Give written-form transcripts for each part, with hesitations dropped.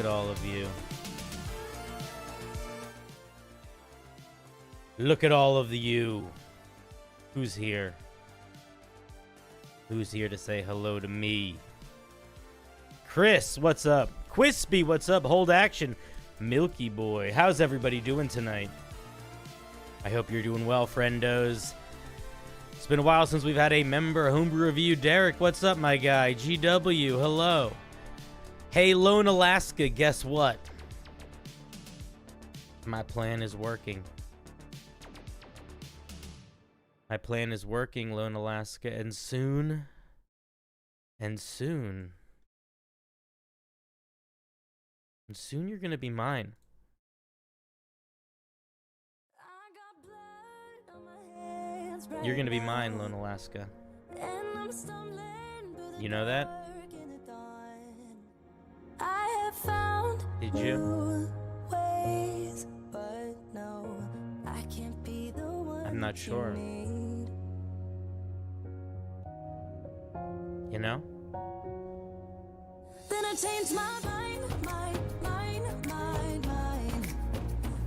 at all of you. Look at all of you. Who's here? Who's here to say hello to me? Chris, what's up? Quispy, what's up? Hold action. Milky boy, how's everybody doing tonight? I hope you're doing well, friendos. It's been a while since we've had a member homebrew review. Derek, what's up, my guy? GW, hello. Hey, Lone Alaska, guess what? My plan is working. My plan is working, Lone Alaska, and soon, you're gonna be mine. You're gonna be mine, Lone Alaska. You know that? Did you? I'm not sure. You know? Then I changed my mind.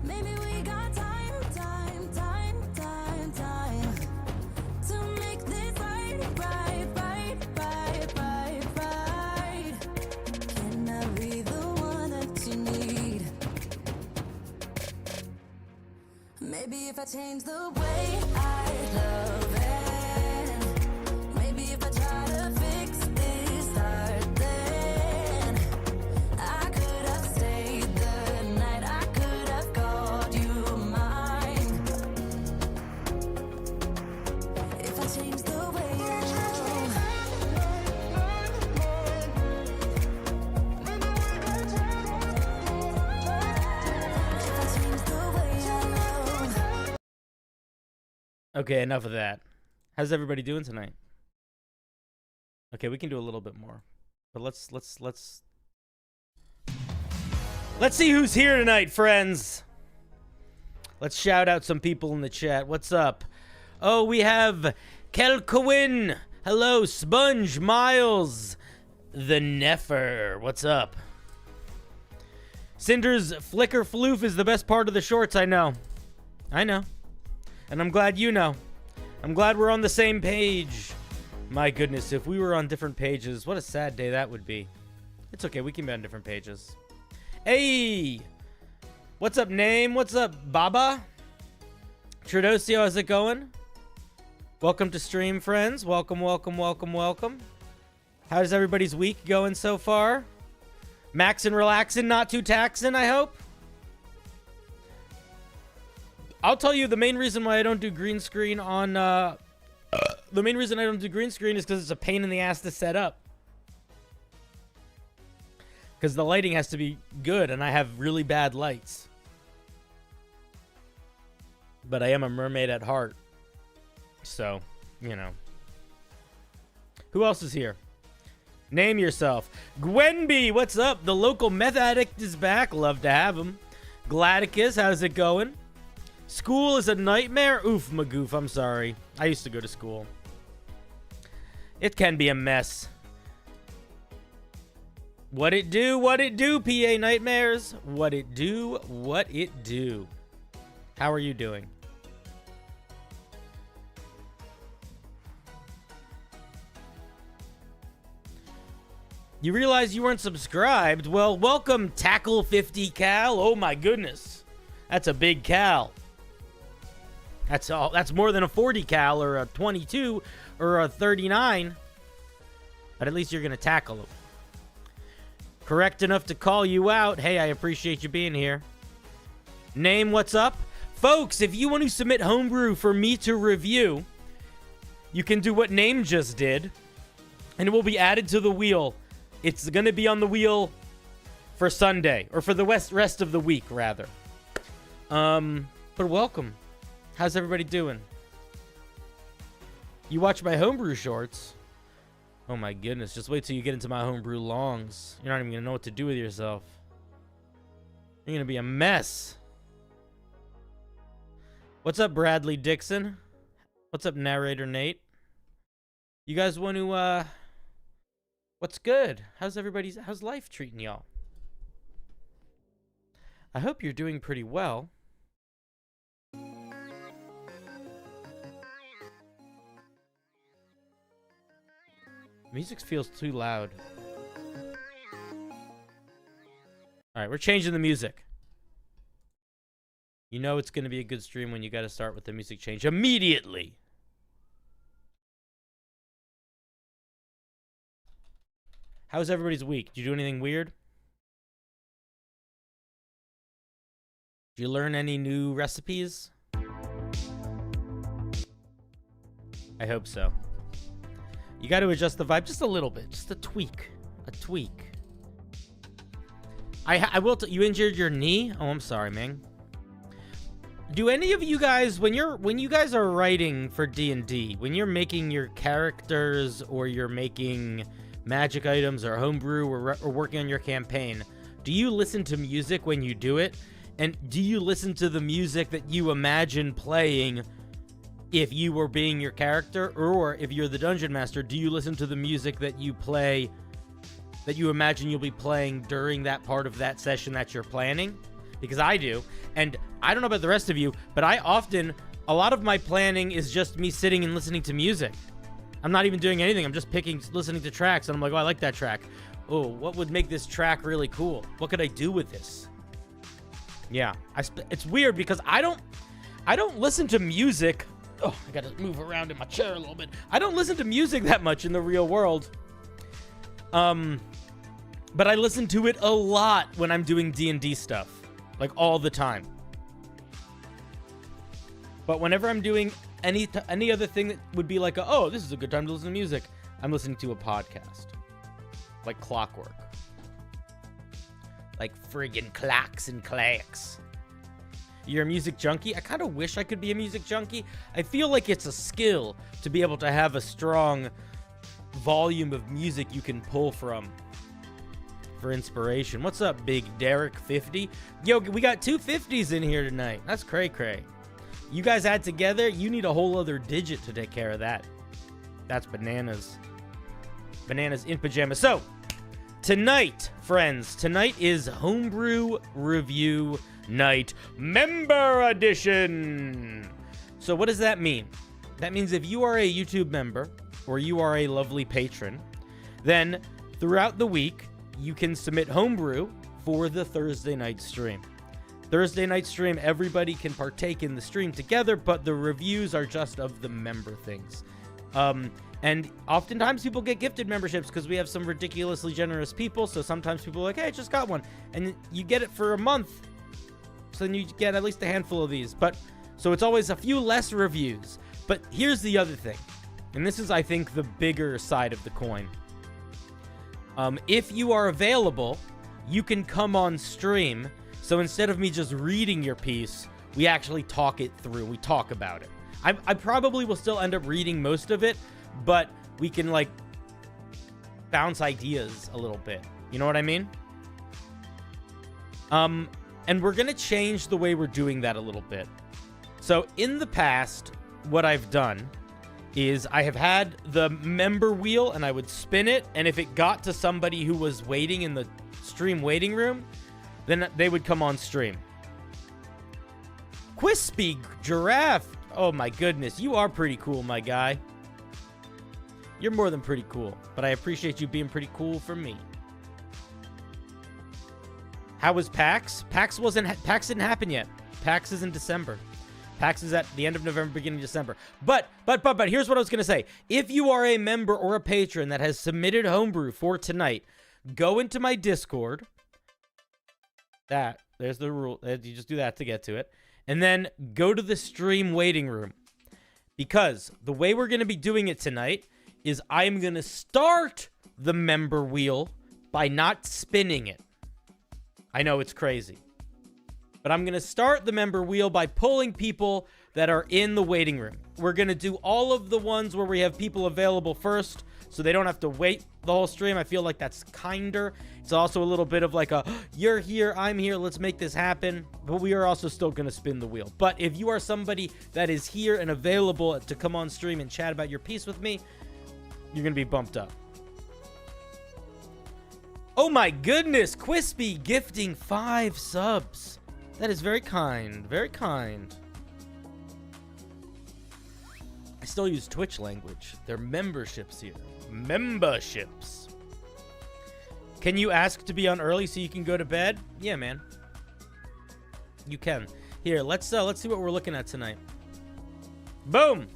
Maybe we got time to make this right. Can I be the one that you need? Maybe if I change the way I love it, maybe if I try to fix this heart, then I could have stayed the night, I could have called you mine. If I change the way I love, if I change the way I love. Okay, enough of that. How's everybody doing tonight? Okay, we can do a little bit more. But let's see who's here tonight, friends. Let's shout out some people in the chat. What's up? Oh, we have Kelkowin. Hello, Sponge Miles. The Neffer. What's up? Cinder's Flicker Floof is the best part of the shorts, I know. And I'm glad you know. I'm glad we're on the same page. My goodness, if we were on different pages, what a sad day that would be. It's okay, we can be on different pages. Hey! What's up, Name? What's up, Baba? Tradosio, how's it going? Welcome to stream, friends. Welcome. How's everybody's week going so far? Maxin' relaxin', not too taxin', I hope? I'll tell you the main reason why I don't do green screen on, the main reason I don't do green screen is because it's a pain in the ass to set up. Because the lighting has to be good, and I have really bad lights. But I am a mermaid at heart. So, you know. Who else is here? Name yourself. Gwenby, what's up? The local meth addict is back. Love to have him. Gladicus, how's it going? School is a nightmare? Oof, Magoof, I'm sorry. I used to go to school. It can be a mess. What it do, PA Nightmares? What it do. How are you doing? You realize you weren't subscribed? Well, welcome, Tackle 50 Cal. Oh my goodness. That's a big Cal. That's more than a 40 cal or a 22 or a 39. But at least you're going to tackle him. Correct enough to call you out. Hey, I appreciate you being here. Name, what's up? Folks, if you want to submit homebrew for me to review, you can do what Name just did. And it will be added to the wheel. It's going to be on the wheel for Sunday. Or for the rest of the week, rather. But welcome. How's everybody doing? You watch my homebrew shorts. Oh my goodness. Just wait till you get into my homebrew longs. You're not even going to know what to do with yourself. You're going to be a mess. What's up, Bradley Dixon? What's up, Narrator Nate? You guys want to, what's good? How's life treating y'all? I hope you're doing pretty well. Music feels too loud. Alright, we're changing the music. You know it's going to be a good stream when you got to start with the music change immediately. How's everybody's week? Did you do anything weird? Did you learn any new recipes? I hope so. You got to adjust the vibe just a little bit. Just a tweak. A tweak. I will you injured your knee? Oh, I'm sorry, man. Do any of you guys, when you guys are writing for D&D, when you're making your characters or you're making magic items or homebrew or working on your campaign, do you listen to music when you do it? And do you listen to the music that you imagine playing if you were being your character? Or if you're the dungeon master, do you listen to the music that you play, that you imagine you'll be playing during that part of that session that you're planning? Because I do. And I don't know about the rest of you, but a lot of my planning is just me sitting and listening to music. I'm not even doing anything. I'm just listening to tracks, and I'm like, oh, I like that track. Oh, what would make this track really cool? What could I do with this? Yeah, it's weird because I don't listen to music. Oh, I gotta move around in my chair a little bit. I don't listen to music that much in the real world. But I listen to it a lot when I'm doing D&D stuff. Like, all the time. But whenever I'm doing any other thing that would be like, oh, this is a good time to listen to music, I'm listening to a podcast. Like clockwork. Like friggin' clocks and clacks. You're a music junkie? I kind of wish I could be a music junkie. I feel like it's a skill to be able to have a strong volume of music you can pull from for inspiration. What's up, Big Derek 50? Yo, we got two 50s in here tonight. That's cray-cray. You guys add together, you need a whole other digit to take care of that. That's bananas. Bananas in pajamas. So, tonight, friends, tonight is Homebrew Review Night Member Edition. So what does that mean? That means if you are a YouTube member or you are a lovely patron, then throughout the week, you can submit Homebrew for the Thursday night stream. Thursday night stream, everybody can partake in the stream together, but the reviews are just of the member things. And oftentimes people get gifted memberships because we have some ridiculously generous people. So sometimes people are like, hey, I just got one. And you get it for a month. So then you get at least a handful of these. But so it's always a few less reviews. But here's the other thing. And this is, I think, the bigger side of the coin. If you are available, you can come on stream. So instead of me just reading your piece, we actually talk it through. We talk about it. I probably will still end up reading most of it, but we can, like, bounce ideas a little bit. You know what I mean? And we're going to change the way we're doing that a little bit. So in the past, what I've done is I have had the member wheel and I would spin it. And if it got to somebody who was waiting in the stream waiting room, then they would come on stream. Quispy Giraffe. Oh my goodness. You are pretty cool, my guy. You're more than pretty cool, but I appreciate you being pretty cool for me. How was PAX? PAX didn't happen yet. PAX is in December. PAX is at the end of November, beginning of December. But here's what I was going to say. If you are a member or a patron that has submitted Homebrew for tonight, go into my Discord. There's the rule. You just do that to get to it. And then go to the stream waiting room. Because the way we're going to be doing it tonight is I'm going to start the member wheel by not spinning it. I know it's crazy. But I'm going to start the member wheel by pulling people that are in the waiting room. We're going to do all of the ones where we have people available first, so they don't have to wait the whole stream. I feel like that's kinder. It's also a little bit of like a, you're here, I'm here, let's make this happen. But we are also still going to spin the wheel. But if you are somebody that is here and available to come on stream and chat about your piece with me, you're going to be bumped up. Oh my goodness, Quispy gifting 5 subs. That is very kind. Very kind. I still use Twitch language. They're memberships here. Memberships. Can you ask to be on early so you can go to bed? Yeah, man. You can. Here, let's see what we're looking at tonight. Boom.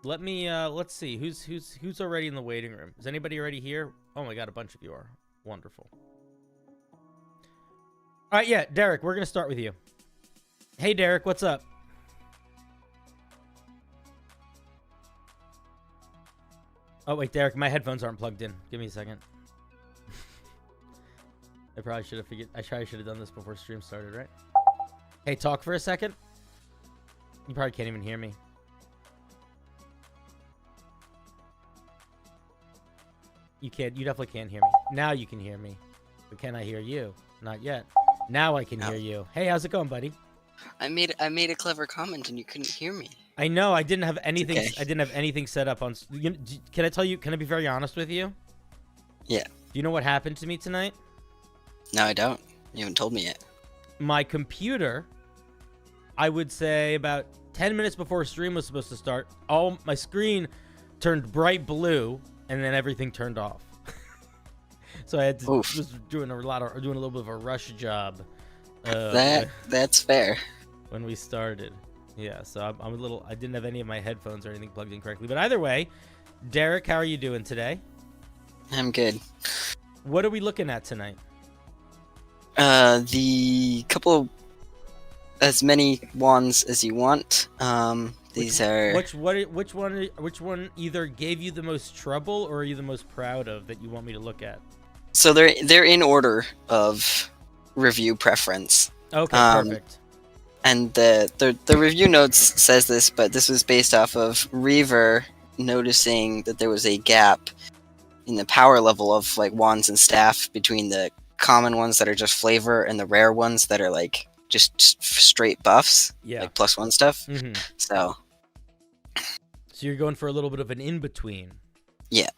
Let's see who's already in the waiting room. Is anybody already here? Oh my god, a bunch of you are. Wonderful. All right, yeah, Derek, we're gonna start with you. Hey, Derek, what's up? Oh wait, Derek, my headphones aren't plugged in. Give me a second. I probably should have figured. I probably should have done this before stream started, right? Hey, talk for a second. You probably can't even hear me. You can't. You definitely can't hear me. Now you can hear me, but can I hear you? Not yet. Now I can hear you. Hey, how's it going, buddy? I made a clever comment and you couldn't hear me. I know. I didn't have anything. Okay. I didn't have anything set up on. Can I tell you? Can I be very honest with you? Yeah. Do you know what happened to me tonight? No, I don't. You haven't told me yet. My computer, I would say about 10 minutes before stream was supposed to start, my screen turned bright blue, and then everything turned off. So I had to was doing a little bit of a rush job. That's fair. When we started, yeah. So I'm a little. I didn't have any of my headphones or anything plugged in correctly. But either way, Derek, how are you doing today? I'm good. What are we looking at tonight? The couple, as many wands as you want. These are which one either gave you the most trouble or are you the most proud of that you want me to look at? So they're in order of review preference. Okay, perfect. And the review notes says this, but this was based off of Reaver noticing that there was a gap in the power level of like wands and staff between the common ones that are just flavor and the rare ones that are like just straight buffs, like +1 stuff. Mm-hmm. So you're going for a little bit of an in-between. Yeah.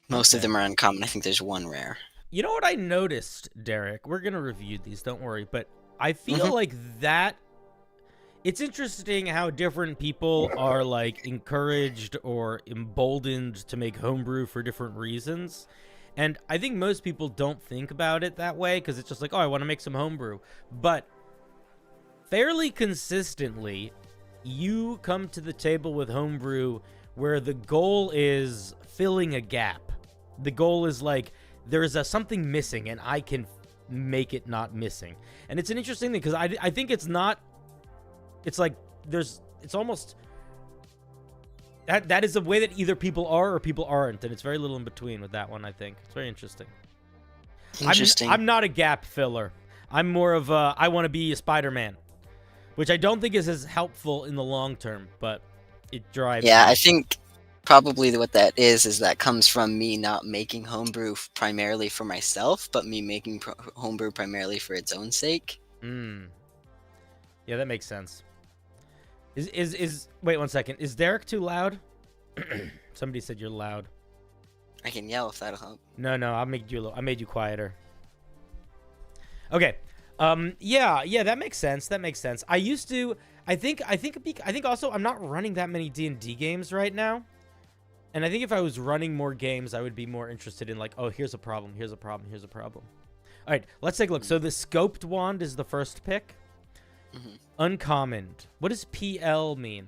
Most of them are uncommon. I think there's one rare. You know what I noticed, Derek? We're going to review these, don't worry. But I feel like that... It's interesting how different people are, like, encouraged or emboldened to make homebrew for different reasons. And I think most people don't think about it that way because it's just like, oh, I want to make some homebrew. But fairly consistently, you come to the table with homebrew where the goal is filling a gap. The goal is like, there is something missing and I can make it not missing. And it's an interesting thing because I think it's not, it's like it's almost, that is a way that either people are or people aren't. And it's very little in between with that one, I think. It's very interesting. I'm not a gap filler. I'm more of a, I want to be a Spider-Man. Which I don't think is as helpful in the long term, but it drives. Yeah, I think probably what that is that comes from me not making homebrew primarily for myself, but me making homebrew primarily for its own sake. Yeah, that makes sense. Wait 1 second. Is Derek too loud? Somebody said you're loud. I can yell if that'll help. No, I made you quieter. Okay. Yeah, that makes sense. I think also I'm not running that many D&D games right now. And I think if I was running more games, I would be more interested in like, oh, here's a problem. All right, let's take a look. So the scoped wand is the first pick. Uncommon. What does PL mean?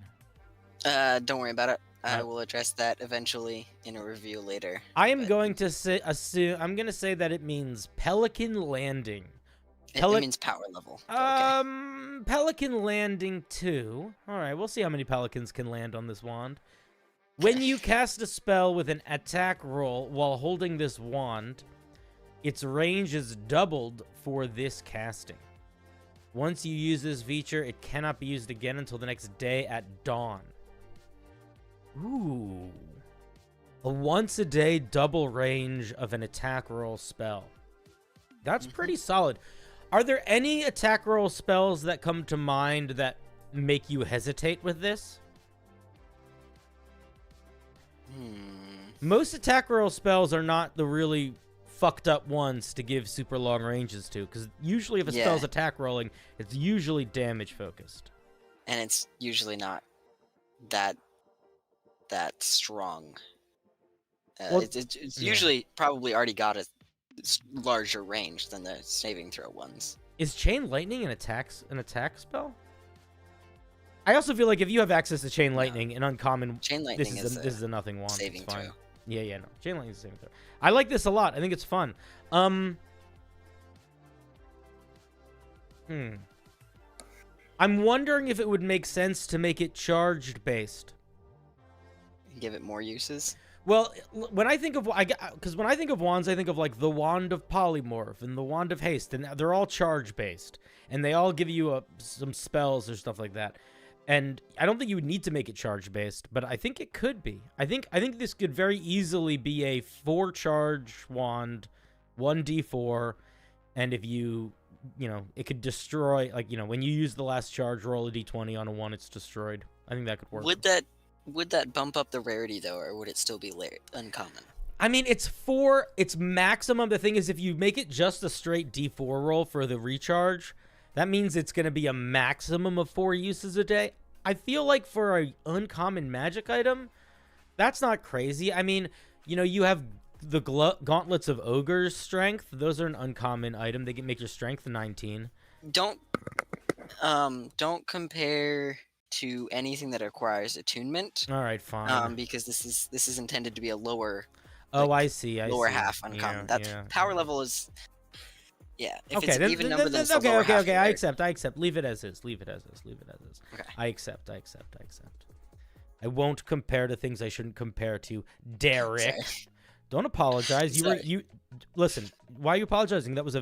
Don't worry about it. I will address that eventually in a review later. I'm going to say that it means Pelican Landing. It means power level. Okay. Pelican Landing 2. Alright, we'll see how many pelicans can land on this wand. When you cast a spell with an attack roll while holding this wand, its range is doubled for this casting. Once you use this feature, it cannot be used again until the next day at dawn. Ooh. A once-a-day double range of an attack roll spell. That's pretty solid. Are there any attack roll spells that come to mind that make you hesitate with this? Most attack roll spells are not the really fucked up ones to give super long ranges to, because usually if a spell's attack rolling, it's usually damage focused. And it's usually not that strong. Well, it's usually probably already got a larger range than the saving throw ones. Is Chain Lightning an attack spell? I also feel like if you have access to Chain Lightning, an uncommon, Chain Lightning this is a nothing wand. Saving it's fine. throw. Yeah, no. Chain Lightning is a saving throw. I like this a lot. I think it's fun. I'm wondering if it would make sense to make it charged based. Give it more uses. Well, when I think of when I think of wands, I think of like the wand of polymorph and the wand of haste, and they're all charge based, and they all give you some spells or stuff like that. And I don't think you would need to make it charge based, but I think it could be. I think this could very easily be a 4 charge wand, 1d4, and if you it could destroy, like, when you use the last charge, roll a d20 on a 1, it's destroyed. I think that could work. Would that bump up the rarity though, or would it still be uncommon? I mean, it's maximum. The thing is, if you make it just a straight d4 roll for the recharge, that means it's going to be a maximum of 4 uses a day. I feel like for an uncommon magic item, that's not crazy. I mean, you have the gauntlets of ogre's strength. Those are an uncommon item. They can make your strength 19. Don't compare to anything that requires attunement. All right, fine. Because this is intended to be a lower. Oh, I see. Lower half uncommon. Power level is. Yeah. If Okay. it's an even number, then it's the okay. lower half Okay. I accept. Leave it as is. Leave it as is. Okay. I accept. I won't compare to things I shouldn't compare to. Derek. Sorry. Don't apologize. You listen. Why are you apologizing? That was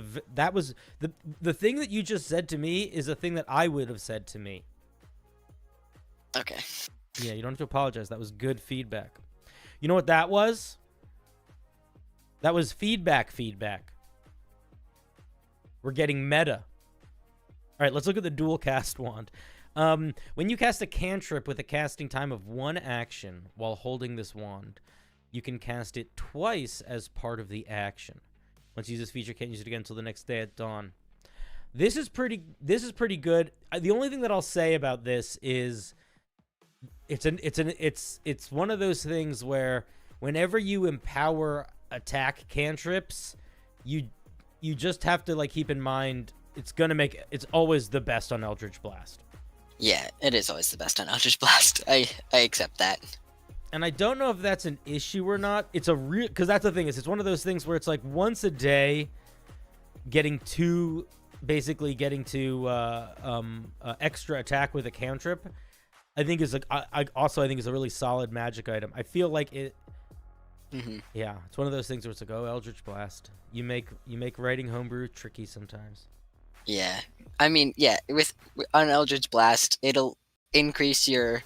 the thing that you just said to me is a thing that I would have said to me. Okay. Yeah, you don't have to apologize. That was good feedback. You know what that was? That was feedback. We're getting meta. All right, let's look at the dual cast wand. When you cast a cantrip with a casting time of 1 action while holding this wand, you can cast it twice as part of the action. Once you use this feature, can't use it again until the next day at dawn. This is pretty good. The only thing that I'll say about this is it's one of those things where whenever you empower attack cantrips, you just have to like keep in mind it's always the best on Eldritch Blast. Yeah, it is always the best on Eldritch Blast. I accept that. And I don't know if that's an issue or not. It's because that's the thing is it's one of those things where it's like once a day, getting to extra attack with a cantrip, I think is I think is a really solid magic item. I feel like it. Mm-hmm. Yeah, it's one of those things where it's like, oh, Eldritch Blast. You make writing homebrew tricky sometimes. Yeah, I mean, yeah, on Eldritch Blast, it'll increase your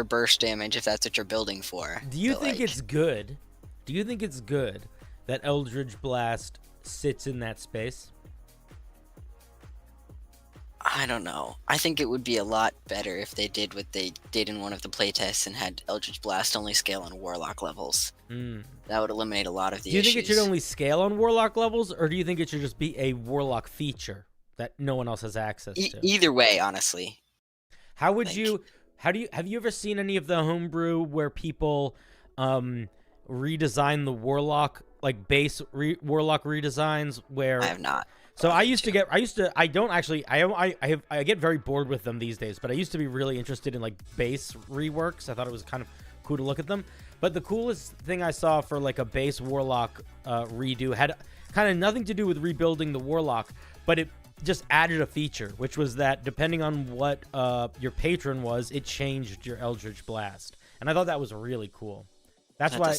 burst damage if that's what you're building for. Do you think it's good? Do you think it's good that Eldritch Blast sits in that space? I don't know. I think it would be a lot better if they did what they did in one of the playtests and had Eldritch Blast only scale on Warlock levels. That would eliminate a lot of the issues. Do you think it should only scale on Warlock levels, or do you think it should just be a Warlock feature that no one else has access to? Either way, honestly. Have you ever seen any of the homebrew where people redesign the Warlock, like base Warlock redesigns where... I have not. So I get very bored with them these days, but I used to be really interested in like base reworks. I thought it was kind of cool to look at them. But the coolest thing I saw for like a base Warlock redo had kind of nothing to do with rebuilding the Warlock, but it just added a feature, which was that depending on what your patron was, it changed your Eldritch Blast. And I thought that was really cool. That's why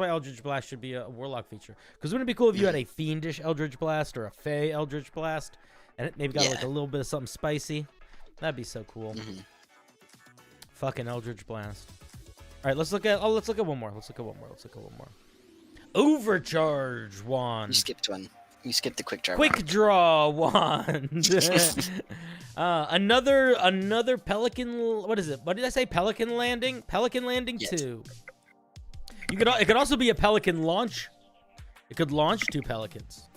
Eldritch Blast should be a Warlock feature. Because wouldn't it be cool if you had a Fiendish Eldritch Blast or a Fey Eldritch Blast, and it maybe got like a little bit of something spicy? That'd be so cool. Mm-hmm. Fucking Eldritch Blast. All right, let's look at one more. Overcharge wand. You skipped one. You skipped the quick draw. Quick draw wand. Another Pelican. What is it? What did I say? Pelican Landing. Pelican Landing 2. It could also be a pelican launch. It could launch 2 pelicans.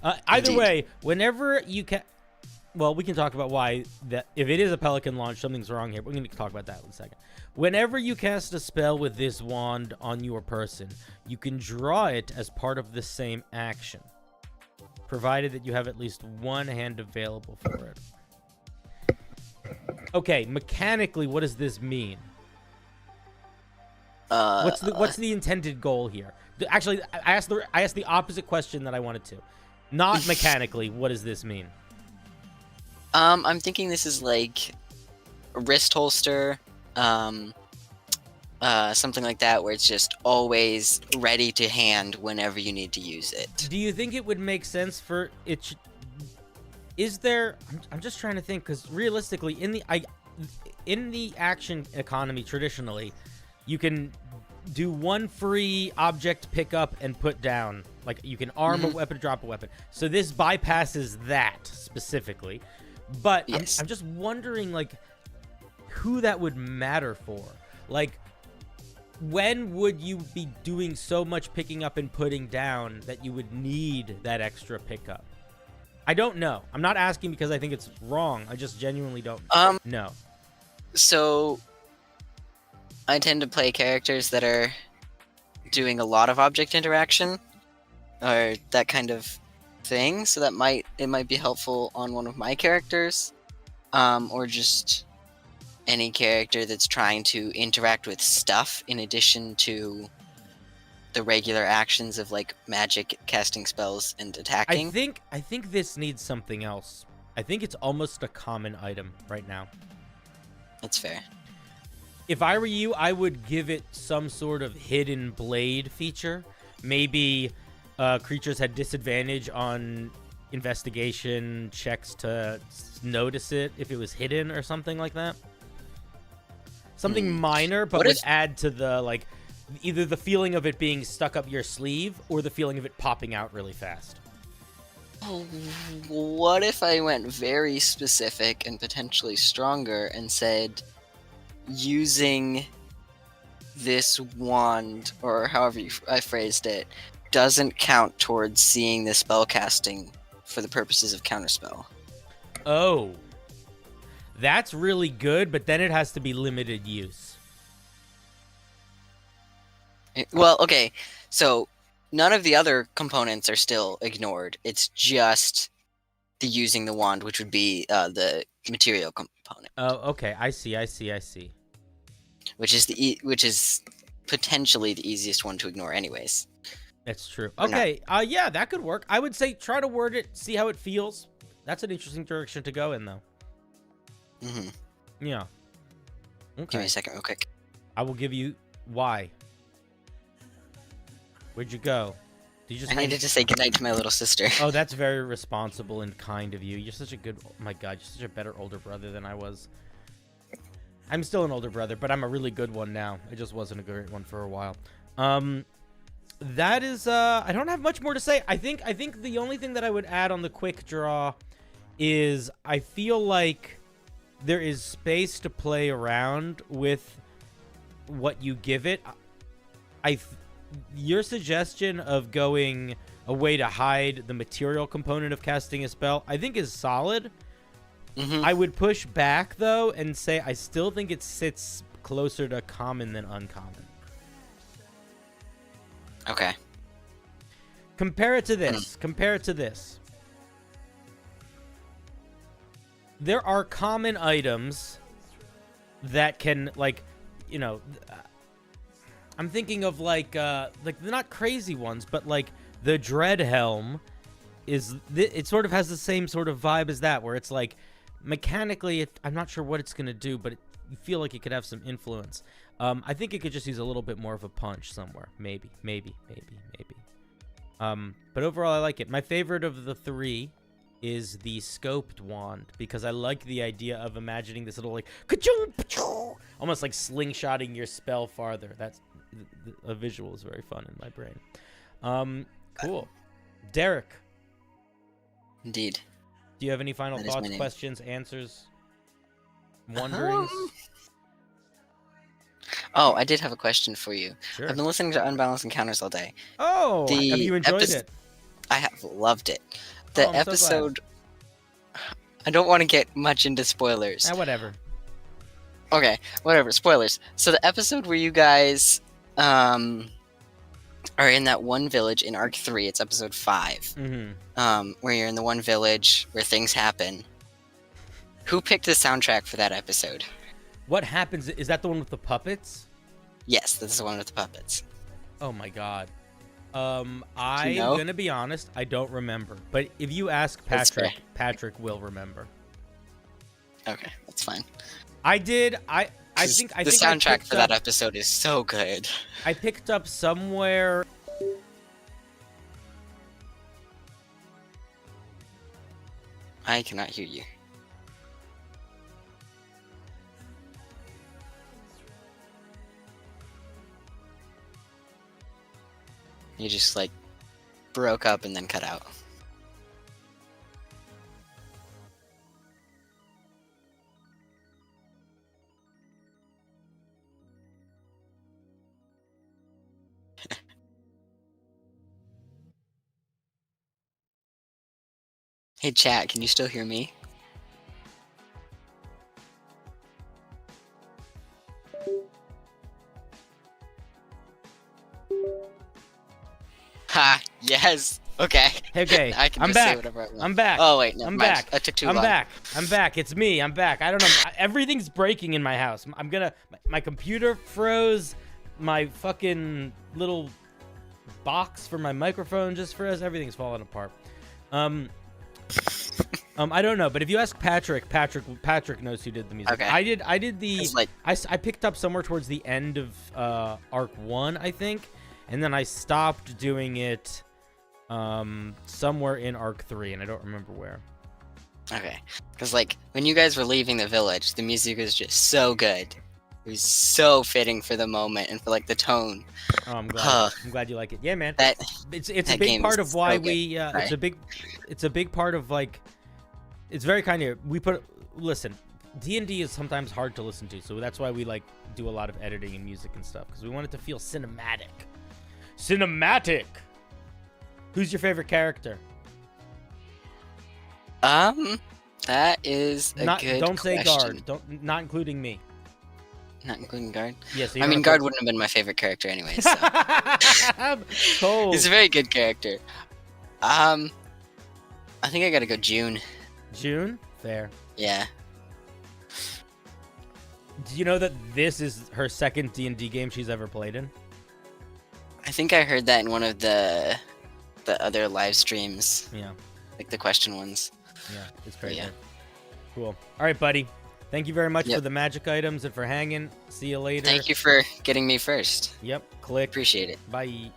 Either Indeed. way, whenever you can... Well, we can talk about why that if it is a pelican launch, something's wrong here. We're going to talk about that in a second. Whenever you cast a spell with this wand on your person, you can draw it as part of the same action, provided that you have at least one hand available for it. Okay, mechanically, what does this mean? What's the intended goal here? Actually, I asked the opposite question that I wanted to. Not mechanically, what does this mean? I'm thinking this is like a wrist holster, something like that, where it's just always ready to hand whenever you need to use it. Do you think it would make sense for it? Is there? I'm just trying to think, because realistically, in the action economy, traditionally, you can do one free object pickup and put down. Like you can arm a weapon, drop a weapon. So this bypasses that specifically. But yes. I'm just wondering, like, who that would matter for. Like, when would you be doing so much picking up and putting down that you would need that extra pickup? I don't know. I'm not asking because I think it's wrong. I just genuinely don't know. So, I tend to play characters that are doing a lot of object interaction, or that kind of thing, so that it might be helpful on one of my characters, or just any character that's trying to interact with stuff in addition to the regular actions of like magic, casting spells, and attacking. I think this needs something else. I think it's almost a common item right now. That's fair. If I were you, I would give it some sort of hidden blade feature. Maybe creatures had disadvantage on investigation checks to notice it if it was hidden or something like that. Something minor, but would add to the, like, either the feeling of it being stuck up your sleeve or the feeling of it popping out really fast. What if I went very specific and potentially stronger and said, using this wand, or however I phrased it, doesn't count towards seeing the spell casting for the purposes of counterspell? Oh. That's really good, but then it has to be limited use. Well, okay, so none of the other components are still ignored. It's just the using the wand, which would be the material component. Oh, okay. I see. Which is potentially the easiest one to ignore, anyways. That's true. Okay. Yeah, that could work. I would say try to word it, see how it feels. That's an interesting direction to go in, though. Mm-hmm. Yeah. Okay. Give me a second, real quick. I will give you why. Where'd you go? Did you just I needed to say goodnight to my little sister. Oh, that's very responsible and kind of you. You're such a good... Oh my god, you're such a better older brother than I was. I'm still an older brother, but I'm a really good one now. I just wasn't a great one for a while. That is... I don't have much more to say. I think the only thing that I would add on the quick draw is I feel like there is space to play around with what you give it. Your suggestion of going a way to hide the material component of casting a spell, I think is solid. Mm-hmm. I would push back, though, and say I still think it sits closer to common than uncommon. Okay. Compare it to this. There are common items that can, like, you know... I'm thinking of, like they're not crazy ones, but, like, the Dread Helm is... It sort of has the same sort of vibe as that, where it's, like, mechanically, I'm not sure what it's going to do, but you feel like it could have some influence. I think it could just use a little bit more of a punch somewhere. Maybe. But overall, I like it. My favorite of the three is the scoped wand, because I like the idea of imagining this little, like, ka-choom, almost like slingshotting your spell farther. That's a visual is very fun in my brain. Cool. Derek. Indeed. Do you have any final thoughts, questions, answers, wonderings? Oh, I did have a question for you. Sure. I've been listening to Unbalanced Encounters all day. Oh, have you enjoyed it? I have loved it. Oh, The I'm so episode... I don't want to get much into spoilers. Whatever. Okay, whatever, spoilers. So the episode where you guys are in that one village in Arc 3, it's episode 5, where you're in the one village where things happen. Who picked the soundtrack for that episode? What happens? Is that the one with the puppets? Yes, that's the one with the puppets. Oh my god. I'm know? gonna be honest, I don't remember. But if you ask Patrick, Patrick will remember. Okay, that's fine. I think the soundtrack for that episode is so good. I picked up somewhere. I cannot hear you. You just like broke up and then cut out. Hey chat, can you still hear me? Ha! Yes. Okay. Okay. I can I'm just back. say whatever I want. I'm back. Oh wait, no. I'm back. That took too I'm long. back. I'm back. It's me. I'm back. I don't know. Everything's breaking in my house. I'm gonna. My computer froze. My fucking little box for my microphone just froze. Everything's falling apart. I don't know, but if you ask Patrick knows who did the music. Okay. I did the. Like, I picked up somewhere towards the end of Arc 1, I think, and then I stopped doing it somewhere in Arc 3, and I don't remember where. okay, because like when you guys were leaving the village, the music was just so good. It was so fitting for the moment and for like the tone. Oh, I'm glad. I'm glad you like it. Yeah, man. It's a that big game part is of why so good. we. It's a big part of like. It's very kind of listen. D&D is sometimes hard to listen to, so that's why we like do a lot of editing and music and stuff because we want it to feel cinematic. Cinematic. Who's your favorite character? That is a good Don't say question. guard. Not including me. Not including guard. Yeah, so I mean, guard wouldn't have been my favorite character anyway. So. Cold. He's a very good character. I think I gotta go June. June? Fair. Yeah. Do you know that this is her second D&D game she's ever played in? I think I heard that in one of the other live streams. Yeah. Like the question ones. Yeah, it's crazy. Yeah. Cool. All right, buddy. Thank you very much Yep. for the magic items and for hanging. See you later. Thank you for getting me first. Yep. Click. Appreciate it. Bye.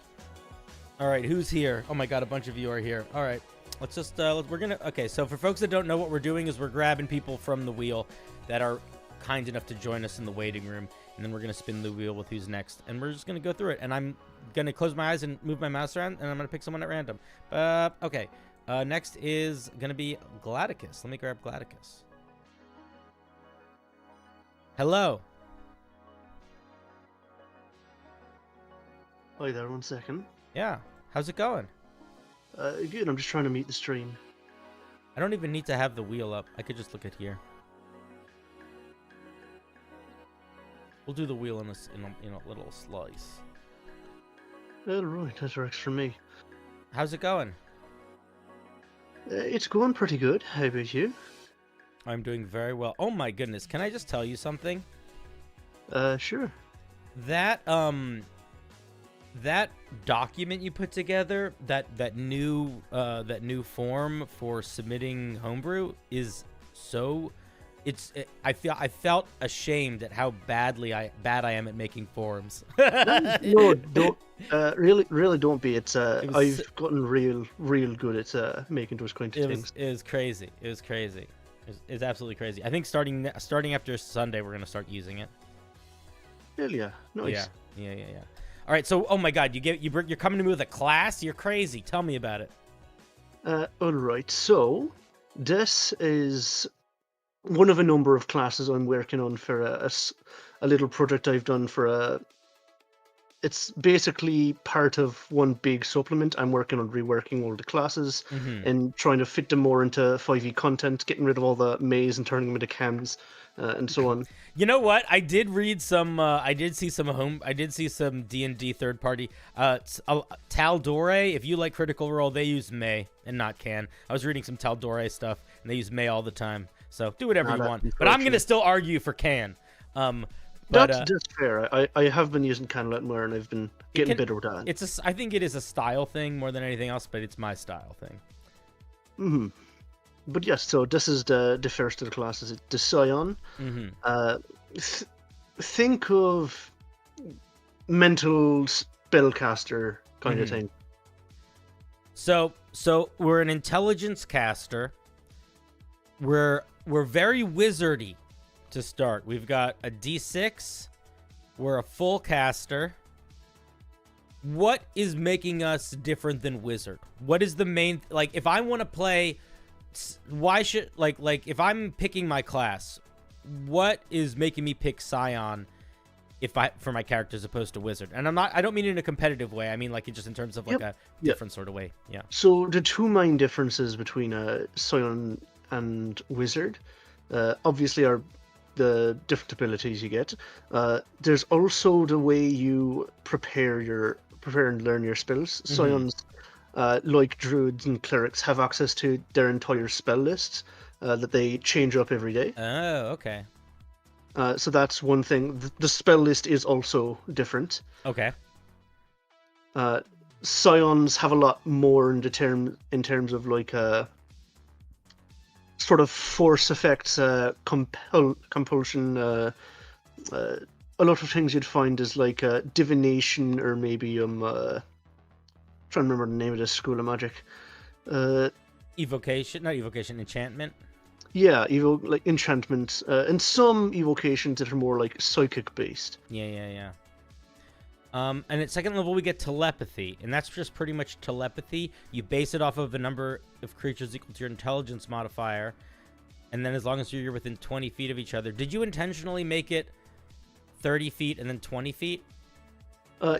All right, who's here? Oh my god, a bunch of you are here. All right. Let's just okay, so for folks that don't know, what we're doing is we're grabbing people from the wheel that are kind enough to join us in the waiting room, and then we're going to spin the wheel with who's next, and we're just going to go through it, and I'm going to close my eyes and move my mouse around, and I'm going to pick someone at random. Okay. Next is going to be Gladys. Let me grab Gladys. Hello. Hi there, 1 second. Yeah. How's it going? Good, I'm just trying to meet the stream. I don't even need to have the wheel up. I could just look at here. We'll do the wheel in a little slice. Right, that works for me. How's it going? It's going pretty good. How about you? I'm doing very well. Oh my goodness. Can I just tell you something? Sure. That document you put together, that new form for submitting Homebrew is so. I felt ashamed at how bad I am at making forums. No, don't. Really don't be. I've gotten real good at making those kind of things. It was crazy. It was crazy. It's absolutely crazy. I think starting after Sunday, we're gonna start using it. Hell yeah, nice. Yeah. All right, so oh my God, you're coming to me with a class? You're crazy. Tell me about it. All right. So this is one of a number of classes I'm working on for a little project I've done for it's basically part of one big supplement. I'm working on reworking all the classes and trying to fit them more into 5e content, getting rid of all the maze and turning them into cams and so on. You know what? I did read some. I did see some D&D third party. Taldore. If you like Critical Role, they use May and not Can. I was reading some Taldore stuff, and they use May all the time. So do whatever you want. But I'm gonna still argue for Can. But, that's fair. I have been using Can more, and I've been getting better with that. I think it is a style thing more than anything else, but it's my style thing. Mm-hmm. But yes, so this is the first of the classes, the Scion. Think of mental spellcaster kind of thing. So we're an intelligence caster. We're very wizardy to start. We've got a D6. We're a full caster. What is making us different than wizard? What is the main, like, if I want to play, why should, like if I'm picking my class, what is making me pick Scion for my character as opposed to wizard? And I don't mean in a competitive way. I mean like just in terms of like a different sort of way. Yeah. So the two main differences between Scion and wizard, obviously, are the different abilities you get. There's also the way you prepare and learn your spells. Scions, like druids and clerics, have access to their entire spell lists that they change up every day. Oh, okay. So that's one thing. The spell list is also different. Okay. Scions have a lot more in terms of like sort of force effects, compulsion. A lot of things you'd find is like divination, or maybe trying to remember the name of this school of magic. Enchantment. Yeah, like enchantment, and some evocations that are more like psychic based. Yeah. And at second level we get telepathy, and that's just pretty much telepathy. You base it off of a number of creatures equal to your intelligence modifier, and then as long as you're within 20 feet of each other. Did you intentionally make it 30 feet and then 20 feet?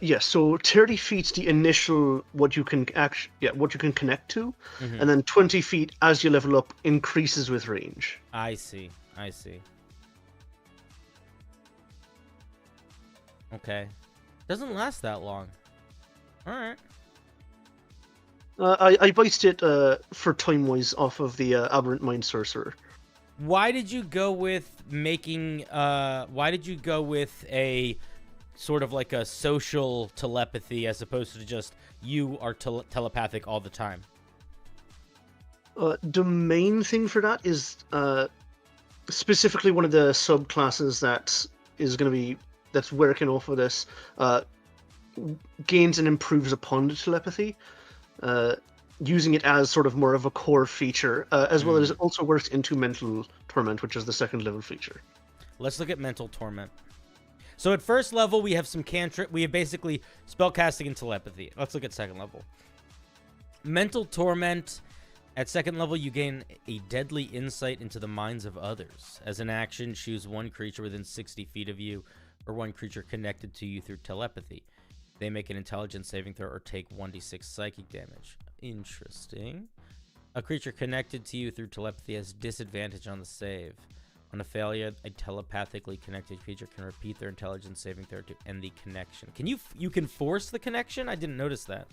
Yes, so 30 feet's the initial what you can connect to, and then 20 feet as you level up increases with range. I see. Okay. Doesn't last that long. Alright. I based it for time-wise off of the Aberrant Mind Sorcerer. Why did you go with a sort of like a social telepathy as opposed to just you are telepathic all the time? The main thing for that is specifically one of the subclasses that's working off of this gains and improves upon the telepathy, using it as sort of more of a core feature, as well as it also works into Mental Torment, which is the second level feature. Let's look at Mental Torment. So at first level, we have some cantrip. We have basically spellcasting and telepathy. Let's look at second level. Mental Torment. At second level, you gain a deadly insight into the minds of others. As an action, choose one creature within 60 feet of you, or one creature connected to you through telepathy. They make an intelligence saving throw or take 1d6 psychic damage. Interesting. A creature connected to you through telepathy has disadvantage on the save. On a failure, a telepathically connected creature can repeat their intelligence saving throw to end the connection. Can you can force the connection? I didn't notice that.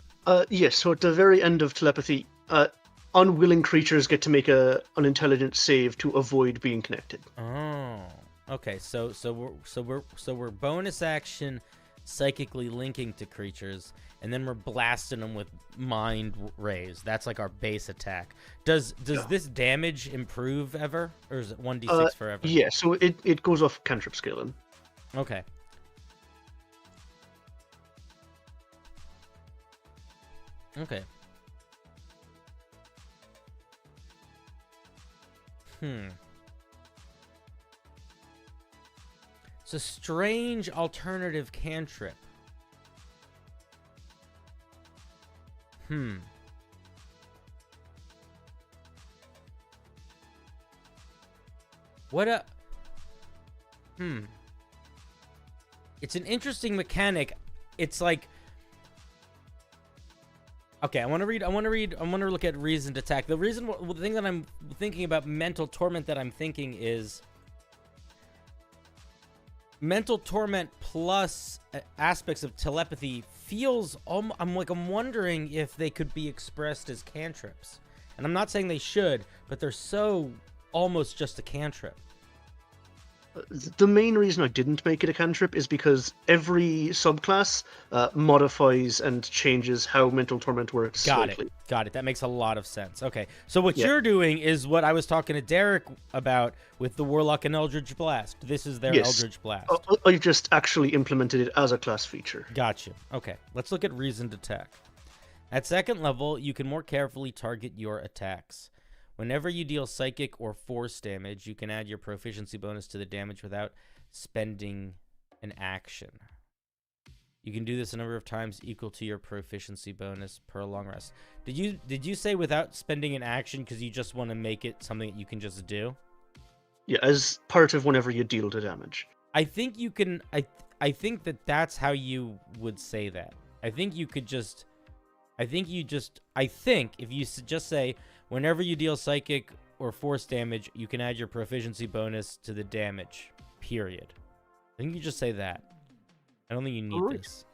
Yes, so at the very end of telepathy, unwilling creatures get to make an intelligence save to avoid being connected. Oh. Okay, so we're bonus action psychically linking to creatures, and then we're blasting them with mind rays. That's like our base attack. Does this damage improve ever, or is it 1d6 forever? Yeah, so it goes off cantrip scaling. Okay. It's a strange alternative cantrip. What a... It's an interesting mechanic. It's like... Okay, I want to look at reasoned attack. The thing that I'm thinking about mental torment that I'm thinking is... Mental torment plus aspects of telepathy feels... I'm wondering if they could be expressed as cantrips. And I'm not saying they should, but they're so almost just a cantrip. The main reason I didn't make it a cantrip is because every subclass modifies and changes how mental torment works. Got it. That makes a lot of sense. Okay, so what you're doing is what I was talking to Derek about with the Warlock and Eldritch Blast. This is their Eldritch Blast. I just actually implemented it as a class feature. Gotcha. Okay, let's look at reasoned attack. At second level, you can more carefully target your attacks. Whenever you deal psychic or force damage, you can add your proficiency bonus to the damage without spending an action. You can do this a number of times equal to your proficiency bonus per a long rest. Did you say without spending an action because you just want to make it something that you can just do? Yeah, as part of whenever you deal the damage. I think you can... I think that's how you would say that. I think you could just... I think if you just say... Whenever you deal psychic or force damage, you can add your proficiency bonus to the damage, period. I think you just say that. I don't think you need this.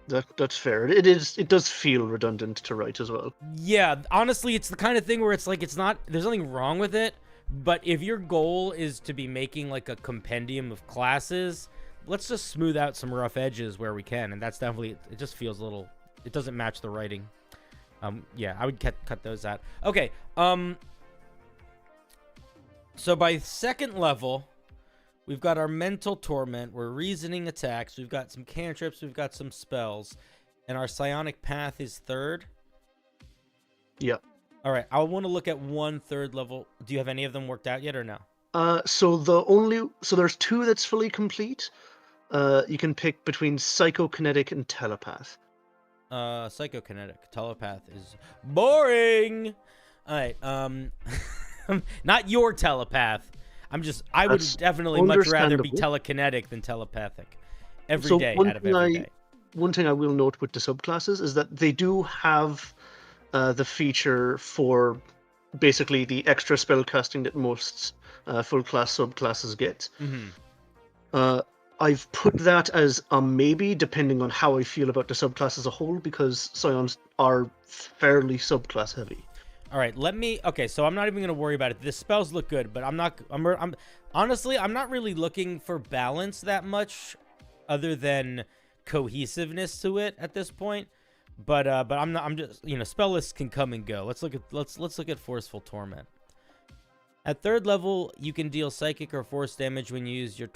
That's fair. It does feel redundant to write as well. Yeah, honestly, it's the kind of thing where it's like, there's nothing wrong with it, but if your goal is to be making like a compendium of classes, let's just smooth out some rough edges where we can, and that's definitely, it just feels a little, it doesn't match the writing. Yeah, I would cut those out. Okay, so by second level, we've got our mental torment, we're reasoning attacks, we've got some cantrips, we've got some spells, and our psionic path is third? Yep. All right, I want to look at one third level. Do you have any of them worked out yet or no? So there's two that's fully complete. You can pick between psychokinetic and telepath. Psychokinetic. Telepath is boring. All right. Not your telepath. I would definitely much rather be telekinetic than telepathic. Every day out of every day. One thing I will note with the subclasses is that they do have the feature for basically the extra spell casting that most full class subclasses get. Mm-hmm. I've put that as a maybe, depending on how I feel about the subclass as a whole, because Scions are fairly subclass heavy. All right, okay, so I'm not even going to worry about it. The spells look good, but honestly, I'm not really looking for balance that much other than cohesiveness to it at this point. But I'm just, spell lists can come and go. Let's look at Forceful Torment. At third level, you can deal psychic or force damage when you use your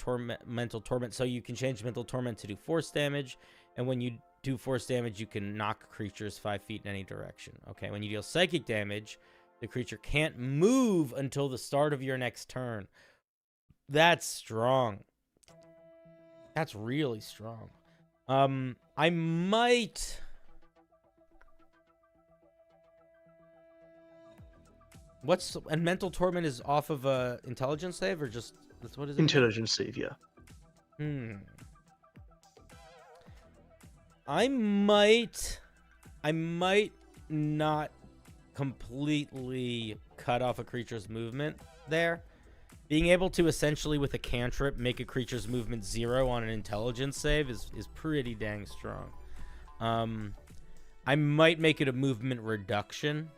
mental torment. So you can change mental torment to do force damage, and when you do force damage, you can knock creatures 5 feet in any direction. Okay, when you deal psychic damage, the creature can't move until the start of your next turn. That's strong. That's really strong. I might... And mental torment is off of a intelligence save, or just what is it? Intelligence save, yeah. I might not completely cut off a creature's movement there. Being able to essentially with a cantrip make a creature's movement 0 on an intelligence save is pretty dang strong. I might make it a movement reduction.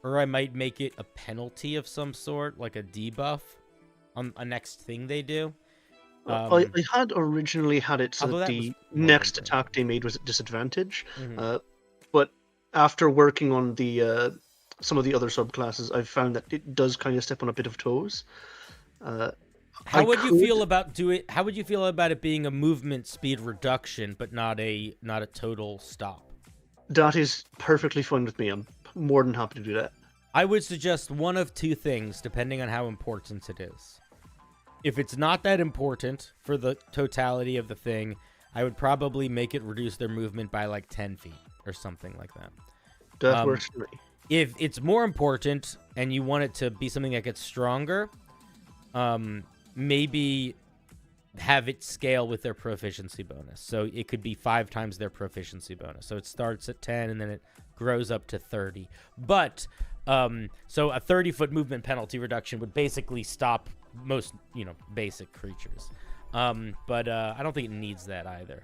Or I might make it a penalty of some sort, like a debuff on a next thing they do. I had originally had it so that the next attack they made was at disadvantage. Mm-hmm. But after working on the some of the other subclasses, I've found that it does kind of step on a bit of toes. How would you feel about it being a movement speed reduction, but not a total stop? That is perfectly fine with me. I'm more than happy to do that. I would suggest one of two things, depending on how important it is. If it's not that important for the totality of the thing, I would probably make it reduce their movement by like 10 feet or something like that. That works for me. If it's more important and you want it to be something that gets stronger, maybe have it scale with their proficiency bonus. So it could be 5 times their proficiency bonus. So it starts at 10 and then it grows up to 30. But so a 30-foot movement penalty reduction would basically stop most, basic creatures. But I don't think it needs that either.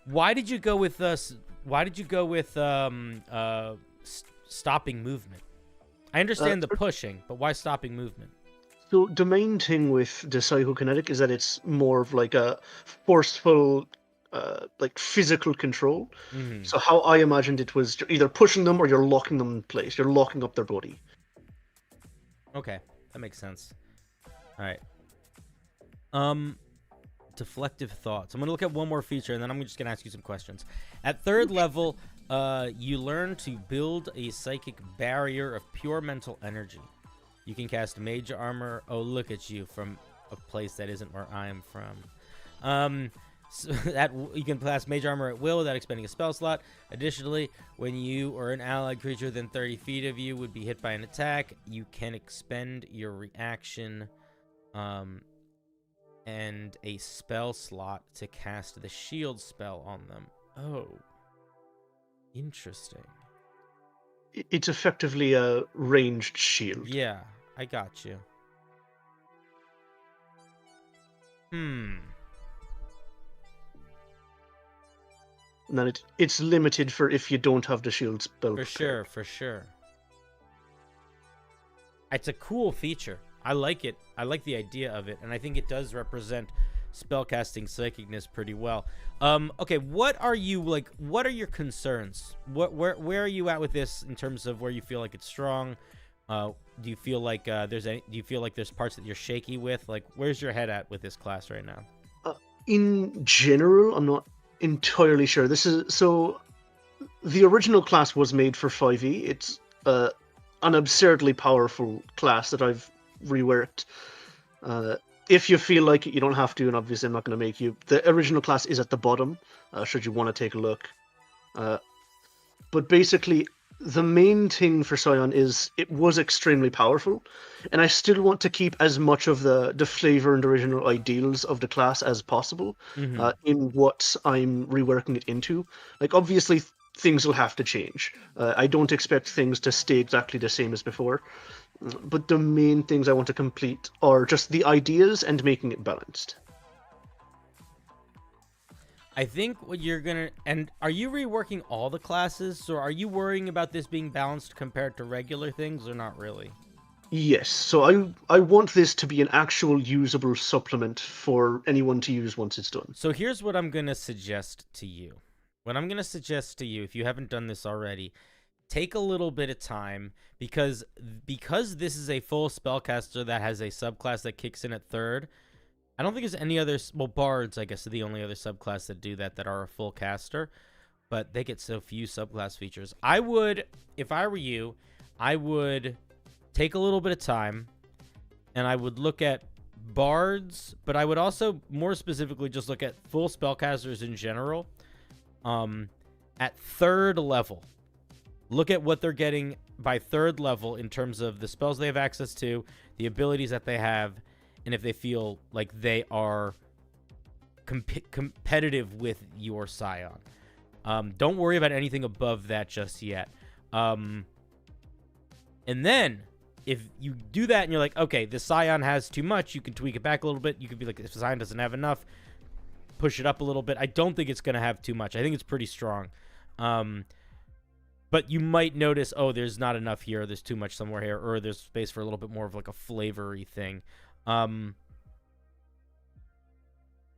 Why did you go with stopping movement? I understand the pushing, but why stopping movement? So the main thing with the psychokinetic is that it's more of like a forceful, like physical control. Mm-hmm. So how I imagined it was you're either pushing them or you're locking them in place. You're locking up their body. Okay, that makes sense. All right. Deflective thoughts. I'm gonna look at one more feature, and then I'm just gonna ask you some questions. At 3rd level, you learn to build a psychic barrier of pure mental energy. You can cast Mage Armor. Oh, look at you, from a place that isn't where I am from. So that you can cast Mage Armor at will without expending a spell slot. Additionally, when you or an allied creature within 30 feet of you would be hit by an attack, you can expend your reaction and a spell slot to cast the shield spell on them. Oh, interesting. It's effectively a ranged shield. Yeah, I got you. And then it's limited for if you don't have the shield spell. For sure. It's a cool feature. I like it. I like the idea of it, and I think it does represent spellcasting psychicness pretty well. Okay, what are your concerns? Where are you at with this in terms of where you feel like it's strong? Do you feel like there's parts that you're shaky with? Like, where's your head at with this class right now? In general, I'm not entirely sure. So the original class was made for 5e. It's an absurdly powerful class that I've reworked. If you feel like it, you don't have to, and obviously I'm not going to make you. The original class is at the bottom, should you want to take a look. But basically, the main thing for Scion is it was extremely powerful, and I still want to keep as much of the flavor and original ideals of the class as possible in what I'm reworking it into. Like, obviously, things will have to change. I don't expect things to stay exactly the same as before. But the main things I want to complete are just the ideas and making it balanced. I think what you're gonna... And are you reworking all the classes? Or are you worrying about this being balanced compared to regular things, or not really? Yes, so I want this to be an actual usable supplement for anyone to use once it's done. So here's what I'm gonna suggest to you. What I'm gonna suggest to you, if you haven't done this already... Take a little bit of time, because this is a full spellcaster that has a subclass that kicks in at 3rd. I don't think there's any other... Well, bards, I guess, are the only other subclass that do that are a full caster. But they get so few subclass features. I would, if I were you, I would take a little bit of time, and I would look at bards, but I would also, more specifically, just look at full spellcasters in general at 3rd level. Look at what they're getting by 3rd level in terms of the spells they have access to, the abilities that they have, and if they feel like they are competitive with your Scion. Don't worry about anything above that just yet. And then, if you do that and you're like, okay, the Scion has too much, you can tweak it back a little bit. You could be like, if the Scion doesn't have enough, push it up a little bit. I don't think it's going to have too much. I think it's pretty strong. But you might notice, oh, there's not enough here, there's too much somewhere here, or there's space for a little bit more of like a flavory thing. And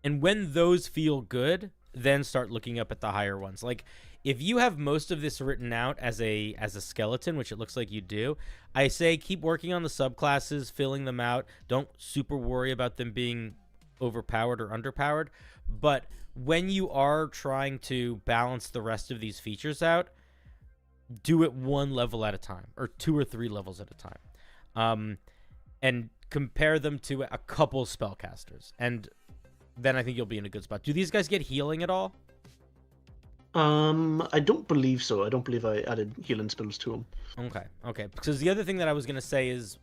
when those feel good, then start looking up at the higher ones. Like, if you have most of this written out as a skeleton, which it looks like you do, I say keep working on the subclasses, filling them out. Don't super worry about them being overpowered or underpowered. But when you are trying to balance the rest of these features out, do it 1 level at a time, or 2 or 3 levels at a time, and compare them to a couple spellcasters, and then I think you'll be in a good spot. Do these guys get healing at all? I don't believe so. I don't believe I added healing spells to them. Okay. Because the other thing that I was gonna say is,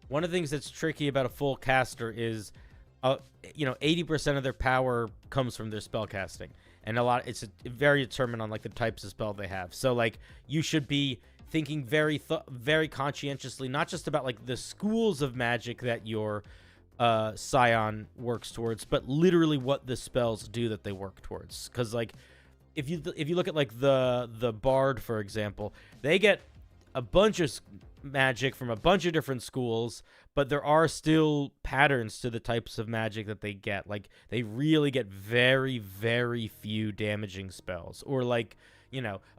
one of the things that's tricky about a full caster is, 80% of their power comes from their spell casting, and it's very determined on like the types of spell they have. So like you should be thinking very conscientiously, not just about like the schools of magic that your Scion works towards, but literally what the spells do that they work towards. Because like if you look at like the Bard, for example, they get a bunch of magic from a bunch of different schools, but there are still patterns to the types of magic that they get. Like they really get very, very few damaging spells. Or like,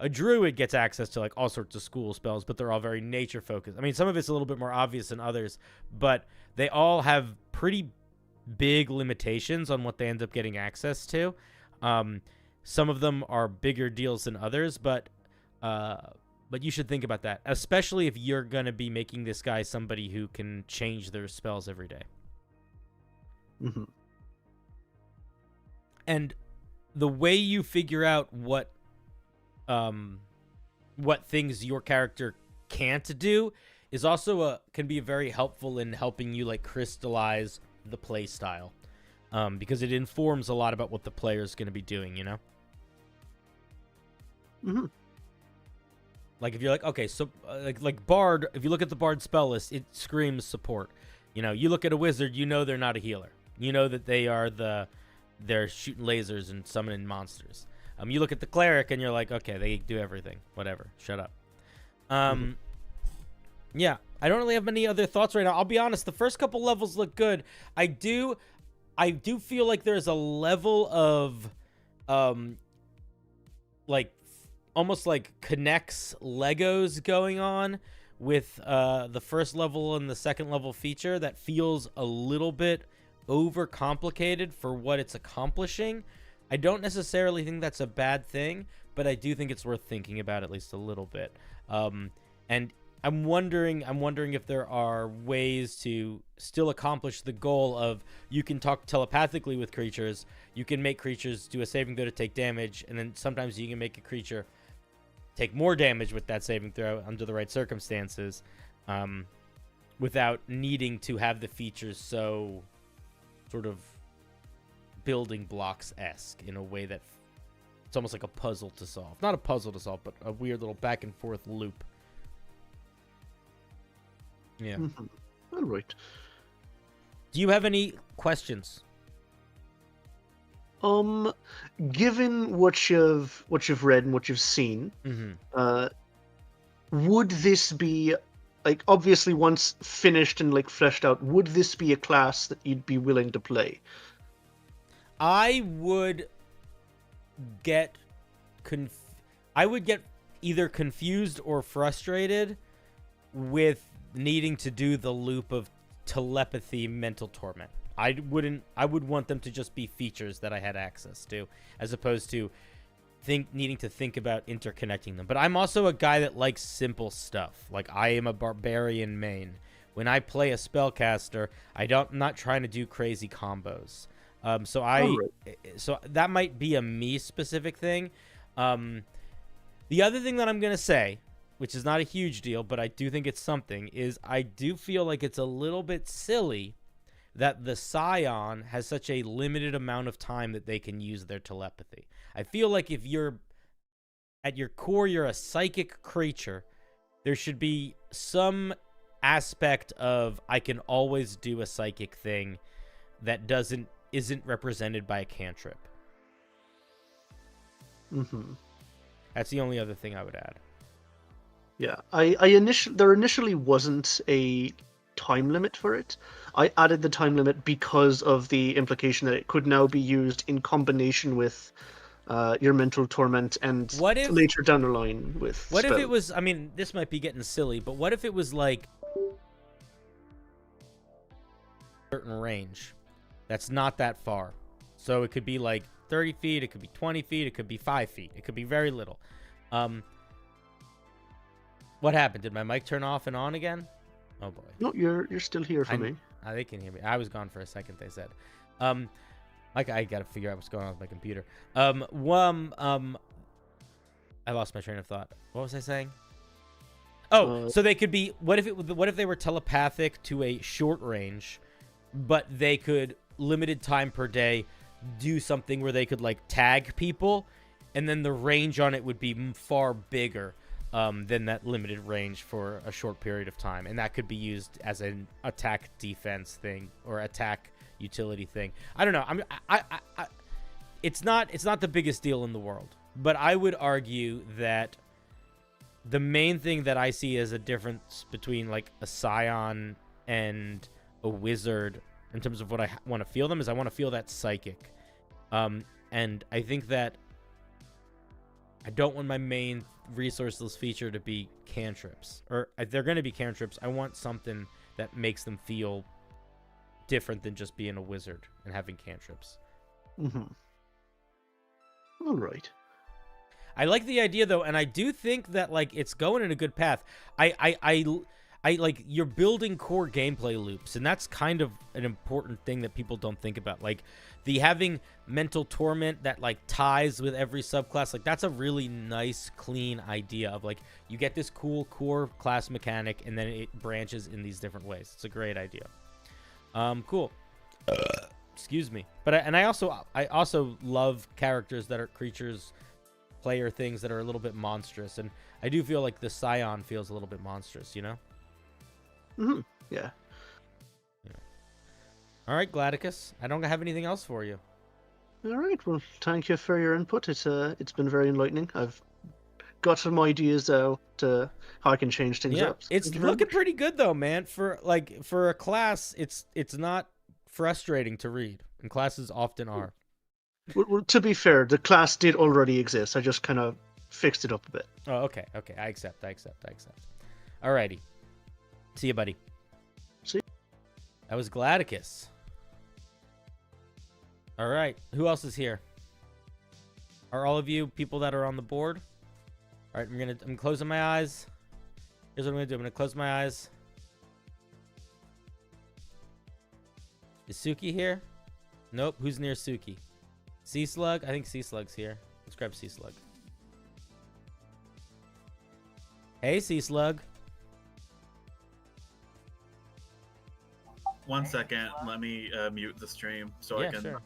a druid gets access to like all sorts of school spells, but they're all very nature focused. I mean, some of it's a little bit more obvious than others, but they all have pretty big limitations on what they end up getting access to. Some of them are bigger deals than others, but you should think about that, especially if you're going to be making this guy somebody who can change their spells every day. Mm-hmm. And the way you figure out what things your character can't do is also can be very helpful in helping you like crystallize the play style, because it informs a lot about what the player is going to be doing, Mm-hmm. Like if you're like, okay, so like Bard, if you look at the Bard spell list, it screams support. You look at a wizard, they're not a healer. That they're shooting lasers and summoning monsters. You look at the cleric and you're like, okay, they do everything. Whatever. Shut up. Yeah, I don't really have many other thoughts right now. I'll be honest, the first couple levels look good. I do feel like there's a level of like almost like connects Legos going on with the first level and the second level feature that feels a little bit overcomplicated for what it's accomplishing. I don't necessarily think that's a bad thing, but I do think it's worth thinking about at least a little bit. And I'm wondering if there are ways to still accomplish the goal of you can talk telepathically with creatures, you can make creatures do a saving throw to take damage, and then sometimes you can make a creature take more damage with that saving throw under the right circumstances, without needing to have the features so sort of building blocks-esque in a way that it's almost like a puzzle to solve. Not a puzzle to solve, but a weird little back and forth loop. Yeah. Mm-hmm. All right. Do you have any questions? Given what you've read and what you've seen, would this be, like, obviously once finished and like fleshed out, would this be a class that you'd be willing to play? I would get either confused or frustrated with needing to do the loop of telepathy mental torment. I would want them to just be features that I had access to, as opposed to needing to think about interconnecting them. But I'm also a guy that likes simple stuff. Like, I am a barbarian main. When I play a spellcaster, I'm not trying to do crazy combos. So that might be a me specific thing. The other thing that I'm gonna say, which is not a huge deal, but I do think it's something, is I do feel like it's a little bit silly that the Scion has such a limited amount of time that they can use their telepathy. I feel like if you're, at your core, you're a psychic creature, there should be some aspect of I can always do a psychic thing that isn't represented by a cantrip. Mm-hmm. That's the only other thing I would add. Yeah, there initially wasn't a time limit for it. I added the time limit because of the implication that it could now be used in combination with your mental torment and later down the line with What if it was, I mean, this might be getting silly, but what if it was like a certain range that's not that far? So it could be like 30 feet, it could be 20 feet, it could be 5 feet, it could be very little. What happened? Did my mic turn off and on again? Oh boy. No, you're still here for me. They can hear me. I was gone for a second, they said. I gotta figure out what's going on with my computer. I lost my train of thought. What was I saying? Oh, so they could be. What if they were telepathic to a short range, but they could limited time per day do something where they could like tag people, and then the range on it would be far bigger than that limited range for a short period of time, and that could be used as an attack defense thing or attack utility thing. I don't know. It's not the biggest deal in the world, but I would argue that the main thing that I see as a difference between like a Scion and a wizard in terms of what I want to feel them is I want to feel that psychic. And I think that I don't want my main resourceless feature to be cantrips. Or if they're going to be cantrips, I want something that makes them feel different than just being a wizard and having cantrips. Mm-hmm. All right. I like the idea though, and I do think that like it's going in a good path. I like you're building core gameplay loops, and that's kind of an important thing that people don't think about. Like the having mental torment that like ties with every subclass, like that's a really nice, clean idea of like you get this cool core class mechanic, and then it branches in these different ways. It's a great idea. Cool. Excuse me. But I also love characters that are creatures, player things that are a little bit monstrous, and I do feel like the Scion feels a little bit monstrous, you know? Mm-hmm. Yeah. All right, Gladys. I don't have anything else for you. All right. Well, thank you for your input. It's been very enlightening. I've got some ideas now to how I can change things up. So It's looking pretty good though, man. For a class, it's not frustrating to read, and classes often are. Well, to be fair, the class did already exist. I just kind of fixed it up a bit. Oh, okay. I accept. Alrighty. See you, buddy. See you. That was Gladys. All right. Who else is here? Are all of you people that are on the board? All right. I'm closing my eyes. Here's what I'm gonna do. I'm gonna close my eyes. Is Suki here? Nope. Who's near Suki? Sea Slug? I think Sea Slug's here. Let's grab Sea Slug. Hey, Sea Slug. 1 second. Let me mute the stream so I can. Sure.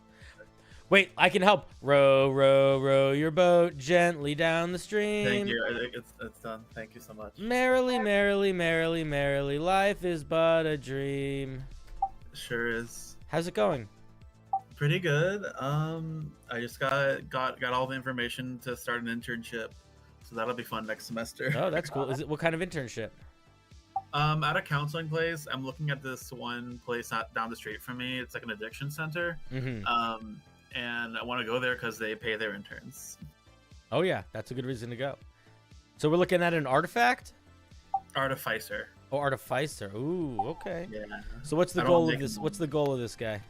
Wait, I can help. Row, row, row your boat gently down the stream. Thank you. I think it's done. Thank you so much. Merrily, merrily, merrily, merrily, life is but a dream. Sure is. How's it going? Pretty good. I just got all the information to start an internship, so that'll be fun next semester. Oh, that's cool. What kind of internship? At a counseling place. I'm looking at this one place down the street from me. It's like an addiction center. Mm-hmm. And I want to go there because they pay their interns. Oh yeah, that's a good reason to go. So we're looking at an artifact? Artificer. Oh, artificer. Ooh, okay. Yeah. So what's the goal of this? What's the goal of this guy?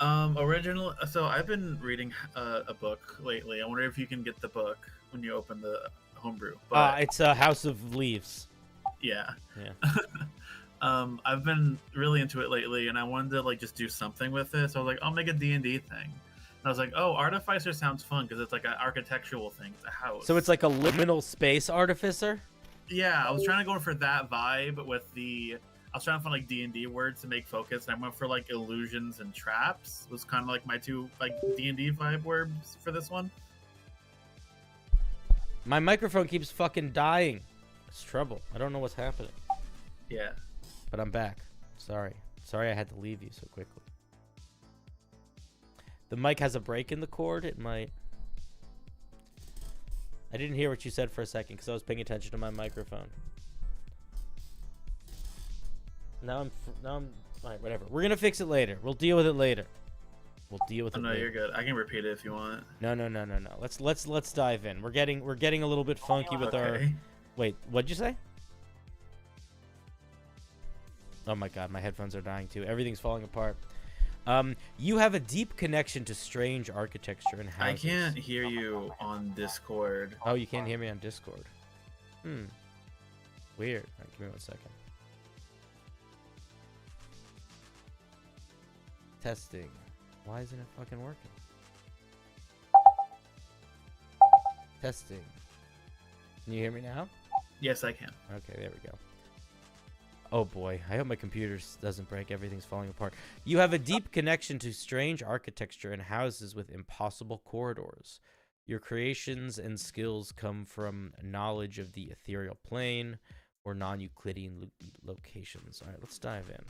So I've been reading a book lately. I wonder if you can get the book when you open the Homebrew. It's a House of Leaves. Yeah. Yeah. I've been really into it lately, and I wanted to like just do something with it. So I was like, I'll make a D&D thing. And I was like, oh, Artificer sounds fun because it's like an architectural thing. It's a house. So it's like a liminal space artificer? Yeah, I was trying to go for that vibe with the... I was trying to find like D&D words to make focus, and I went for like illusions and traps. It was kind of like my two like D&D vibe words for this one. My microphone keeps fucking dying. It's trouble. I don't know what's happening. Yeah. But I'm back. Sorry I had to leave you so quickly. The mic has a break in the cord. It might. I didn't hear what you said for a second because I was paying attention to my microphone. Now I'm. All right, whatever. We're gonna fix it later. We'll deal with it later. No, you're good. I can repeat it if you want. No. Let's dive in. We're getting a little bit funky with our. Wait, what'd you say? Oh my god, my headphones are dying too. Everything's falling apart. You have a deep connection to strange architecture and houses. I can't hear you on Discord. Oh, you can't hear me on Discord. Weird. All right, give me 1 second. Testing. Why isn't it fucking working? Testing. Can you hear me now? Yes, I can. Okay, there we go. Oh boy, I hope my computer doesn't break. Everything's falling apart. You have a deep connection to strange architecture and houses with impossible corridors. Your creations and skills come from knowledge of the ethereal plane or non-Euclidean locations. All right, let's dive in.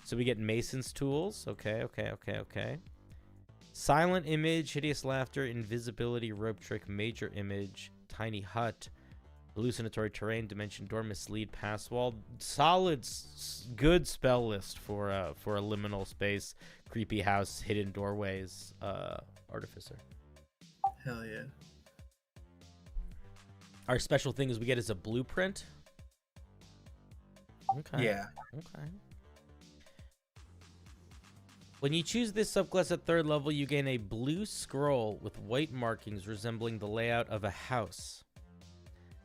So we get Mason's tools. Okay. Silent image, hideous laughter, invisibility, rope trick, major image, tiny hut, hallucinatory terrain, dimension door, mislead, pass wall. Solid, good spell list for a liminal space, creepy house, hidden doorways, artificer. Hell yeah. Our special thing is we get is a blueprint. Okay. Yeah. Okay. When you choose this subclass at 3rd level, you gain a blue scroll with white markings resembling the layout of a house.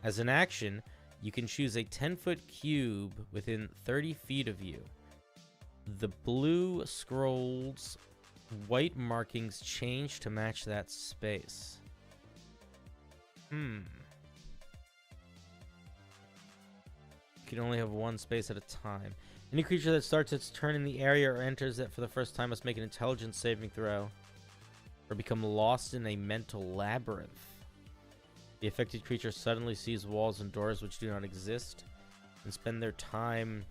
As an action, you can choose a 10-foot cube within 30 feet of you. The blue scroll's white markings change to match that space. You can only have one space at a time. Any creature that starts its turn in the area or enters it for the first time must make an intelligence saving throw or become lost in a mental labyrinth. The affected creature suddenly sees walls and doors which do not exist and spend their time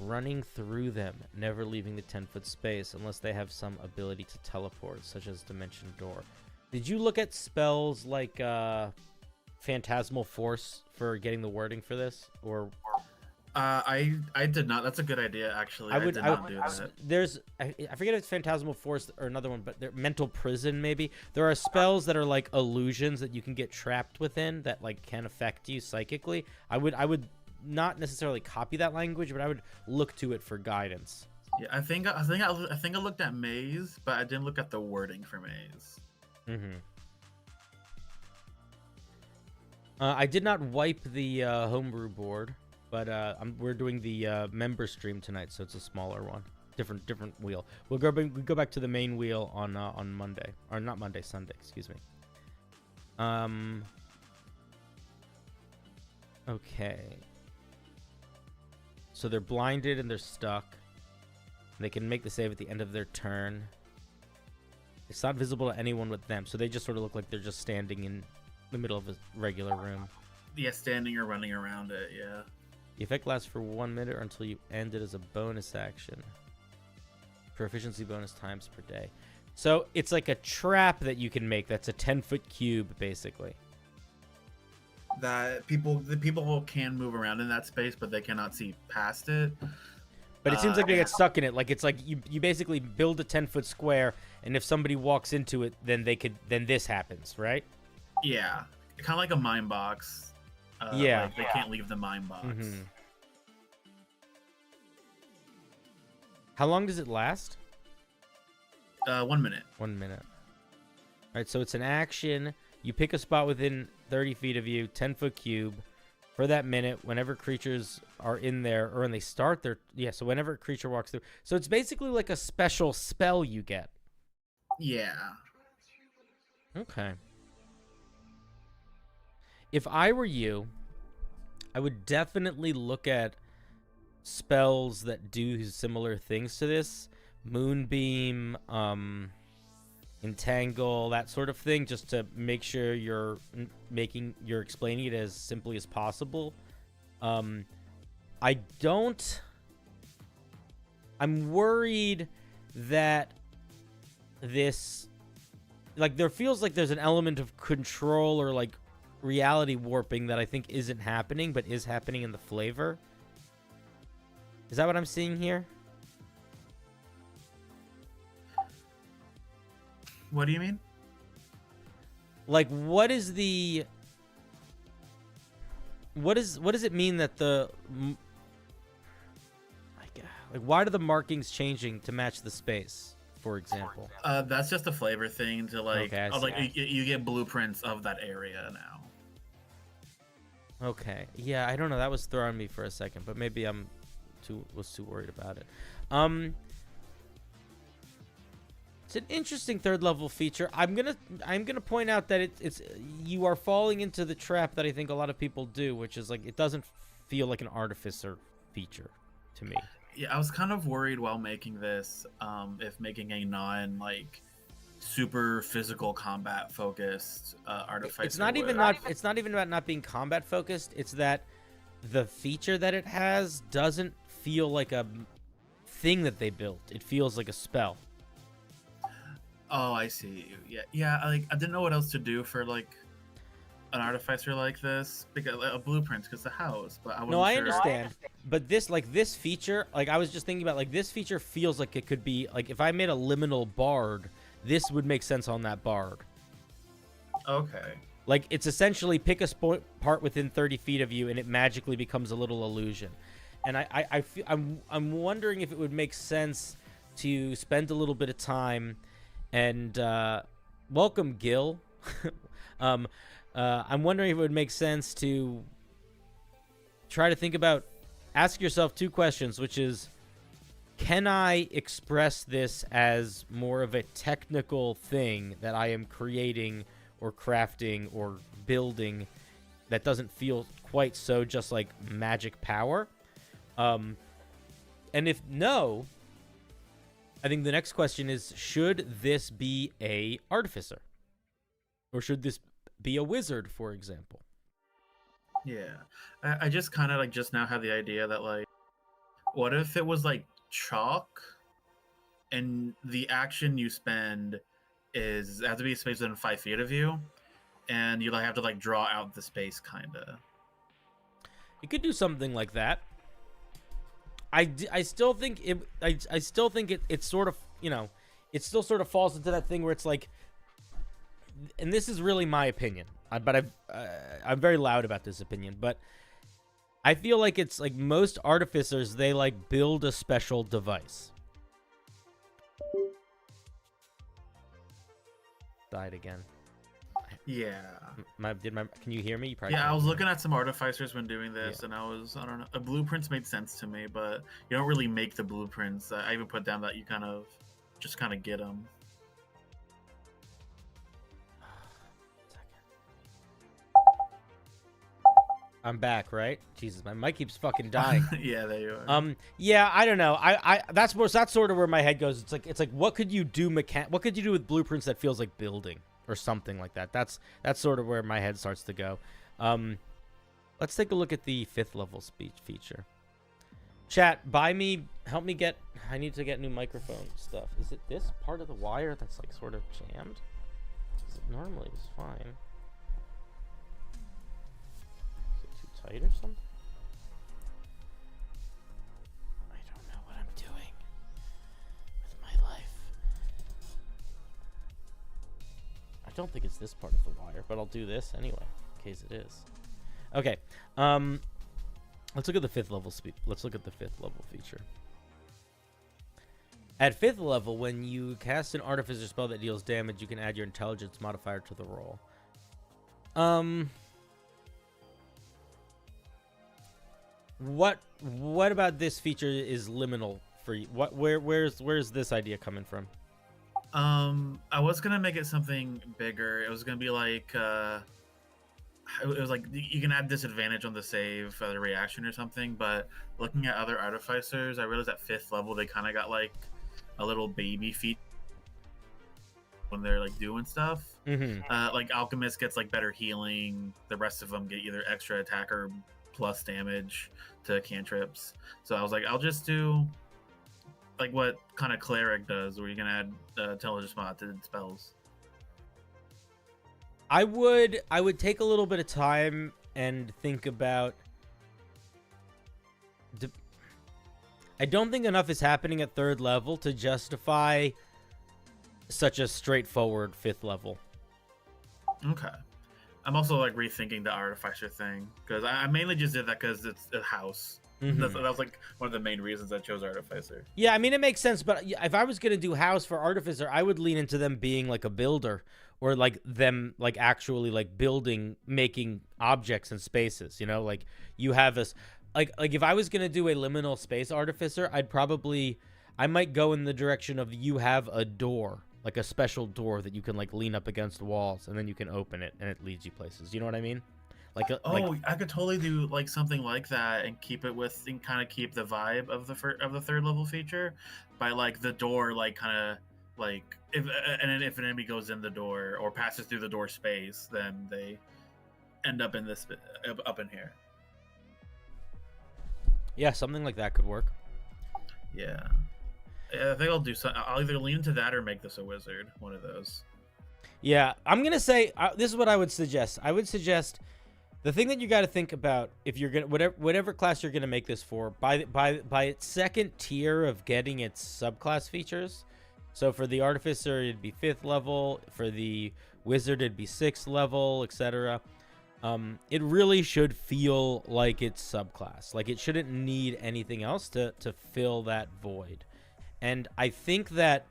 running through them, never leaving the 10-foot space unless they have some ability to teleport, such as Dimension Door. Did you look at spells like Phantasmal Force for getting the wording for this? Or I did not. That's a good idea, actually. I did not do that. There's, I forget if it's Phantasmal Force or another one, but they're Mental Prison, maybe. There are spells that are like illusions that you can get trapped within that like can affect you psychically. I would not necessarily copy that language, but I would look to it for guidance. Yeah, I think I looked at Maze, but I didn't look at the wording for Maze. I did not wipe the homebrew board, but we're doing the member stream tonight, so it's a smaller one, different wheel. We go back to the main wheel on Monday, or not Monday, Sunday, excuse me. Okay. So they're blinded and they're stuck. They can make the save at the end of their turn. It's not visible to anyone with them, so they just sort of look like they're just standing in the middle of a regular room. Yeah, standing or running around it, yeah. The effect lasts for 1 minute or until you end it as a bonus action. Proficiency bonus times per day. So it's like a trap that you can make that's a 10-foot cube, basically. That the people can move around in that space, but they cannot see past it. But it seems like they get stuck in it. Like it's like you basically build a 10-foot square, and if somebody walks into it, then this happens, right? Yeah, kind of like a mine box. Yeah, like they can't leave the mine box. How long does it last? 1 minute. 1 minute. All right, so it's an action. You pick a spot within 30 feet of you, 10-foot cube. For that minute, whenever creatures are in there, or when they start their... Yeah, so whenever a creature walks through. So it's basically like a special spell you get. Yeah. Okay. If I were you, I would definitely look at spells that do similar things to this. Moonbeam, Entangle, that sort of thing, just to make sure you're explaining it as simply as possible. I'm worried that this, like, there feels like there's an element of control or like reality warping that I think isn't happening, but is happening in the flavor. Is that what I'm seeing here? What do you mean? Like, what does it mean that the like why are the markings changing to match the space, for example? That's just a flavor thing to like. Okay, you get blueprints of that area now. Okay, yeah, I don't know. That was throwing me for a second, but maybe I'm too worried about it. It's an interesting third level feature. I'm gonna point out that it's you are falling into the trap that I think a lot of people do, which is like it doesn't feel like an artificer feature to me. Yeah, I was kind of worried while making this, if making a non like super physical combat focused artificer. It's not even about not being combat focused. It's that the feature that it has doesn't feel like a thing that they built. It feels like a spell. Oh, I see. Yeah. Like I didn't know what else to do for like an artificer like this because a blueprint because the house. But I wasn't No, I sure. understand. But this feature, like I was just thinking about, like this feature feels like it could be like if I made a liminal bard, this would make sense on that bard. Okay. Like it's essentially pick a part within 30 feet of you, and it magically becomes a little illusion. And I'm wondering if it would make sense to spend a little bit of time and welcome Gil. I'm wondering if it would make sense to try to think about, ask yourself two questions, which is, can I express this as more of a technical thing that I am creating or crafting or building that doesn't feel quite so just like magic power? And if no, I think the next question is, should this be a artificer? Or should this be a wizard, for example? Yeah. I just kind of like just now had the idea that like, what if it was like chalk and the action you spend is have to be a space within 5 feet of you and you like have to like draw out the space kind of. You could do something like that. I still think it's sort of, you know, it still sort of falls into that thing where it's like, and this is really my opinion, but I'm very loud about this opinion, but I feel like it's like most artificers, they like build a special device. Died again. Yeah. Can you hear me? You probably Yeah, can't. I was looking at some artificers when doing this, and I don't know. Blueprints made sense to me, but you don't really make the blueprints. I even put down that you kind of get them. I'm back, right? Jesus, my mic keeps fucking dying. Yeah, there you are. Yeah, I don't know. That's sort of where my head goes. It's like what could you do what could you do with blueprints that feels like building or something like that? That's sort of where my head starts to go. Let's take a look at the 5th level speech feature. Chat, help me get, I need to get new microphone stuff. Is it this part of the wire that's like sort of jammed? Because it normally is fine. Is it too tight or something? I don't know what I'm doing with my life. I don't think it's this part of the wire, but I'll do this anyway, in case it is. Okay, let's look at the 5th level Let's look at the 5th level feature. At 5th level, when you cast an artificer spell that deals damage, you can add your intelligence modifier to the roll. What about this feature is liminal for you? Where's this idea coming from? I was gonna make it something bigger. It was gonna be like it was like you can add disadvantage on the save for the reaction or something, but looking at other artificers, I realized at 5th level they kind of got like a little baby feat when they're like doing stuff. Like alchemist gets like better healing, the rest of them get either extra attack or plus damage to cantrips. So I was like, I'll just do like what kind of cleric does, where you can add intelligence mod to spells. I would take a little bit of time and think about. I don't think enough is happening at 3rd level to justify such a straightforward 5th level. Okay. I'm also like rethinking the artificer thing because I mainly just did that because it's a house. That was like one of the main reasons I chose artificer. Yeah, I mean it makes sense, but if I was gonna do house for artificer, I would lean into them being like a builder, or like them like actually like building, making objects and spaces. You know, like you have this, like if I was gonna do a liminal space artificer, I might go in the direction of you have a door like a special door that you can like lean up against walls, and then you can open it, and it leads you places. You know what I mean? Like, I could totally do like something like that and keep it with and kind of keep the vibe of the third level feature by like the door like kind of like if if an enemy goes in the door or passes through the door space, then they end up in this up in here. yeah, something like that could work. Yeah. I think I'll do something. I'll either lean into that or make this a wizard. One of those. Yeah, I'm gonna say this is what I would suggest. I would suggest the thing that you got to think about if you're gonna whatever class you're gonna make this for by its second tier of getting its subclass features. So for the artificer, it'd be 5th level. For the wizard, it'd be 6th level, etc. It really should feel like it's subclass. Like it shouldn't need anything else to fill that void. And I think that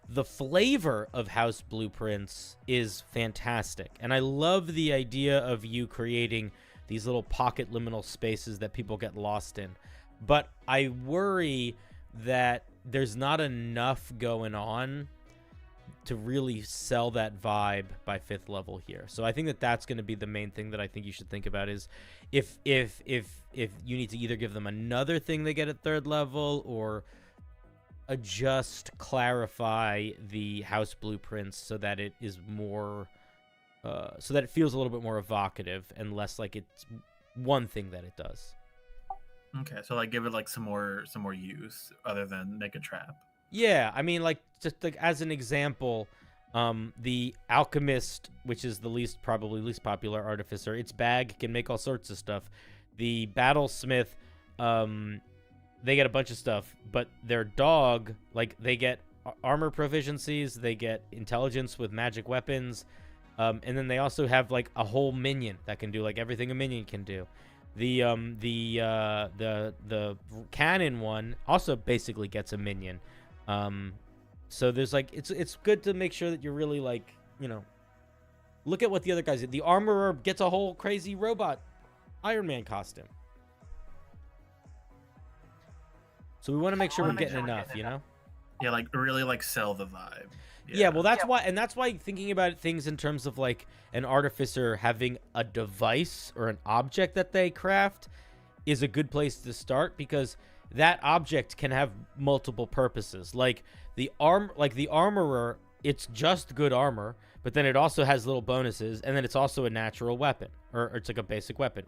the flavor of House Blueprints is fantastic. And I love the idea of you creating these little pocket liminal spaces that people get lost in. But I worry that there's not enough going on to really sell that vibe by 5th level here. So I think that that's going to be the main thing that I think you should think about is if you need to either give them another thing they get at 3rd level or adjust, clarify the house blueprints so that it is more so that it feels a little bit more evocative and less like it's one thing that it does. Okay, so like give it like some more use other than make a trap. Yeah, I mean, like just like as an example, the alchemist, which is the probably least popular artificer, its bag can make all sorts of stuff. The battlesmith, they get a bunch of stuff, but their dog, like they get armor proficiencies, they get intelligence with magic weapons, and then they also have like a whole minion that can do like everything a minion can do. The cannon one also basically gets a minion. So there's like it's good to make sure that you're really like, you know, look at what the other guys did. The armorer gets a whole crazy robot Iron Man costume. So we want to make sure we're getting enough, you know? Yeah, like really like sell the vibe. Yeah, well that's why thinking about things in terms of like an artificer having a device or an object that they craft is a good place to start, because that object can have multiple purposes. Like the armorer, it's just good armor, but then it also has little bonuses, and then it's also a natural weapon, or it's like a basic weapon,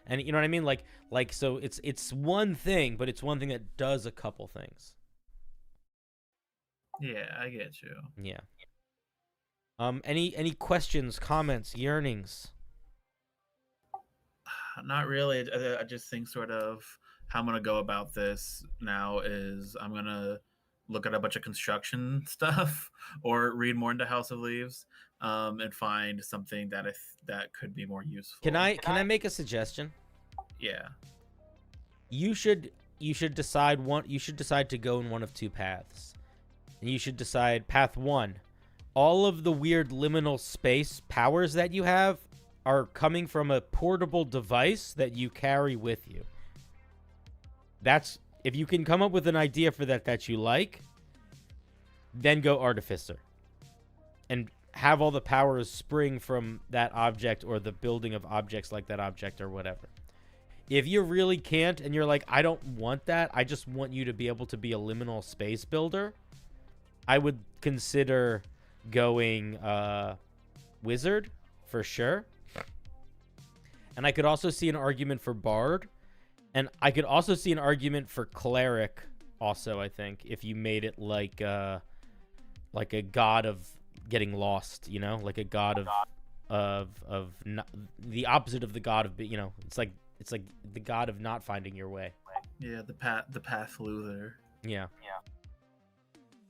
and you know what I mean? Like so it's one thing, but it's one thing that does a couple things. Yeah, I get you. Yeah. Any questions, comments, yearnings? Not really. I just think sort of how I'm gonna go about this now is I'm gonna look at a bunch of construction stuff or read more into House of Leaves, and find something that could be more useful. Can I make a suggestion? Yeah. You should decide to go in one of two paths. And you should decide path 1. All of the weird liminal space powers that you have are coming from a portable device that you carry with you. That's, if you can come up with an idea for that you like, then go artificer. And have all the powers spring from that object or the building of objects like that object or whatever. If you really can't and you're like, I don't want that, I just want you to be able to be a liminal space builder, I would consider going wizard for sure. And I could also see an argument for bard, and I could also see an argument for cleric also, I think, if you made it like a god of getting lost, you know, like a god of not, the opposite of the god of, you know, it's like the god of not finding your way. Yeah, the path loser. Yeah.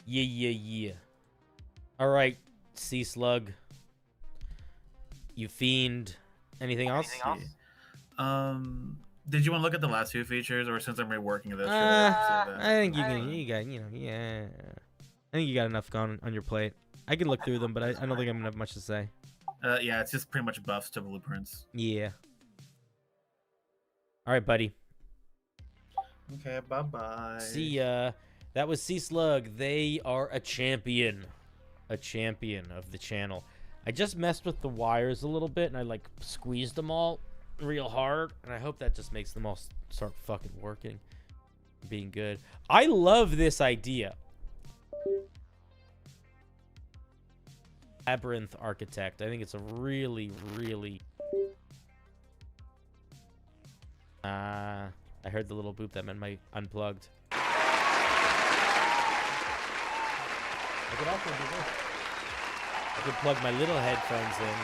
Yeah. All right, Sea Slug. You fiend. Anything else? Did you want to look at the last few features, or since I'm reworking this? I think you got, you know, yeah. I think you got enough going on your plate. I can look through them, but I don't think I'm gonna have much to say. Yeah, it's just pretty much buffs to blueprints. Yeah. All right, buddy. Okay, bye-bye. See ya. That was Sea Slug. They are a champion. a champion of the channel. I just messed with the wires a little bit, and I like squeezed them all real hard, and I hope that just makes them all start fucking working, being good. I love this idea. Labyrinth Architect. I think it's a really, really... I heard the little boop. That meant my unplugged. I could also do this. I could plug my little headphones in.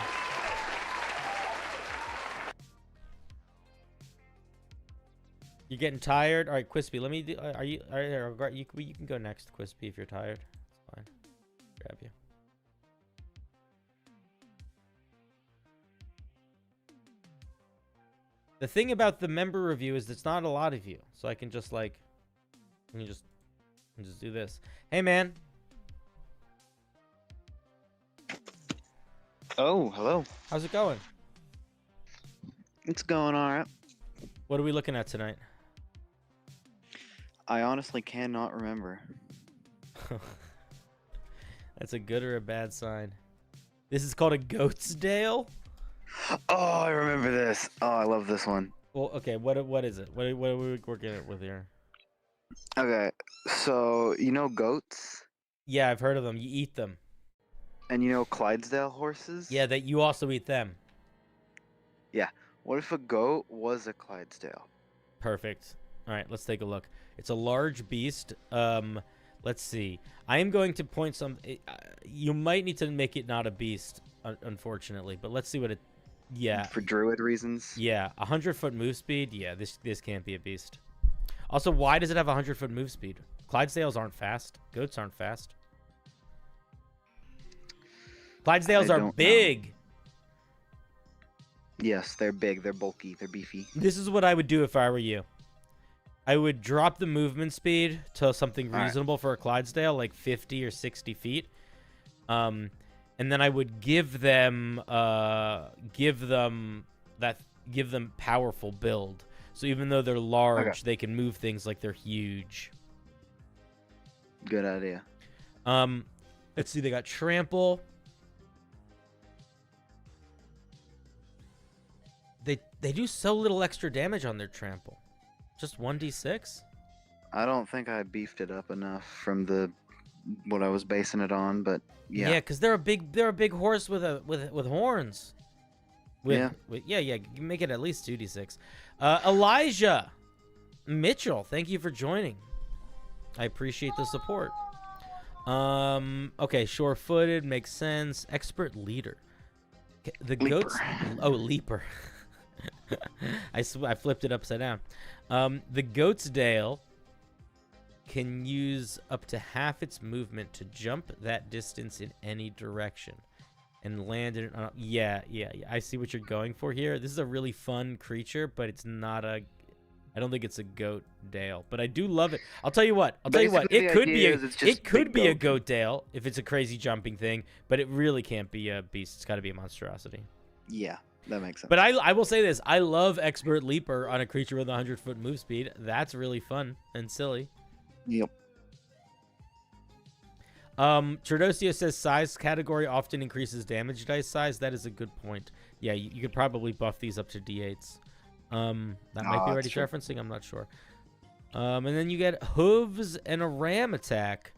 You're getting tired? All right, Quispy, let me do... you can go next, Quispy, if you're tired. It's fine. Grab you. The thing about the member review is it's not a lot of you, so I can just like, just do this. Hey, man. Oh, hello. How's it going? It's going all right. What are we looking at tonight? I honestly cannot remember. That's a good or a bad sign. This is called a Goat's Dale. Oh, I remember this. Oh, I love this one. Well, okay. What is it? What are we working with here? Okay, so you know goats, Yeah, I've heard of them. You eat them. and you know Clydesdale horses. Yeah, that you also eat them. Yeah. What if a goat was a Clydesdale? Perfect. All right, let's take a look. It's a large beast. Let's see. I am going to point some. You might need to make it not a beast, unfortunately. But let's see what it. Yeah. For druid reasons. Yeah, 100-foot move speed. Yeah, this can't be a beast. Also, why does it have 100-foot move speed? Clydesdales aren't fast. Goats aren't fast. Clydesdales are big. Yes, they're big. They're bulky. They're beefy. This is what I would do if I were you. I would drop the movement speed to something reasonable for a Clydesdale, like 50 or 60 feet. And then I would give them powerful build. So even though they're large, they can move things like they're huge. Good idea. Let's see. They got trample. They do so little extra damage on their trample. Just 1d6? I don't think I beefed it up enough from what I was basing it on, but yeah. Yeah, because they're a big horse with horns. You make it at least 2d6. Elijah Mitchell, thank you for joining. I appreciate the support. Okay, sure-footed makes sense. Expert leader. The goats. Oh, leaper. I flipped it upside down. The Goat's Dale can use up to half its movement to jump that distance in any direction and land in. Yeah. I see what you're going for here. This is a really fun creature, but it's not a. I don't think it's a Goat Dale, but I do love it. I'll tell you what. It could be a Goat Dale if it's a crazy jumping thing, but it really can't be a beast. It's got to be a monstrosity. Yeah. That makes sense. But I will say this. I love Expert Leaper on a creature with 100-foot move speed. That's really fun and silly. Yep. Tradosio says size category often increases damage dice size. That is a good point. Yeah, you could probably buff these up to D8s. That might be already referencing. I'm not sure. And then you get hooves and a ram attack.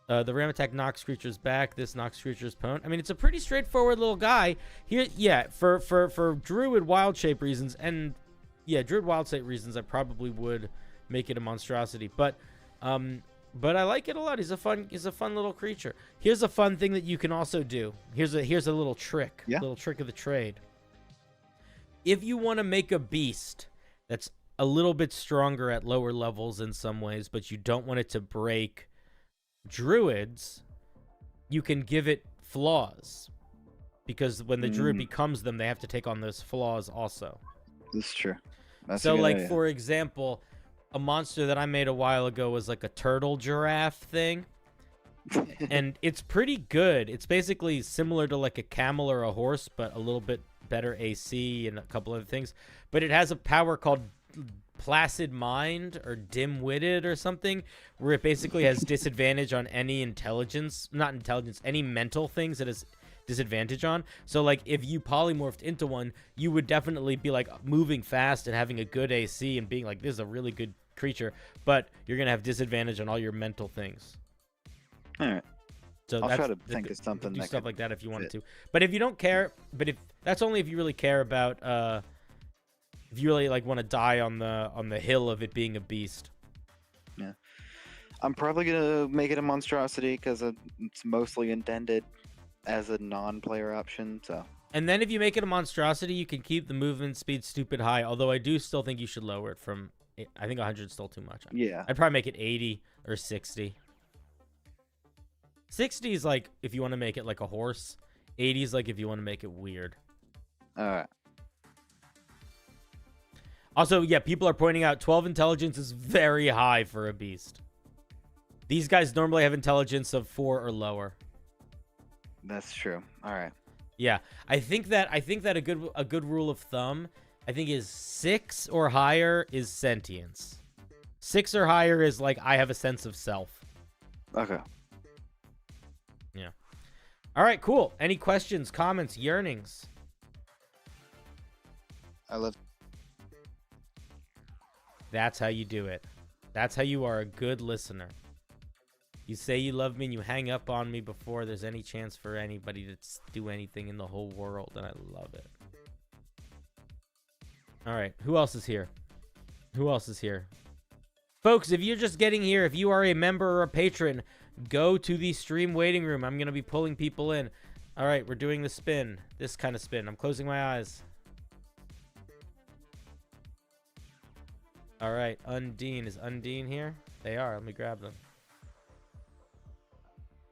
The ram attack knocks creatures back. This knocks creatures prone. I mean, it's a pretty straightforward little guy. Here, yeah, for Druid wild shape reasons, and yeah, Druid wild shape reasons, I probably would make it a monstrosity. But I like it a lot. He's a fun little creature. Here's a fun thing that you can also do. Here's a little trick. Yeah. Little trick of the trade. If you want to make a beast that's a little bit stronger at lower levels in some ways, but you don't want it to break druids, you can give it flaws, because when the druid becomes them, they have to take on those flaws also. That's true. That's so like idea. For example, a monster that I made a while ago was like a turtle giraffe thing, and it's pretty good. It's basically similar to like a camel or a horse, but a little bit better AC and a couple other things, but it has a power called Placid Mind or Dim-Witted or something, where it basically has disadvantage on any any mental things that is disadvantage on. So like if you polymorphed into one, you would definitely be like moving fast and having a good AC and being like, this is a really good creature, but you're gonna have disadvantage on all your mental things. All right. So I'll try to think of something do that stuff could like that if you wanted fit. to. But if you don't care, if that's only if you really care about if you really like want to die on the hill of it being a beast. Yeah. I'm probably gonna make it a monstrosity because it's mostly intended as a non-player option. So. And then if you make it a monstrosity, you can keep the movement speed stupid high. Although I do still think you should lower it from. I think 100 is still too much. Yeah. I'd probably make it 80 or 60. 60 is like if you want to make it like a horse. 80 is like if you want to make it weird. All right. Also, yeah, people are pointing out 12 intelligence is very high for a beast. These guys normally have intelligence of 4 or lower. That's true. All right. Yeah, I think that a good rule of thumb, I think, is 6 or higher is sentience. 6 or higher is like I have a sense of self. Okay. Yeah. All right, cool. Any questions, comments, yearnings? I love. That's how you do it. That's how you are a good listener. You say you love me and you hang up on me before there's any chance for anybody to do anything in the whole world, and I love it. All right, who else is here? Who else is here? Folks, if you're just getting here, if you are a member or a patron, go to the stream waiting room. I'm going to be pulling people in. All right, we're doing the spin. This kind of spin. I'm closing my eyes. All right, Undeen. Is Undeen here? They are. Let me grab them.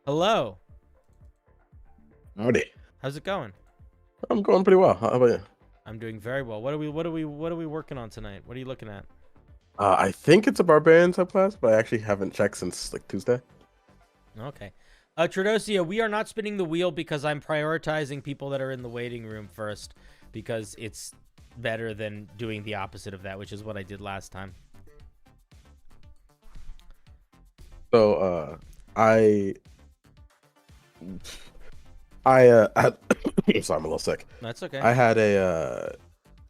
Hello. Howdy. How's it going? I'm going pretty well. How about you? I'm doing very well. What are we working on tonight? What are you looking at? I think it's a Barbarian subclass, but I actually haven't checked since like Tuesday. Okay. Tradosia, we are not spinning the wheel because I'm prioritizing people that are in the waiting room first, because it's better than doing the opposite of that, which is what I did last time. So sorry, I'm a little sick. That's okay.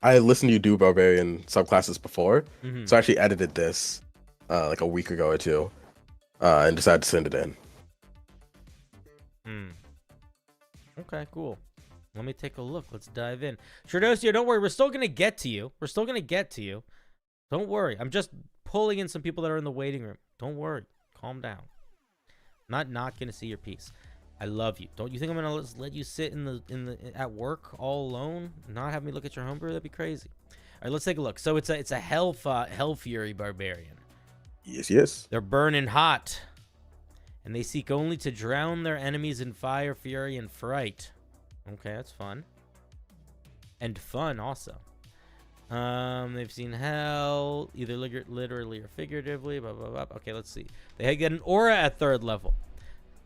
I listened to you do Barbarian subclasses before, Mhm. so I actually edited this like a week ago or two, and decided to send it in. Okay, cool. Let me take a look. Let's dive in. Tradosia, don't worry. We're still going to get to you. Don't worry. I'm just pulling in some people that are in the waiting room. Don't worry. Calm down. I'm not going to see your piece. I love you. Don't you think I'm going to let you sit at work all alone? Not have me look at your homebrew? That'd be crazy. All right, let's take a look. So it's a Hell Fury Barbarian. Yes. They're burning hot, and they seek only to drown their enemies in fire, fury, and fright. Okay, that's fun. And fun also. They've seen hell, either literally or figuratively. Blah, blah, blah. Okay, let's see. They get an aura at 3rd level.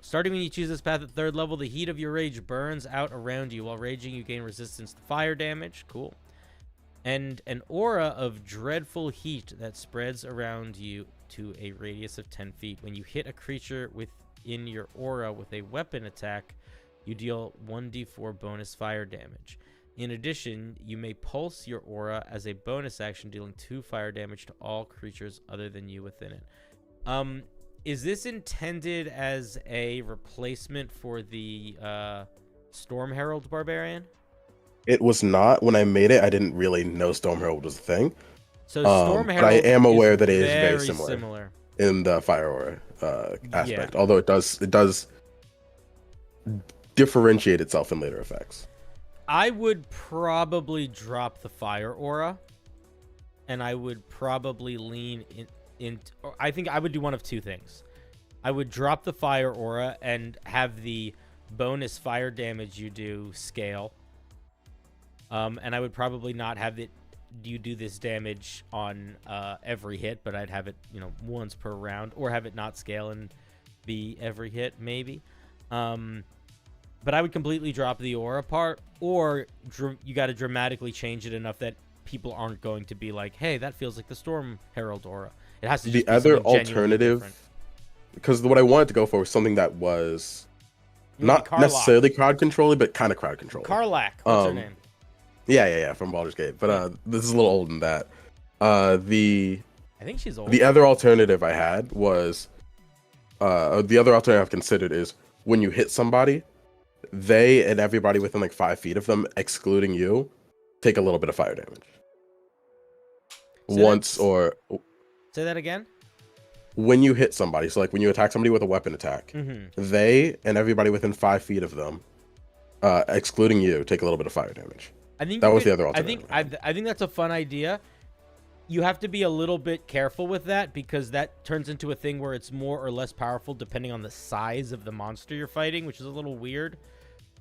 Starting when you choose this path at 3rd level, the heat of your rage burns out around you. While raging, you gain resistance to fire damage. Cool. And an aura of dreadful heat that spreads around you to a radius of 10 feet. When you hit a creature within your aura with a weapon attack, you deal 1d4 bonus fire damage. In addition, you may pulse your aura as a bonus action, dealing 2 fire damage to all creatures other than you within it. Is this intended as a replacement for the Storm Herald Barbarian? It was not. When I made it, I didn't really know Storm Herald was a thing. So Storm But Herald I am aware is that it is very very similar. in the fire aura aspect. Yeah. Although it does differentiate itself in later effects. I would probably drop the fire aura, and I would probably lean in. I think I would do one of two things. I would drop the fire aura and have the bonus fire damage you do scale. And I would probably not have it. You do this damage on every hit, but I'd have it, once per round, or have it not scale and be every hit, maybe. But I would completely drop the aura part, or you got to dramatically change it enough that people aren't going to be like, hey, that feels like the Storm Herald aura. It has to just The be other something genuinely different. alternative, because what I wanted to go for was something that was not Karlach. necessarily crowd controlling, but kind of crowd controlling. Karlach, what's her name? Yeah, from Baldur's Gate. But this is a little older than that. I think she's old. The other alternative I had was, the other alternative I've considered is when you hit somebody, they and everybody within like 5 feet of them, excluding you, take a little bit of fire damage. Say that again? When you hit somebody, so like when you attack somebody with a weapon attack, they and everybody within 5 feet of them, excluding you, take a little bit of fire damage. I think that was the other alternative. I think that's a fun idea. You have to be a little bit careful with that because that turns into a thing where it's more or less powerful depending on the size of the monster you're fighting, which is a little weird.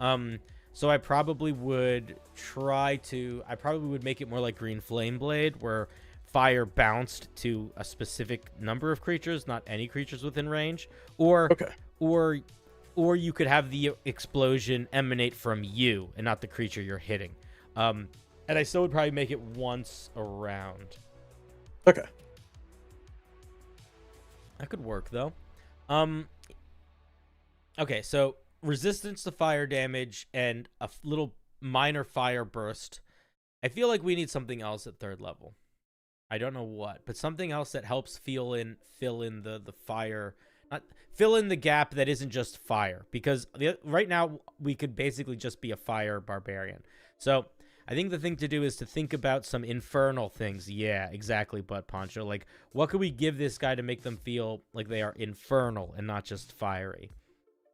So I probably would make it more like Green Flame Blade, where fire bounced to a specific number of creatures, not any creatures within range, or you could have the explosion emanate from you and not the creature you're hitting. And I still would probably make it once around. Okay. That could work though. Okay, so resistance to fire damage and a little minor fire burst. I feel like we need something else at 3rd level. I don't know what, but something else that helps fill in the fire, fill in the gap that isn't just fire. Because right now we could basically just be a fire barbarian. So I think the thing to do is to think about some infernal things. Yeah, exactly, Butt Poncho. Like, what could we give this guy to make them feel like they are infernal and not just fiery?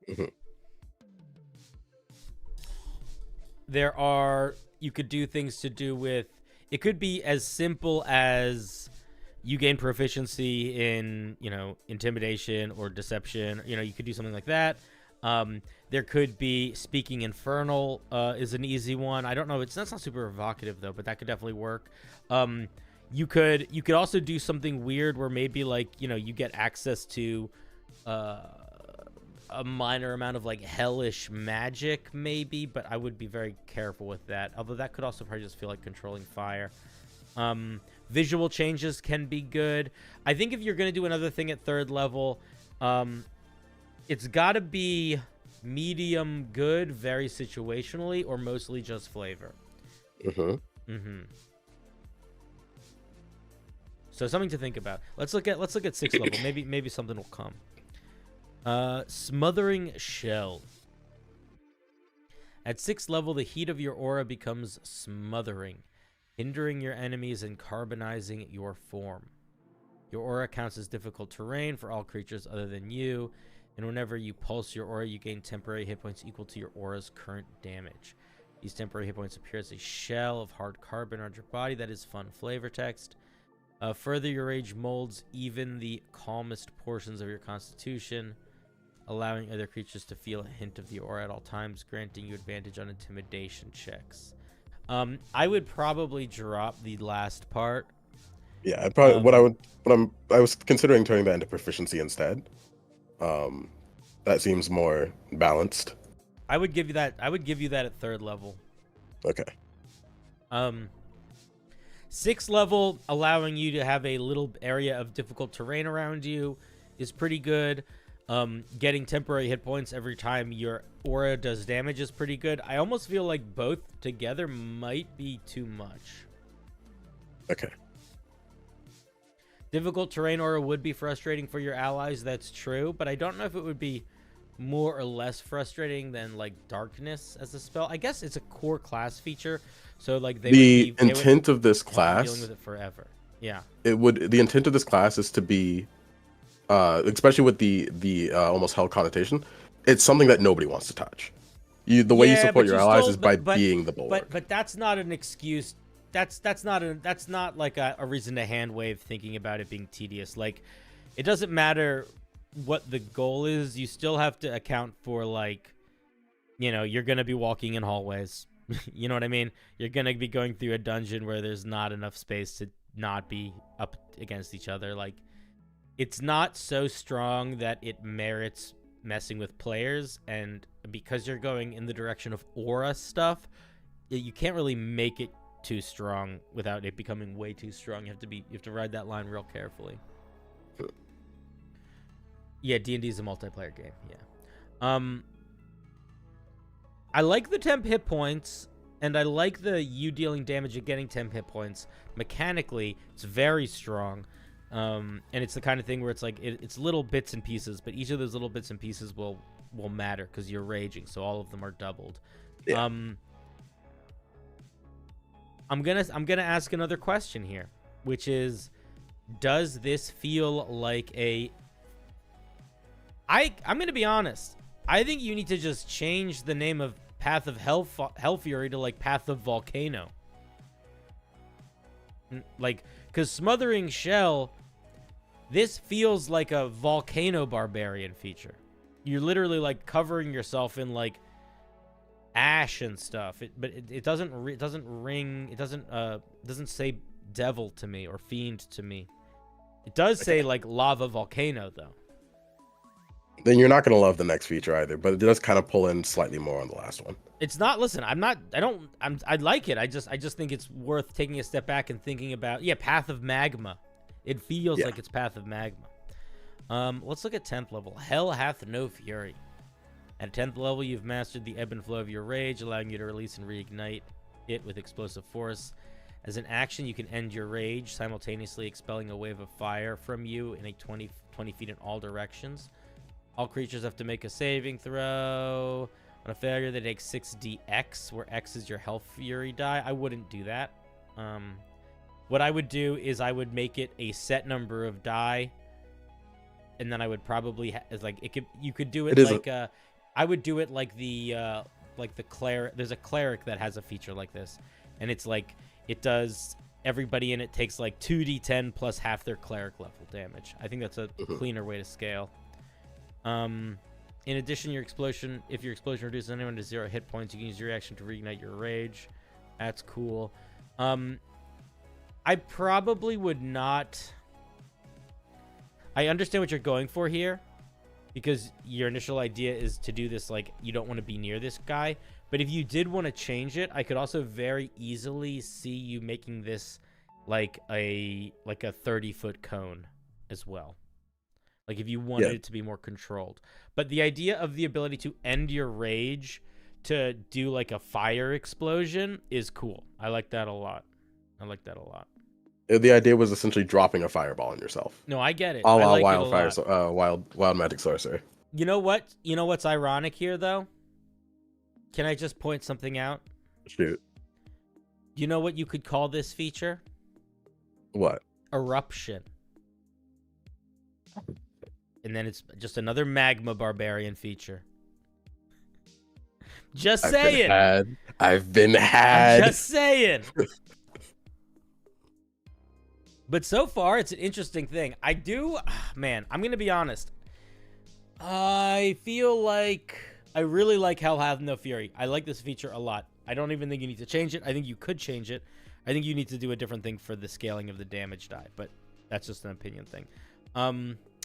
You could do things to do with, it could be as simple as you gain proficiency in, intimidation or deception. You could do something like that. There could be speaking infernal is an easy one. I don't know. That's not super evocative though, but that could definitely work. You could also do something weird where maybe like, you get access to a minor amount of like hellish magic maybe, but I would be very careful with that. Although that could also probably just feel like controlling fire. Visual changes can be good. I think if you're going to do another thing at 3rd level, it's got to be medium good, very situationally, or mostly just flavor. So something to think about. Let's look at 6th level. Maybe something will come. Smothering Shell. At 6th level, the heat of your aura becomes smothering, hindering your enemies and carbonizing your form. Your aura counts as difficult terrain for all creatures other than you, and whenever you pulse your aura, you gain temporary hit points equal to your aura's current damage. These temporary hit points appear as a shell of hard carbon around your body. That is fun flavor text. Further, your rage molds even the calmest portions of your constitution, allowing other creatures to feel a hint of the aura at all times, granting you advantage on intimidation checks. I would probably drop the last part. Yeah, I'd probably I was considering turning that into proficiency instead. That seems more balanced. I would give you that at 3rd level. Okay. 6th level, allowing you to have a little area of difficult terrain around you is pretty good. Getting temporary hit points every time your aura does damage is pretty good. I almost feel like both together might be too much. Okay. Difficult terrain aura would be frustrating for your allies, that's true, but I don't know if it would be more or less frustrating than like darkness as a spell. I guess it's a core class feature, so like the intent of this class, dealing with it forever. Yeah. The intent of this class is to be, especially with the almost hell connotation, it's something that nobody wants to touch. The way you support your allies is by being the bulwark. But that's not an excuse. That's not like a reason to hand wave thinking about it being tedious. Like, it doesn't matter what the goal is. You still have to account for, like, you're gonna be walking in hallways. You know what I mean? You're gonna be going through a dungeon where there's not enough space to not be up against each other. Like, it's not so strong that it merits messing with players, and because you're going in the direction of aura stuff, you can't really make it too strong without it becoming way too strong. You have to ride that line real carefully. Yeah, D&D is a multiplayer game. Yeah. I like the temp hit points, and I like the you dealing damage and getting temp hit points. Mechanically, it's very strong. And it's the kind of thing where it's like it's little bits and pieces, but each of those little bits and pieces will matter because you're raging, so all of them are doubled. Yeah. I'm gonna ask another question here, which is, does this feel like a? I'm gonna be honest. I think you need to just change the name of Path of Hell Fury to like Path of Volcano. Like, because Smothering Shell, this feels like a volcano barbarian feature. You're literally like covering yourself in like ash and stuff. It doesn't ring. It doesn't say devil to me or fiend to me. It does say like lava volcano though. Then you're not gonna love the next feature either, but it does kind of pull in slightly more on the last one. It's not. Listen, I like it. I just think it's worth taking a step back and thinking about. Yeah, Path of Magma. It feels like it's Path of Magma. Let's look at 10th level. Hell hath no fury. At 10th level, you've mastered the ebb and flow of your rage, allowing you to release and reignite it with explosive force. As an action, you can end your rage, simultaneously expelling a wave of fire from you in a 20 feet in all directions. All creatures have to make a saving throw. On a failure, they take 6d(x), where x is your health fury die. I wouldn't do that. What I would do is I would make it a set number of die, and then I would probably you could do it I would do it like the cleric. There's a cleric that has a feature like this, and it's like it does. Everybody in it takes like 2d10 plus half their cleric level damage. I think that's a cleaner way to scale. In addition, if your explosion reduces anyone to 0 hit points, you can use your reaction to reignite your rage. That's cool. I probably would not. I understand what you're going for here, because your initial idea is to do this like you don't want to be near this guy. But if you did want to change it, I could also very easily see you making this like a 30-foot cone as well. Like if you wanted it to be more controlled. But the idea of the ability to end your rage to do like a fire explosion is cool. I like that a lot. The idea was essentially dropping a fireball on yourself. No, I get it. I like wild magic sorcerer. You know what? You know what's ironic here though? Can I just point something out? Shoot. You know what you could call this feature? What? Eruption. And then it's just another magma barbarian feature. Just saying. I've been had. Just saying. But so far, it's an interesting thing. I'm going to be honest. I feel like I really like Hell Hath No Fury. I like this feature a lot. I don't even think you need to change it. I think you could change it. I think you need to do a different thing for the scaling of the damage die, but that's just an opinion thing.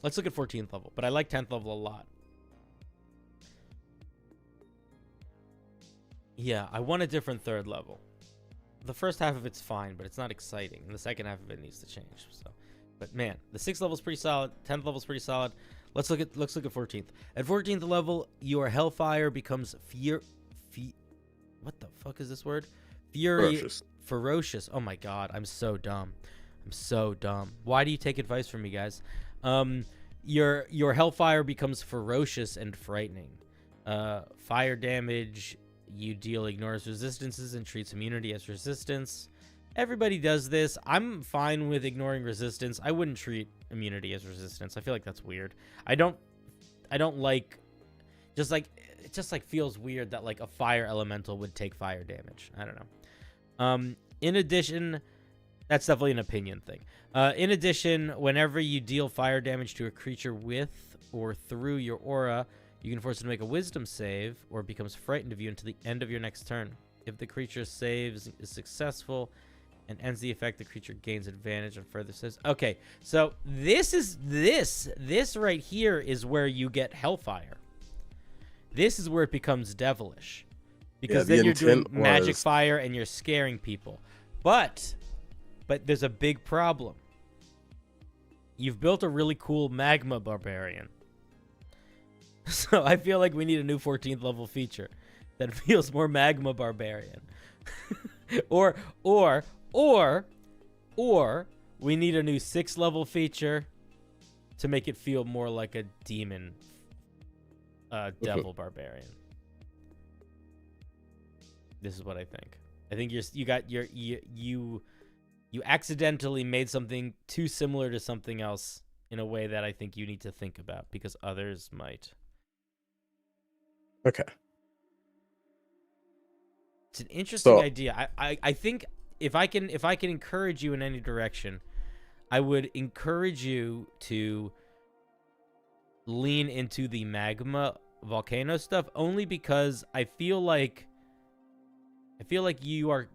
Let's look at 14th level, but I like 10th level a lot. Yeah, I want a different 3rd level. The first half of it's fine, but it's not exciting, and the second half of it needs to change. So, but man, the 6th level is pretty solid. 10th level is pretty solid. Let's look at 14th. At 14th level, your Hellfire becomes what the fuck is this word? Ferocious. Oh my god, I'm so dumb. Why do you take advice from me, guys? Your Hellfire becomes ferocious and frightening. Fire damage you deal ignores resistances and treats immunity as resistance. Everybody does this. I'm fine with ignoring resistance. I wouldn't treat immunity as resistance. I feel like that's weird. I don't like, it just feels weird that like a fire elemental would take fire damage. I don't know. In addition, that's definitely an opinion thing. In addition, whenever you deal fire damage to a creature with or through your aura, you can force it to make a wisdom save or it becomes frightened of you until the end of your next turn. If the creature saves is successful and ends the effect, the creature gains advantage on further saves. Okay, so this right here is where you get Hellfire. This is where it becomes devilish. Because then you're doing magic fire and you're scaring people. But there's a big problem. You've built a really cool magma barbarian. So I feel like we need a new 14th level feature that feels more magma barbarian. or we need a new 6th level feature to make it feel more like a demon devil barbarian. This is what I think. I think you accidentally made something too similar to something else in a way that I think you need to think about because others might. Okay. It's an interesting So- idea. I think if I can encourage you in any direction, I would encourage you to lean into the magma volcano stuff only because I feel like you are,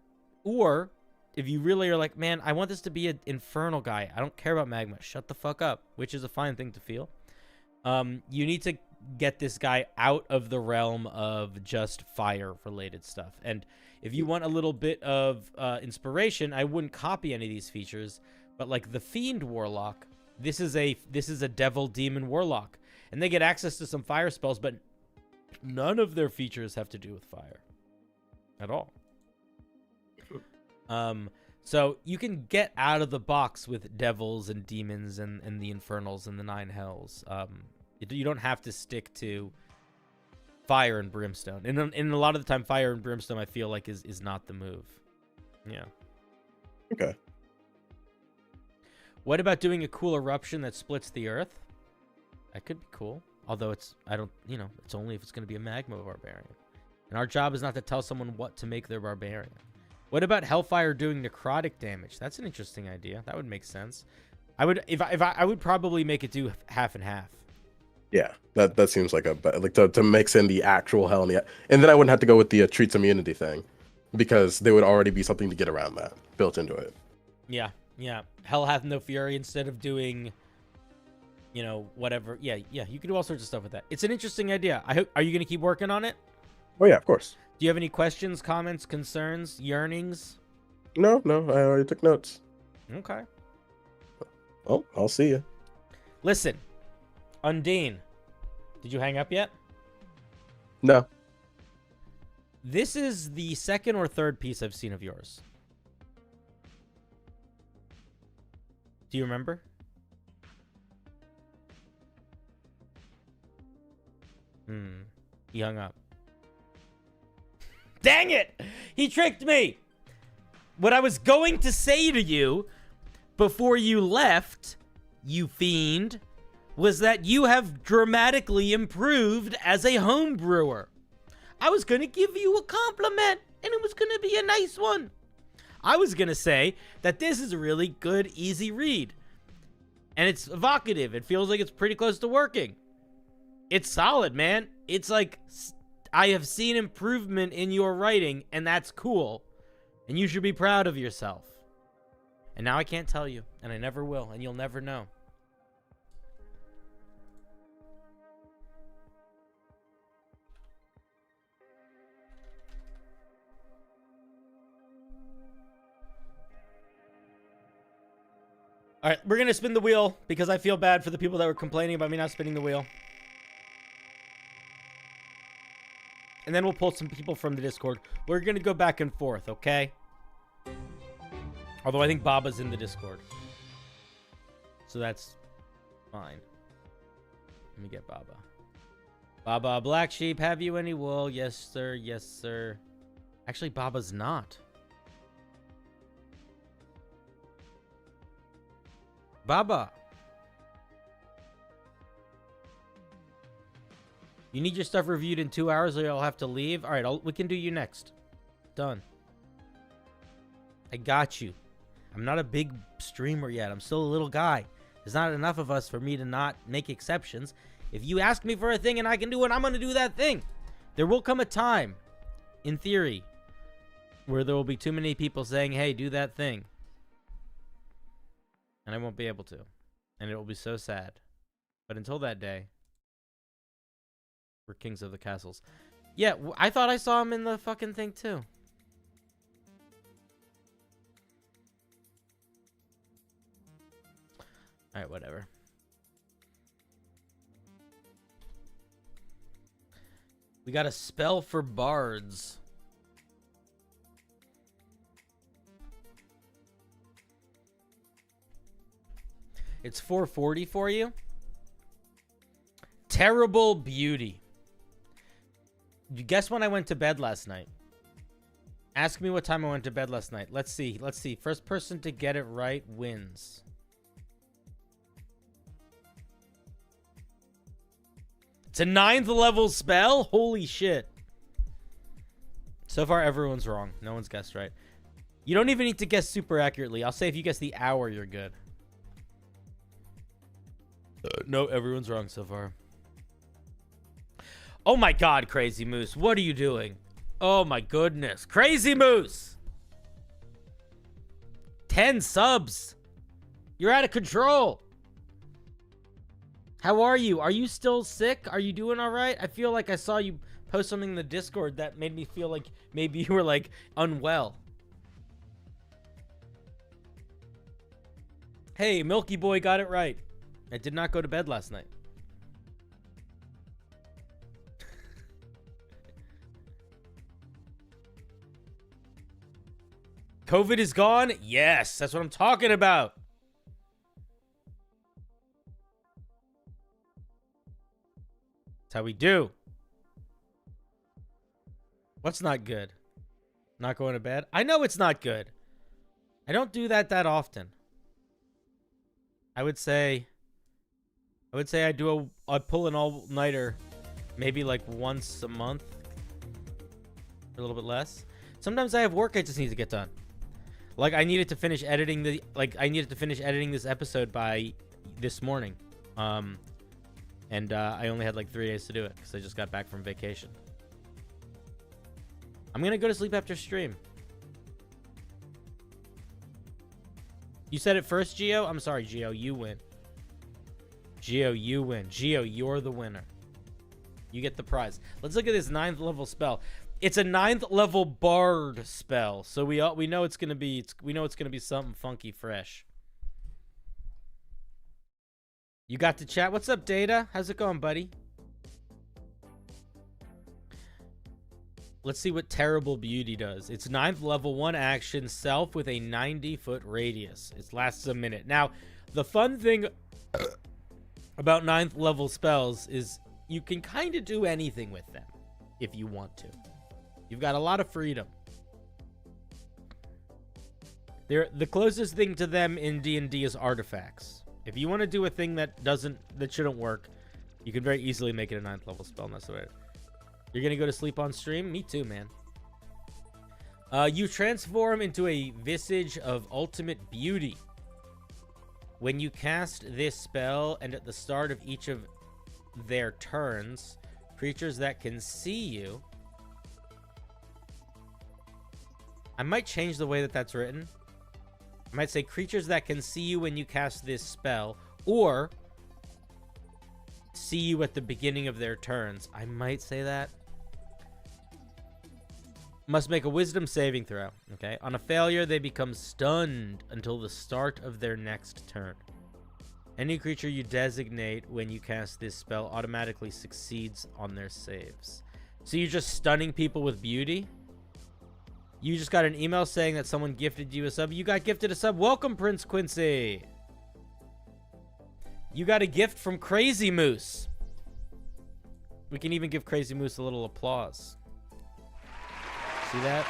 or if you really are like, man, I want this to be an infernal guy. I don't care about magma. Shut the fuck up, which is a fine thing to feel. You need to get this guy out of the realm of just fire related stuff. And if you want a little bit of inspiration, I wouldn't copy any of these features, but like the Fiend Warlock, this is a devil demon warlock, and they get access to some fire spells, but none of their features have to do with fire at all. So you can get out of the box with devils and demons and the infernals and the 9 hells. You don't have to stick to fire and brimstone. And a lot of the time, fire and brimstone, I feel like, is not the move. Yeah. Okay. What about doing a cool eruption that splits the earth? That could be cool. Although it's only if it's going to be a magma barbarian. And our job is not to tell someone what to make their barbarian. What about Hellfire doing necrotic damage? That's an interesting idea. That would make sense. I would probably make it do half and half. Yeah, that seems like to mix in the actual hell and then I wouldn't have to go with the treats immunity thing because there would already be something to get around that built into it. Yeah. Hell hath no fury instead of doing, whatever. Yeah. You can do all sorts of stuff with that. It's an interesting idea. Are you going to keep working on it? Oh yeah, of course. Do you have any questions, comments, concerns, yearnings? No, I already took notes. Okay. Oh, I'll see you. Listen, Undeen, did you hang up yet? No. This is the second or third piece I've seen of yours. Do you remember? He hung up. Dang it! He tricked me! What I was going to say to you before you left, you fiend, was that you have dramatically improved as a home brewer. I was going to give you a compliment, and it was going to be a nice one. I was going to say that this is a really good, easy read. And it's evocative. It feels like it's pretty close to working. It's solid, man. It's like, I have seen improvement in your writing, and that's cool. And you should be proud of yourself. And now I can't tell you, and I never will, and you'll never know. All right, we're going to spin the wheel because I feel bad for the people that were complaining about me not spinning the wheel. And then we'll pull some people from the Discord. We're going to go back and forth, okay? Although I think Baba's in the Discord. So that's fine. Let me get Baba. Baba, Black Sheep, have you any wool? Yes, sir. Yes, sir. Actually, Baba's not. Baba. You need your stuff reviewed in 2 hours or you'll have to leave? All right, we can do you next. Done. I got you. I'm not a big streamer yet. I'm still a little guy. There's not enough of us for me to not make exceptions. If you ask me for a thing and I can do it, I'm going to do that thing. There will come a time, in theory, where there will be too many people saying, hey, do that thing. And I won't be able to. And it will be so sad. But until that day, we're kings of the castles. Yeah, I thought I saw him in the fucking thing too. Alright, whatever. We got a spell for bards. It's 440 for you. Terrible beauty. You guess when I went to bed last night? Ask me what time I went to bed last night. Let's see. Let's see. First person to get it right wins. It's a 9th level spell? Holy shit. So far, everyone's wrong. No one's guessed right. You don't even need to guess super accurately. I'll say if you guess the hour, you're good. No, everyone's wrong so far. Oh my god, Crazy Moose. What are you doing? Oh my goodness. Crazy Moose! 10 subs. You're out of control. How are you? Are you still sick? Are you doing all right? I feel like I saw you post something in the Discord that made me feel like maybe you were like unwell. Hey, Milky Boy got it right. I did not go to bed last night. COVID is gone? Yes, that's what I'm talking about. That's how we do. What's not good? Not going to bed? I know it's not good. I don't do that often. I would say I pull an all-nighter maybe like once a month. A little bit less. Sometimes I have work I just need to get done. Like I needed to finish editing this episode by this morning. And I only had like 3 days to do it because I just got back from vacation. I'm gonna go to sleep after stream. You said it first, Geo? I'm sorry, Geo. You win. Geo, you win. Geo, you're the winner. You get the prize. Let's look at this 9th level spell. It's a 9th level bard spell, so we know it's gonna be something funky fresh. You got to chat. What's up, Data? How's it going, buddy? Let's see what Terrible Beauty does. It's 9th level, 1 action, self with a 90-foot radius. It lasts a minute. Now, the fun thing about 9th level spells is you can kind of do anything with them if you want to. You've got a lot of freedom. The closest thing to them in D&D is artifacts. If you want to do a thing that shouldn't work, you can very easily make it a 9th level spell. And that's what you're gonna go to sleep on stream? Me too, man. You transform into a visage of ultimate beauty. When you cast this spell, and at the start of each of their turns, creatures that can see you. I might change the way that's written. I might say creatures that can see you when you cast this spell, or see you at the beginning of their turns. I might say that. Must make a wisdom saving throw. Okay. On a failure, they become stunned until the start of their next turn. Any creature you designate when you cast this spell automatically succeeds on their saves. So you're just stunning people with beauty? You just got an email saying that someone gifted you a sub. You got gifted a sub. Welcome, Prince Quincy. You got a gift from Crazy Moose. We can even give Crazy Moose a little applause. See that?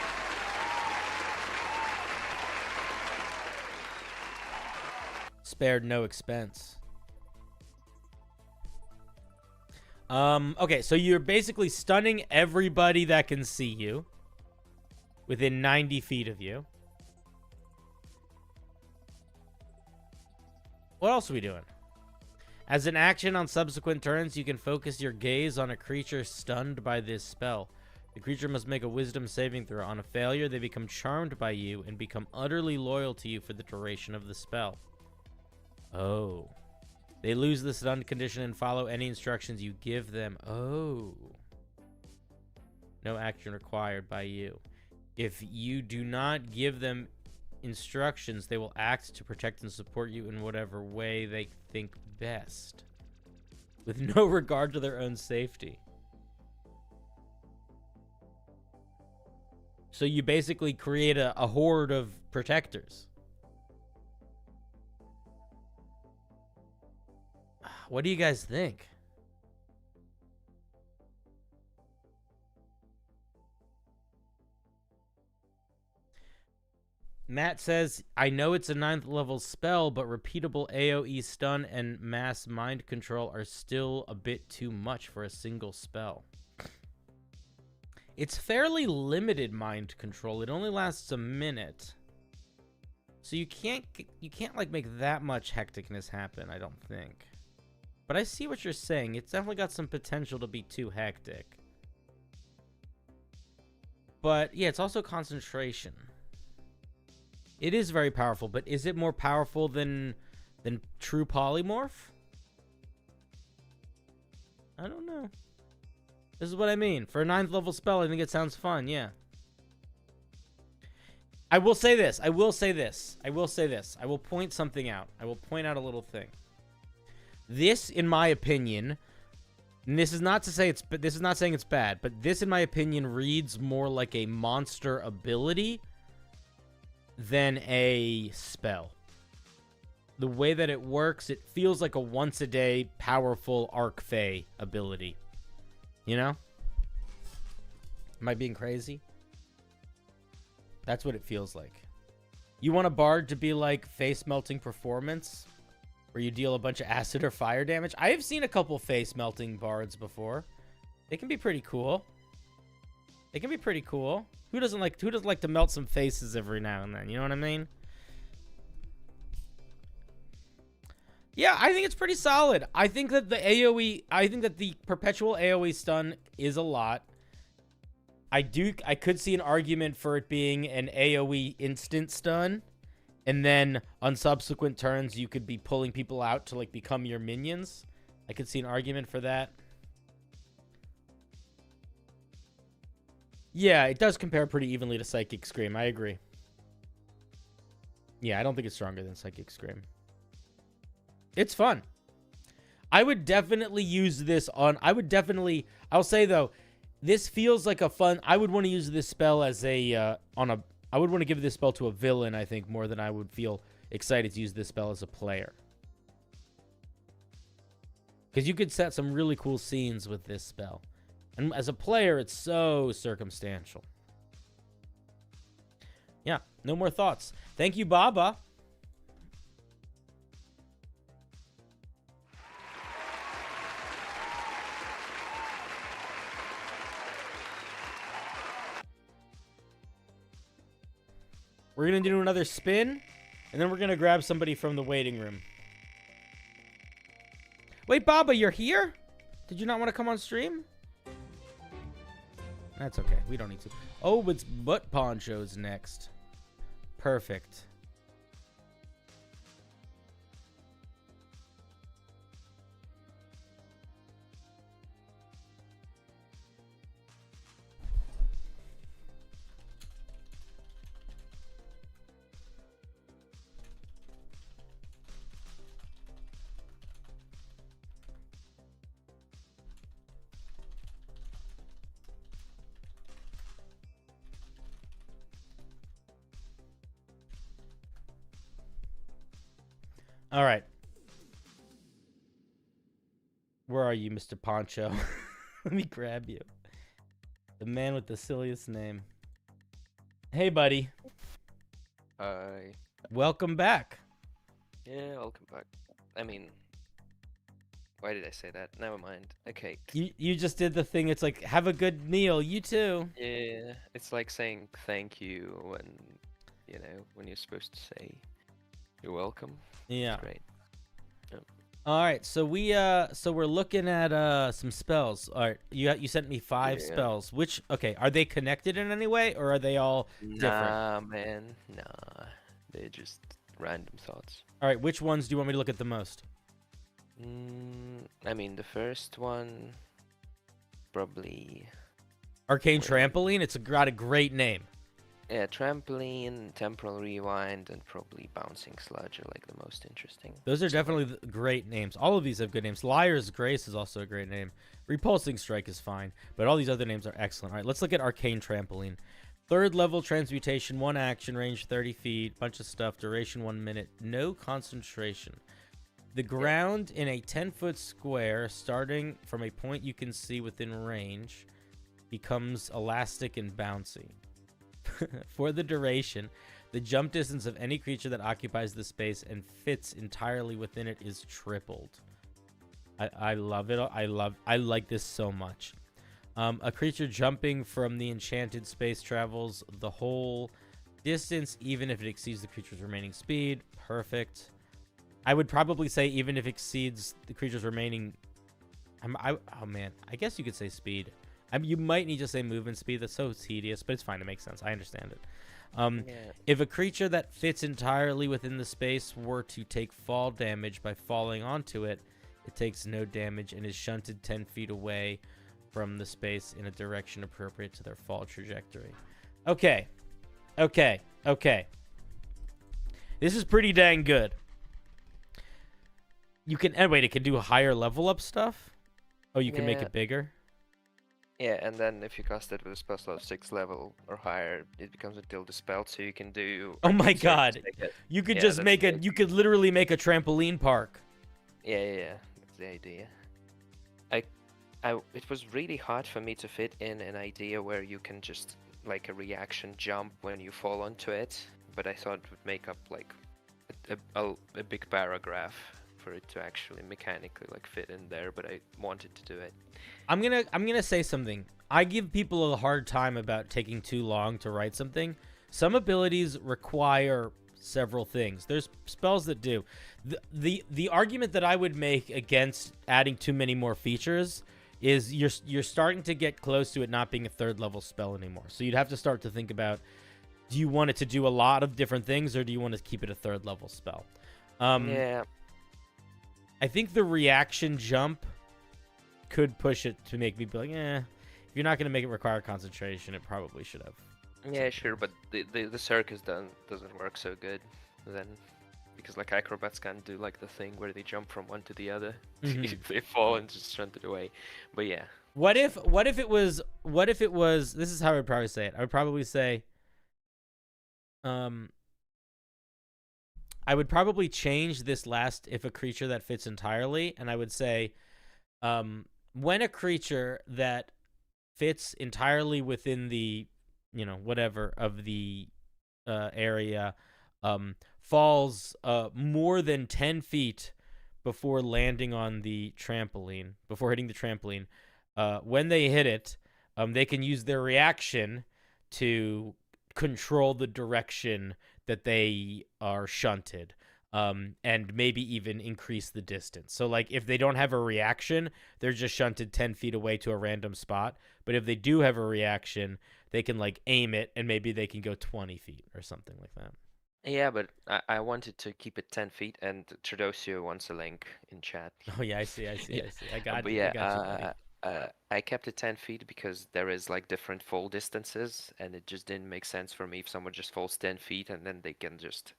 Spared no expense. Okay, so you're basically stunning everybody that can see you within 90 feet of you. What else are we doing? As an action on subsequent turns, you can focus your gaze on a creature stunned by this spell. The creature must make a wisdom saving throw. On a failure, they become charmed by you and become utterly loyal to you for the duration of the spell. Oh. They lose the stunned condition and follow any instructions you give them. Oh. No action required by you. If you do not give them instructions, they will act to protect and support you in whatever way they think best, with no regard to their own safety. So you basically create a horde of protectors. What do you guys think? Matt says, I know it's a 9th level spell, but repeatable AoE stun and mass mind control are still a bit too much for a single spell. It's fairly limited mind control. It only lasts a minute. So you can't like make that much hecticness happen, I don't think. But I see what you're saying. It's definitely got some potential to be too hectic. But yeah, it's also concentration. It is very powerful, but is it more powerful than true polymorph? I don't know. This is what I mean. For a 9th level spell, I think it sounds fun, yeah. I will say this. I will point something out. I will point out a little thing. This, in my opinion, and this is not saying it's bad, but this, in my opinion, reads more like a monster ability than a spell. The way that it works, it feels like a once-a-day powerful Arc Fae ability. You know? Am I being crazy? That's what it feels like. You want a bard to be like face-melting performance, where you deal a bunch of acid or fire damage? I have seen a couple face-melting bards before. They can be pretty cool. Who doesn't like to melt some faces every now and then? You know what I mean? Yeah, I think it's pretty solid. I think that the perpetual AoE stun is a lot. I could see an argument for it being an AoE instant stun, and then on subsequent turns you could be pulling people out to like become your minions. I could see an argument for that. Yeah, it does compare pretty evenly to Psychic Scream. I agree. Yeah, I don't think it's stronger than Psychic Scream. It's fun. I would definitely use this on... I'll say, though, this feels like a fun... I would want to use this spell as a... I would want to give this spell to a villain, I think, more than I would feel excited to use this spell as a player. Because you could set some really cool scenes with this spell. And as a player, it's so circumstantial. Yeah, no more thoughts. Thank you, Baba. We're going to do another spin, and then we're going to grab somebody from the waiting room. Wait, Baba, you're here? Did you not want to come on stream? That's okay. We don't need to. Oh, it's Butt Poncho's next. Perfect. All right. Where are you, Mr. Poncho? Let me grab you. The man with the silliest name. Hey, buddy. Hi. Welcome back. Yeah, welcome back. I mean, why did I say that? Never mind. Okay. You just did the thing. It's like, have a good meal. You too. Yeah, it's like saying thank you when, when you're supposed to say you're welcome. Yeah. It's great. Yep. All right, so we're looking at some spells. All right, you sent me 5 spells. Which are they connected in any way, or are they all different? Nah, man, nah. They're just random thoughts. All right, which ones do you want me to look at the most? I mean, the first one, probably Arcane Trampoline. It's got a great name. Yeah, trampoline, temporal rewind, and probably bouncing sludge are like the most interesting. Those are So, like, definitely great names. All of these have good names. Liar's Grace is also a great name. Repulsing Strike is fine, but all these other names are excellent. All right, let's look at Arcane Trampoline. 3rd level transmutation, 1 action, range 30 feet, bunch of stuff, duration 1 minute, no concentration. The ground in a 10-foot square, starting from a point you can see within range, becomes elastic and bouncy. For the duration, the jump distance of any creature that occupies the space and fits entirely within it is tripled. I love it. I like this so much. A creature jumping from the enchanted space travels the whole distance, even if it exceeds the creature's remaining speed. Perfect. I would probably say even if it exceeds the creature's remaining... oh, man. I guess you could say speed. You might need to say movement speed. That's so tedious, but it's fine. It makes sense. I understand it. yeah. If a creature that fits entirely within the space were to take fall damage by falling onto it, it takes no damage and is shunted 10 feet away from the space in a direction appropriate to their fall trajectory. Okay. This is pretty dang good. You can... wait, it can do higher level up stuff? Oh, you can make Yeah. it bigger? Yeah, and then if you cast it with a spell slot 6 level or higher, it becomes until dispelled, so you can do... Oh my Arcane Circus, god. make it- You could Yeah, just that's make the a... You could literally make a trampoline park. Yeah, that's the idea. It was really hard for me to fit in an idea where you can just, like, a reaction jump when you fall onto it, but I thought it would make up, like, a big paragraph for it to actually mechanically, like, fit in there, but I wanted to do it. I'm gonna say something. I give people a hard time about taking too long to write something. Some abilities require several things. There's spells that do. The argument that I would make against adding too many more features is you're starting to get close to it not being a 3rd level spell anymore. So you'd have to start to think about, do you want it to do a lot of different things, or do you want to keep it a 3rd level spell? Yeah, I think the reaction jump could push it to make me be like, if you're not going to make it require concentration, it probably should have. yeah, sure, but the circus doesn't work so good then, because like acrobats can't do like the thing where they jump from one to the other. Mhm. They fall and just shunt it away. But yeah, What if it was, this is how I would probably say it. I would probably say, I would probably change this last if a creature that fits entirely, and I would say, when a creature that fits entirely within the, whatever of the area, falls more than 10 feet before landing on the trampoline, before hitting the trampoline, when they hit it, they can use their reaction to control the direction that they are shunted, and maybe even increase the distance. So, like, if they don't have a reaction, they're just shunted 10 feet away to a random spot. But if they do have a reaction, they can, like, aim it, and maybe they can go 20 feet or something like that. yeah, but I wanted to keep it 10 feet, and Tradosio wants a link in chat. Oh, yeah, I see. I got But you. yeah, I got you, buddy. I kept it 10 feet because there is like different fall distances, and it just didn't make sense for me if someone just falls 10 feet and then they can just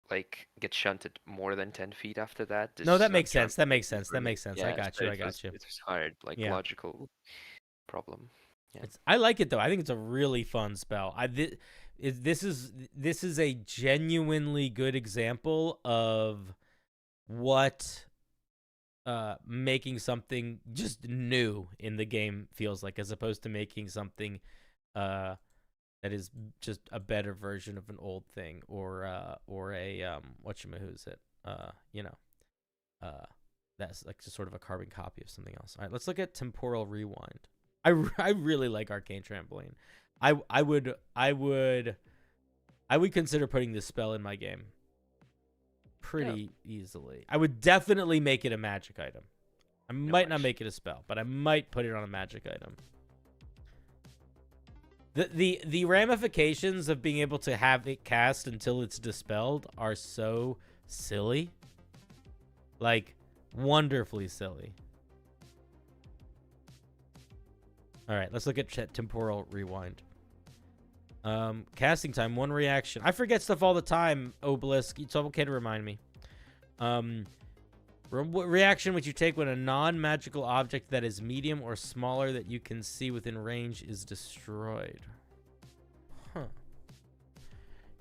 like get shunted more than 10 feet after that. This No, is that not makes sense. jumping That makes sense. for That me. makes sense. Yeah, I got so you. it was, It was hard, like Yeah. logical problem. Yeah. I like it though. I think it's a really fun spell. This is a genuinely good example of what making something just new in the game feels like, as opposed to making something that is just a better version of an old thing, or a whatchamahoo's it, that's like just sort of a carbon copy of something else. All right, let's look at Temporal Rewind. I really like Arcane Trampoline. I would consider putting this spell in my game pretty easily. I would definitely make it a magic item. I might not make it a spell, but I might put it on a magic item. The ramifications of being able to have it cast until it's dispelled are so silly. Like, wonderfully silly. All right, let's look at Temporal Rewind. Casting time, 1 reaction. I forget stuff all the time, Obelisk. It's okay to remind me. What reaction would you take when a non-magical object that is medium or smaller that you can see within range is destroyed? Huh.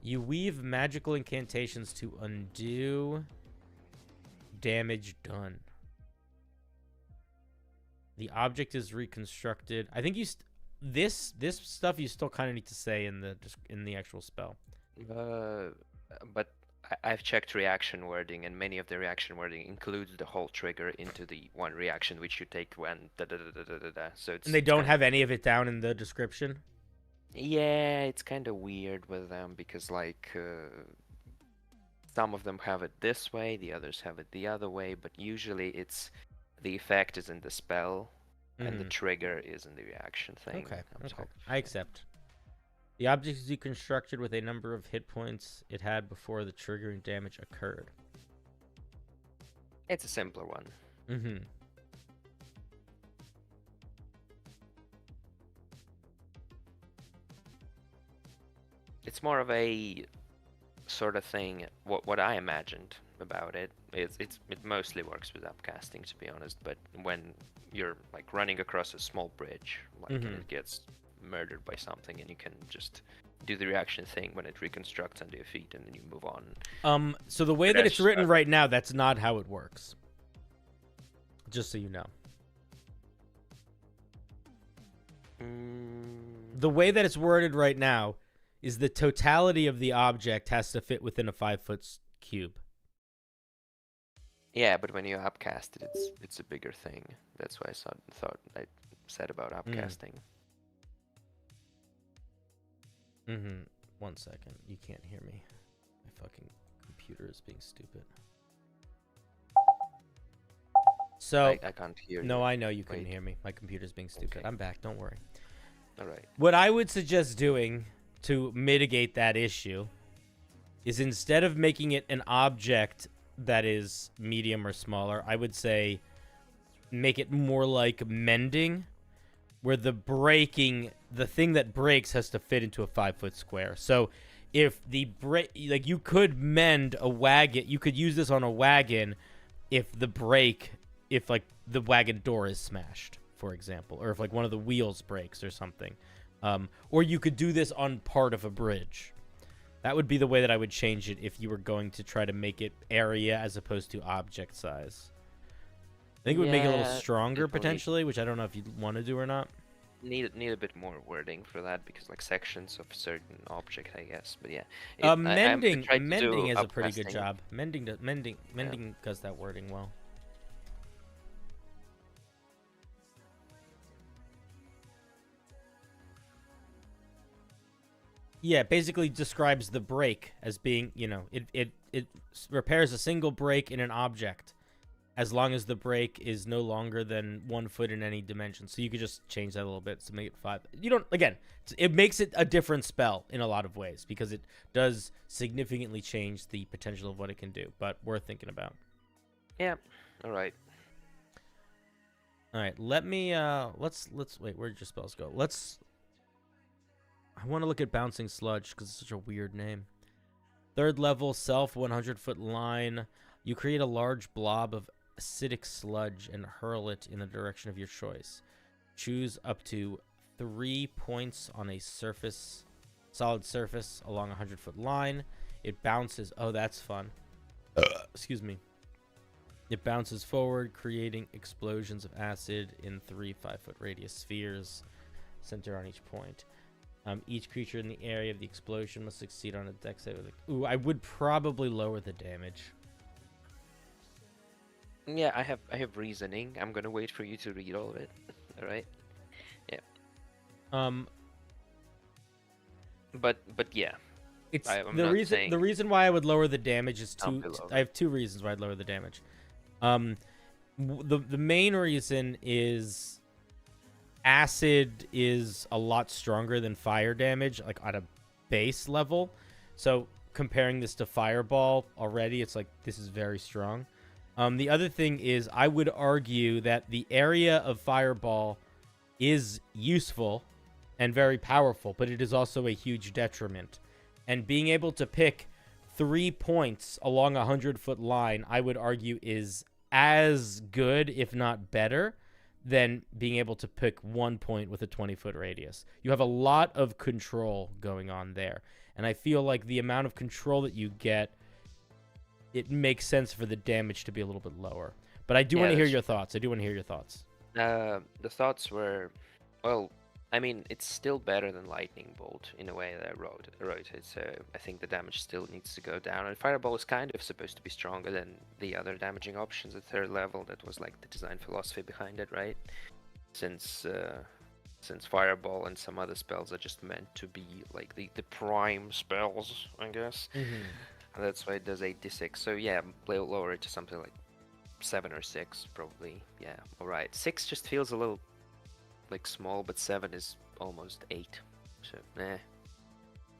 You weave magical incantations to undo damage done. The object is reconstructed. I think you this stuff you still kind of need to say in the actual spell. But I've checked reaction wording, and many of the reaction wording includes the whole trigger into the one reaction which you take when da da da da da da da. So it's And they don't kind have any of it down in the description. Yeah, it's kind of weird with them because like some of them have it this way, the others have it the other way, but usually it's the effect is in the spell and the trigger is in the reaction thing. Okay, okay. I accept. The object is deconstructed with a number of hit points it had before the triggering damage occurred. It's a simpler one. Mm-hmm. It's more of a sort of thing. What I imagined about it is it mostly works with upcasting, to be honest. But when you're like running across a small bridge, like and it gets murdered by something, and you can just do the reaction thing when it reconstructs under your feet, and then you move on. So the way that it's written right now, that's not how it works. Just so you know. The way that it's worded right now is the totality of the object has to fit within a 5-foot cube. Yeah, but when you upcast it, it's a bigger thing. That's why I said about upcasting. 1 second. You can't hear me. My fucking computer is being stupid. So I can't hear you. No, I know you couldn't hear me. My computer's being stupid. Okay. I'm back. Don't worry. All right. What I would suggest doing to mitigate that issue is instead of making it an object that is medium or smaller, I would say make it more like mending, where the thing that breaks has to fit into a 5-foot square. So if the like you could mend a wagon, you could use this on a wagon if like the wagon door is smashed, for example, or if like one of the wheels breaks or something. Or you could do this on part of a bridge. That would be the way that I would change it if you were going to try to make it area as opposed to object size. I think it would make it a little stronger potentially, which I don't know if you want to do or not. Need a bit more wording for that, because like sections of certain object, I guess. But yeah, mending is a pretty good job. Mending does that wording well. Yeah, it basically describes the break as being, it repairs a single break in an object as long as the break is no longer than 1 foot in any dimension. So you could just change that a little bit to make it 5. It makes it a different spell in a lot of ways because it does significantly change the potential of what it can do, but worth thinking about. Yeah. All right. All right, let me let's wait, where did your spells go? I want to look at Bouncing Sludge because it's such a weird name. 3rd level, self 100-foot line. You create a large blob of acidic sludge and hurl it in the direction of your choice. Choose up to 3 points on a solid surface along a 100-foot line. It bounces. Oh, that's fun. Excuse me. It bounces forward, creating explosions of acid in 3 5-foot radius spheres, center on each point. Each creature in the area of the explosion must succeed on a dex save. Ooh, I would probably lower the damage. Yeah, I have reasoning. I'm gonna wait for you to read all of it. All right. Yeah. But yeah. It's the reason why I would lower the damage is I have 2 reasons why I'd lower the damage. The main reason is acid is a lot stronger than fire damage, like at a base level. So comparing this to fireball already, it's like this is very strong. The other thing is I would argue that the area of fireball is useful and very powerful, but it is also a huge detriment. And being able to pick 3 points along a 100-foot line, I would argue, is as good, if not better, than being able to pick 1 point with a 20-foot radius. You have a lot of control going on there. And I feel like the amount of control that you get, it makes sense for the damage to be a little bit lower. But I do want to hear your thoughts. The thoughts were, well, I mean, it's still better than Lightning Bolt in a way that I wrote it, so I think the damage still needs to go down. And Fireball is kind of supposed to be stronger than the other damaging options at 3rd level. That was like the design philosophy behind it, right? Since Fireball and some other spells are just meant to be like the prime spells, I guess. And that's why it does 8d6. So yeah, lower it to something like 7 or 6, probably. Yeah, alright. 6 just feels a little like small, but 7 is almost 8, so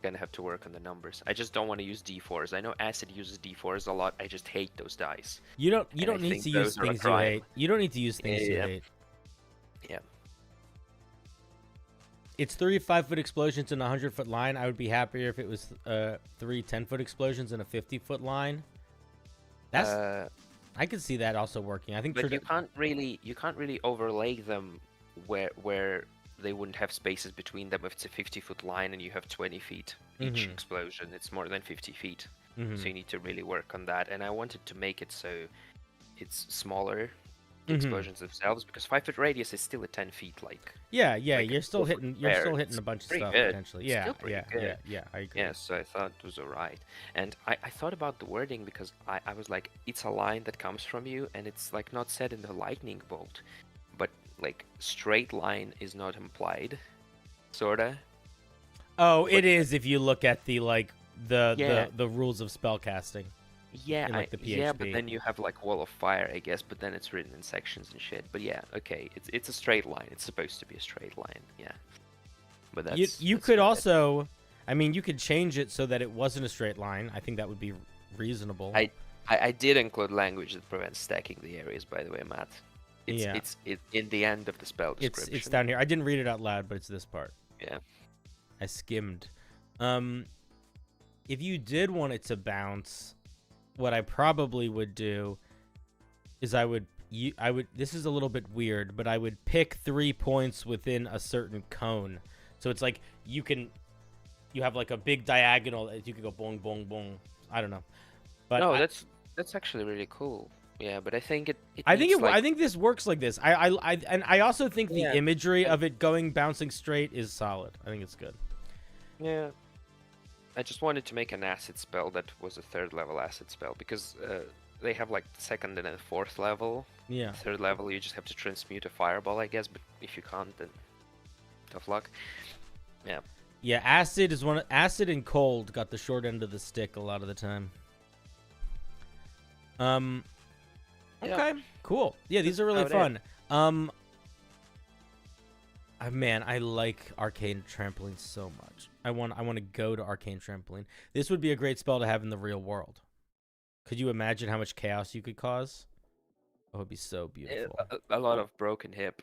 gonna have to work on the numbers. I just don't want to use d4s. I know Acid uses d4s a lot. I just hate those dice. You don't need to use things you hate. You don't need to use things you hate. Yeah. It's 3 5-foot explosions in a 100-foot line. I would be happier if it was 3 10-foot explosions in a 50-foot line. That's I could see that also working. I think, but you can't really overlay them where they wouldn't have spaces between them if it's a 50-foot line and you have 20 feet each explosion. It's more than 50 feet, so you need to really work on that. And I wanted to make it so it's smaller explosions themselves, because 5-foot radius is still at 10 feet. Like you're still hitting a bunch of stuff good. potentially. Yeah, I agree. Yeah, so I thought it was alright. And I thought about the wording, because I was like, it's a line that comes from you, and it's like not said in the Lightning Bolt, but like straight line is not implied, sorta. Oh, it is if you look at the the rules of spellcasting. Yeah, like the PHP. yeah, but then you have like Wall of Fire, I guess, but then it's written in sections and shit. But yeah, okay, it's a straight line. It's supposed to be a straight line, yeah. But that's you could also, I mean, you could change it so that it wasn't a straight line. I think that would be reasonable. I did include language that prevents stacking the areas, by the way, Matt. It's in the end of the spell description. It's down here. I didn't read it out loud, but it's this part. Yeah. I skimmed. If you did want it to bounce, what I probably would do is I would this is a little bit weird, but I would pick 3 points within a certain cone. So it's like you have like a big diagonal that you could go boing boing boing. I don't know. But no, that's actually really cool. Yeah, but I think I think this works like this. I also think the imagery of it bouncing straight is solid. I think it's good. Yeah. I just wanted to make an acid spell that was a 3rd level acid spell, because they have like 2nd and a 4th level. Yeah. 3rd level you just have to transmute a fireball, I guess, but if you can't, then tough luck. Yeah. Yeah, acid and cold got the short end of the stick a lot of the time. Okay, cool. Yeah, these are really fun. Man, I like Arcane Trampoline so much. I want to go to Arcane Trampoline. This would be a great spell to have in the real world. Could you imagine how much chaos you could cause? Oh, it'd be so beautiful. A lot of broken hip.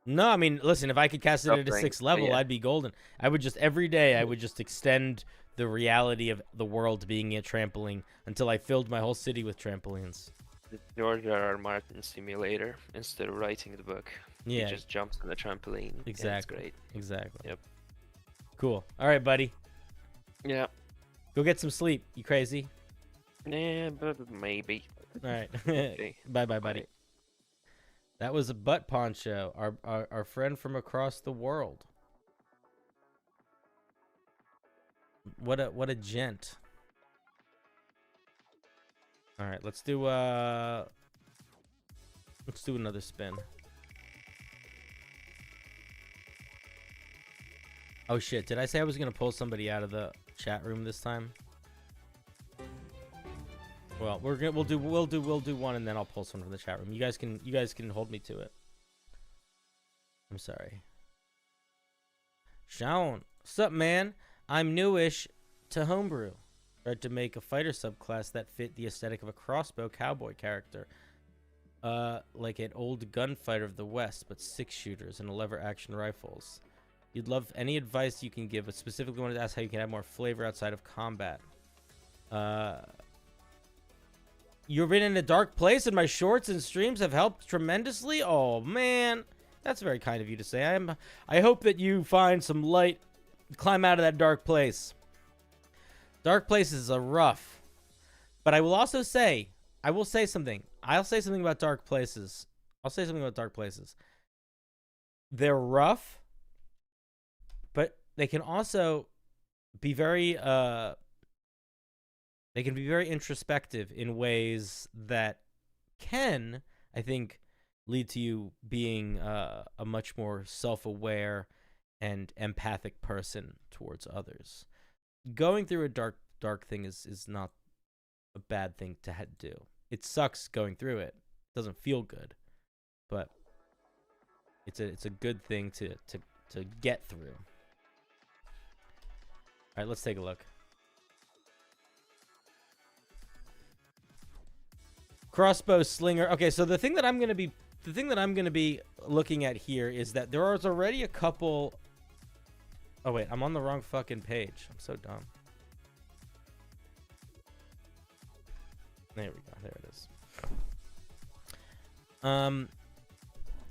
No, I mean, listen, if I could cast it at a 6th level, I'd be golden. I would just, every day, I would just extend the reality of the world being a trampoline until I filled my whole city with trampolines. The George R. Martin simulator, instead of writing the book. Yeah. He just jumps on the trampoline. Exactly. Yeah, it's great. Exactly. Yep. Cool. All right, buddy. Yeah. Go get some sleep. You crazy? Yeah, but maybe. All right. Okay. Bye-bye, buddy. That was a butt Poncho, our friend from across the world. What a gent. All right, let's do another spin. Oh shit, did I say I was going to pull somebody out of the chat room this time? Well, we'll do one, and then I'll pull someone from the chat room. You guys can hold me to it. I'm sorry. Sean, what's up, man? I'm newish to Homebrew. Tried to make a fighter subclass that fit the aesthetic of a crossbow cowboy character, like an old gunfighter of the West, but 6 shooters and lever action rifles. You'd love any advice you can give, but specifically wanted to ask how you can add more flavor outside of combat. You've been in a dark place, and my shorts and streams have helped tremendously. Oh man, that's very kind of you to say. I hope that you find some light, climb out of that dark place. Dark places are rough, but I will also say, I'll say something about dark places. They're rough, but they can also be very introspective in ways that can, I think, lead to you being a much more self-aware and empathic person towards others. Going through a dark thing is not a bad thing to do. It sucks going through it. It doesn't feel good, but it's a good thing to get through. All right, let's take a look. Crossbow slinger. Okay, so the thing that I'm gonna be looking at here is that there is already a couple. Oh wait, I'm on the wrong fucking page. I'm so dumb. There we go. There it is.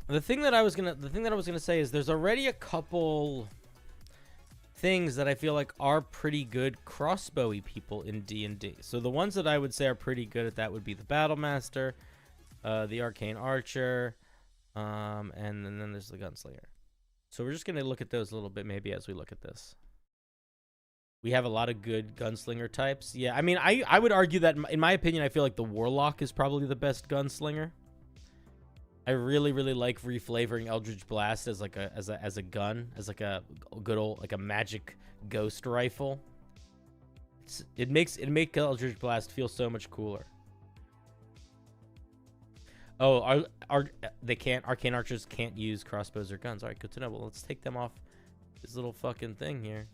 The thing that I was gonna say is there's already a couple things that I feel like are pretty good crossbowy people in D&D. So the ones that I would say are pretty good at that would be the Battle Master, the Arcane Archer, and then there's the Gunslinger. So we're just gonna look at those a little bit maybe as we look at this. We have a lot of good gunslinger types. Yeah, I mean, I would argue that in my opinion, I feel like the Warlock is probably the best gunslinger. I really like reflavoring Eldritch Blast as like a gun, as like a good old like a magic ghost rifle. It makes Eldritch Blast feel so much cooler. Oh, Arcane Archers can't use crossbows or guns. All right, good to know. Well, let's take them off this little fucking thing here.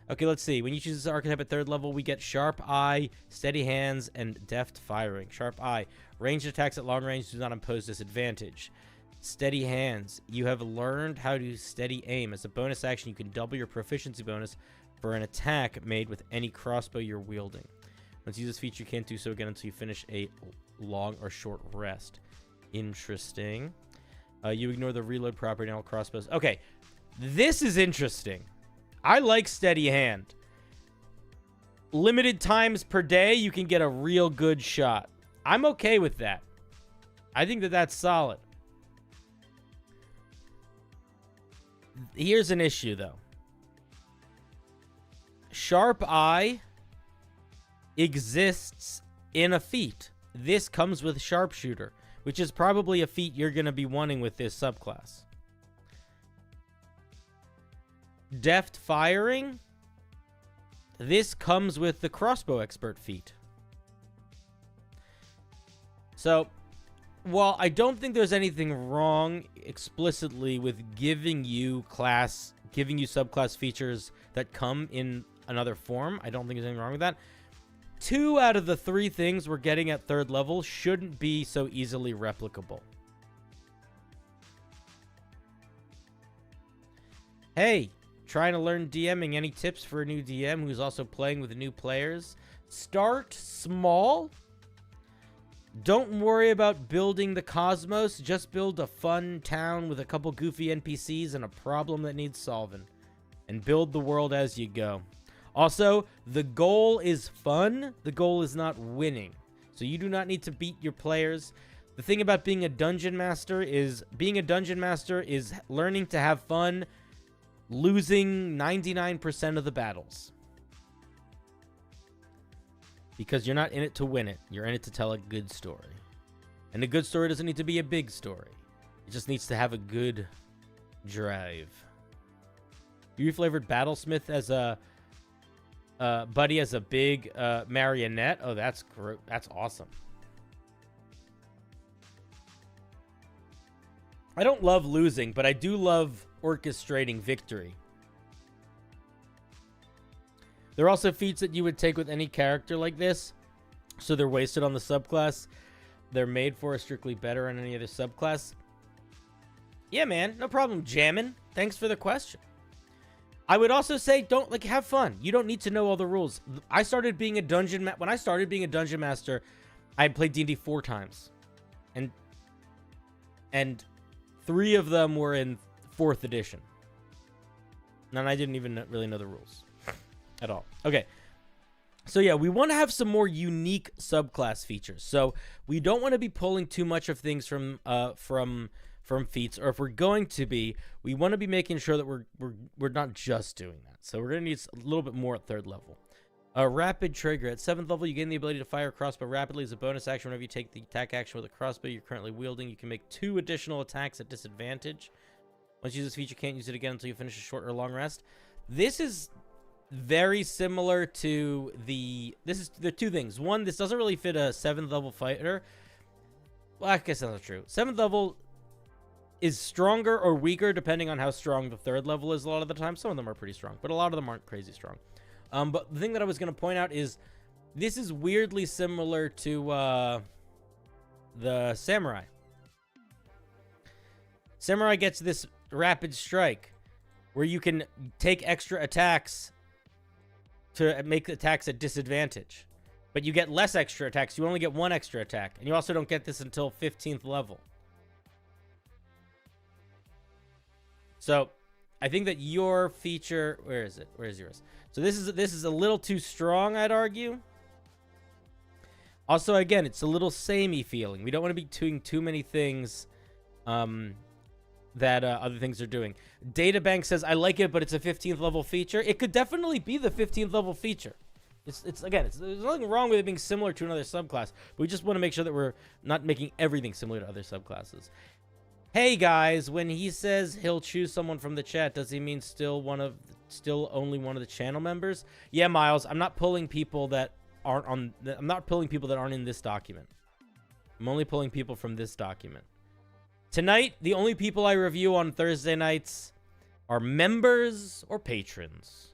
Okay, let's see. When you choose this archetype at 3rd level, we get Sharp Eye, Steady Hands, and Deft Firing. Sharp Eye. Ranged attacks at long range do not impose disadvantage. Steady Hands. You have learned how to steady aim. As a bonus action, you can double your proficiency bonus for an attack made with any crossbow you're wielding. Once you use this feature, you can't do so again until you finish a long or short rest. Interesting. You ignore the reload property on all crossbows. Okay, this is interesting. I like Steady Hand. Limited times per day, you can get a real good shot. I'm okay with that. I think that that's solid. Here's an issue, though. Sharp Eye exists in a feat. This comes with Sharpshooter, which is probably a feat you're going to be wanting with this subclass. Deft Firing. This comes with the Crossbow Expert feat. So, while I don't think there's anything wrong explicitly with giving you subclass features that come in another form, I don't think there's anything wrong with that. 2 out of the 3 things we're getting at 3rd level shouldn't be so easily replicable. Hey, trying to learn DMing. Any tips for a new DM who's also playing with new players? Start small. Don't worry about building the cosmos. Just build a fun town with a couple goofy NPCs and a problem that needs solving. And build the world as you go. Also, the goal is fun. The goal is not winning. So you do not need to beat your players. The thing about being a dungeon master is learning to have fun, losing 99% of the battles. Because you're not in it to win it. You're in it to tell a good story. And a good story doesn't need to be a big story. It just needs to have a good drive. You reflavored Battlesmith as a Buddy as a big marionette. Oh, that's great. That's awesome. I don't love losing, but I do love orchestrating victory. There are also feats that you would take with any character like this, so they're wasted on the subclass. They're made for a strictly better on any other subclass. Yeah, man, no problem, jamming. Thanks for the question. I would also say, don't have fun. You don't need to know all the rules. I started being a dungeon when I started being a dungeon master, I had played D&D 4 times, and 3 of them were in 4th edition, and I didn't even really know the rules at all. Okay. So yeah, we want to have some more unique subclass features. So we don't want to be pulling too much of things from feats, or if we're going to be, we want to be making sure that we're not just doing that. So we're going to need a little bit more at 3rd level. A rapid trigger. At 7th level, you gain the ability to fire a crossbow rapidly as a bonus action. Whenever you take the attack action with a crossbow you're currently wielding, you can make 2 additional attacks at disadvantage. Once you use this feature, you can't use it again until you finish a short or long rest. This is very similar to the 2 things. One, this doesn't really fit a 7th level fighter. Well, I guess that's not true. 7th level is stronger or weaker depending on how strong the 3rd level is a lot of the time. Some of them are pretty strong, but a lot of them aren't crazy strong. But the thing that I was going to point out is this is weirdly similar to the samurai. Samurai gets this rapid strike where you can take extra attacks to make attacks at disadvantage, but you get less extra attacks. You only get 1 extra attack, and you also don't get this until 15th level. So I think that your feature, where is it? Where is yours? So this is a little too strong, I'd argue. Also, again, it's a little samey feeling. We don't want to be doing too many things that other things are doing. Databank says, I like it, but it's a 15th level feature. It could definitely be the 15th level feature. There's nothing wrong with it being similar to another subclass, but we just want to make sure that we're not making everything similar to other subclasses. Hey guys, when he says he'll choose someone from the chat, does he mean still only one of the channel members? Yeah, Miles, I'm not pulling people that aren't in this document. I'm only pulling people from this document. Tonight, the only people I review on Thursday nights are members or patrons.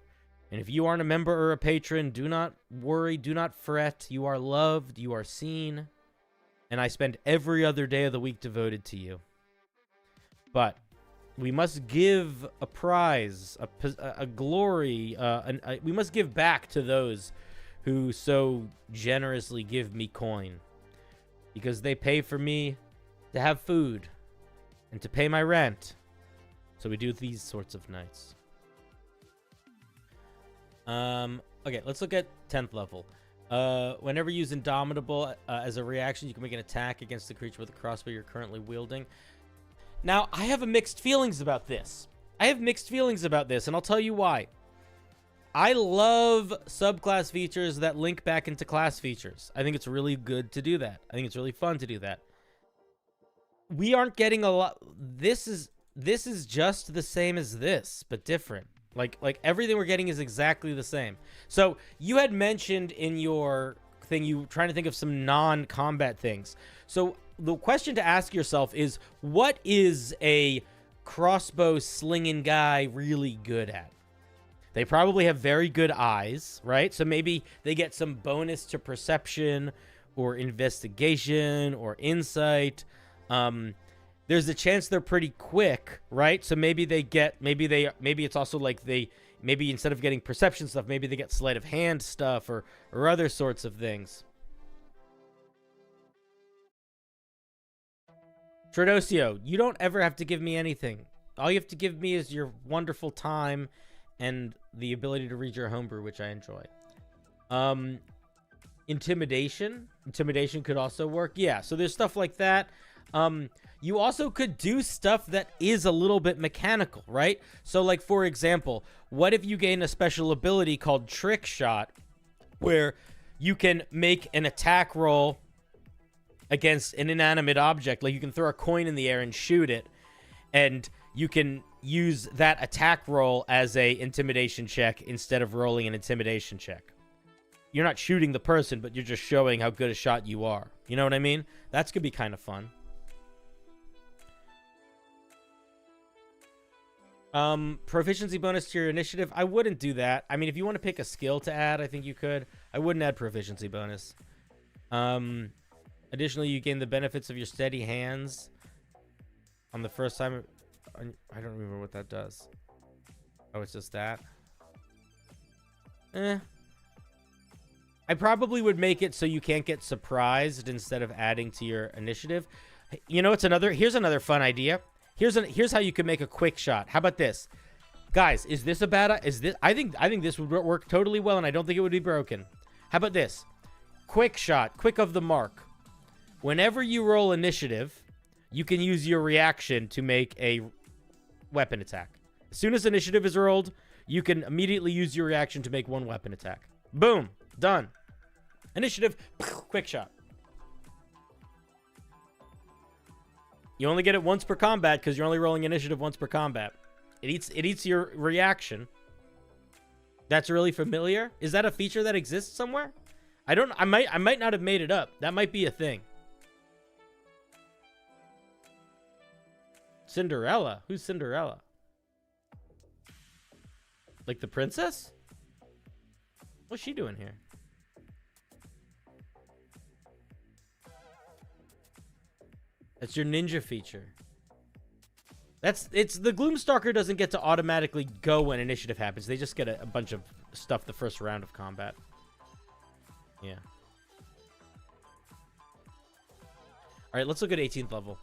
And if you aren't a member or a patron, do not worry, do not fret. You are loved, you are seen, and I spend every other day of the week devoted to you. But we must give a prize, a glory, we must give back to those who so generously give me coin, because they pay for me to have food and to pay my rent. So we do these sorts of nights. Okay, let's look at 10th level. Whenever you use Indomitable as a reaction, you can make an attack against the creature with the crossbow you're currently wielding. Now, I have mixed feelings about this. And I'll tell you why. I love subclass features that link back into class features. I think it's really good to do that. I think it's really fun to do that. We aren't getting a lot. This is just the same as this, but different. Like everything we're getting is exactly the same. So you had mentioned in your thing, you were trying to think of some non-combat things. So the question to ask yourself is, what is a crossbow slinging guy really good at? They probably have very good eyes, right? So maybe they get some bonus to perception or investigation or insight. There's a chance they're pretty quick, right? So maybe it's also like maybe instead of getting perception stuff, maybe they get sleight of hand stuff or other sorts of things. Trodosio, you don't ever have to give me anything. All you have to give me is your wonderful time and the ability to read your homebrew, which I enjoy. Intimidation could also work. Yeah, so there's stuff like that. You also could do stuff that is a little bit mechanical, right? So like, for example, what if you gain a special ability called Trick Shot, where you can make an attack roll against an inanimate object? Like you can throw a coin in the air and shoot it, and you can use that attack roll as a intimidation check instead of rolling an intimidation check. You're not shooting the person, but you're just showing how good a shot you are. You know what I mean? That's gonna be kind of fun. Proficiency bonus to your initiative. I wouldn't do that. I mean, if you want to pick a skill to add, I think you could. I wouldn't add proficiency bonus. Additionally, you gain the benefits of your steady hands on the first time I don't remember what that does. Oh, it's just that. I probably would make it so you can't get surprised instead of adding to your initiative. You know, here's another fun idea. Here's how you can make a quick shot. How about this? Guys, is this a bad I think this would work totally well, and I don't think it would be broken. How about this? Quick shot, quick of the mark. Whenever you roll initiative, you can use your reaction to make a weapon attack. As soon as initiative is rolled, you can immediately use your reaction to make one weapon attack. Boom. Done. Initiative. Quick shot. You only get it once per combat because you're only rolling initiative once per combat. It eats your reaction. That's really familiar. Is that a feature that exists somewhere? I might not have made it up. That might be a thing. Cinderella? Who's Cinderella? Like the princess? What's she doing here? That's your ninja feature. It's the Gloomstalker doesn't get to automatically go when initiative happens. They just get a bunch of stuff the first round of combat. Yeah. Alright, let's look at 18th level.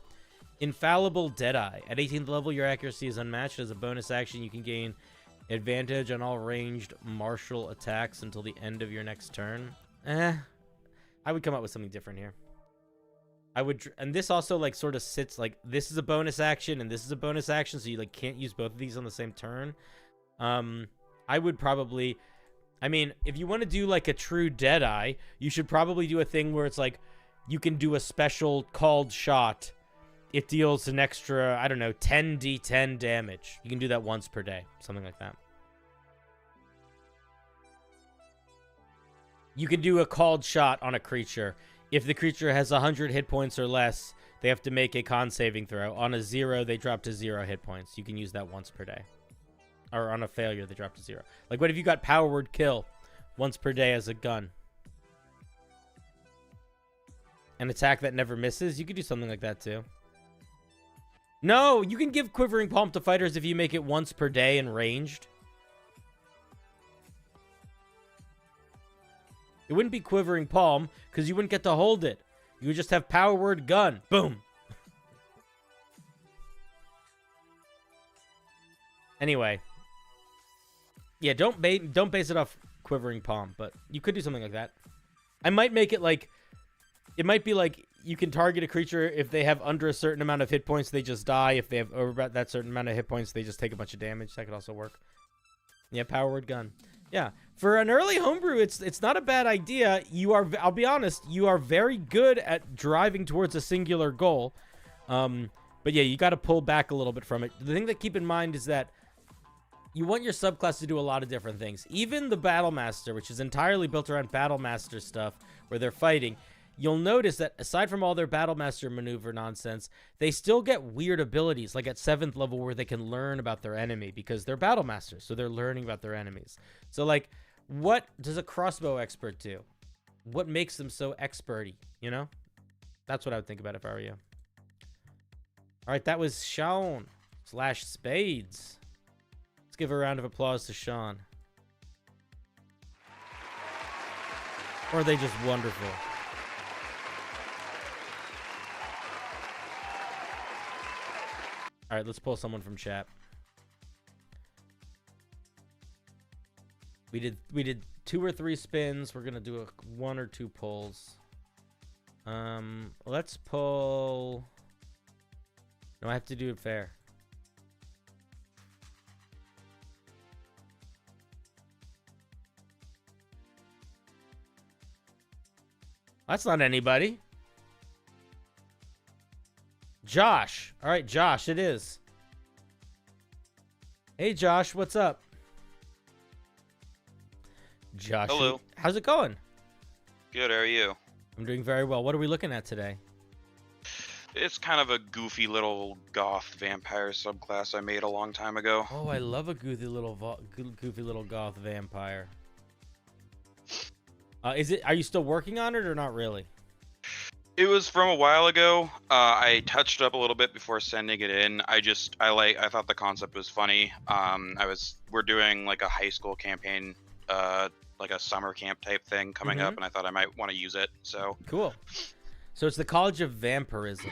Infallible Deadeye. At 18th level, your accuracy is unmatched. As a bonus action, you can gain advantage on all ranged martial attacks until the end of your next turn. I would come up with something different here. And this also like sort of sits like this is a bonus action and this is a bonus action, so you like can't use both of these on the same turn. I would probably, I mean, if you want to do like a true Deadeye, you should probably do a thing where it's like you can do a special called shot. It deals an extra, I don't know, 10d10 damage. You can do that once per day, something like that. You can do a called shot on a creature. If the creature has 100 hit points or less, they have to make a con saving throw. On a 0, they drop to 0 hit points. You can use that once per day. Or on a failure, they drop to 0. Like, what if you got Power Word Kill once per day as a gun? An attack that never misses? You could do something like that, too. No, you can give Quivering Palm to fighters if you make it once per day and ranged. It wouldn't be Quivering Palm, because you wouldn't get to hold it. You would just have Power Word Gun. Boom. Anyway. Yeah, don't base it off Quivering Palm, but you could do something like that. I might make it like... It might be like you can target a creature if they have under a certain amount of hit points, they just die. If they have over that certain amount of hit points, they just take a bunch of damage. That could also work. Yeah, Power Word Gun. Yeah, for an early homebrew, it's not a bad idea. I'll be honest, you are very good at driving towards a singular goal. But yeah, you got to pull back a little bit from it. The thing to keep in mind is that you want your subclass to do a lot of different things. Even the Battlemaster, which is entirely built around Battlemaster stuff, where they're fighting, you'll notice that aside from all their Battlemaster maneuver nonsense, they still get weird abilities, like at 7th level where they can learn about their enemy because they're Battlemasters, so they're learning about their enemies. So, like, what does a crossbow expert do? What makes them so experty, you know? That's what I would think about if I were you. All right, that was Sean / Spades. Let's give a round of applause to Sean. Or are they just wonderful? All right, let's pull someone from chat. We did 2 or 3 spins. We're gonna do 1 or 2 pulls. Let's pull. No, I have to do it fair. That's not anybody. Josh. All right, Josh, it is. Hey, Josh, what's up? Josh. Hello. How's it going? Good, how are you? I'm doing very well. What are we looking at today? It's kind of a goofy little goth vampire subclass I made a long time ago. Oh, I love a goofy little goth vampire. Are you still working on it or not really? It was from a while ago. I touched it up a little bit before sending it in. I thought the concept was funny. We're doing like a high school campaign, like a summer camp type thing coming up, and I thought I might want to use it. So Cool. So it's the College of Vampirism.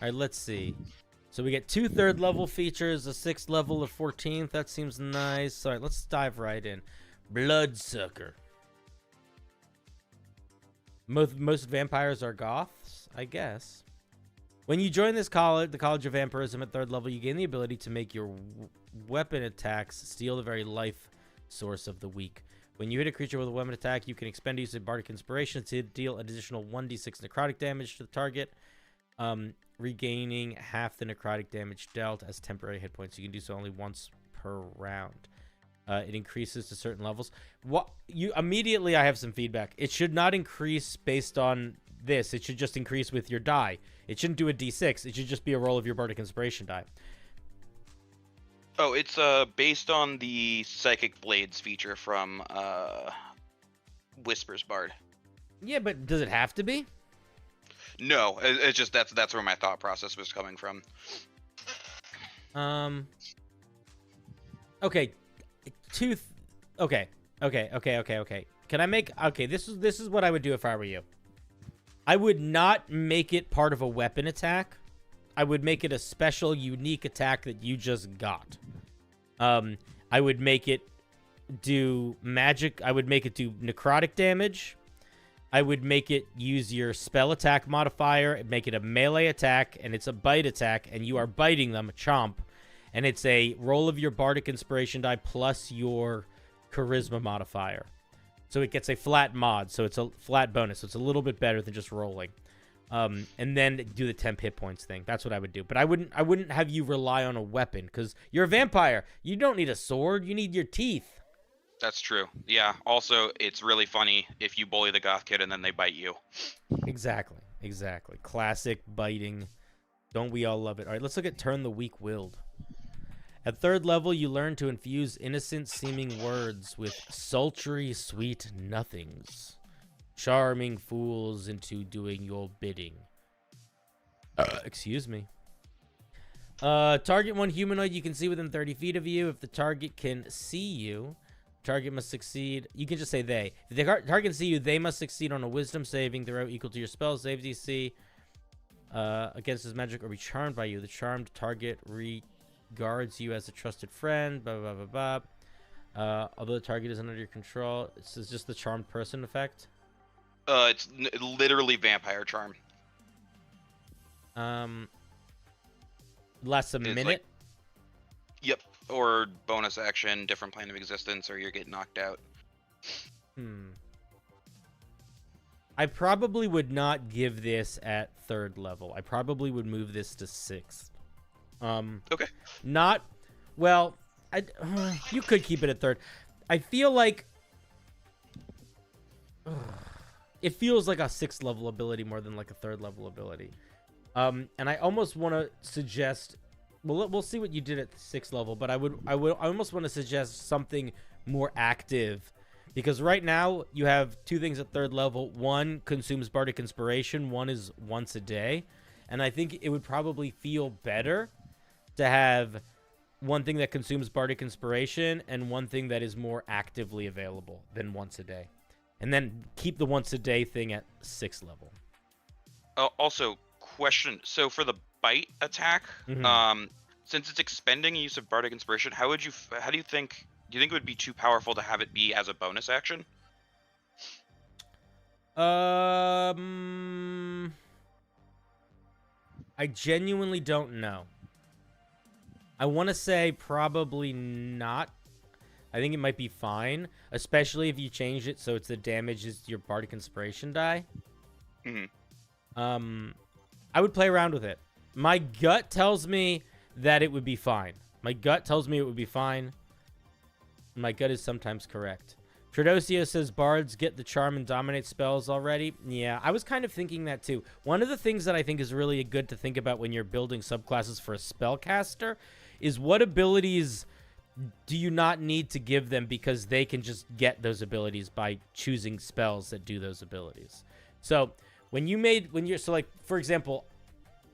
All right, let's see. So we get 2 third-level features, a 6th level, a 14th. That seems nice. All right, let's dive right in. Bloodsucker. Most vampires are goths, I guess. When you join this college, the College of Vampirism at 3rd level, you gain the ability to make your weapon attacks steal the very life source of the weak. When you hit a creature with a weapon attack, you can expend use of Bardic Inspiration to deal an additional 1d6 necrotic damage to the target, regaining half the necrotic damage dealt as temporary hit points. You can do so only once per round. It increases to certain levels. Immediately I have some feedback. It should not increase based on this. It should just increase with your die. It shouldn't do a d6. It should just be a roll of your Bardic Inspiration die. Oh, it's based on the Psychic Blades feature from Whispers Bard. Yeah, but does it have to be? No, it's just that's where my thought process was coming from. Okay. Okay. Can I make... Okay, this is what I would do if I were you. I would not make it part of a weapon attack. I would make it a special, unique attack that you just got. I would make it do magic. I would make it do necrotic damage. I would make it use your spell attack modifier, make it a melee attack, and it's a bite attack, and you are biting them, chomp. And it's a roll of your Bardic Inspiration die plus your Charisma modifier. So it gets a flat mod, so it's a flat bonus. So it's a little bit better than just rolling. And then do the temp hit points thing. That's what I would do. But I wouldn't have you rely on a weapon, because you're a vampire. You don't need a sword. You need your teeth. That's true. Yeah. Also, it's really funny if you bully the goth kid and then they bite you. Exactly. Classic biting. Don't we all love it? All right, let's look at Turn the Weak-Willed. At 3rd level, you learn to infuse innocent-seeming words with sultry, sweet nothings, charming fools into doing your bidding. Excuse me. Target one humanoid you can see within 30 feet of you. If the target can see you, target must succeed. You can just say they. If the target can see you, they must succeed on a wisdom saving throw equal to your spell save DC against his magic or be charmed by you. The charmed target regards you as a trusted friend. Blah, blah, blah, blah, blah. Although the target isn't under your control, this is just the charmed person effect. It's literally vampire charm. Lasts a minute. Like, yep. Or bonus action, different plane of existence, or you're getting knocked out. I probably would not give this at 3rd level. I probably would move this to 6th. Okay. Not well. You could keep it at 3rd. I feel like it feels like a 6th level ability more than like a 3rd level ability. And I almost want to suggest. Well, we'll see what you did at 6th level, but I almost want to suggest something more active, because right now you have 2 things at 3rd level. One consumes Bardic Inspiration. One is once a day, and I think it would probably feel better to have one thing that consumes Bardic Inspiration and one thing that is more actively available than once a day, and then keep the once a day thing at 6th level. Also, question. So for the bite attack, since it's expending use of Bardic Inspiration, how do you think it would be too powerful to have it be as a bonus action? I genuinely don't know. I want to say probably not. I think it might be fine, especially if you change it so it's the damage is your Bardic Inspiration die. I would play around with it. My gut tells me that it would be fine. My gut tells me it would be fine. My gut is sometimes correct. Tredosio says bards get the charm and dominate spells already. Yeah, I was kind of thinking that too. One of the things that I think is really good to think about when you're building subclasses for a spellcaster is what abilities do you not need to give them because they can just get those abilities by choosing spells that do those abilities. So when you're so like, for example,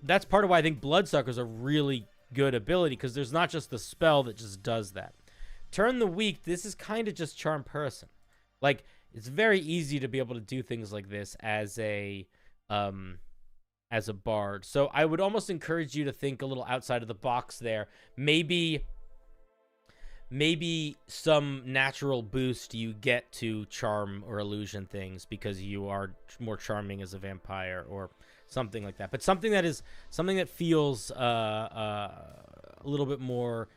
that's part of why I think Bloodsucker's a really good ability, because there's not just the spell that just does that. Turn the Weak, this is kind of just Charm Person. Like, it's very easy to be able to do things like this as a bard. So I would almost encourage you to think a little outside of the box there. Maybe some natural boost you get to charm or illusion things because you are more charming as a vampire or something like that. But something that feels a little bit more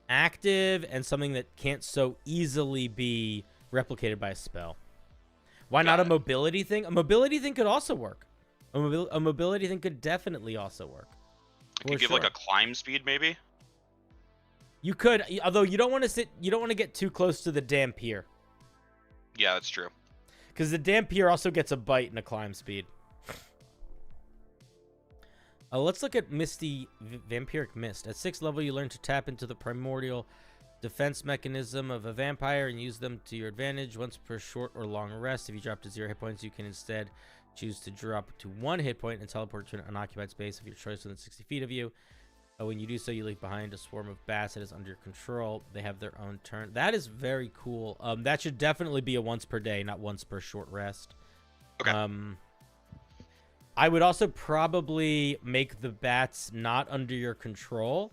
active and something that can't so easily be replicated by a spell. Why not a mobility thing? A mobility thing could also work. A mobility thing could definitely also work. I could give like a climb speed, maybe. You could, although you don't want to get too close to the Dampier. Yeah, that's true. Because the Dampier also gets a bite and a climb speed. Let's look at Vampiric Mist. At 6th level, you learn to tap into the primordial defense mechanism of a vampire and use them to your advantage once per short or long rest. If you drop to 0 hit points, you can instead choose to drop to 1 hit point and teleport to an unoccupied space of your choice within 60 feet of you. When you do so, you leave behind a swarm of bats that is under your control. They have their own turn. That is very cool. That should definitely be a once per day, not once per short rest. Okay. I would also probably make the bats not under your control,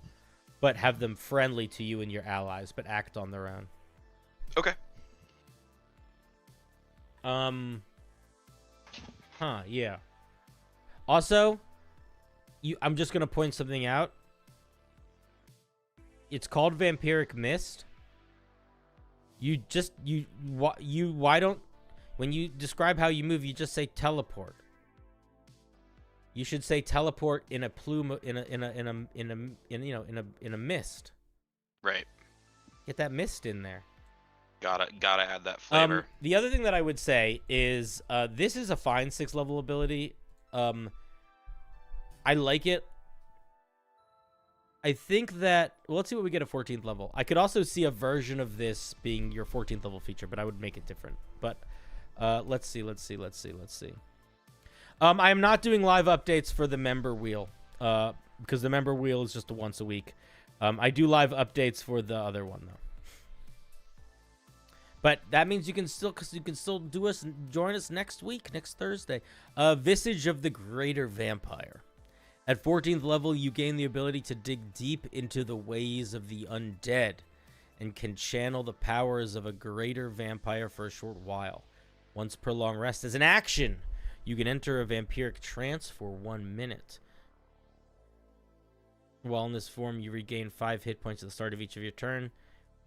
but have them friendly to you and your allies, but act on their own. Okay. Yeah. Also, I'm just gonna point something out. It's called Vampiric Mist. Why don't, when you describe how you move, you just say teleport. You should say teleport in a plume, in a mist. Right. Get that mist in there. Gotta add that flavor. The other thing that I would say is this is a fine 6th level ability. I like it. I think that, well, let's see what we get at 14th level. I could also see a version of this being your 14th level feature, but I would make it different. But let's see. I am not doing live updates for the member wheel because the member wheel is just once a week. I do live updates for the other one though. But that means you can still join us next week, next Thursday. Visage of the Greater Vampire. At 14th level, you gain the ability to dig deep into the ways of the undead and can channel the powers of a greater vampire for a short while. Once per long rest as an action, you can enter a vampiric trance for 1 minute. While in this form, you regain 5 hit points at the start of each of your turn.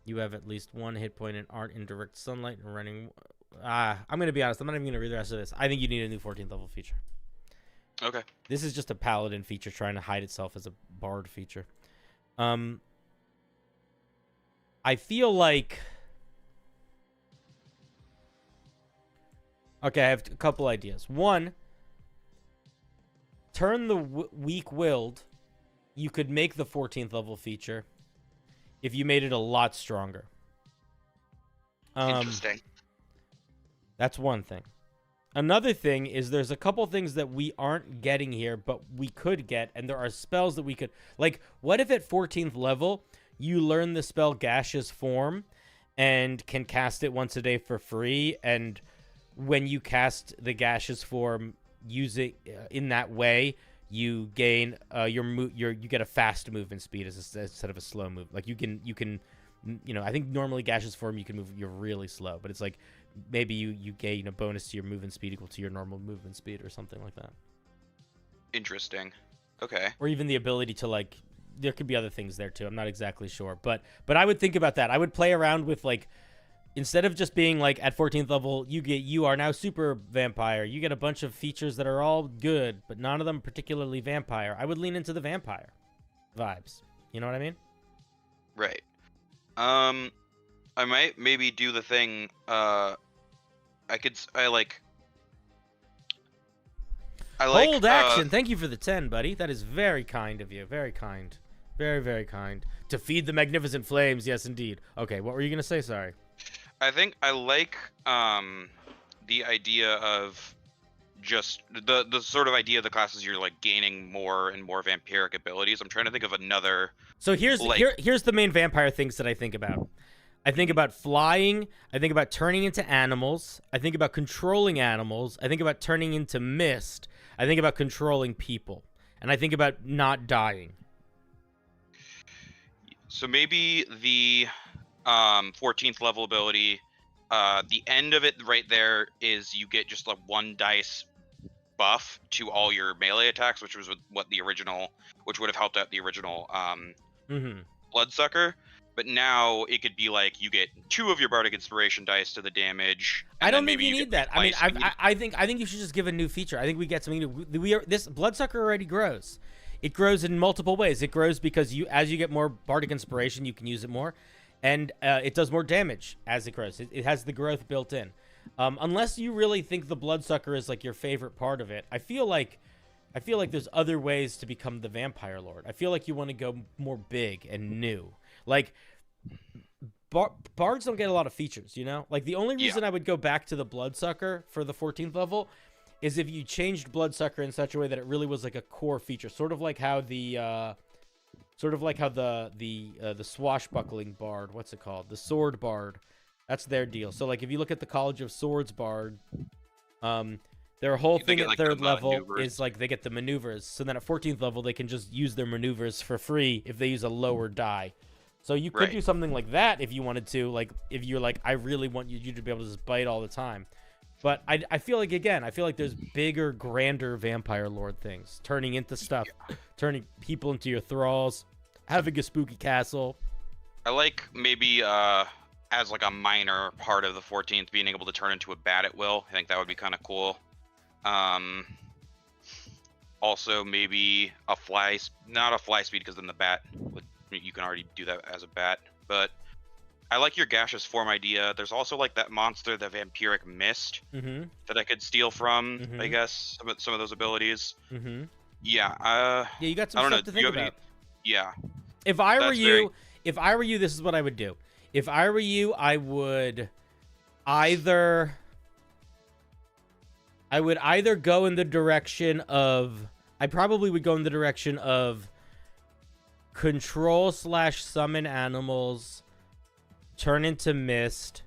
You have at least 1 hit point in art in direct sunlight and running. I'm going to be honest. I'm not even going to read the rest of this. I think you need a new 14th level feature. Okay. This is just a paladin feature trying to hide itself as a bard feature. I feel like... Okay, I have a couple ideas. One, turn the weak-willed. You could make the 14th level feature if you made it a lot stronger. Interesting. That's one thing. Another thing is there's a couple things that we aren't getting here, but we could get, and there are spells that we could... Like, what if at 14th level, you learn the spell Gaseous Form and can cast it once a day for free, and when you cast the Gaseous Form, use it in that way, you gain you get a fast movement speed instead of a slow move. Like, you can I think normally Gaseous Form you're really slow, but it's like maybe you gain a bonus to your movement speed equal to your normal movement speed or something like that. Interesting. Okay. Or even the ability to, like, there could be other things there too. I'm not exactly sure, but I would think about that. I would play around with, like, instead of just being like at 14th level, you are now super vampire. You get a bunch of features that are all good, but none of them particularly vampire. I would lean into the vampire vibes. You know what I mean? Right. I might maybe do the thing. Hold action. Thank you for the 10, buddy. That is very kind of you. Very kind. Very, very kind. To feed the magnificent flames. Yes, indeed. Okay, what were you going to say? Sorry. I think I like the idea of just the sort of idea of the class is you're like gaining more and more vampiric abilities. I'm trying to think of another. So here's like, here's the main vampire things that I think about. I think about flying. I think about turning into animals. I think about controlling animals. I think about turning into mist. I think about controlling people. And I think about not dying. So maybe the 14th level ability, the end of it right there is you get just like 1 dice buff to all your melee attacks, which was what the original, which would have helped out the original Bloodsucker. But now it could be like you get 2 of your Bardic Inspiration dice to the damage. I don't think you need that. I mean, I think you should just give a new feature. I think we get something new. This Bloodsucker already grows. It grows in multiple ways. It grows because as you get more Bardic Inspiration, you can use it more, and it does more damage as it grows. It has the growth built in. Unless you really think the Bloodsucker is like your favorite part of it, I feel like there's other ways to become the Vampire Lord. I feel like you want to go more big and new. Like, bards don't get a lot of features, you know? Like, the only reason I would go back to the Bloodsucker for the 14th level is if you changed Bloodsucker in such a way that it really was like a core feature, sort of like how the swashbuckling bard, what's it called? The sword bard. That's their deal. So, like, if you look at the College of Swords bard, their whole thing at 3rd level is like they get the maneuvers. So then at 14th level, they can just use their maneuvers for free if they use a lower die. So you could do something like that if you wanted to, like if you're like, I really want you to be able to just bite all the time. But I feel like, again, I feel like there's bigger, grander Vampire Lord things. Turning into stuff, turning people into your thralls, having a spooky castle. I like maybe as like a minor part of the 14th being able to turn into a bat at will. I think that would be kind of cool. Also maybe not a fly speed, because then the bat you can already do that as a bat, but I like your gaseous form idea. There's also like that monster, the vampiric mist, that I could steal from. I guess some of those abilities. Yeah. You got some stuff to think about. Yeah. If I were you, this is what I would do. If I were you, I would either go in the direction of. I probably would go in the direction of control/summon animals, turn into mist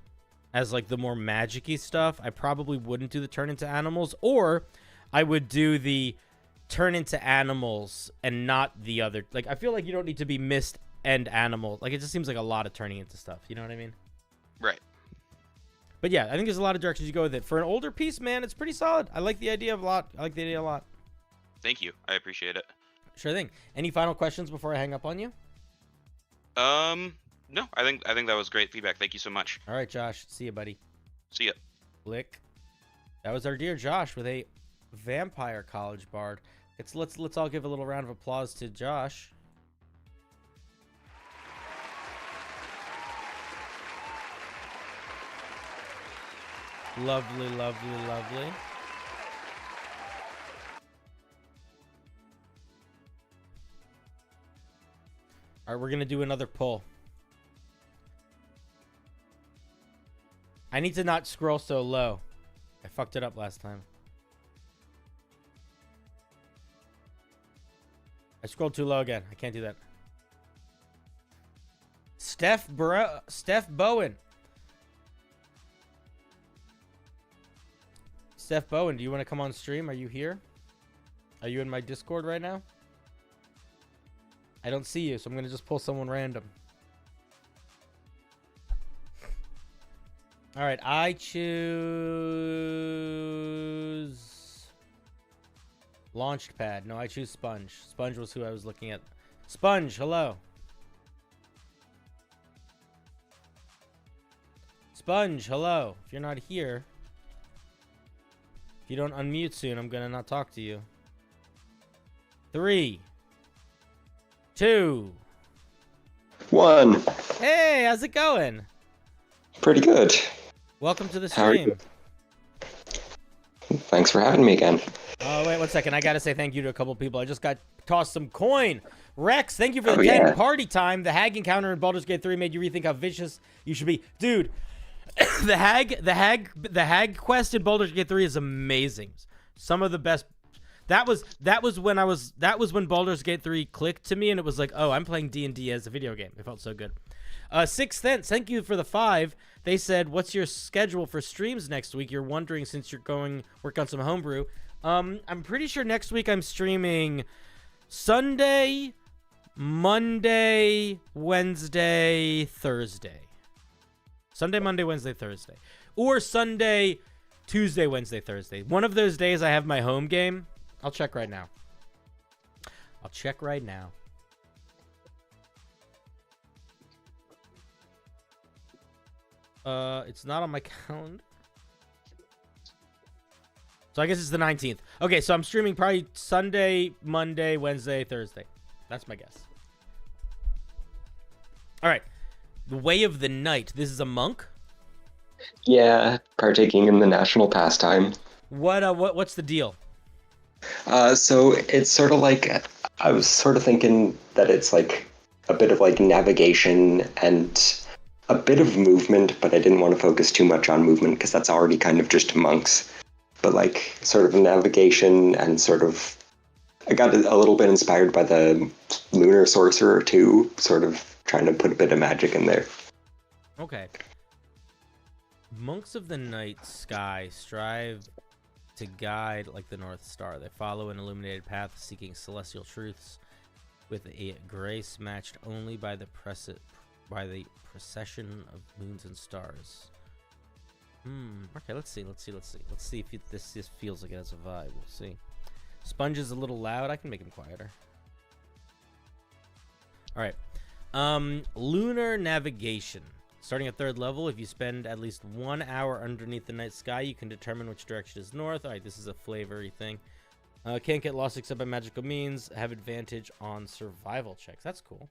as like the more magic-y stuff. I probably wouldn't do the turn into animals, or I would do the turn into animals and not the other. Like, I feel like you don't need to be mist and animal. Like, it just seems like a lot of turning into stuff. You know what I mean? Right. But yeah, I think there's a lot of directions you go with it. For an older piece, man, it's pretty solid. I like the idea a lot. Thank you. I appreciate it. Sure thing. Any final questions before I hang up on you? No. I think that was great feedback. Thank you so much. All right, Josh. See you, buddy. See ya. Blick. That was our dear Josh with a vampire college bard. Let's all give a little round of applause to Josh. Lovely, lovely, lovely. All right, we're going to do another pull. I need to not scroll so low. I fucked it up last time. I scrolled too low again. I can't do that. Steph Bowen. Steph Bowen, do you want to come on stream? Are you here? Are you in my Discord right now? I don't see you, so I'm going to just pull someone random. All right, I choose Launchpad. No, I choose Sponge. Sponge was who I was looking at. Sponge, hello. Sponge, hello. If you're not here, if you don't unmute soon, I'm going to not talk to you. 3, 2, 1. Hey, how's it going? Pretty good. Welcome to the How are stream. you? Thanks for having me again. Oh, wait 1 second. I got to say thank you to a couple people. I just got tossed some coin. Rex, thank you for the 10 party time. The hag encounter in Baldur's Gate 3 made you rethink how vicious you should be. Dude, the hag quest in Baldur's Gate 3 is amazing. Some of the best. That was when Baldur's Gate 3 clicked to me, and it was like, oh, I'm playing D&D as a video game. It felt so good. Sixth Sense, thank you for the 5. They said, what's your schedule for streams next week? You're wondering since you're going work on some homebrew. I'm pretty sure next week I'm streaming Sunday, Monday, Wednesday, Thursday. Sunday, Monday, Wednesday, Thursday. Or Sunday, Tuesday, Wednesday, Thursday. One of those days I have my home game. I'll check right now. It's not on my calendar. So I guess it's the 19th. Okay, so I'm streaming probably Sunday, Monday, Wednesday, Thursday. That's my guess. All right. The Way of the Night. This is a monk? Yeah, partaking in the national pastime. What's the deal? So it's sort of like, I was sort of thinking that it's like a bit of like navigation and a bit of movement, but I didn't want to focus too much on movement because that's already kind of just monks. But like sort of navigation and sort of, I got a little bit inspired by the Lunar Sorcerer too, sort of trying to put a bit of magic in there. Okay. Monks of the night sky strive to guide like the North Star. They follow an illuminated path seeking celestial truths with a grace matched only by the procession of moons and stars. Okay, let's see. Let's see if this feels like it has a vibe. We'll see. Sponge is a little loud. I can make him quieter. All right. Lunar navigation. Starting at 3rd level, if you spend at least 1 hour underneath the night sky, you can determine which direction is north. All right, this is a flavory thing. Can't get lost except by magical means. Have advantage on survival checks. That's cool.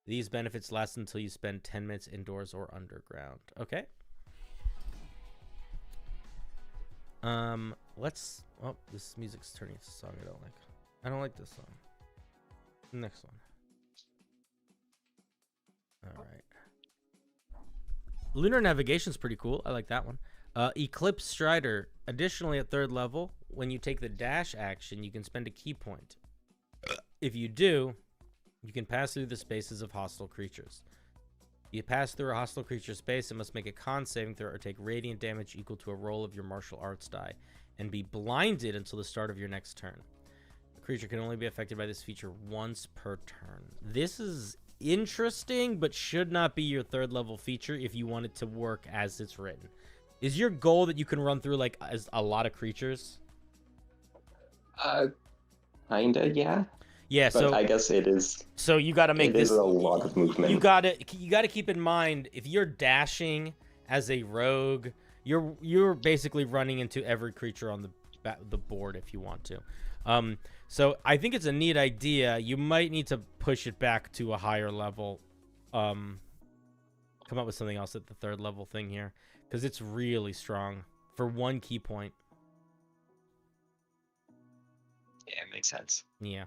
These benefits last until you spend 10 minutes indoors or underground. Okay. Oh, this music's turning to a song I don't like. I don't like this song. Next one. All right. Lunar navigation's pretty cool. I like that one. Eclipse Strider. Additionally, at 3rd level, when you take the dash action, you can spend a key point. If you do, you can pass through the spaces of hostile creatures. You pass through a hostile creature space and must make a con saving throw or take radiant damage equal to a roll of your martial arts die, and be blinded until the start of your next turn. The creature can only be affected by this feature once per turn. This is interesting, but should not be your 3rd level feature if you want it to work as it's written. Is your goal that you can run through like as a lot of creatures? Kinda, yeah. Yeah, but so I guess it is. So you got to make this. It is a lot of movement. You got to keep in mind if you're dashing as a rogue, you're basically running into every creature on the board if you want to. So I think it's a neat idea. You might need to push it back to a higher level. Come up with something else at the 3rd level thing here, because it's really strong for 1 key point. Yeah, it makes sense. Yeah.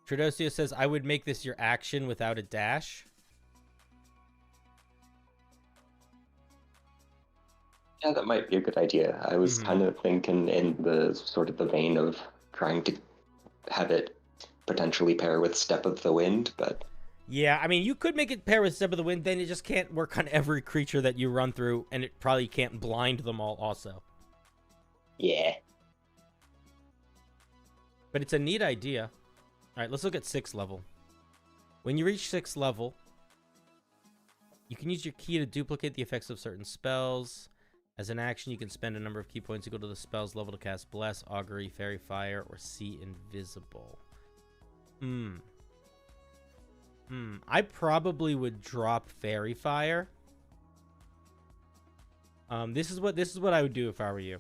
Tredosio says, I would make this your action without a dash. Yeah, that might be a good idea. I was kind of thinking in the sort of the vein of trying to have it potentially pair with Step of the Wind, but... Yeah, I mean, you could make it pair with Step of the Wind, then it just can't work on every creature that you run through, and it probably can't blind them all also. Yeah. But it's a neat idea. All right, let's look at 6th level. When you reach 6th level, you can use your key to duplicate the effects of certain spells. As an action, you can spend a number of key points equal to the spell's level to cast Bless, Augury, Fairy Fire, or See Invisible. I probably would drop Fairy Fire. This is what I would do if I were you.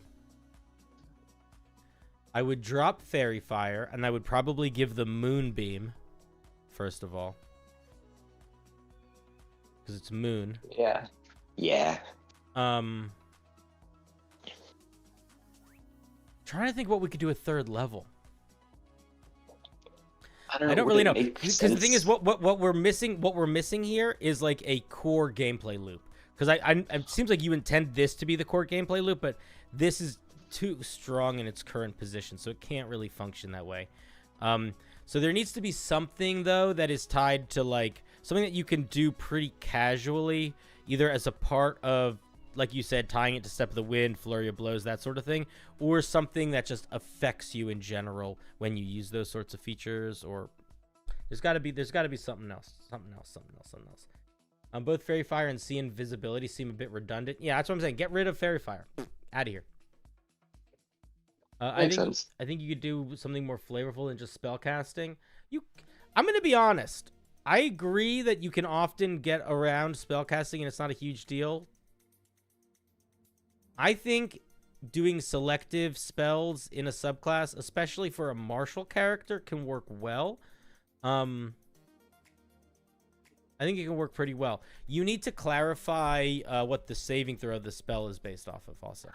I would drop Fairy Fire, and I would probably give the Moonbeam, first of all. Because it's moon. Yeah. Yeah. Trying to think what we could do at 3rd level. I don't really know. Because the thing is, what we're missing here is like a core gameplay loop. Because it seems like you intend this to be the core gameplay loop, but this is too strong in its current position, so it can't really function that way. So there needs to be something, though, that is tied to, like, something that you can do pretty casually, either as a part of, like you said, tying it to Step of the Wind, Flurry of Blows, that sort of thing, or something that just affects you in general when you use those sorts of features, or there's got to be something else. Both Fairy Fire and Sea Invisibility seem a bit redundant. Yeah, that's what I'm saying. Get rid of Fairy Fire. Out of here. Makes sense. I think you could do something more flavorful than just spell casting. I'm going to be honest. I agree that you can often get around spell casting and it's not a huge deal. I think doing selective spells in a subclass, especially for a martial character, can work well. I think it can work pretty well. You need to clarify what the saving throw of the spell is based off of also.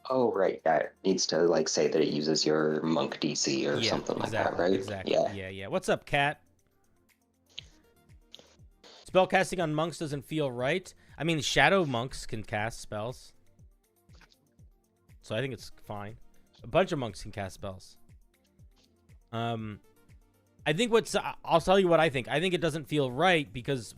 Oh, right. That needs to, like, say that it uses your monk DC or something like that, right? Exactly. Yeah. What's up, Cat? Spellcasting on monks doesn't feel right. I mean, shadow monks can cast spells. So I think it's fine. A bunch of monks can cast spells. I think I'll tell you what I think. I think it doesn't feel right because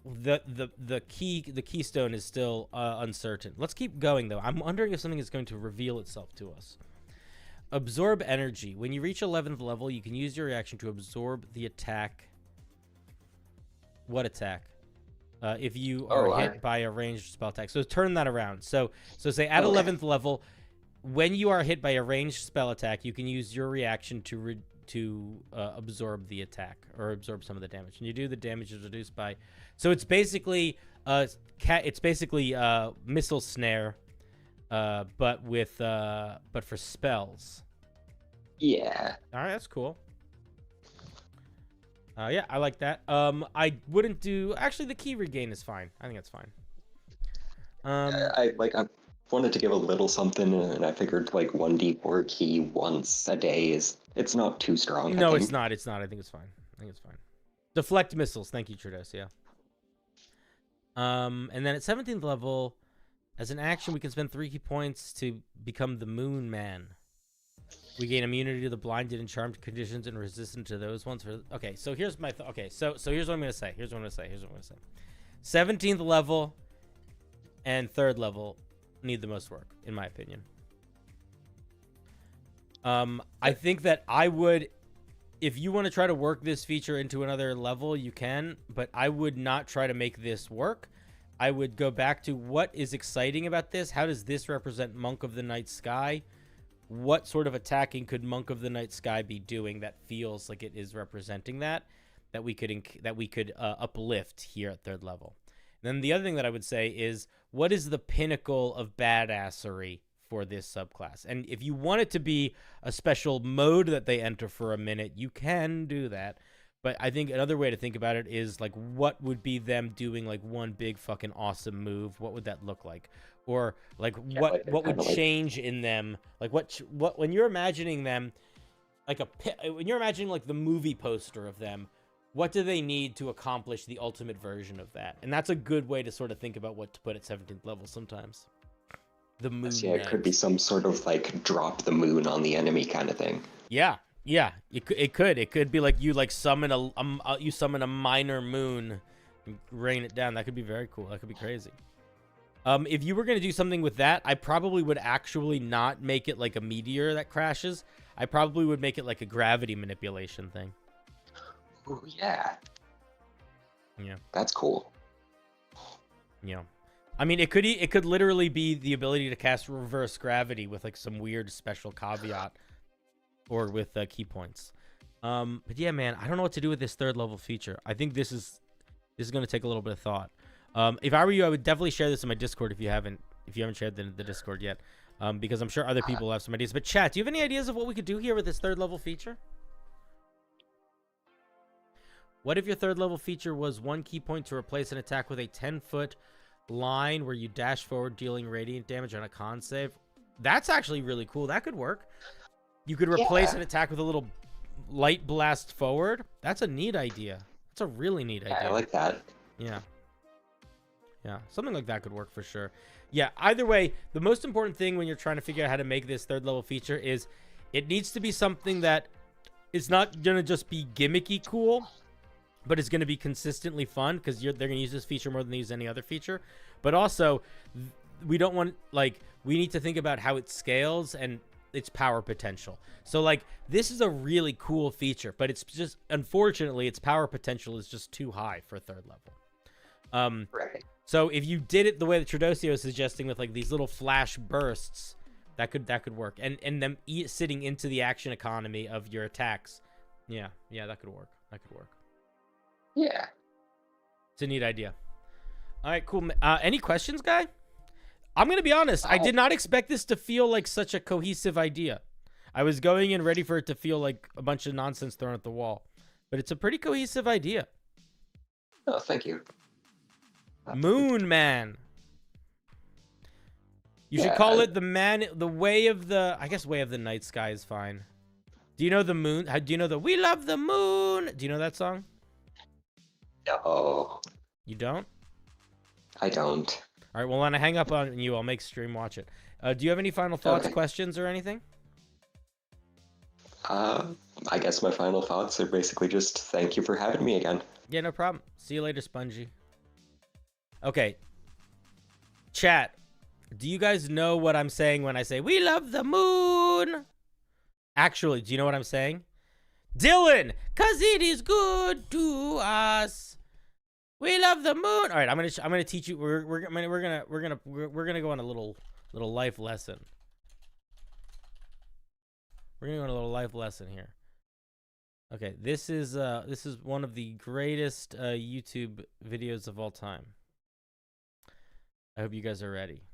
the keystone is still uncertain. Let's keep going though. I'm wondering if something is going to reveal itself to us. Absorb energy. When you reach 11th level, you can use your reaction to absorb the attack. What attack? If you are hit by a ranged spell attack. So turn that around. So say at 11th level, when you are hit by a ranged spell attack, you can use your reaction to absorb the attack or absorb some of the damage. And you do, the damage is reduced by. So it's basically missile snare, but for spells. Yeah. All right, that's cool. Yeah, I like that. I wouldn't do. Actually, the key regain is fine. I think that's fine. I wanted to give a little something, and I figured like 1d4 key once a day it's not too strong. No, it's not. It's not. I think it's fine. Deflect missiles. Thank you, Trudeau. Yeah. And then at 17th level, as an action, we can spend 3 key points to become the Moon Man. We gain immunity to the blinded and charmed conditions and resistant to those ones. Okay, so here's my so here's what I'm gonna say. 17th level and 3rd level need the most work, in my opinion. I think that I would, if you want to try to work this feature into another level, you can, but I would not try to make this work. I would go back to what is exciting about this. How does this represent Monk of the Night Sky? What sort of attacking could Monk of the Night Sky be doing that feels like it is representing that we could uplift here at 3rd level? And then the other thing that I would say is, what is the pinnacle of badassery for this subclass? And if you want it to be a special mode that they enter for a minute, you can do that. But I think another way to think about it is, like, what would be them doing, like, one big fucking awesome move? What would that look like? Or, like, what would change in them? Like, what when you're imagining them, when you're imagining, like, the movie poster of them, what do they need to accomplish the ultimate version of that? And that's a good way to sort of think about what to put at 17th level sometimes. The moon. Yeah, it could be some sort of, like, drop the moon on the enemy kind of thing. Yeah. It could be like you summon a minor moon and rain it down. That could be very cool. That could be crazy. If you were going to do something with that, I probably would actually not make it like a meteor that crashes. I probably would make it like a gravity manipulation thing. Oh, yeah. Yeah. That's cool. Yeah. I mean, it could literally be the ability to cast reverse gravity with like some weird special caveat, or with key points. But yeah, man, I don't know what to do with this 3rd level feature. I think this is going to take a little bit of thought. If I were you, I would definitely share this in my Discord if you haven't shared the Discord yet, because I'm sure other people have some ideas. But chat, do you have any ideas of what we could do here with this 3rd level feature? What if your 3rd level feature was 1 key point to replace an attack with a 10-foot line where you dash forward, dealing radiant damage on a con save? That's actually really cool. That could work. You could replace an attack with a little light blast forward. That's a neat idea. That's a really neat idea. I like that. Yeah. Yeah, something like that could work for sure. Yeah, either way, the most important thing when you're trying to figure out how to make this third level feature is it needs to be something that is not going to just be gimmicky cool, but it's going to be consistently fun because they're going to use this feature more than they use any other feature. But also, we don't want, like, we need to think about how it scales and its power potential. So, like, this is a really cool feature, but it's just, unfortunately, its power potential is just too high for third level. Right. So if you did it the way that Tradosio is suggesting with like these little flash bursts, that could work. And them sitting into the action economy of your attacks. Yeah, that could work. Yeah. It's a neat idea. All right, cool. Any questions, guy? I'm going to be honest. I did not expect this to feel like such a cohesive idea. I was going in ready for it to feel like a bunch of nonsense thrown at the wall. But it's a pretty cohesive idea. Oh, thank you. Moon Man. You should call it the way of the, I guess way of the night sky is fine. Do you know the moon? Do you know the We Love the Moon? Do you know that song? No. You don't? I don't. All right, well, when I hang up on you, I'll make stream watch it. Do you have any final thoughts, Okay. questions, or anything? I guess my final thoughts are basically just thank you for having me again. Yeah, no problem. See you later, Spongy. Okay. Chat, do you guys know what I'm saying when I say, we love the moon? Actually, do you know what I'm saying? Dylan, cause it is good to us. We love the moon. All right, I'm gonna teach you. We're gonna go on a little life lesson. We're gonna go on a little life lesson here. Okay, this is one of the greatest YouTube videos of all time. I hope you guys are ready.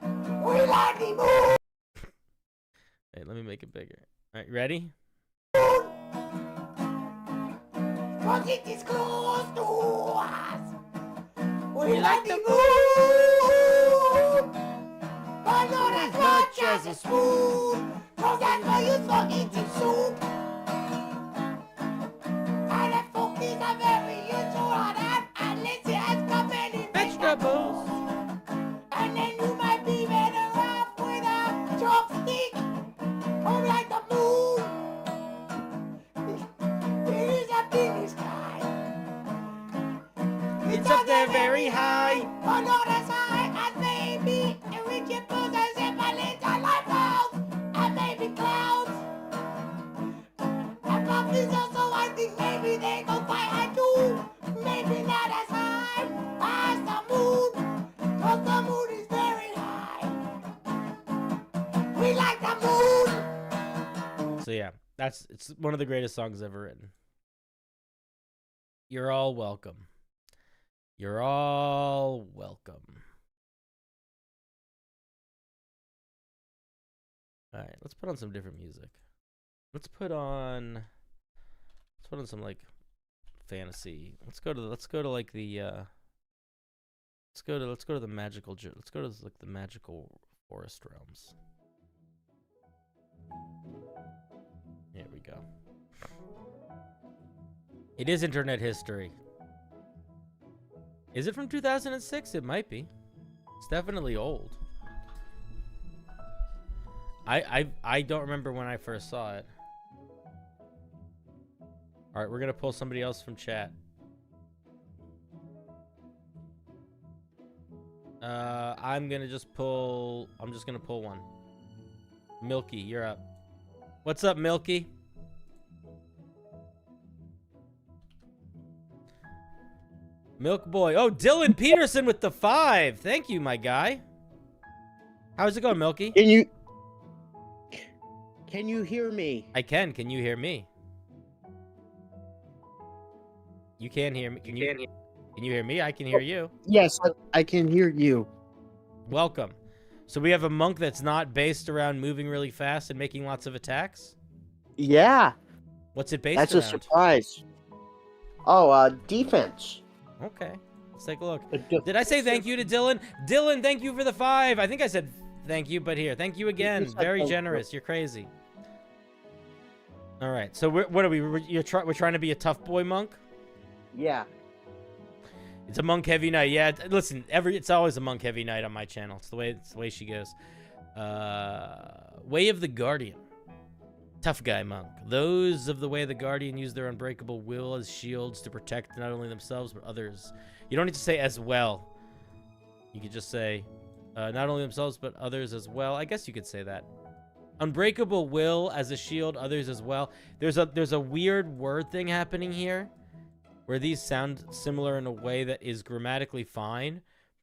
We like the moon. Hey, let me make it bigger. All right, ready? Cause it is close to us. We like the moon, but not as much as a spoon. Cause that's why you fuck eating soup. And the focus are very useful on that. And let's see as company vegetables. And then you might be better off with a chopstick. Or like the moon. It is up in the sky. It's up there very high. But not as high as maybe a wicked person in my little lighthouse. And maybe clouds. And probably also I think maybe they go quite high too. Maybe not as high as the moon. Cause the moon is very high. We like the moon. So yeah, it's one of the greatest songs ever written. You're all welcome. You're all welcome. All right, let's put on some different music. Let's put on some like fantasy. Let's go to like the let's go to the magical like the magical forest realms. Here we go. It is internet history. Is it from 2006? It might be. It's definitely old. I don't remember when I first saw it. All right, we're gonna pull somebody else from chat. I'm just gonna pull one. Milky, you're up. What's up, Milky? Milk Boy. Oh, Dylan Peterson with the 5. Thank you, my guy. How's it going, Milky? Can you hear me? I can. Can you hear me? You can hear me. Can you hear me? I can hear you. Yes, I can hear you. Welcome. So we have a monk that's not based around moving really fast and making lots of attacks? Yeah. What's it based That's around? a surprise. Oh, defense. Okay. Let's take a look. Did I say thank you to Dylan? Dylan, thank you for the 5. I think I said thank you, but here. Thank you again. Very generous. You're crazy. All right. So what are we? We're trying to be a tough boy monk? Yeah. It's a monk heavy night. Yeah, listen, it's always a monk heavy night on my channel. It's the way she goes. Way of the Guardian. Tough guy monk. Those of the Way of the Guardian use their unbreakable will as shields to protect not only themselves but others. You don't need to say as well. You could just say not only themselves but others as well. I guess you could say that. Unbreakable will as a shield, others as well. There's a weird word thing happening here, where these sound similar in a way that is grammatically fine,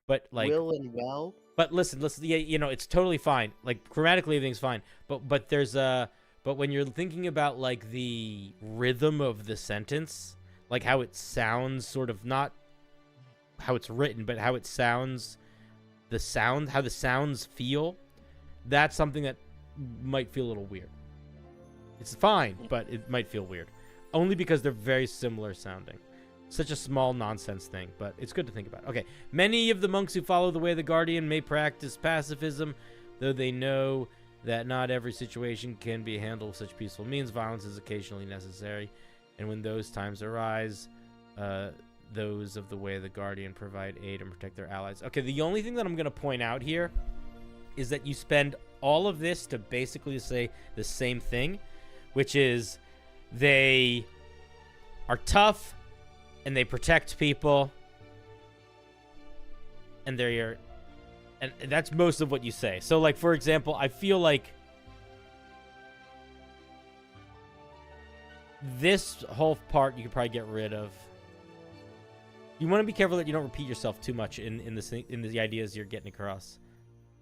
but like Will and well. But listen, yeah, you know, it's totally fine. Like grammatically, everything's fine. But there's but when you're thinking about like the rhythm of the sentence, like how it sounds, sort of not how it's written, but how it sounds, how the sounds feel, that's something that might feel a little weird. It's fine, but it might feel weird, only because they're very similar sounding. Such a small nonsense thing, but it's good to think about. Okay, many of the monks who follow the Way of the Guardian may practice pacifism, though they know that not every situation can be handled with such peaceful means. Violence is occasionally necessary, and when those times arise, those of the Way of the Guardian provide aid and protect their allies. Okay, the only thing that I'm going to point out here is that you spend all of this to basically say the same thing, which is they are tough, and they protect people, and and that's most of what you say. So, like, for example, I feel like this whole part you could probably get rid of. You want to be careful that you don't repeat yourself too much in the ideas you're getting across.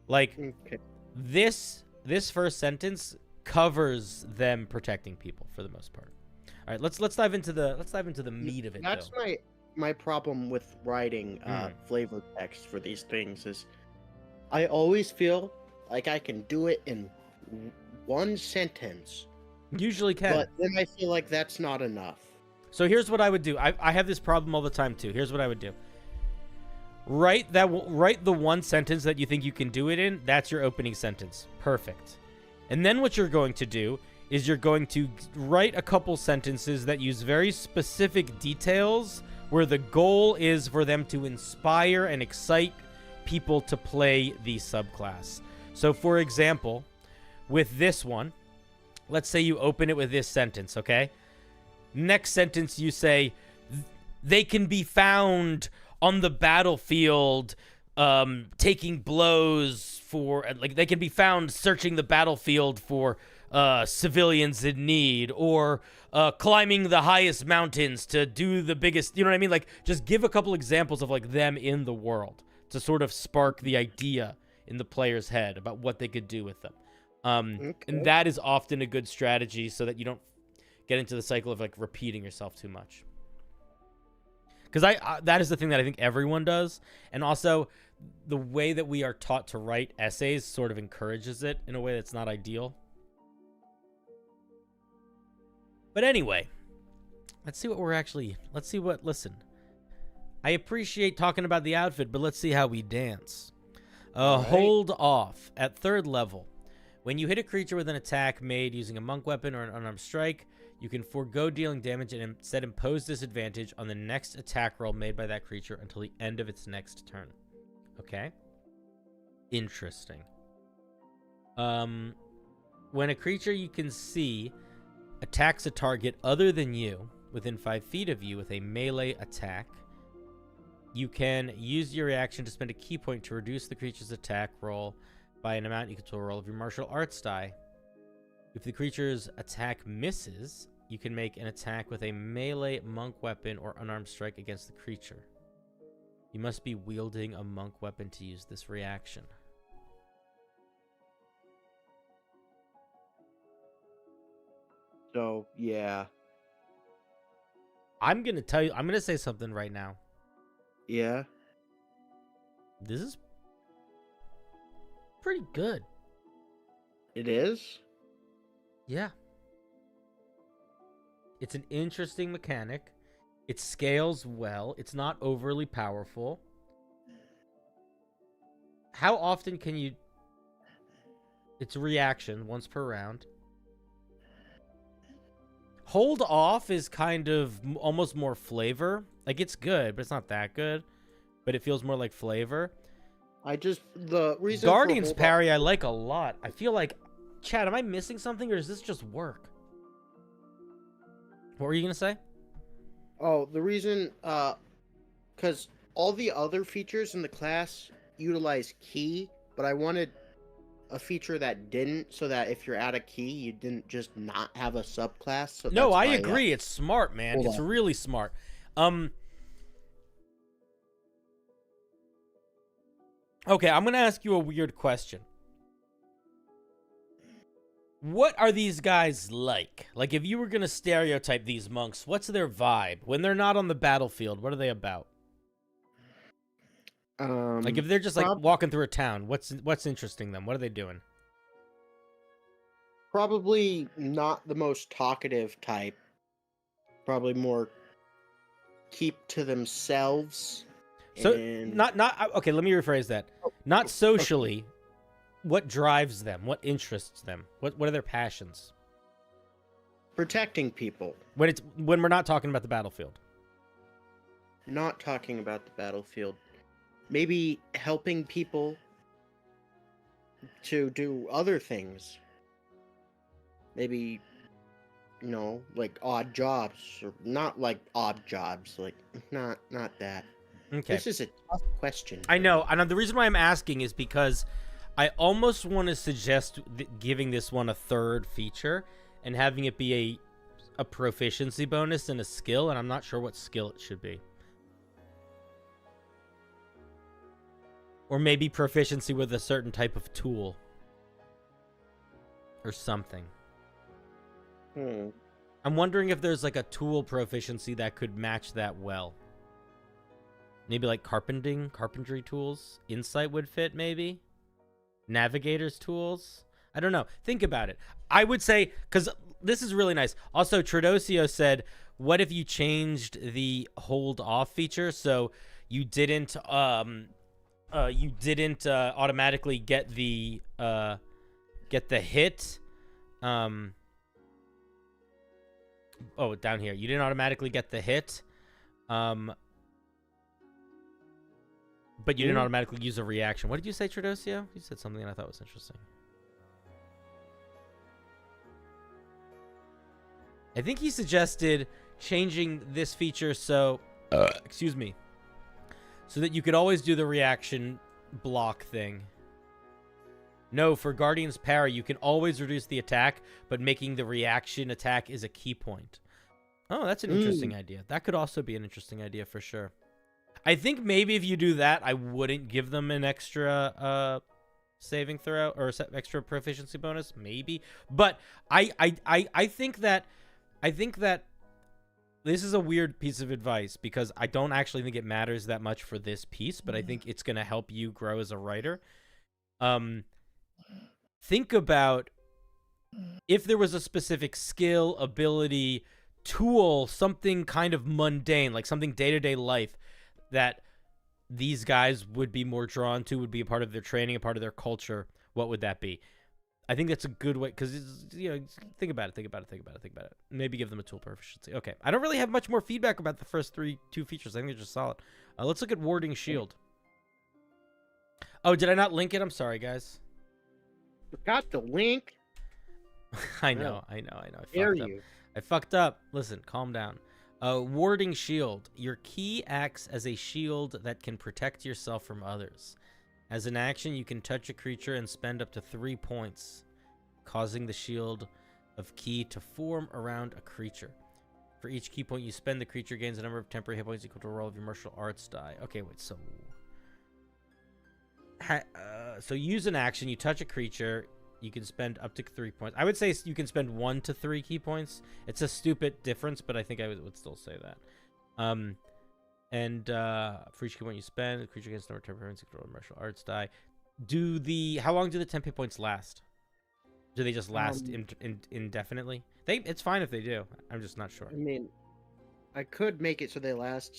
Like, Okay. this first sentence covers them protecting people for the most part. All right, let's dive into the meat of it. That's though. my problem with writing flavor text for these things is I always feel like I can do it in one sentence. Usually can. But then I feel like that's not enough. So here's what I would do. I have this problem all the time too. Here's what I would do. Write the one sentence that you think you can do it in. That's your opening sentence. Perfect. And then what you're going to do is you're going to write a couple sentences that use very specific details where the goal is for them to inspire and excite people to play the subclass. So for example, with this one, let's say you open it with this sentence, okay? Next sentence you say, they can be found on the battlefield taking blows for, like, they can be found searching the battlefield for civilians in need, or climbing the highest mountains to do the biggest, you know what I mean? Like, just give a couple examples of like them in the world to sort of spark the idea in the player's head about what they could do with them. Okay. And that is often a good strategy so that you don't get into the cycle of like repeating yourself too much. Because that is the thing that I think everyone does. And also, the way that we are taught to write essays sort of encourages it in a way that's not ideal. But anyway, listen. I appreciate talking about the outfit, but let's see how we dance. Right. Hold off. At 3rd level, when you hit a creature with an attack made using a monk weapon or an unarmed strike, you can forego dealing damage and instead impose disadvantage on the next attack roll made by that creature until the end of its next turn. Okay? Interesting. When a creature you can see attacks a target other than you, within 5 feet of you, with a melee attack, you can use your reaction to spend a key point to reduce the creature's attack roll by an amount equal to a roll of your martial arts die. If the creature's attack misses, you can make an attack with a melee monk weapon or unarmed strike against the creature. You must be wielding a monk weapon to use this reaction. So, yeah. I'm going to say something right now. Yeah. This is pretty good. It is? Yeah. It's an interesting mechanic. It scales well. It's not overly powerful. How often can you... It's a reaction once per round. Hold off is kind of almost more flavor. Like, it's good, but it's not that good. but it feels more like flavor. The reason Guardian's for parry I like a lot. I feel like, Chad, am I missing something, or does this just work? What were you gonna say? Oh, the reason, because all the other features in the class utilize key, but I wanted a feature that didn't, so that if you're at a key, you didn't just not have a subclass. So No, that's I why, agree. It's smart, man. Hold It's on. really smart. Okay, I'm gonna ask you a weird question. What are these guys like? Like, if you were gonna stereotype these monks, what's their vibe when they're not on the battlefield? What are they about? Like, if they're just like walking through a town, what's interesting them? What are they doing? Probably not the most talkative type. Probably more keep to themselves. So and... not okay. Let me rephrase that. Not socially. What drives them? What interests them? What are their passions? Protecting people. When we're not talking about the battlefield. Not talking about the battlefield. Maybe helping people to do other things. Maybe, like odd jobs, or not like odd jobs, like not that. Okay. This is a tough question. I know. And the reason why I'm asking is because I almost want to suggest giving this one a third feature and having it be a proficiency bonus and a skill, and I'm not sure what skill it should be. Or maybe proficiency with a certain type of tool. Or something. I'm wondering if there's like a tool proficiency that could match that well. Maybe like carpentry tools. Insight would fit, maybe. Navigator's tools. I don't know. Think about it. I would say, because this is really nice. Also, Tradosio said, what if you changed the hold off feature so you didn't automatically get the hit. Oh, down here. You didn't automatically get the hit. But you didn't automatically use a reaction. What did you say, Tradosio? You said something that I thought was interesting. I think he suggested changing this feature so... excuse me. So that you could always do the reaction block thing. No, for Guardian's Parry, you can always reduce the attack, but making the reaction attack is a key point. Oh, that's an interesting idea. That could also be an interesting idea for sure. I think maybe if you do that, I wouldn't give them an extra saving throw or extra proficiency bonus. Maybe, but I think that this is a weird piece of advice because I don't actually think it matters that much for this piece, but I think it's going to help you grow as a writer. Think about if there was a specific skill, ability, tool, something kind of mundane, like something day-to-day life that these guys would be more drawn to, would be a part of their training, a part of their culture. What would that be? I think that's a good way, because, think about it. Maybe give them a tool proficiency. Okay. I don't really have much more feedback about the first two features. I think they're just solid. Let's look at Warding Shield. Oh, did I not link it? I'm sorry, guys. Forgot the link. I know. I fucked up. Listen, calm down. Warding Shield. Your key acts as a shield that can protect yourself from others. As an action, you can touch a creature and spend up to 3 points, causing the shield of key to form around a creature. For each key point you spend, the creature gains a number of temporary hit points equal to a roll of your martial arts die. Okay, wait, so... so use an action, you touch a creature, you can spend up to 3 points. I would say you can spend 1 to 3 key points. It's a stupid difference, but I think I would still say that. And for each key point you spend, the creature gets no temporary hit points equal to a martial arts die. How long do the 10 hit points last? Do they just last indefinitely? It's fine if they do. I'm just not sure. I mean, I could make it so they last,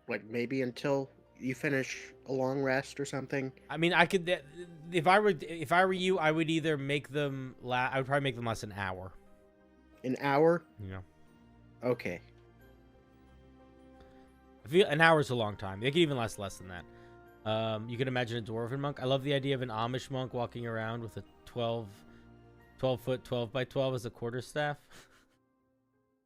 like, maybe until you finish a long rest or something. I mean, I could. If I were you, I would either make them I would probably make them last an hour. An hour? Yeah. Okay. I feel an hour is a long time. It could even last less than that. You can imagine a dwarven monk. I love the idea of an Amish monk walking around with a 12 foot 12 by 12 as a quarterstaff.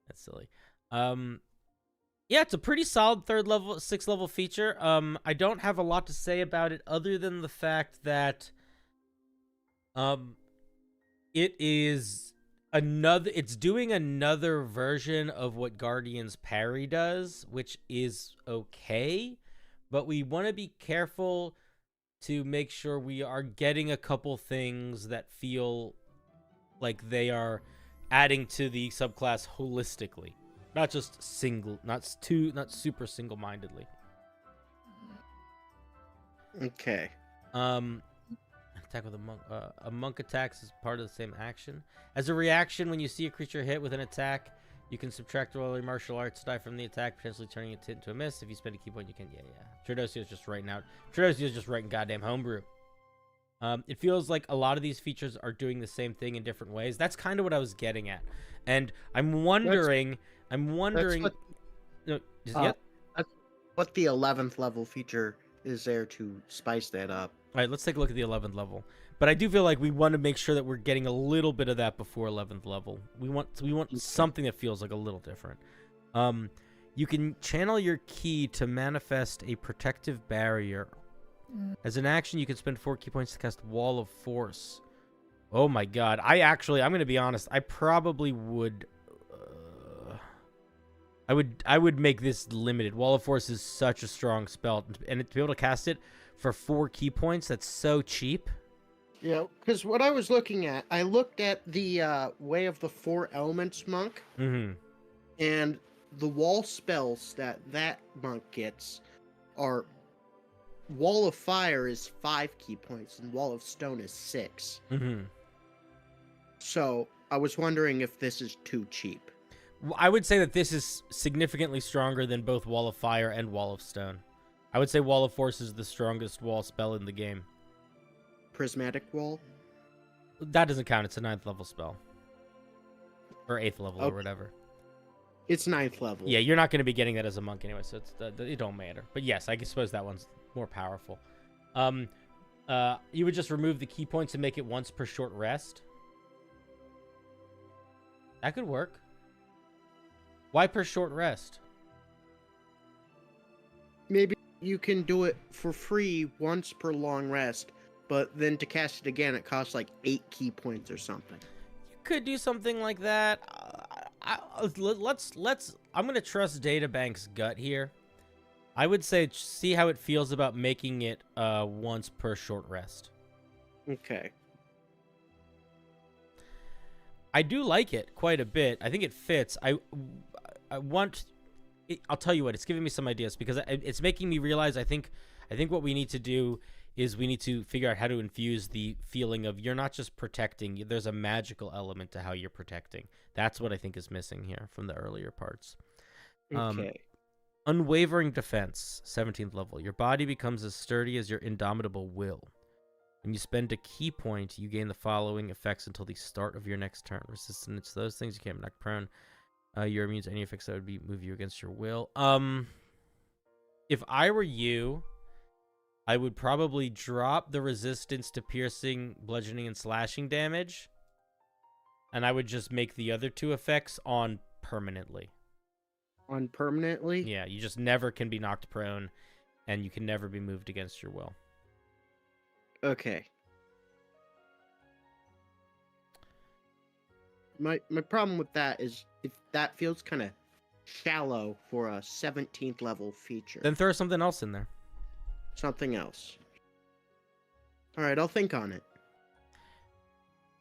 That's silly. Yeah, it's a pretty solid 6th level feature. I don't have a lot to say about it other than the fact that it's doing another version of what Guardian's Parry does, which is okay, but we want to be careful to make sure we are getting a couple things that feel like they are adding to the subclass holistically, not just not super single-mindedly. Okay. Attack with a monk. A monk attacks as part of the same action. As a reaction, when you see a creature hit with an attack, you can subtract roll a martial arts die from the attack, potentially turning it into a miss. If you spend a key point, you can. Yeah. Tridosio's just writing goddamn homebrew. It feels like a lot of these features are doing the same thing in different ways. That's kind of what I was getting at, and I'm wondering. That's what the 11th level feature is there to spice that up. All right, let's take a look at the 11th level. But I do feel like we want to make sure that we're getting a little bit of that before 11th level. We want something that feels like a little different. You can channel your ki to manifest a protective barrier. As an action, you can spend 4 key points to cast Wall of Force. Oh my god. I'm going to be honest. I probably would... I would make this limited. Wall of Force is such a strong spell. And to be able to cast it for 4 key points, that's so cheap. Yeah, because what I was looking at, I looked at the Way of the Four Elements monk. Mm-hmm. And the wall spells that monk gets are... Wall of Fire is 5 key points, and Wall of Stone is 6. Mm-hmm. So, I was wondering if this is too cheap. I would say that this is significantly stronger than both Wall of Fire and Wall of Stone. I would say Wall of Force is the strongest wall spell in the game. Prismatic Wall? That doesn't count. It's a 9th level spell. Or 8th level or whatever. It's 9th level. Yeah, you're not going to be getting that as a monk anyway, so it don't matter. But yes, I suppose that one's more powerful. You would just remove the key points and make it once per short rest. That could work. Why per short rest? Maybe you can do it for free once per long rest, but then to cast it again, it costs like 8 key points or something. You could do something like that. I'm gonna trust Databank's gut here. I would say see how it feels about making it once per short rest. Okay. I do like it quite a bit. I think it fits. I'll tell you what, it's giving me some ideas because it's making me realize I think what we need to do is we need to figure out how to infuse the feeling of you're not just protecting, there's a magical element to how you're protecting. That's what I think is missing here from the earlier parts. Okay. Unwavering defense, 17th level. Your body becomes as sturdy as your indomitable will. When you spend a key point, you gain the following effects until the start of your next turn. Resistance to those things, you can't be knocked prone. You're immune to any effects that would move you against your will. If I were you, I would probably drop the resistance to piercing, bludgeoning, and slashing damage. And I would just make the other 2 effects on permanently. On permanently? Yeah, you just never can be knocked prone, and you can never be moved against your will. Okay. My problem with that is if that feels kind of shallow for a 17th level feature. Then throw something else in there. Something else. Alright, I'll think on it.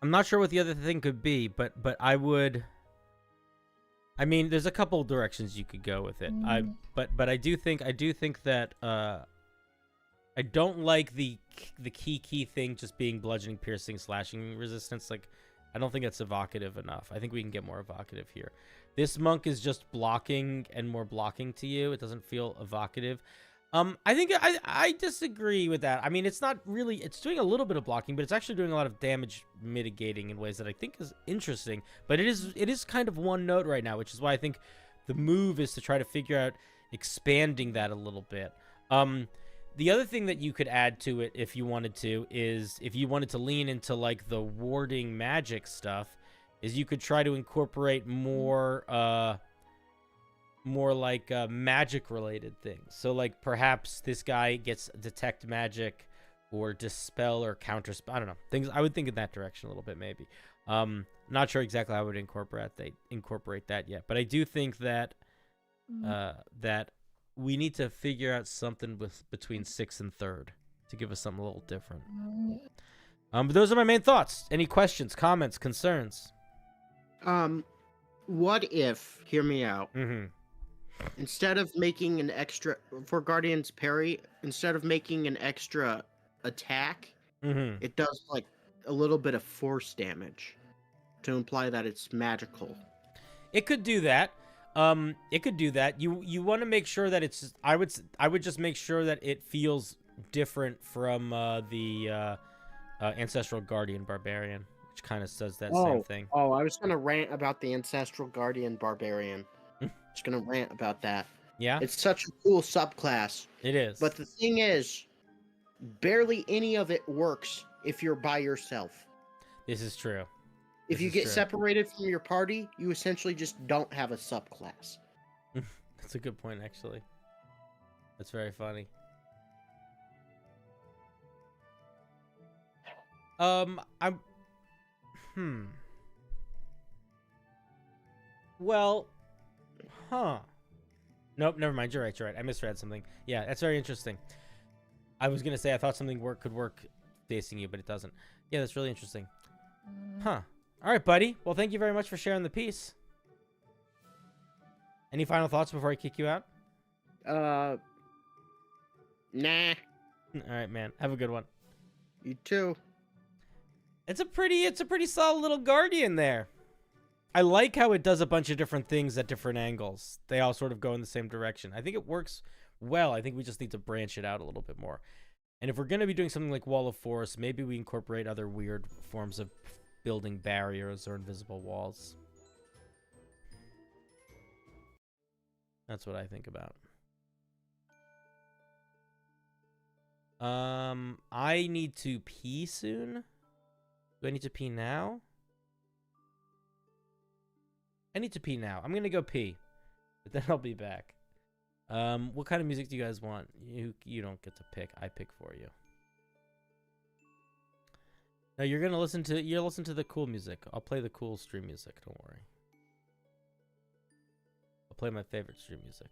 I'm not sure what the other thing could be, but I would... I mean, there's a couple directions you could go with it. But I do think that I don't like the key thing just being bludgeoning, piercing, slashing resistance. Like, I don't think that's evocative enough. I think we can get more evocative here. This monk is just blocking and more blocking to you. It doesn't feel evocative. I think I disagree with that. I mean, it's not really, it's doing a little bit of blocking, but it's actually doing a lot of damage mitigating in ways that I think is interesting. But it is kind of one note right now, which is why I think the move is to try to figure out expanding that a little bit. The other thing that you could add to it if you wanted to is if you wanted to lean into like the warding magic stuff, is you could try to incorporate more like magic related things. So like perhaps this guy gets detect magic or dispel or counterspell. I don't know. Things I would think in that direction a little bit maybe. Not sure exactly how I would incorporate that yet, but I do think that that we need to figure out something between 6th and 3rd to give us something a little different. But those are my main thoughts. Any questions, comments, concerns? What if, hear me out, Mm-hmm. instead of making an extra, for Guardian's Parry, instead of making an extra attack, Mm-hmm. it does like a little bit of force damage to imply that it's magical. It could do that. It could do that. You want to make sure that it's. I would just make sure that it feels different from the Ancestral Guardian Barbarian, which kind of says that same thing. Oh, I was gonna rant about the Ancestral Guardian Barbarian. Just gonna rant about that. Yeah, It's such a cool subclass. it is. But the thing is, barely any of it works if you're by yourself. This is true. If This you is get true. separated from your party, you essentially just don't have a subclass. That's a good point, actually. That's very funny. Well, Nope, never mind. You're right. I misread something. Yeah, that's very interesting. I was gonna say I thought something could work facing you, but it doesn't. Yeah, that's really interesting. Huh. All right, buddy. Well, thank you very much for sharing the piece. Any final thoughts before I kick you out? Nah. All right, man. Have a good one. You too. It's a pretty solid little guardian there. I like how it does a bunch of different things at different angles. They all sort of go in the same direction. I think it works well. I think we just need to branch it out a little bit more. And if we're going to be doing something like Wall of Force, maybe we incorporate other weird forms of building barriers or invisible walls. That's what I think about. I need to pee soon. Do I need to pee now? I need to pee now. I'm gonna go pee, but then I'll be back. What kind of music do you guys want? You don't get to pick. I pick for you. No, you're gonna listen to the cool music. I'll play the cool stream music. Don't worry. I'll play my favorite stream music.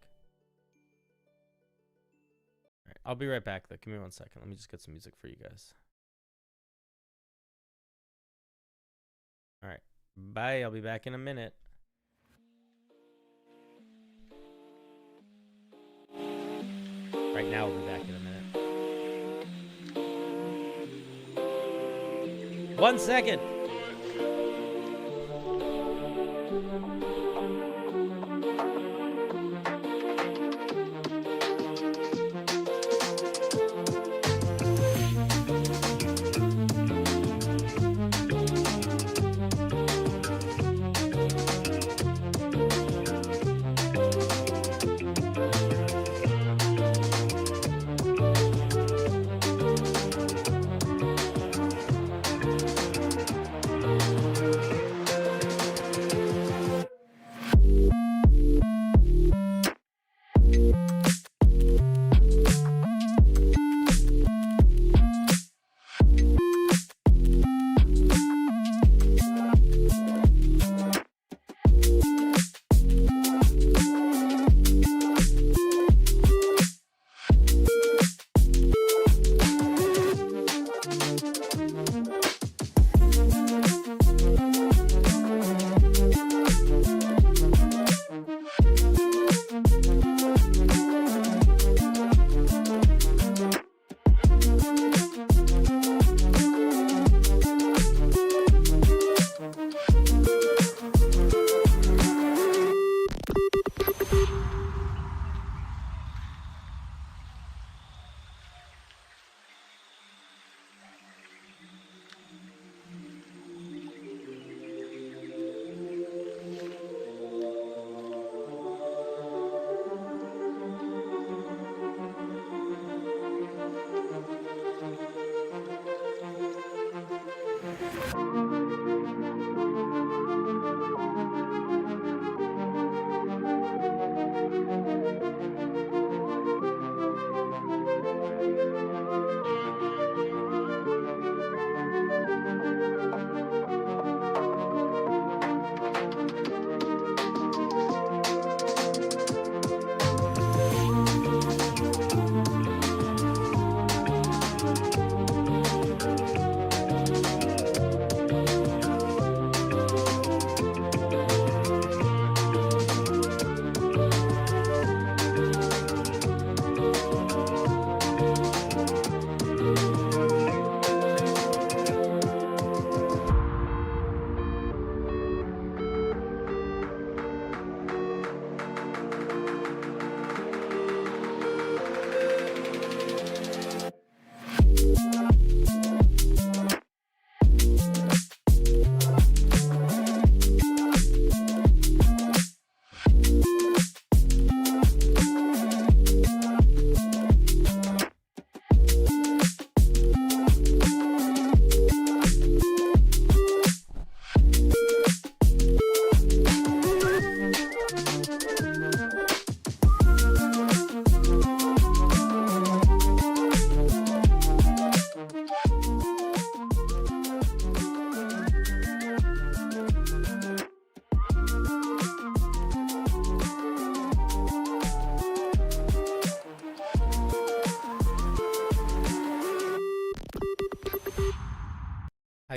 All right, I'll be right back though. Give me 1 second. Let me just get some music for you guys. All right, bye. I'll be back in a minute. Right now, we'll be back in a minute. 1 second.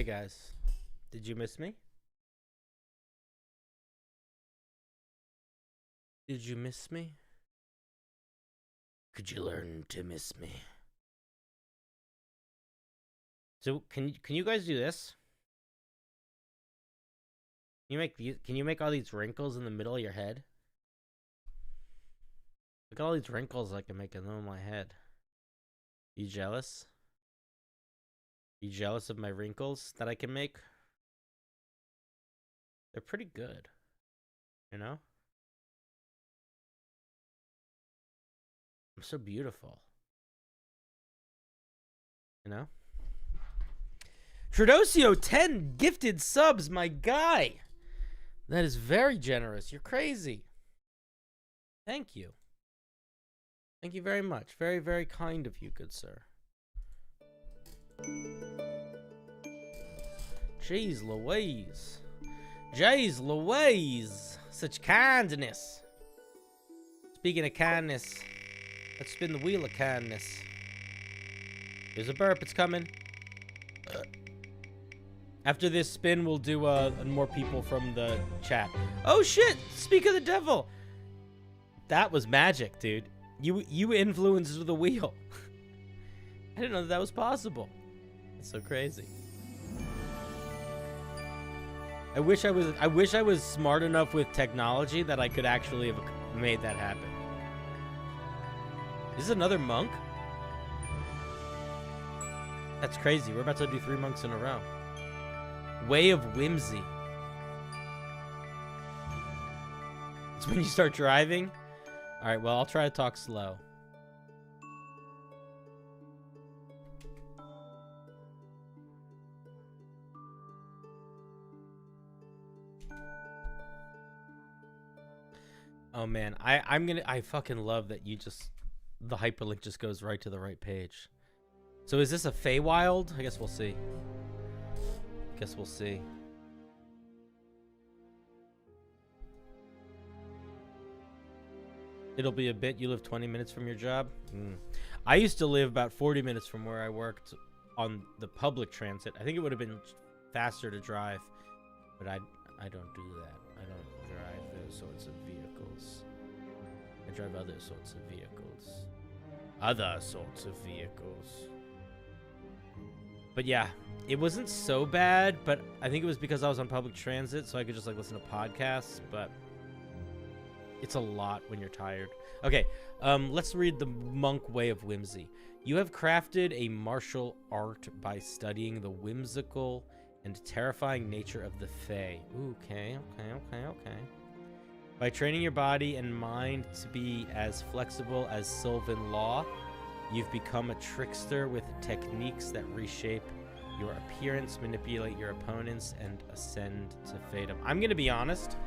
Hi, guys. Did you miss me? Did you miss me? Could you learn to miss me? So can you guys do this? Can you make all these wrinkles in the middle of your head? Look at all these wrinkles I can make in the middle of my head. You jealous? You jealous of my wrinkles that I can make? They're pretty good. You know? I'm so beautiful. You know? Tredosio, 10 gifted subs, my guy. That is very generous. You're crazy. Thank you. Thank you very much. Very, very kind of you, good sir. Jeez Louise. Jeez Louise. Such kindness. Speaking of kindness, let's spin the wheel of kindness. There's a burp. It's coming. After this spin, we'll do more people from the chat. Oh shit! Speak of the devil. That was magic, dude. You influenced the wheel. I didn't know that was possible. It's so crazy. I wish I was smart enough with technology that I could actually have made that happen. Is this another monk? That's crazy. We're about to do 3 monks in a row. Way of Whimsy. It's when you start driving. All right, well, I'll try to talk slow. Oh man, I fucking love that the hyperlink just goes right to the right page. So is this a Feywild? I guess we'll see. Guess we'll see. It'll be a bit. You live 20 minutes from your job? I used to live about 40 minutes from where I worked on the public transit. I think it would have been faster to drive, but I don't do that. I don't drive those sorts of vehicles. I drive other sorts of vehicles. Other sorts of vehicles. But yeah, it wasn't so bad, but I think it was because I was on public transit, so I could just like listen to podcasts, but it's a lot when you're tired. Okay, let's read the Monk Way of Whimsy. You have crafted a martial art by studying the whimsical and terrifying nature of the Fae. Ooh, okay. By training your body and mind to be as flexible as Sylvan law, you've become a trickster with techniques that reshape your appearance, manipulate your opponents, and ascend to Fatum. I'm going to be honest.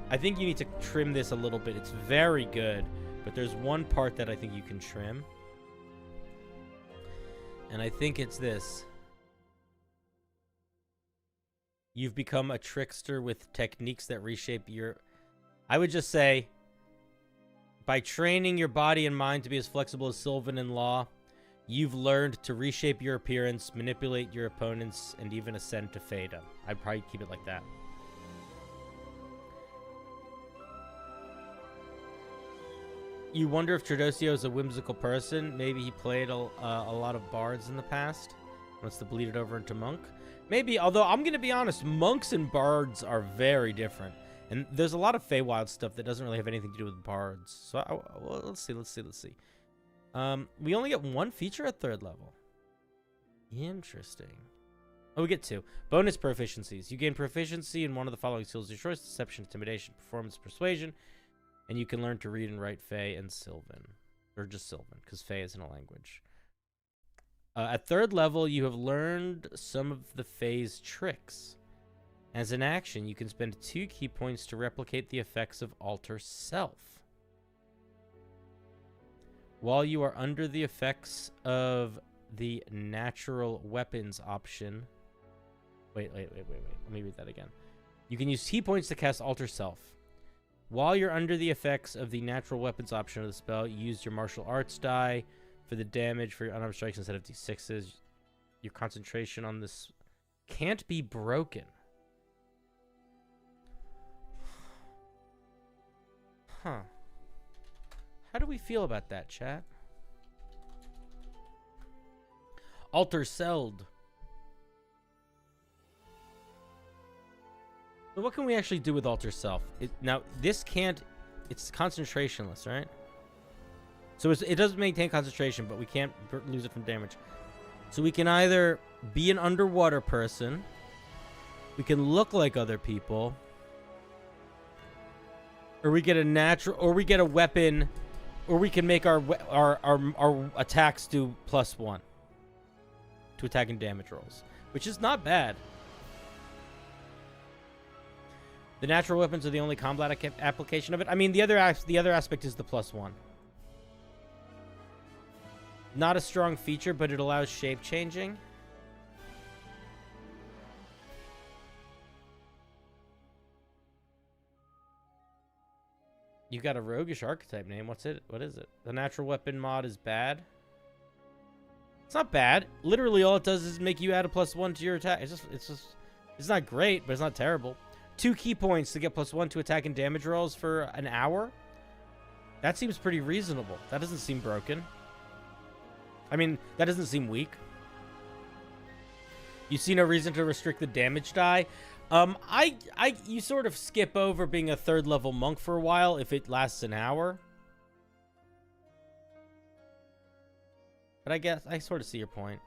I think you need to trim this a little bit. It's very good, but there's one part that I think you can trim. And I think it's this. You've become a trickster with techniques that reshape your... I would just say, by training your body and mind to be as flexible as Sylvan in law, you've learned to reshape your appearance, manipulate your opponents, and even ascend to Fatum. I'd probably keep it like that. You wonder if Tredosio is a whimsical person. Maybe he played a lot of bards in the past. Wants to bleed it over into monk. Maybe, although I'm going to be honest, monks and bards are very different. And there's a lot of Feywild stuff that doesn't really have anything to do with bards. So, well, let's see. We only get one feature at 3rd level. Interesting. Oh, we get 2. Bonus proficiencies. You gain proficiency in one of the following skills: your choice: deception, intimidation, performance, persuasion. And you can learn to read and write Fey and Sylvan. Or just Sylvan, because Fey isn't a language. At 3rd level, you have learned some of the Fey's tricks. As an action, you can spend 2 key points to replicate the effects of Alter Self. While you are under the effects of the natural weapons option... Wait. Let me read that again. You can use key points to cast Alter Self. While you're under the effects of the natural weapons option of the spell, use your martial arts die for the damage for your unarmed strikes instead of d6s. Your concentration on this Can't be broken. Huh. How do we feel about that, chat? Alter Celled. So what can we actually do with Alter Self? Now, this can't... It's concentrationless, right? So it does maintain concentration, but we can't lose it from damage. So we can either be an underwater person, we can look like other people, or we get a natural, or we get a weapon, or we can make our attacks do +1 to attack and damage rolls, which is not bad. The natural weapons are the only combat application of it. I mean, the other aspect is the +1. Not a strong feature, but it allows shape changing. You got a roguish archetype name. What's it? What is it? The natural weapon mod is bad. It's not bad. Literally, all it does is make you add a +1 to your attack. It's not great, but it's not terrible. 2 key points to get +1 to attack and damage rolls for an hour. That seems pretty reasonable. That doesn't seem broken. I mean, that doesn't seem weak. You see no reason to restrict the damage die. You sort of skip over being a 3rd level monk for a while if it lasts an hour. But I guess I sort of see your point.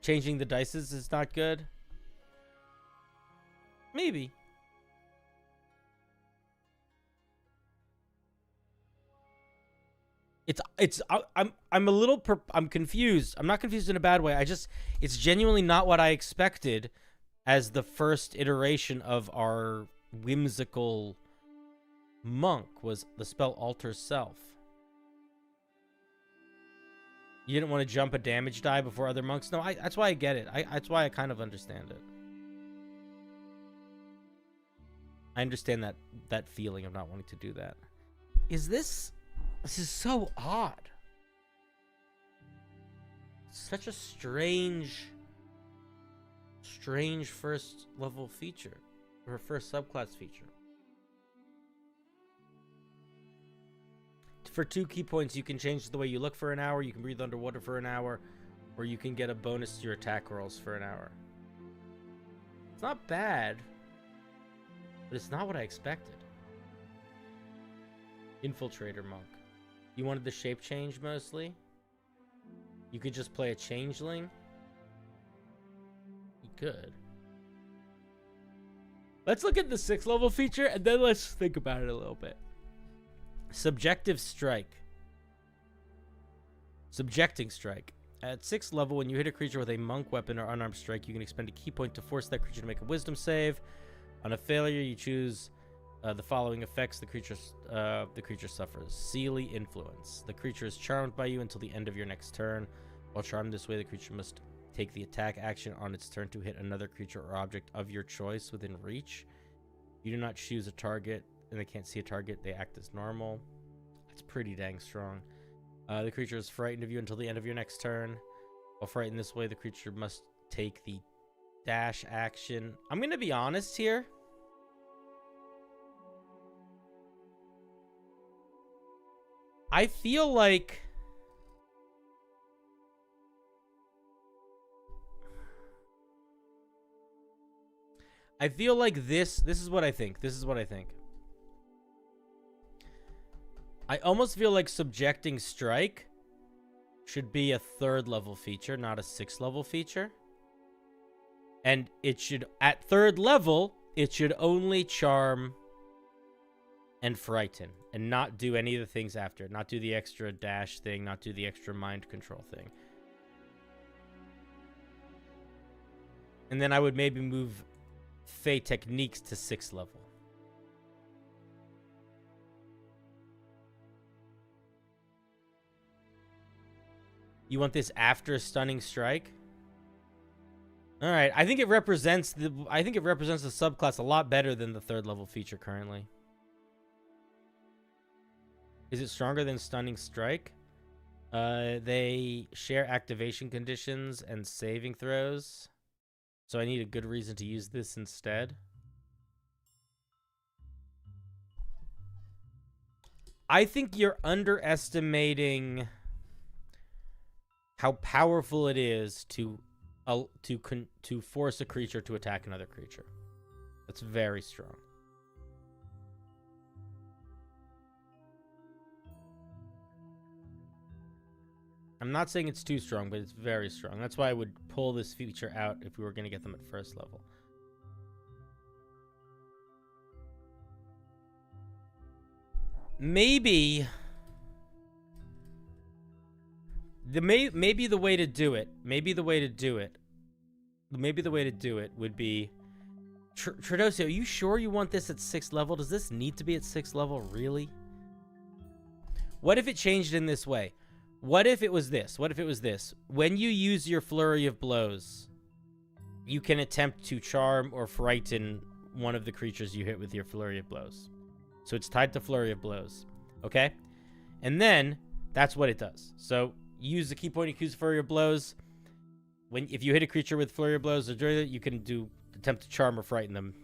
Changing the dices is not good. Maybe. I'm a little I'm confused. I'm not confused in a bad way. It's genuinely not what I expected as the first iteration of our whimsical monk was the spell Alter Self. You didn't want to jump a damage die before other monks? No, that's why I get it. That's why I kind of understand it. I understand that feeling of not wanting to do that. This is so odd. Such a strange first level feature. Or first subclass feature. For 2 key points, you can change the way you look for an hour, you can breathe underwater for an hour, or you can get a bonus to your attack rolls for an hour. It's not bad, but it's not what I expected. Infiltrator monk. You wanted the shape change mostly? You could just play a changeling? You could. Let's look at the 6th level feature, and then let's think about it a little bit. Subjective Strike. Subjecting Strike. At 6th level, when you hit a creature with a monk weapon or unarmed strike, you can expend a key point to force that creature to make a wisdom save. On a failure, you choose the following effects the creature suffers. Sealy Influence. The creature is charmed by you until the end of your next turn. While charmed this way, the creature must take the attack action on its turn to hit another creature or object of your choice within reach. You do not choose a target, and they can't see a target. They act as normal. That's pretty dang strong. The creature is frightened of you until the end of your next turn. While frightened this way, the creature must take the dash action. I'm going to be honest here. I feel like this is what I think. I almost feel like Subjecting Strike should be a 3rd level feature, not a 6th level feature. And it should, at 3rd level, it should only charm and frighten and not do any of the things after. Not do the extra dash thing, not do the extra mind control thing. And then I would maybe move Fey Techniques to 6th level. You want this after Stunning Strike? All right, I think it represents the subclass a lot better than the 3rd level feature currently. Is it stronger than Stunning Strike? They share activation conditions and saving throws. So I need a good reason to use this instead. I think you're underestimating how powerful it is to force a creature to attack another creature. That's very strong. I'm not saying it's too strong, but it's very strong. That's why I would pull this feature out if we were going to get them at first level. Maybe the way to do it would be Tradosi, are you sure you want this at 6th level? Does this need to be at 6th level, really? What if it changed in this way? What if it was this? When you use your flurry of blows, you can attempt to charm or frighten one of the creatures you hit with your flurry of blows. So it's tied to flurry of blows. Okay? And then that's what it does. So use the key point and use flurry of blows. If you hit a creature with flurry of blows or during it, you can attempt to charm or frighten them.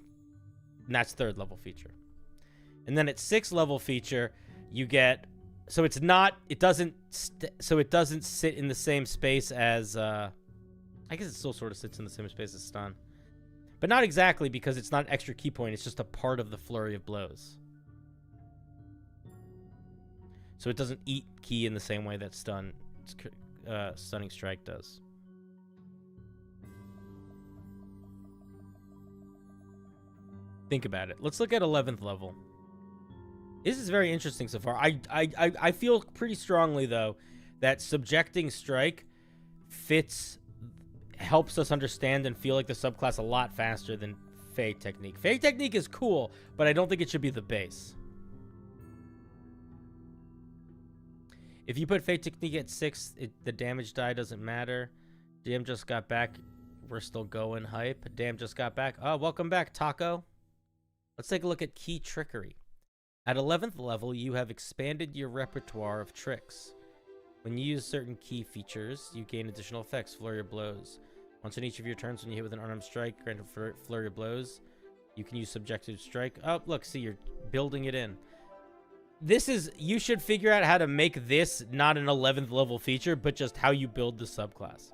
And that's 3rd level feature. And then at 6th level feature, you get, so it doesn't sit in the same space as I guess it still sort of sits in the same space as stun. But not exactly, because it's not an extra key point, it's just a part of the flurry of blows. So it doesn't eat key in the same way that Stunning Strike does. Think about it. Let's look at 11th level. This is very interesting so far. I feel pretty strongly, though, that Subjecting Strike helps us understand and feel like the subclass a lot faster than Fey Technique. Fey Technique is cool, but I don't think it should be the base. If you put Fey Technique at 6, the damage die doesn't matter. Damn just got back. We're still going. Hype. Damn just got back. Oh, welcome back, Taco. Let's take a look at Key Trickery. At 11th level, you have expanded your repertoire of tricks. When you use certain key features, you gain additional effects. Flurry of Blows. Once in each of your turns, when you hit with an unarmed strike, granted Flurry of Blows, you can use Subjective Strike. Oh, look, see, you're building it in. You should figure out how to make this not an 11th level feature, but just how you build the subclass.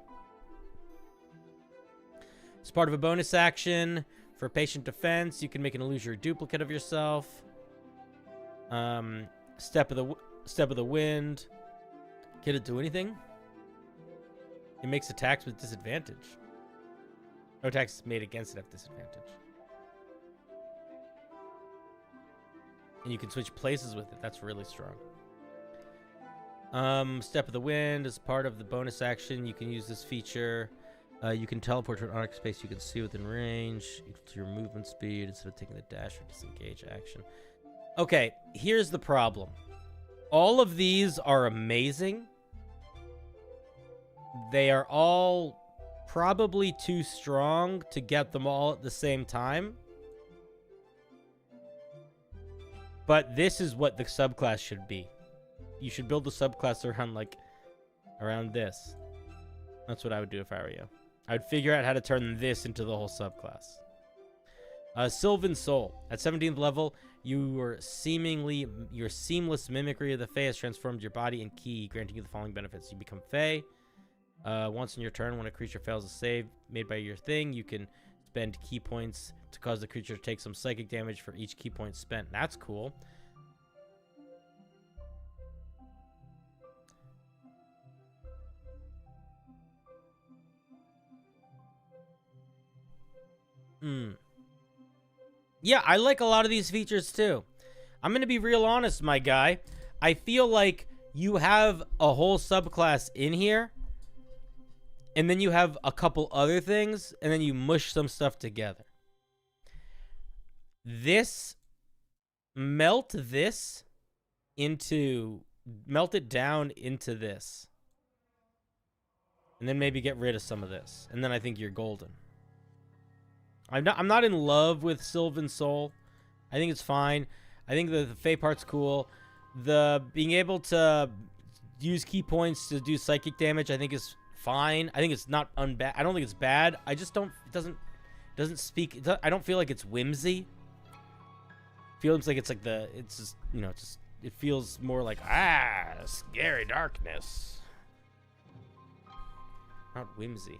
As part of a bonus action, for patient defense, you can make an illusory duplicate of yourself. Step of the Wind. Can it do anything? It makes attacks with disadvantage. No attacks made against it have disadvantage. And you can switch places with it. That's really strong. Step of the Wind is part of the bonus action. You can use this feature. You can teleport to an arc space you can see within range. Equal to your movement speed instead of taking the dash or disengage action. Okay, here's the problem. All of these are amazing. They are all probably too strong to get them all at the same time. But this is what the subclass should be. You should build the subclass around this. That's what I would do if I were you. I would figure out how to turn this into the whole subclass. Sylvan Soul. At 17th level, your seamless mimicry of the Fae has transformed your body and ki, granting you the following benefits. You become Fae. Once in your turn, when a creature fails a save made by your thing, you can spend key points to cause the creature to take some psychic damage for each key point spent. That's cool. Yeah, I like a lot of these features too. I'm going to be real honest, my guy. I feel like you have a whole subclass in here, and then you have a couple other things, and then you mush some stuff together. Melt it down into this. And then maybe get rid of some of this. And then I think you're golden. I'm not in love with Sylvan Soul. I think it's fine. I think the Fae part's cool. The being able to use key points to do psychic damage, I think is fine. I think it's not unbad. I don't think it's bad. I just don't. It doesn't speak. I don't feel like it's whimsy. Feels like it's like it's just, you know, just it feels more like scary darkness, not whimsy.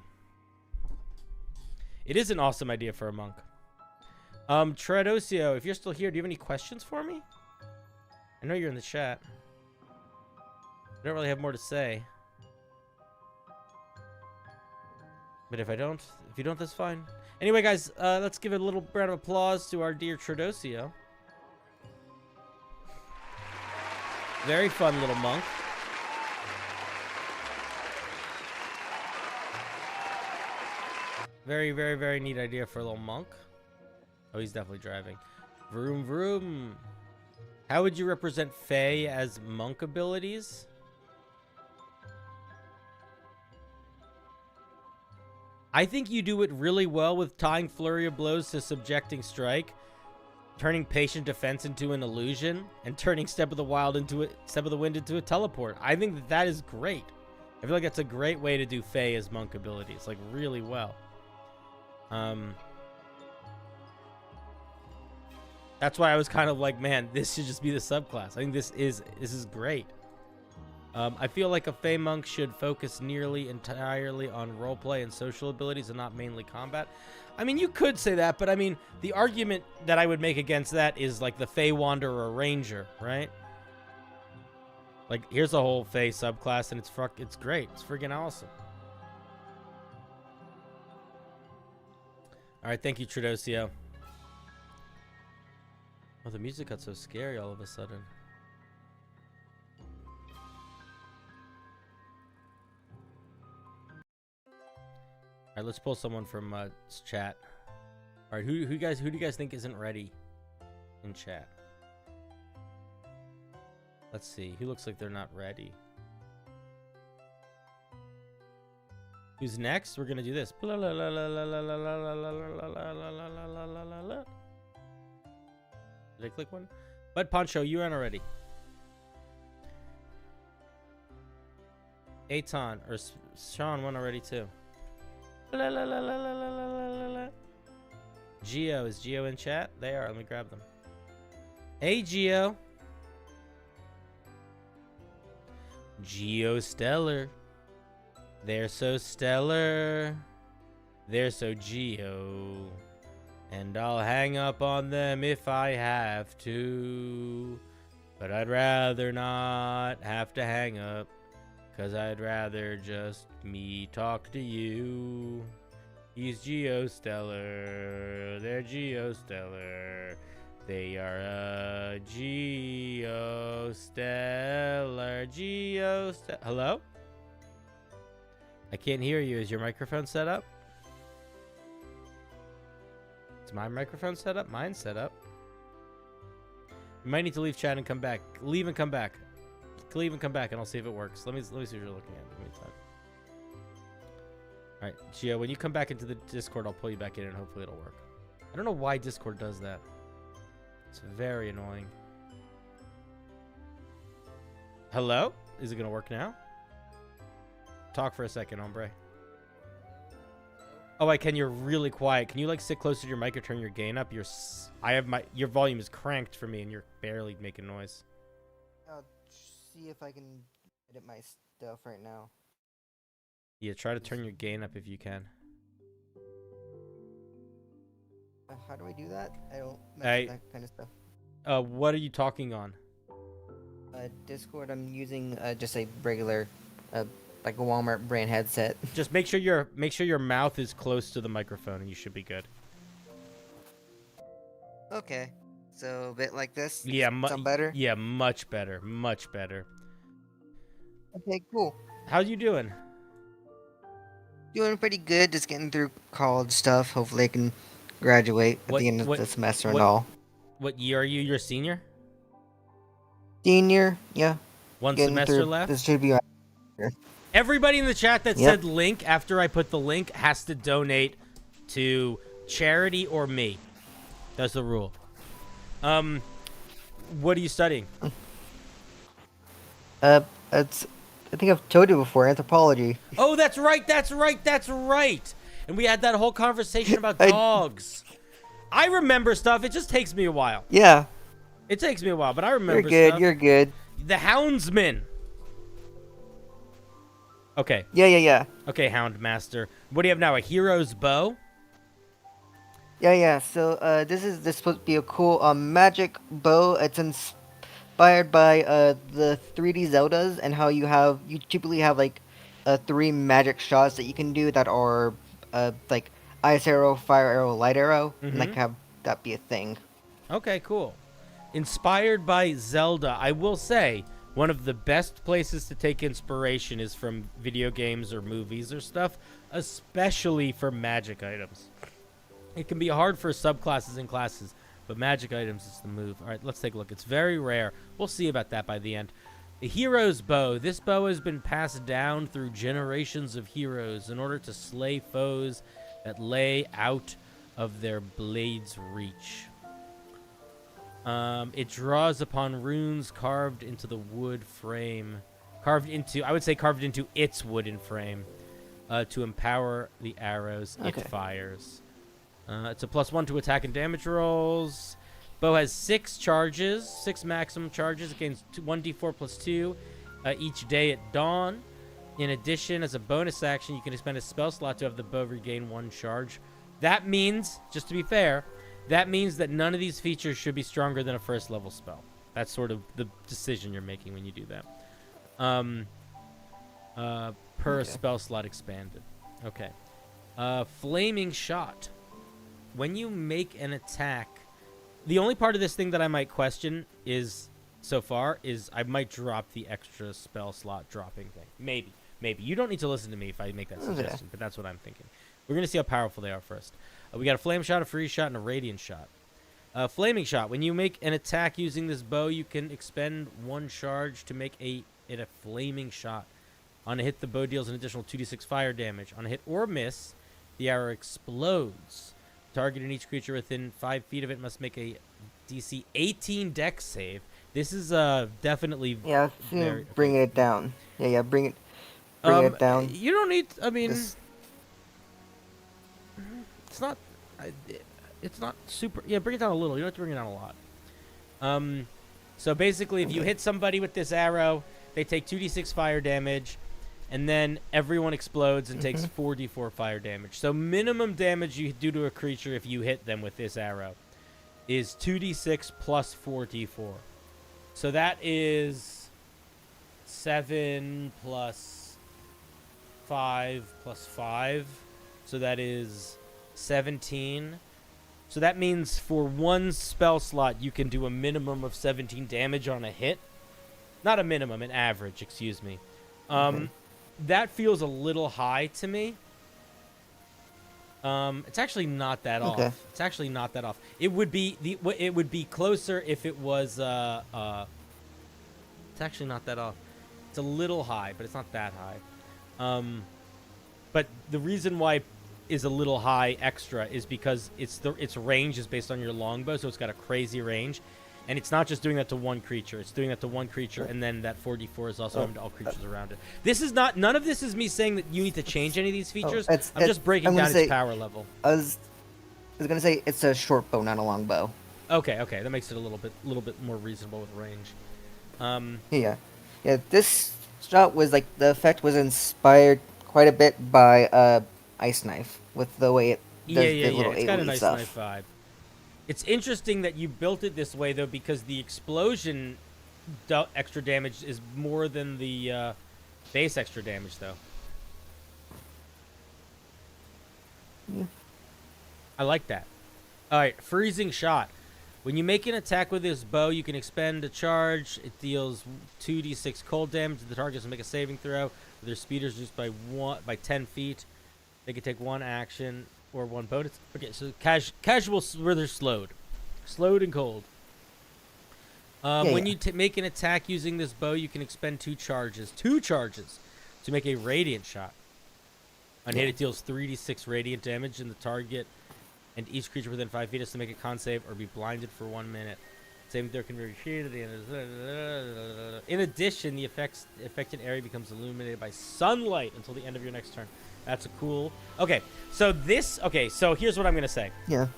It is an awesome idea for a monk. Tredosio, if you're still here, do you have any questions for me? I know you're in the chat. I don't really have more to say, but if you don't, that's fine. Anyway, guys, let's give a little round of applause to our dear Tredosio. Very fun little monk. Very, very, very neat idea for a little monk. Oh, he's definitely driving. Vroom, vroom. How would you represent Fae as monk abilities? I think you do it really well with tying Flurry of Blows to Subjecting Strike, turning Patient Defense into an illusion, and turning Step of the Wind into a teleport. I think that is great. I feel like that's a great way to do Fae as monk abilities, like really well. That's why I was kind of like, man, this should just be the subclass. I think this is great. I feel like a Fae monk should focus nearly entirely on roleplay and social abilities and not mainly combat. I mean, you could say that, but I mean, the argument that I would make against that is like the Fae Wanderer Ranger, right? Like, here's a whole Fae subclass, and it's great. It's friggin' awesome. All right, thank you, Tredosio. Oh, the music got so scary all of a sudden. All right, let's pull someone from chat. All right, who do you guys think isn't ready in chat? Let's see. Who looks like they're not ready? Who's next? We're gonna do this. Did I click one? But Poncho, you aren't already. Aton or Sean won already too. Geo, is Geo in chat? They are. Let me grab them. Hey, Geo. Geo Stellar. They're so stellar. They're so Geo. And I'll hang up on them if I have to. But I'd rather not have to hang up. 'Cause I'd rather just me talk to you. He's Geostellar. They're Geostellar. They are a Geostellar. Hello? I can't hear you. Is your microphone set up? Is my microphone set up? Mine's set up. You might need to leave chat and come back. Leave and come back. Leave and come back, and I'll see if it works. Let me see what you're looking at. All right, Gio, when you come back into the Discord, I'll pull you back in, and hopefully it'll work. I don't know why Discord does that. It's very annoying. Hello? Is it gonna work now? Talk for a second, hombre. Oh, Ken, you're really quiet. Can you like sit closer to your mic or turn your gain up? Your volume is cranked for me, and you're barely making noise. I'll see if I can edit my stuff right now. Yeah, try to turn your gain up if you can. How do I do that? I don't mess with that kind of stuff. What are you talking on? Discord. I'm using just a regular, like a Walmart brand headset. Just make sure your mouth is close to the microphone, and you should be good. Okay, so a bit like this. Yeah, sound better. Yeah, much better, much better. Okay, cool. How you doing? Doing pretty good. Just getting through college stuff. Hopefully, I can graduate at the end of the semester and all. What year are you? You're a senior? Senior, yeah. One semester left? This should be right here. Everybody in the chat that said link after I put the link has to donate to charity or me. That's the rule. What are you studying? It's I think I've told you before, anthropology. Oh, that's right. And we had that whole conversation about I- dogs. I remember stuff. It just takes me a while. Yeah, It takes me a while, but I remember you're good. stuff. You're good. The houndsman. Okay. Yeah. Okay, Houndmaster. What do you have now? A hero's bow? Yeah. So this is supposed to be a cool magic bow. It's inspired by the 3D Zeldas and how you typically have like 3 magic shots that you can do that are like ice arrow, fire arrow, light arrow, and like have that be a thing. Okay, cool. Inspired by Zelda. I will say, one of the best places to take inspiration is from video games or movies or stuff, especially for magic items. It can be hard for subclasses and classes, but magic items is the move. All right, let's take a look. It's very rare. We'll see about that by the end. The hero's bow. This bow has been passed down through generations of heroes in order to slay foes that lay out of their blade's reach. It draws upon runes carved into the wood frame. Carved into its wooden frame to empower the arrows it fires. It's a +1 to attack and damage rolls. Bow has 6 charges, 6 maximum charges. It gains 1d4 +2 each day at dawn. In addition, as a bonus action, you can expend a spell slot to have the bow regain 1 charge. That means, just to be fair, that means that none of these features should be stronger than a first level spell. That's sort of the decision you're making when you do that. Per spell slot expanded. Okay. Flaming shot. When you make an attack, the only part of this thing that I might question is, so far, is I might drop the extra spell slot dropping thing. Maybe. You don't need to listen to me if I make that suggestion, but that's what I'm thinking. We're going to see how powerful they are first. We got a flame shot, a freeze shot, and a radiant shot. Flaming shot. When you make an attack using this bow, you can expend 1 charge to make it a flaming shot. On a hit, the bow deals an additional 2d6 fire damage. On a hit or miss, the arrow explodes. Target and each creature within 5 feet of it must make a DC 18 dex save. This is definitely... Yeah, bringing it down. Yeah, bring it down. You don't need... I mean... It's not super... Yeah, bring it down a little. You don't have to bring it down a lot. So basically, if you hit somebody with this arrow, they take 2d6 fire damage, and then everyone explodes and takes 4d4 fire damage. So minimum damage you do to a creature if you hit them with this arrow is 2d6 plus 4d4. So that is 7 plus 5 plus 5. So that is 17. So that means for 1 spell slot, you can do a minimum of 17 damage on a hit. Not a minimum, an average, excuse me. That feels a little high to me. It's actually not that off. It's actually not that off. It would be closer if it was it's actually not that off. It's a little high, but it's not that high. But the reason why is a little high extra is because its range is based on your longbow, so it's got a crazy range. And it's not just doing that to one creature. It's doing that to one creature, and then that 4d4 is also aimed to all creatures around it. This is not... None of this is me saying that you need to change any of these features. I'm just breaking down its power level. I was going to say it's a short bow, not a long bow. Okay. That makes it a little bit more reasonable with range. Yeah. This shot was like... The effect was inspired quite a bit by Ice Knife, with the way it does the little it's got a nice stuff. knife vibe. It's interesting that you built it this way, though, because the explosion extra damage is more than the base extra damage, though. Yeah. I like that. All right, freezing shot. When you make an attack with this bow, you can expend a charge. It deals 2d6 cold damage to the target, so make a saving throw. Their speed is reduced by 10 feet. They can take 1 action or 1 bonus. Okay, so casual where they're slowed and cold. When you make an attack using this bow, you can expend 2 charges to make a radiant shot. On hit, it deals 3d6 radiant damage in the target, and each creature within 5 feet has to make a con save or be blinded for 1 minute. Same there can be repeated. In addition, the affected area becomes illuminated by sunlight until the end of your next turn. That's a cool. Okay, so here's what I'm gonna say. Yeah.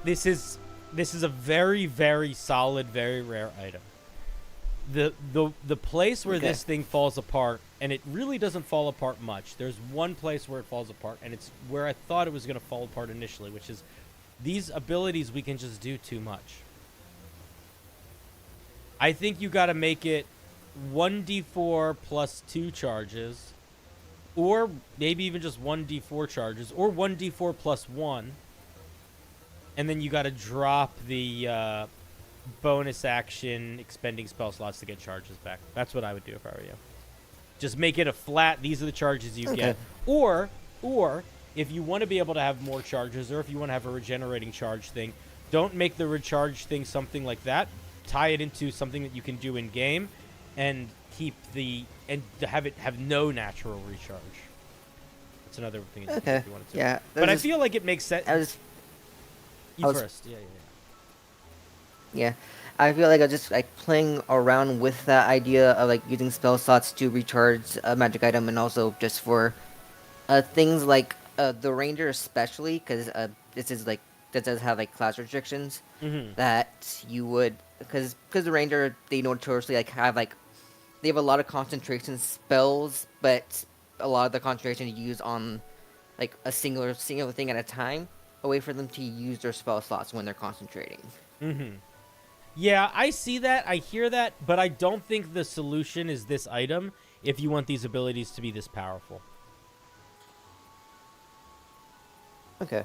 This is a very, very solid, very rare item. The place where this thing falls apart, and it really doesn't fall apart much. There's one place where it falls apart, and it's where I thought it was gonna fall apart initially, which is these abilities we can just do too much. I think you gotta make it 1d4 plus 2 charges, or maybe even just 1d4 charges, or 1d4 plus 1. And then you got to drop the bonus action expending spell slots to get charges back. That's what I would do if I were you. Just make it a flat, these are the charges you get. Or if you want to be able to have more charges, or if you want to have a regenerating charge thing, don't make the recharge thing something like that. Tie it into something that you can do in game, and have no natural recharge. That's another thing. If you wanted to. Yeah. But I feel like it makes sense. You first. Yeah. Yeah. I feel like I was just like playing around with that idea of like using spell slots to recharge a magic item, and also just for things like the ranger, especially because this does have like class restrictions that you would, because the ranger, they notoriously like have like they have a lot of concentration spells, but a lot of the concentration you use on like a singular thing at a time, a way for them to use their spell slots when they're concentrating. Yeah, I see that, I hear that, but I don't think the solution is this item if you want these abilities to be this powerful. Okay.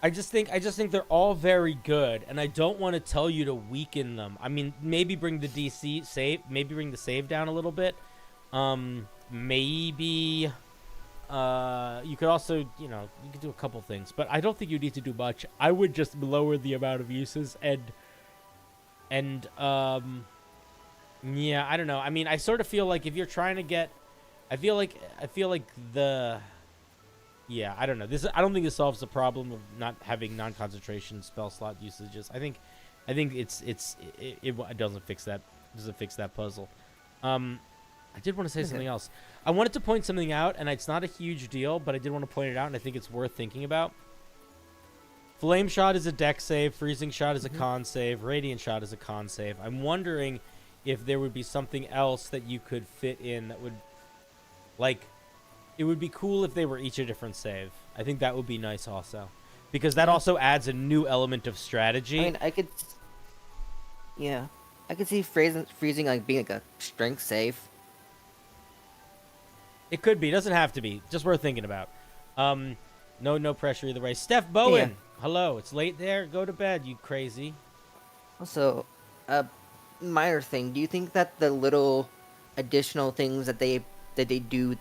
I just think they're all very good, and I don't want to tell you to weaken them. I mean, maybe bring the DC save, maybe bring the save down a little bit. Maybe you could also, you could do a couple things, but I don't think you need to do much. I would just lower the amount of uses and yeah, I don't know. I mean, I sort of feel like if you're trying to get, I feel like yeah, I don't know. I don't think this solves the problem of not having non-concentration spell slot usages. I think it doesn't fix that. Doesn't fix that puzzle. I did want to say something else. I wanted to point something out, and it's not a huge deal, but I did want to point it out, and I think it's worth thinking about. Flame Shot is a dex save. Freezing Shot is a con save. Radiant Shot is a con save. I'm wondering if there would be something else that you could fit in that would, like, it would be cool if they were each a different save. I think that would be nice also, because that also adds a new element of strategy. I mean, I could see freezing like being like a strength save. It could be. It doesn't have to be. Just worth thinking about. No pressure either way. Steph Bowen, hello. It's late there. Go to bed, you crazy. Also, minor thing. Do you think that the little additional things that they do,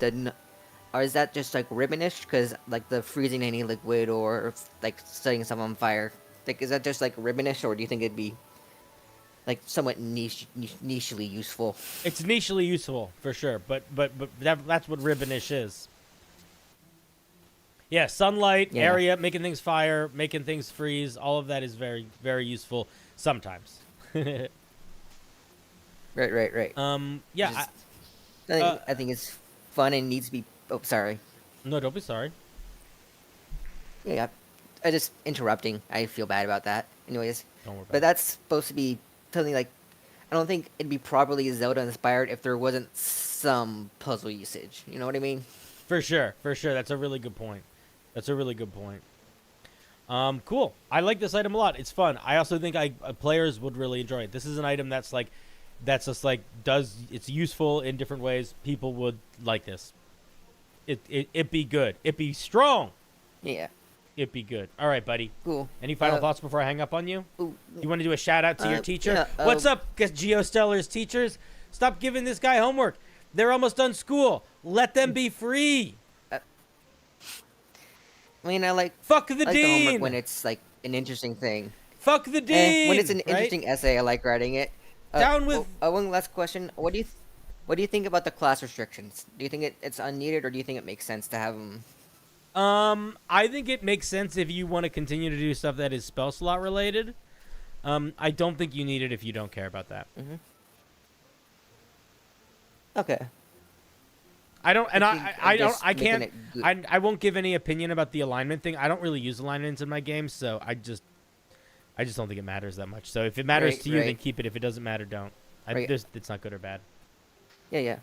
is that just like ribbonish? Because like the freezing any liquid or like setting someone on fire, like is that just like ribbonish, or do you think it'd be like somewhat nichely useful? It's nichely useful for sure, but that's what ribbonish is. Yeah, sunlight, area, making things fire, making things freeze, all of that is very, very useful sometimes. Right. Yeah. I think it's fun and needs to be. Oh, sorry. No, don't be sorry. Yeah, I just interrupting. I feel bad about that. Anyways, don't worry about but that's supposed to be something like. I don't think it'd be properly Zelda inspired if there wasn't some puzzle usage. You know what I mean? For sure. That's a really good point. Cool. I like this item a lot. It's fun. I also think players would really enjoy it. This is an item that's just like it's useful in different ways. People would like this. It'd be good. It'd be strong. Yeah. It'd be good. All right, buddy. Cool. Any final thoughts before I hang up on you? You want to do a shout out to your teacher? Yeah, What's up, GeoStellar's teachers? Stop giving this guy homework. They're almost done school. Let them be free. I mean, I like fuck the dean the homework when it's like an interesting thing. Fuck the dean. When it's an interesting essay, I like writing it. Down with. One last question. What do you think about the class restrictions? Do you think it's unneeded, or do you think it makes sense to have them? I think it makes sense if you want to continue to do stuff that is spell slot related. I don't think you need it if you don't care about that. Mm-hmm. Okay. I don't, and I don't, just I making can't, it good. I won't give any opinion about the alignment thing. I don't really use alignments in my games, so I just don't think it matters that much. So if it matters to you, then keep it. If it doesn't matter, don't. It's not good or bad. Yeah.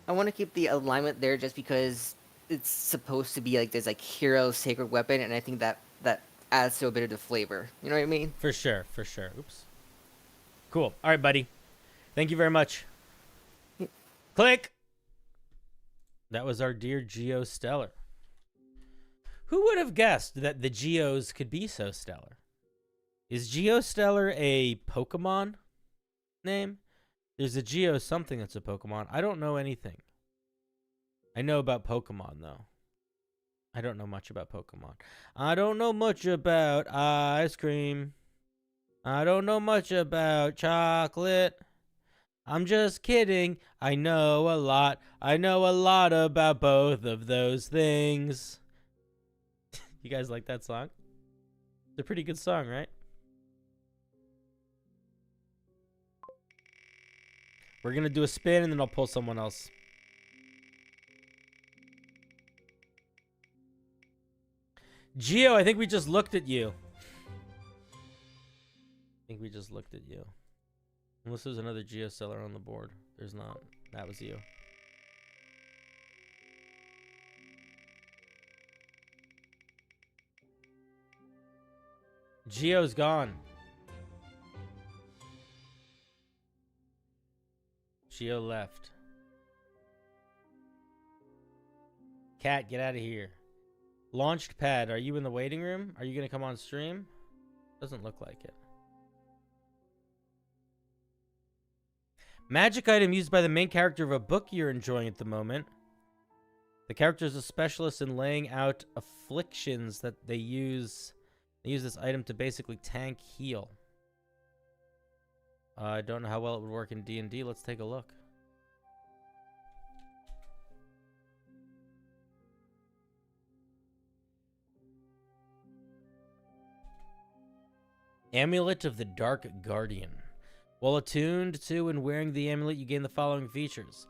I want to keep the alignment there just because it's supposed to be like this like hero sacred weapon, and I think that adds to a bit of the flavor. You know what I mean? For sure. Oops. Cool. All right, buddy. Thank you very much. Click. That was our dear Geo Stellar. Who would have guessed that the Geos could be so stellar? Is Geo Stellar a Pokemon name? There's a Geo something that's a Pokemon. I don't know anything. I know about Pokemon, though. I don't know much about Pokemon. I don't know much about ice cream. I don't know much about chocolate. I'm just kidding. I know a lot. I know a lot about both of those things. You guys like that song? It's a pretty good song, right? We're going to do a spin and then I'll pull someone else. Geo, I think we just looked at you. Unless there's another Geo seller on the board. There's not. That was you. Geo's gone. Geo left. Cat, get out of here. Launched pad, are you in the waiting room? Are you going to come on stream? Doesn't look like it. Magic item used by the main character of a book you're enjoying at the moment. The character is a specialist in laying out afflictions that they use. They use this item to basically tank heal. I don't know how well it would work in D&D. Let's take a look. Amulet of the Dark Guardian. While attuned to and wearing the amulet, you gain the following features.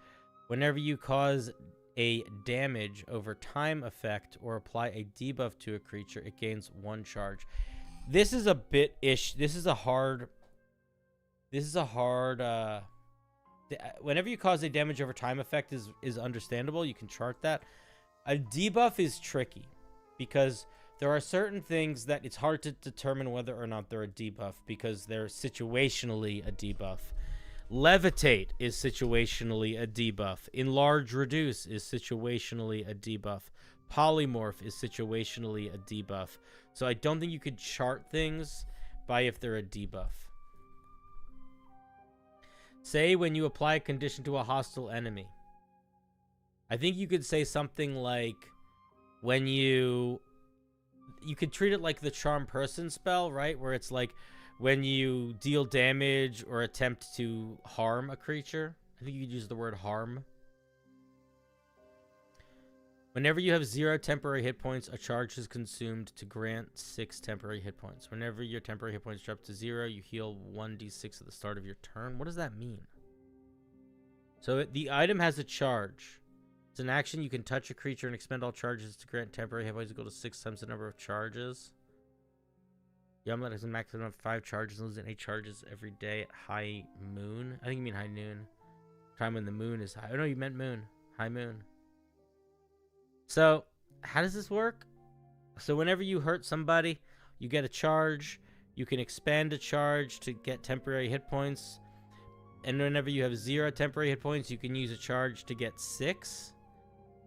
Whenever you cause a damage over time effect or apply a debuff to a creature, it gains 1 charge. This is a bit ish. This is a hard. Whenever you cause a damage over time effect is understandable. You can chart that. A debuff is tricky because there are certain things that it's hard to determine whether or not they're a debuff because they're situationally a debuff. Levitate is situationally a debuff. Enlarge Reduce is situationally a debuff. Polymorph is situationally a debuff. So I don't think you could chart things by if they're a debuff. Say when you apply a condition to a hostile enemy. I think you could say something like when you could treat it like the Charm Person spell, right? Where it's like when you deal damage or attempt to harm a creature. I think you could use the word harm. Whenever you have 0 temporary hit points, a charge is consumed to grant 6 temporary hit points. Whenever your temporary hit points drop to 0, you heal 1d6 at the start of your turn. What does that mean? So the item has a charge. It's an action. You can touch a creature and expend all charges to grant temporary hit points equal to 6 times the number of charges. The amulet has a maximum of 5 charges and losing 8 charges every day at high moon. I think you mean high noon. Time when the moon is high. Oh no, you meant moon. High moon. So, how does this work? So whenever you hurt somebody, you get a charge. You can expand a charge to get temporary hit points. And whenever you have 0 temporary hit points, you can use a charge to get 6.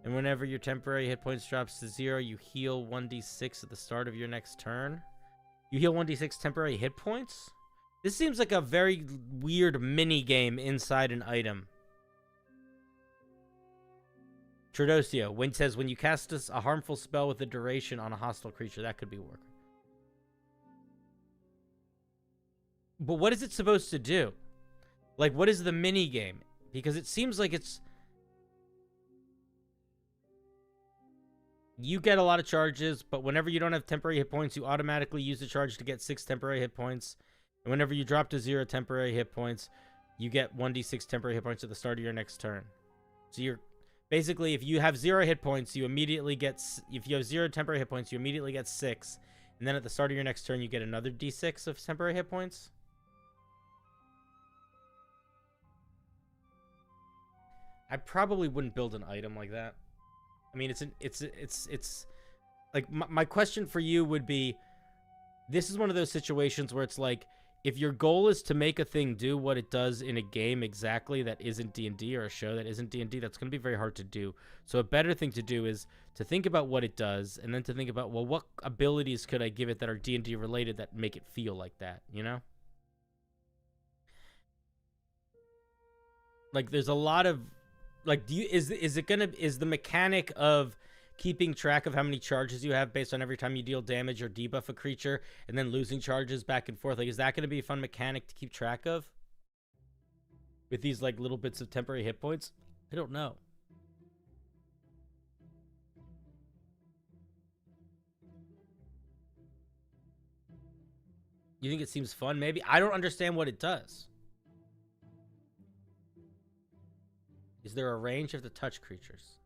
And whenever your temporary hit points drops to 0, you heal 1d6 at the start of your next turn. You heal 1d6 temporary hit points? This seems like a very weird mini game inside an item. Trodosio, when says when you cast a harmful spell with a duration on a hostile creature, that could be work. But what is it supposed to do? Like, what is the mini game? Because it seems like it's... You get a lot of charges, but whenever you don't have temporary hit points, you automatically use the charge to get 6 temporary hit points. And whenever you drop to 0 temporary hit points, you get 1d6 temporary hit points at the start of your next turn. So you're basically, if you have 0 hit points, you immediately get, if you have 0 temporary hit points, you immediately get 6. And then at the start of your next turn, you get another d6 of temporary hit points. I probably wouldn't build an item like that. I mean, it's like, my question for you would be, this is one of those situations where it's like, if your goal is to make a thing do what it does in a game exactly that isn't D&D, or a show that isn't D&D, that's going to be very hard to do. So a better thing to do is to think about what it does, and then to think about, well, what abilities could I give it that are D&D related that make it feel like that, you know? Like, there's a lot of, like, is the mechanic of keeping track of how many charges you have based on every time you deal damage or debuff a creature, and then losing charges back and forth, like, is that going to be a fun mechanic to keep track of with these, like, little bits of temporary hit points? I don't know. You think it seems fun? Maybe. I don't understand what it does. Is there a range of the touch creatures?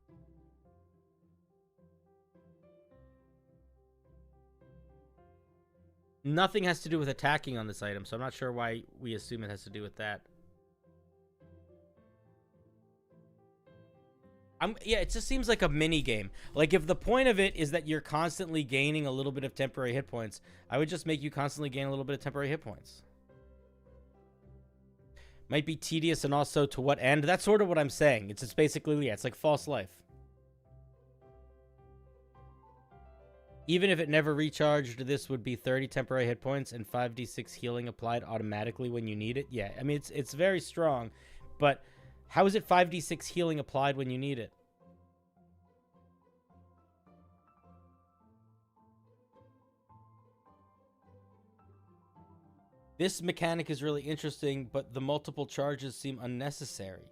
Nothing has to do with attacking on this item, so I'm not sure why we assume it has to do with that. Yeah, it just seems like a mini game. Like, if the point of it is that you're constantly gaining a little bit of temporary hit points, I would just make you constantly gain a little bit of temporary hit points. Might be tedious, and also to what end? That's sort of what I'm saying. It's just basically, yeah, it's like false life. Even if it never recharged, this would be 30 temporary hit points and 5d6 healing applied automatically when you need it. Yeah, I mean, it's very strong, but how is it 5d6 healing applied when you need it? This mechanic is really interesting, but the multiple charges seem unnecessary.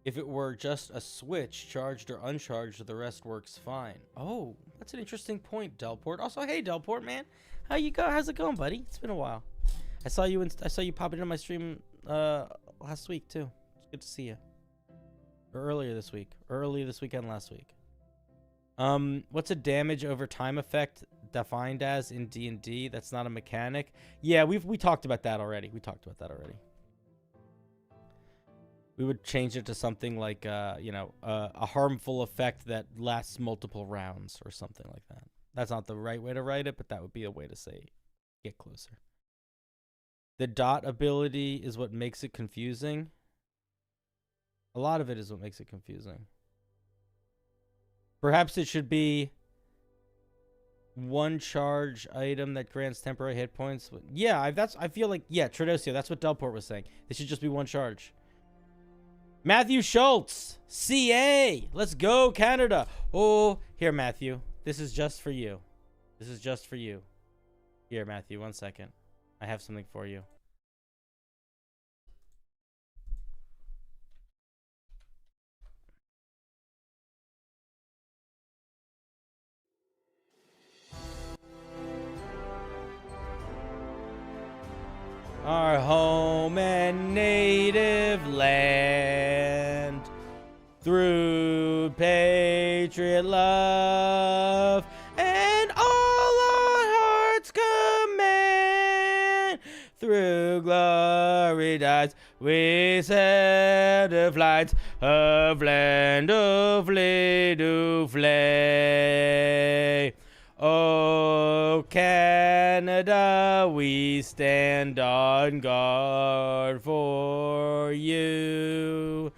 If it were just a switch, charged or uncharged, the rest works fine. Oh, that's an interesting point, Delport. Also, hey, Delport, man, how's it going, buddy? It's been a while. I saw you pop into my stream last week too. It's good to see you. Or earlier this week, or earlier this weekend last week. What's a damage over time effect defined as in D&D? That's not a mechanic. Yeah, we talked about that already. We would change it to something like, a harmful effect that lasts multiple rounds or something like that. That's not the right way to write it, but that would be a way to say, get closer. The dot ability is what makes it confusing. A lot of it is what makes it confusing. Perhaps it should be one charge item that grants temporary hit points. Yeah, I feel like, yeah, Tradosio, that's what Delport was saying. It should just be one charge. Matthew Schultz, CA. Let's go, Canada. Oh, here, Matthew. This is just for you. Here, Matthew, 1 second. I have something for you. Our home and native land, through patriot love and all our hearts command, through glory dies we set the flights of land of to flay. Oh, Canada, we stand on guard for you.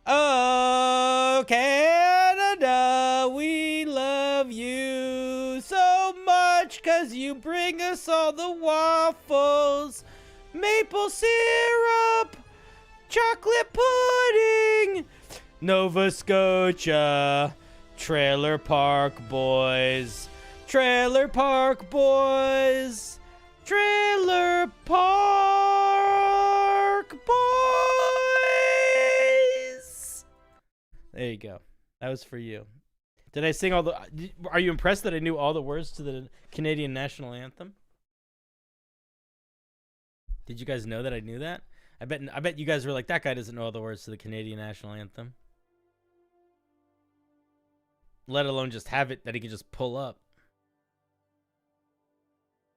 Oh, Canada, we love you so much 'cause you bring us all the waffles, maple syrup, chocolate pudding, Nova Scotia. Trailer Park Boys. Trailer Park Boys. Trailer Park Boys. There you go. That was for you. Did I sing all the... Are you impressed that I knew all the words to the Canadian National Anthem? Did you guys know that I knew that? I bet you guys were like, that guy doesn't know all the words to the Canadian national anthem. Let alone just have it that he can just pull up.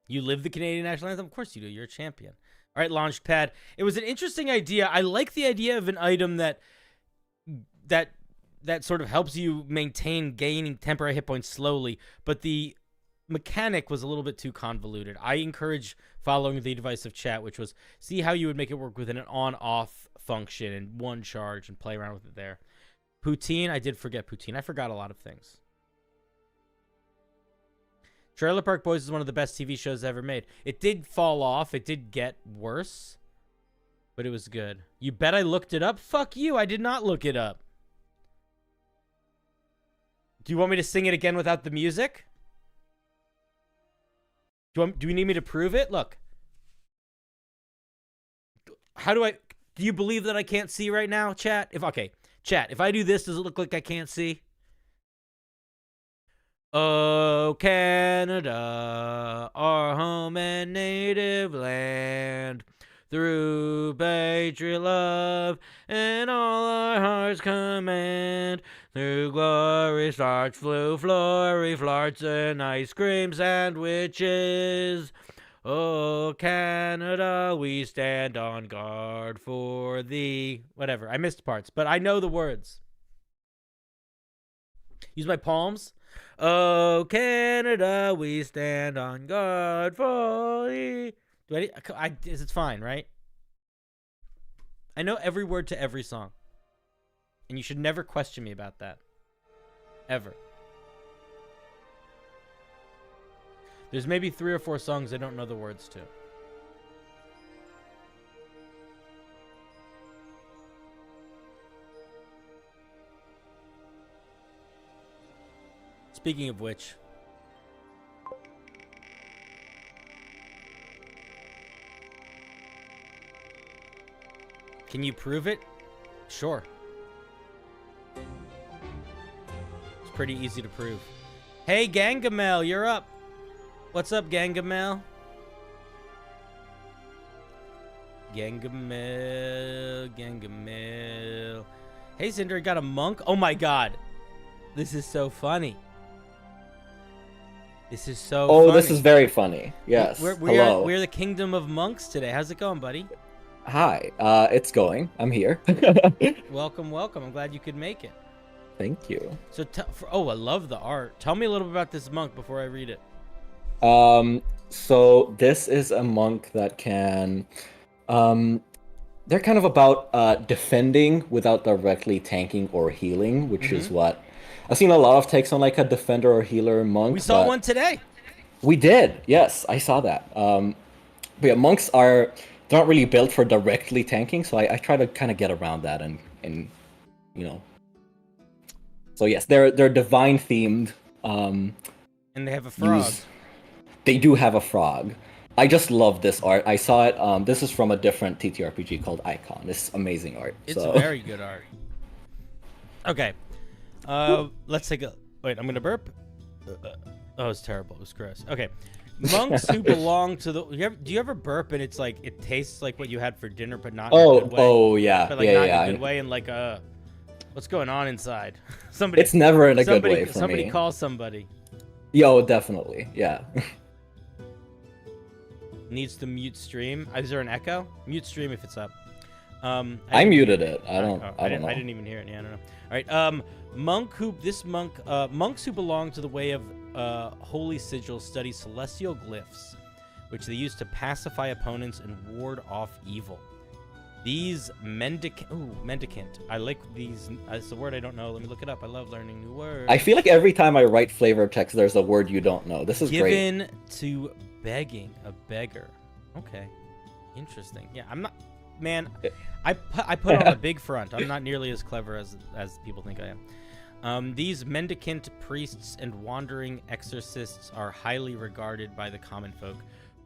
You live the Canadian national anthem? Of course you do. You're a champion. All right, Launchpad. It was an interesting idea. I like the idea of an item that sort of helps you maintain gaining temporary hit points slowly, but the mechanic was a little bit too convoluted. I encourage following the advice of chat, which was see how you would make it work within an on-off function and one charge and play around with it there. Poutine, I did forget Poutine. I forgot a lot of things. Trailer Park Boys is one of the best TV shows ever made. It did fall off. It did get worse, but it was good. You bet I looked it up? Fuck you. I did not look it up. Do you want me to sing it again without the music? Do you need me to prove it? Look. Do you believe that I can't see right now, chat? If I do this, does it look like I can't see? Oh, Canada, our home and native land, through patriot love and all our hearts command, through glory starts flew flurry flarts and ice cream sandwiches. Oh, Canada, we stand on guard for thee. Whatever, I missed parts, but I know the words. Use my palms. Oh, Canada, we stand on guard for thee. It's fine, right? I know every word to every song. And you should never question me about that. Ever. There's maybe 3 or 4 songs I don't know the words to. Speaking of which, can you prove it? Sure. It's pretty easy to prove. Hey, Gangamel, you're up. What's up, Gangamel? Gangamel. Hey, Cinder, got a monk? Oh my god. This is so funny. This is so funny. This is very funny. Yes. Hello. We're the Kingdom of Monks today. How's it going, buddy? Hi. It's going. I'm here. Welcome, welcome. I'm glad you could make it. Thank you. So, I love the art. Tell me a little bit about this monk before I read it. So this is a monk that can, they're kind of about defending without directly tanking or healing, which is what I've seen a lot of takes on, like a defender or healer monk. We saw one today. We did. Yes, I saw that. But yeah, monks they're not really built for directly tanking, so I try to kind of get around that and you know. So yes, they're divine themed. And they have a frog. They do have a frog. I just love this art. I saw it. This is from a different TTRPG called Icon. It's amazing art. It's very good art. Okay. Let's take a... Wait, I'm going to burp. It's terrible. It was gross. Okay. Monks who belong to the... Do you ever burp and it's like, it tastes like what you had for dinner, but not in a good way? Oh, yeah. But like not in a good way and like, what's going on inside? Somebody... It's never in a good way for me. Somebody call somebody. Yo, definitely. Yeah. Needs to mute stream. Is there an echo? Mute stream if it's up. I muted it. I don't know. I didn't even hear it. Yeah, I don't know. All right. Monks who belong to the way of Holy Sigil study celestial glyphs, which they use to pacify opponents and ward off evil. These mendicant. I like these. It's a word I don't know. Let me look it up. I love learning new words. I feel like every time I write flavor text, there's a word you don't know. This is great. Given to begging, a beggar. Okay, interesting. Yeah, I'm not. Man, I put on a big front. I'm not nearly as clever as people think I am. These mendicant priests and wandering exorcists are highly regarded by the common folk,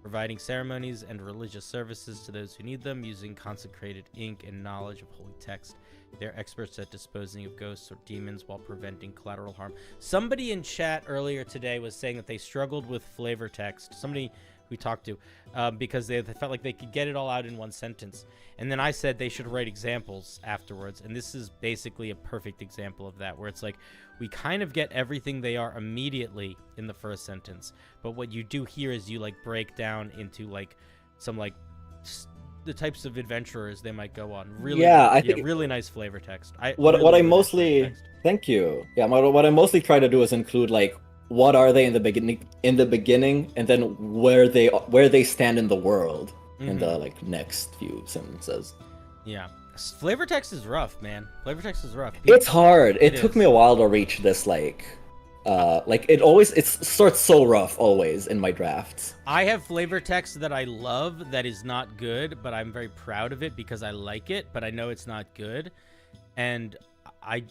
providing ceremonies and religious services to those who need them, using consecrated ink and knowledge of holy text They're experts at disposing of ghosts or demons while preventing collateral harm. Somebody in chat earlier today was saying that they struggled with flavor text. Somebody we talked to, because they felt like they could get it all out in one sentence. And then I said they should write examples afterwards. And this is basically a perfect example of that, where it's like we kind of get everything they are immediately in the first sentence. But what you do here is you like break down into like some like the types of adventurers they might go on. Really, I think really nice flavor text. What I mostly thank you. Yeah, what I mostly try to do is include like what are they in the beginning, and then where they stand in the world in the like next few sentences. Yeah, flavor text is rough, man. Flavor text is rough. It's hard. It took me a while to reach this like it starts so rough always in my drafts. I have flavor text that I love that is not good, but I'm very proud of it because I like it, but I know it's not good, and I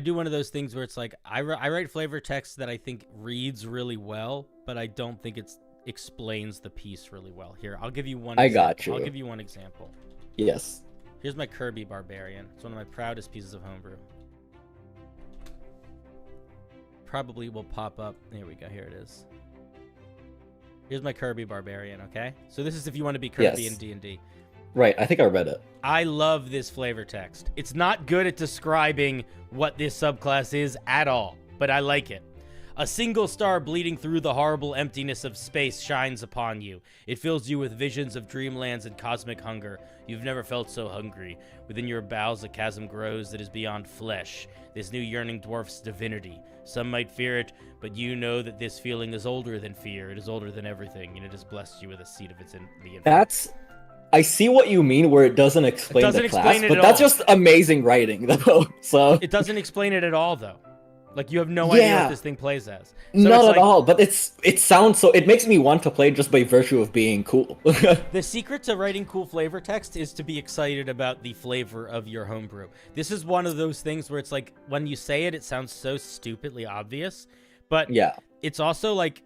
do one of those things where it's like I write flavor text that I think reads really well, but I don't think it explains the piece really well. Here, I'll give you one. Got you. I'll give you one example. Yes. Here's my Kirby Barbarian. It's one of my proudest pieces of homebrew. Probably will pop up. There we go. Here it is. Here's my Kirby Barbarian, okay? So this is if you want to be Kirby in D&D. Right, I think I read it. I love this flavor text. It's not good at describing what this subclass is at all, but I like it. A single star bleeding through the horrible emptiness of space shines upon you. It fills you with visions of dreamlands and cosmic hunger. You've never felt so hungry. Within your bowels a chasm grows that is beyond flesh. This new yearning dwarfs divinity. Some might fear it, but you know that this feeling is older than fear. It is older than everything, and it has blessed you with a seat of its in the infinite. I see what you mean where it doesn't explain the class, but that's just amazing writing, though. So it doesn't explain it at all, though. Like, you have no idea what this thing plays as. So not at all, but it sounds so... It makes me want to play just by virtue of being cool. The secret to writing cool flavor text is to be excited about the flavor of your homebrew. This is one of those things where it's like, when you say it, it sounds so stupidly obvious. But it's also like,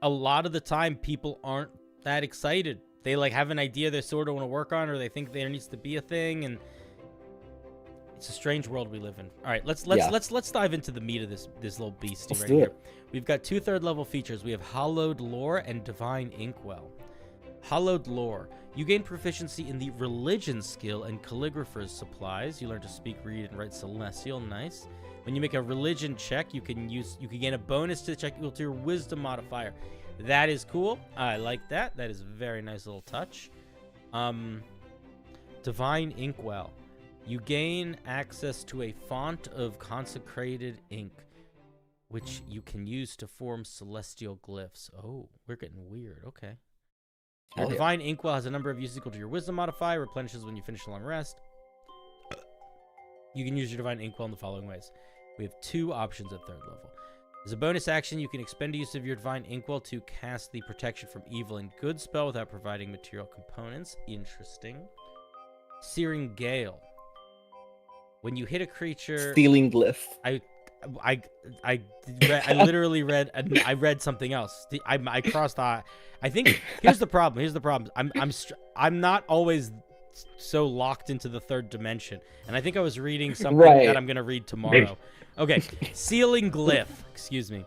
a lot of the time, people aren't that excited. They like have an idea they sort of want to work on, or they think there needs to be a thing, and... It's a strange world we live in. All right, let's dive into the meat of this little beastie right here. We've got 2 third-level features. We have Hallowed Lore and Divine Inkwell. Hallowed Lore. You gain proficiency in the Religion skill and Calligrapher's supplies. You learn to speak, read, and write Celestial. Nice. When you make a Religion check, you can gain a bonus to the check equal to your Wisdom modifier. That is cool. I like that. That is a very nice little touch. Divine Inkwell. You gain access to a font of consecrated ink, which you can use to form celestial glyphs. Oh, we're getting weird. Okay. Your Divine Inkwell has a number of uses equal to your Wisdom modifier, replenishes when you finish a long rest. You can use your Divine Inkwell in the following ways. We have 2 options at 3rd level. As a bonus action, you can expend a use of your Divine Inkwell to cast the Protection from Evil and Good spell without providing material components. Interesting. Searing Gale. When you hit a creature, stealing glyph. I literally read. I read something else. I crossed out. I think here's the problem. I'm not always so locked into the 3rd dimension, and I think I was reading something that I'm gonna read tomorrow. Okay, sealing glyph. Excuse me.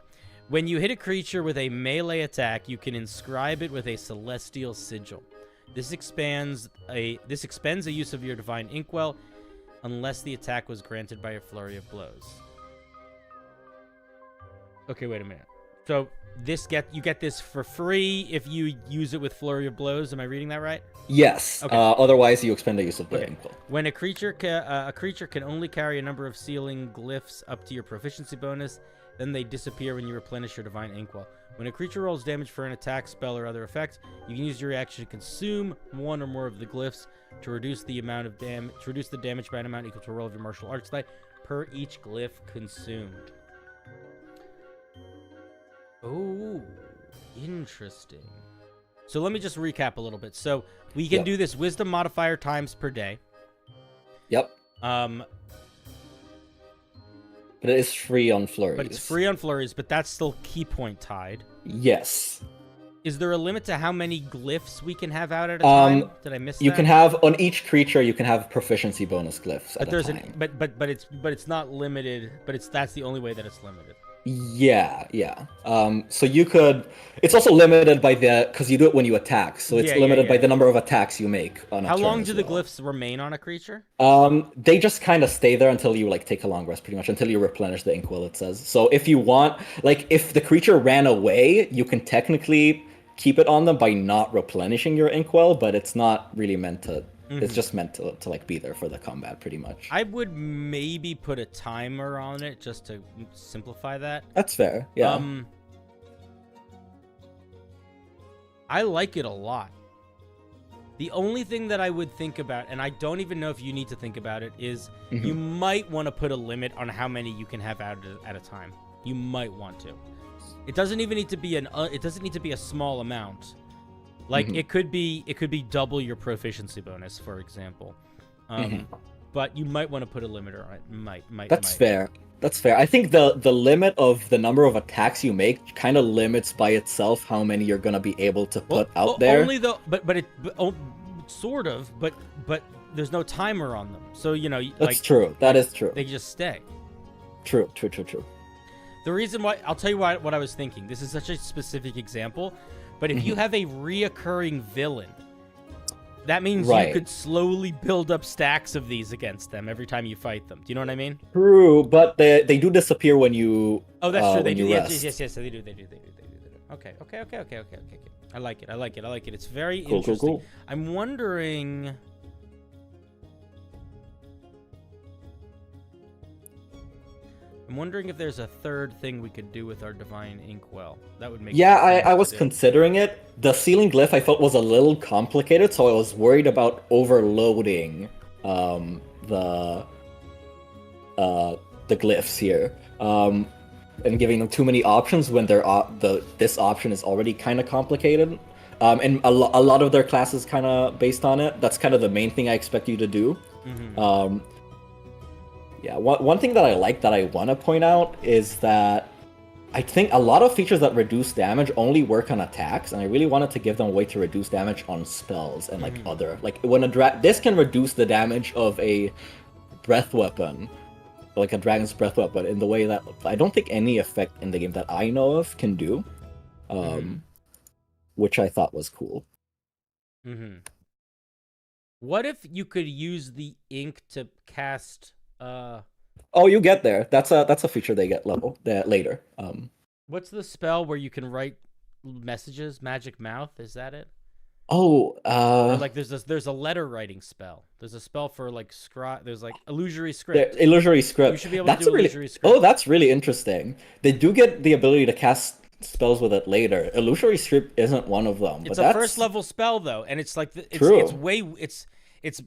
When you hit a creature with a melee attack, you can inscribe it with a celestial sigil. This expends a use of your Divine Inkwell, unless the attack was granted by a flurry of blows. Okay, wait a minute. So you get this for free if you use it with flurry of blows. Am I reading that right? Yes. Okay. Otherwise, you expend a use of the Inkwell. When a creature can only carry a number of sealing glyphs up to your proficiency bonus, then they disappear when you replenish your Divine Inkwell. When a creature rolls damage for an attack, spell, or other effect, you can use your reaction to consume 1 or more of the glyphs to reduce the damage by an amount equal to a roll of your martial arts die per each glyph consumed. Oh, interesting. So let me just recap a little bit. So we can do this Wisdom modifier times per day. Yep. But it is free on flurries. But it's free on flurries, but that's still key point tied. Yes. Is there a limit to how many glyphs we can have out at a time? Did I miss that? You can have on each creature. You can have proficiency bonus glyphs But at there's a time. but it's not limited. But that's the only way that it's limited. Yeah. So you could. It's also limited by because you do it when you attack. So it's limited by the number of attacks you make on a How turn long as do the well. glyphs remain on a creature? They just kind of stay there until you like take a long rest, pretty much until you replenish the inkwell. It says. So if you want, like, if the creature ran away, you can technically keep it on them by not replenishing your inkwell, but it's not really meant to. It's just meant to like be there for the combat, pretty much. I would maybe put a timer on it just to simplify that. That's fair. Yeah. I like it a lot. The only thing that I would think about, and I don't even know if you need to think about it, is you might want to put a limit on how many you can have out at a time. You might want to. It doesn't even need to be it doesn't need to be a small amount. Like it could be double your proficiency bonus, for example. But you might want to put a limiter on it. Might. That's fair. That's fair. I think the limit of the number of attacks you make kind of limits by itself how many you're gonna be able to put out there. Only though, but sort of, but there's no timer on them. So That's true. That is true. They just stay. True. The reason why I'll tell you what I was thinking. This is such a specific example. But if you have a reoccurring villain, that means you could slowly build up stacks of these against them every time you fight them. Do you know what I mean? True, but they do disappear when you. Oh, that's true. They do. Rest. Yes. They do. Okay. I like it. It's very interesting. Cool. I'm wondering. if there's a third thing we could do with our divine inkwell. That would make I was considering it. The ceiling glyph I felt was a little complicated, so I was worried about overloading the glyphs here and giving them too many options when this option is already kind of complicated. And a lot of their classes kind of based on it. That's kind of the main thing I expect you to do. One thing that I like that I want to point out is that I think a lot of features that reduce damage only work on attacks, and I really wanted to give them a way to reduce damage on spells and when this can reduce the damage of a breath weapon, like a dragon's breath weapon, in the way that I don't think any effect in the game that I know of can do, which I thought was cool. What if you could use the ink to cast? Oh, you get there. That's a feature they get later. What's the spell where you can write messages? Magic Mouth, is that it? Oh, or like there's a letter writing spell. There's a spell for like there's like illusory script. Illusory script. You should be able to do illusory script. Oh, that's really interesting. They do get the ability to cast spells with it later. Illusory script isn't one of them. It's a first level spell though, and it's like it's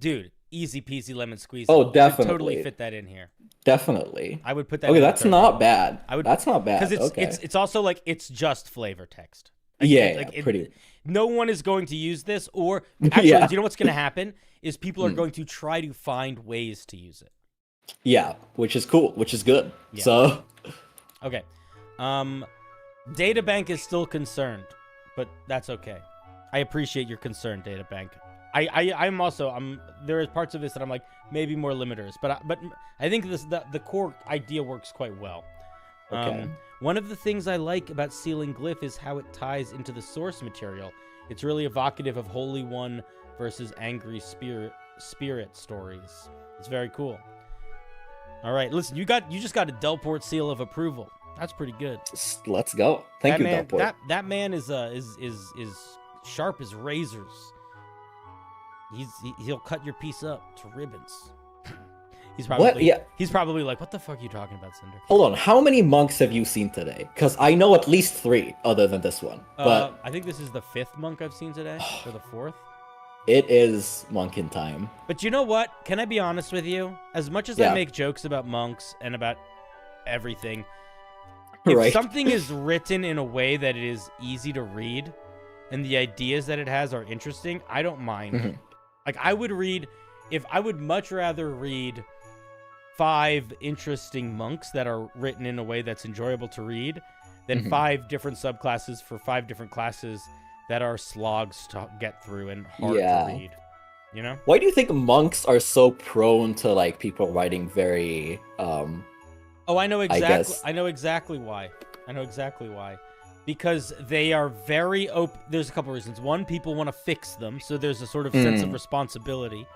dude. Easy peasy lemon squeezy. Oh, definitely. Totally fit that in here. Definitely. I would put that. Okay, that's not bad. That's not bad. Because it's also like it's just flavor text. Pretty. No one is going to use this, or actually, do you know what's going to happen? Is people are going to try to find ways to use it. Yeah, which is cool, which is good. Yeah. So. Okay. Databank is still concerned, but that's okay. I appreciate your concern, Databank. I'm also there is parts of this that I'm like maybe more limiters, but I think the core idea works quite well. Okay. One of the things I like about Sealing Glyph is how it ties into the source material. It's really evocative of Holy One versus Angry Spirit stories. It's very cool. All right, listen, you just got a Delport seal of approval. That's pretty good. Let's go. Thank you, Delport. That man is sharp as razors. He'll cut your piece up to ribbons. He's probably like, what the fuck are you talking about, Cinder? Hold on, how many monks have you seen today? Because I know at least 3 other than this one. But I think this is the 5th monk I've seen today, or the 4th. It is monkin time. But you know what? Can I be honest with you? As much as I make jokes about monks and about everything, if something is written in a way that it is easy to read, and the ideas that it has are interesting, I don't mind. Like I would much rather read 5 interesting monks that are written in a way that's enjoyable to read then 5 different subclasses for 5 different classes that are slogs to get through and hard to read. You know? Why do you think monks are so prone to like people writing very Oh, I know exactly. guess. I know exactly why. Because they are very open. There's a couple reasons. One, people want to fix them, so there's a sort of sense of responsibility.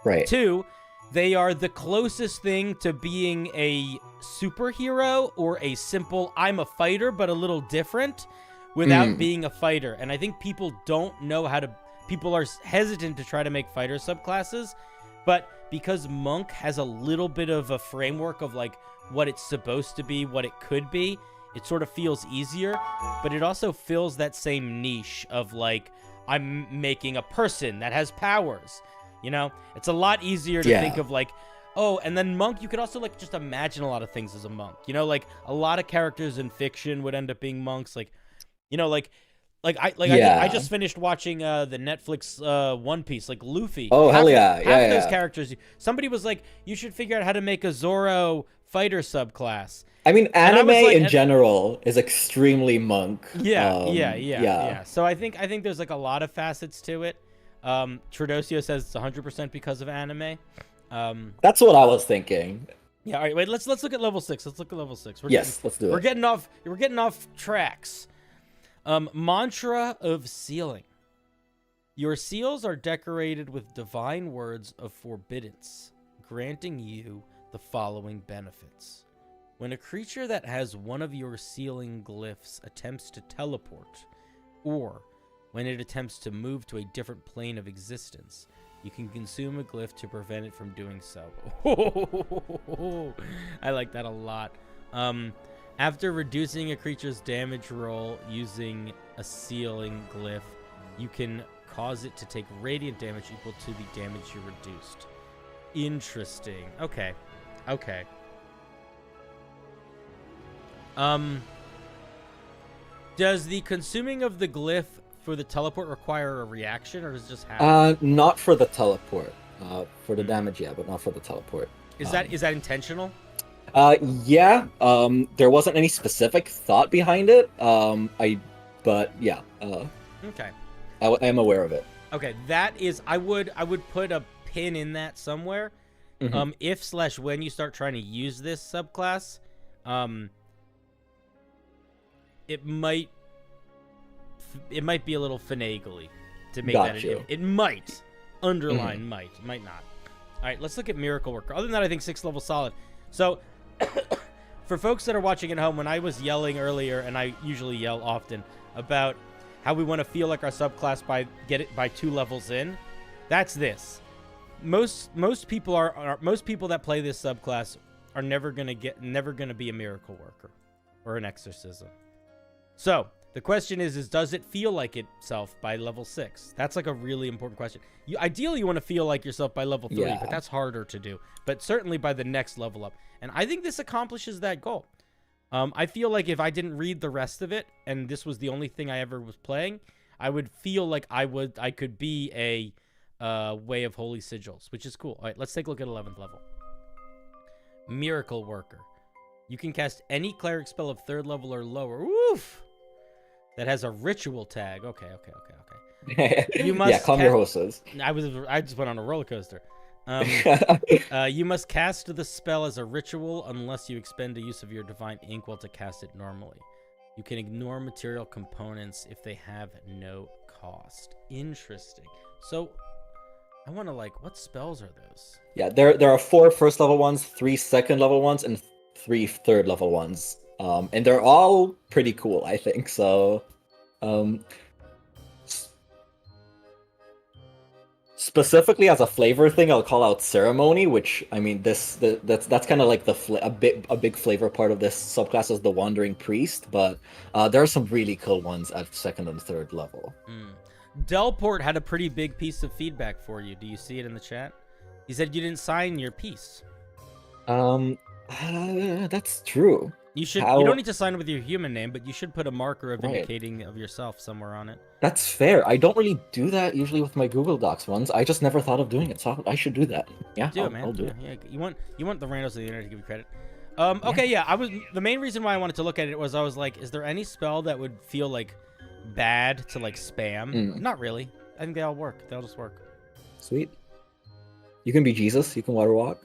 Right. 2, they are the closest thing to being a superhero or a simple I'm a fighter but a little different without being a fighter. And I think people don't know how to. People are hesitant to try to make fighter subclasses, but because monk has a little bit of a framework of like what it's supposed to be, what it could be, it sort of feels easier, but it also fills that same niche of like, I'm making a person that has powers, you know? It's a lot easier to think of like, oh, and then monk, you could also like just imagine a lot of things as a monk, you know? Like a lot of characters in fiction would end up being monks, like, you know, I just finished watching the Netflix One Piece, like Luffy. Oh, hell yeah. Half those characters, somebody was like, you should figure out how to make a Zoro fighter subclass. I mean, anime like, in general is extremely monk. Yeah. So I think there's like a lot of facets to it. Tradosio says it's 100% because of anime. That's what I was thinking. Yeah. All right. Wait. Let's look at level 6. Let's do it. Let's do it. We're getting off tracks. Mantra of sealing. Your seals are decorated with divine words of forbiddance, granting you the following benefits. When a creature that has one of your sealing glyphs attempts to teleport, or when it attempts to move to a different plane of existence, you can consume a glyph to prevent it from doing so. I like that a lot. After reducing a creature's damage roll using a sealing glyph, you can cause it to take radiant damage equal to the damage you reduced. Interesting. Okay. Does the consuming of the glyph for the teleport require a reaction, or does it just happen? Not for the teleport. For the damage, yeah, but not for the teleport. Is that intentional? Yeah. There wasn't any specific thought behind it. But yeah. Okay. I am aware of it. Okay, that is. I would put a pin in that somewhere. If/when you start trying to use this subclass, it might be a little finagly to make that. It might underline might not. All right, let's look at Miracle Worker. Other than that, I think 6th level solid. So, for folks that are watching at home, when I was yelling earlier, and I usually yell often about how we want to feel like our subclass by 2 levels in, that's this. Most people that play this subclass are never gonna be a Miracle Worker or an Exorcism. So the question is does it feel like itself by level 6? That's like a really important question. Ideally, you want to feel like yourself by level 3, but that's harder to do. But certainly by the next level up. And I think this accomplishes that goal. I feel like if I didn't read the rest of it, and this was the only thing I ever was playing, I would feel like I could be a Way of Holy Sigils, which is cool. All right, let's take a look at 11th level. Miracle Worker. You can cast any cleric spell of 3rd level or lower. Oof! That has a ritual tag. Okay. You must calm your horses. I just went on a roller coaster. You must cast the spell as a ritual unless you expend a use of your divine ink while to cast it normally. You can ignore material components if they have no cost. Interesting. So, I want to what spells are those? Yeah, there are 4 1st level ones, 3 2nd level ones, and 3 3rd level ones. And they're all pretty cool, I think. So, specifically as a flavor thing, I'll call out Ceremony, which I mean, that's kind of like a big flavor part of this subclass is the Wandering Priest. But there are some really cool ones at 2nd and 3rd level. Delport had a pretty big piece of feedback for you. Do you see it in the chat? He said you didn't sign your piece. That's true. You should. You don't need to sign with your human name, but you should put a marker of indicating of yourself somewhere on it. That's fair. I don't really do that usually with my Google Docs ones. I just never thought of doing it, so I should do that. Yeah, man. I'll do it. Yeah, you want the randos of the internet to give you credit. Okay, yeah. The main reason why I wanted to look at it was I was like, is there any spell that would feel like bad to like spam? Not really. I think they all work. They all just work. Sweet. You can be Jesus. You can water walk.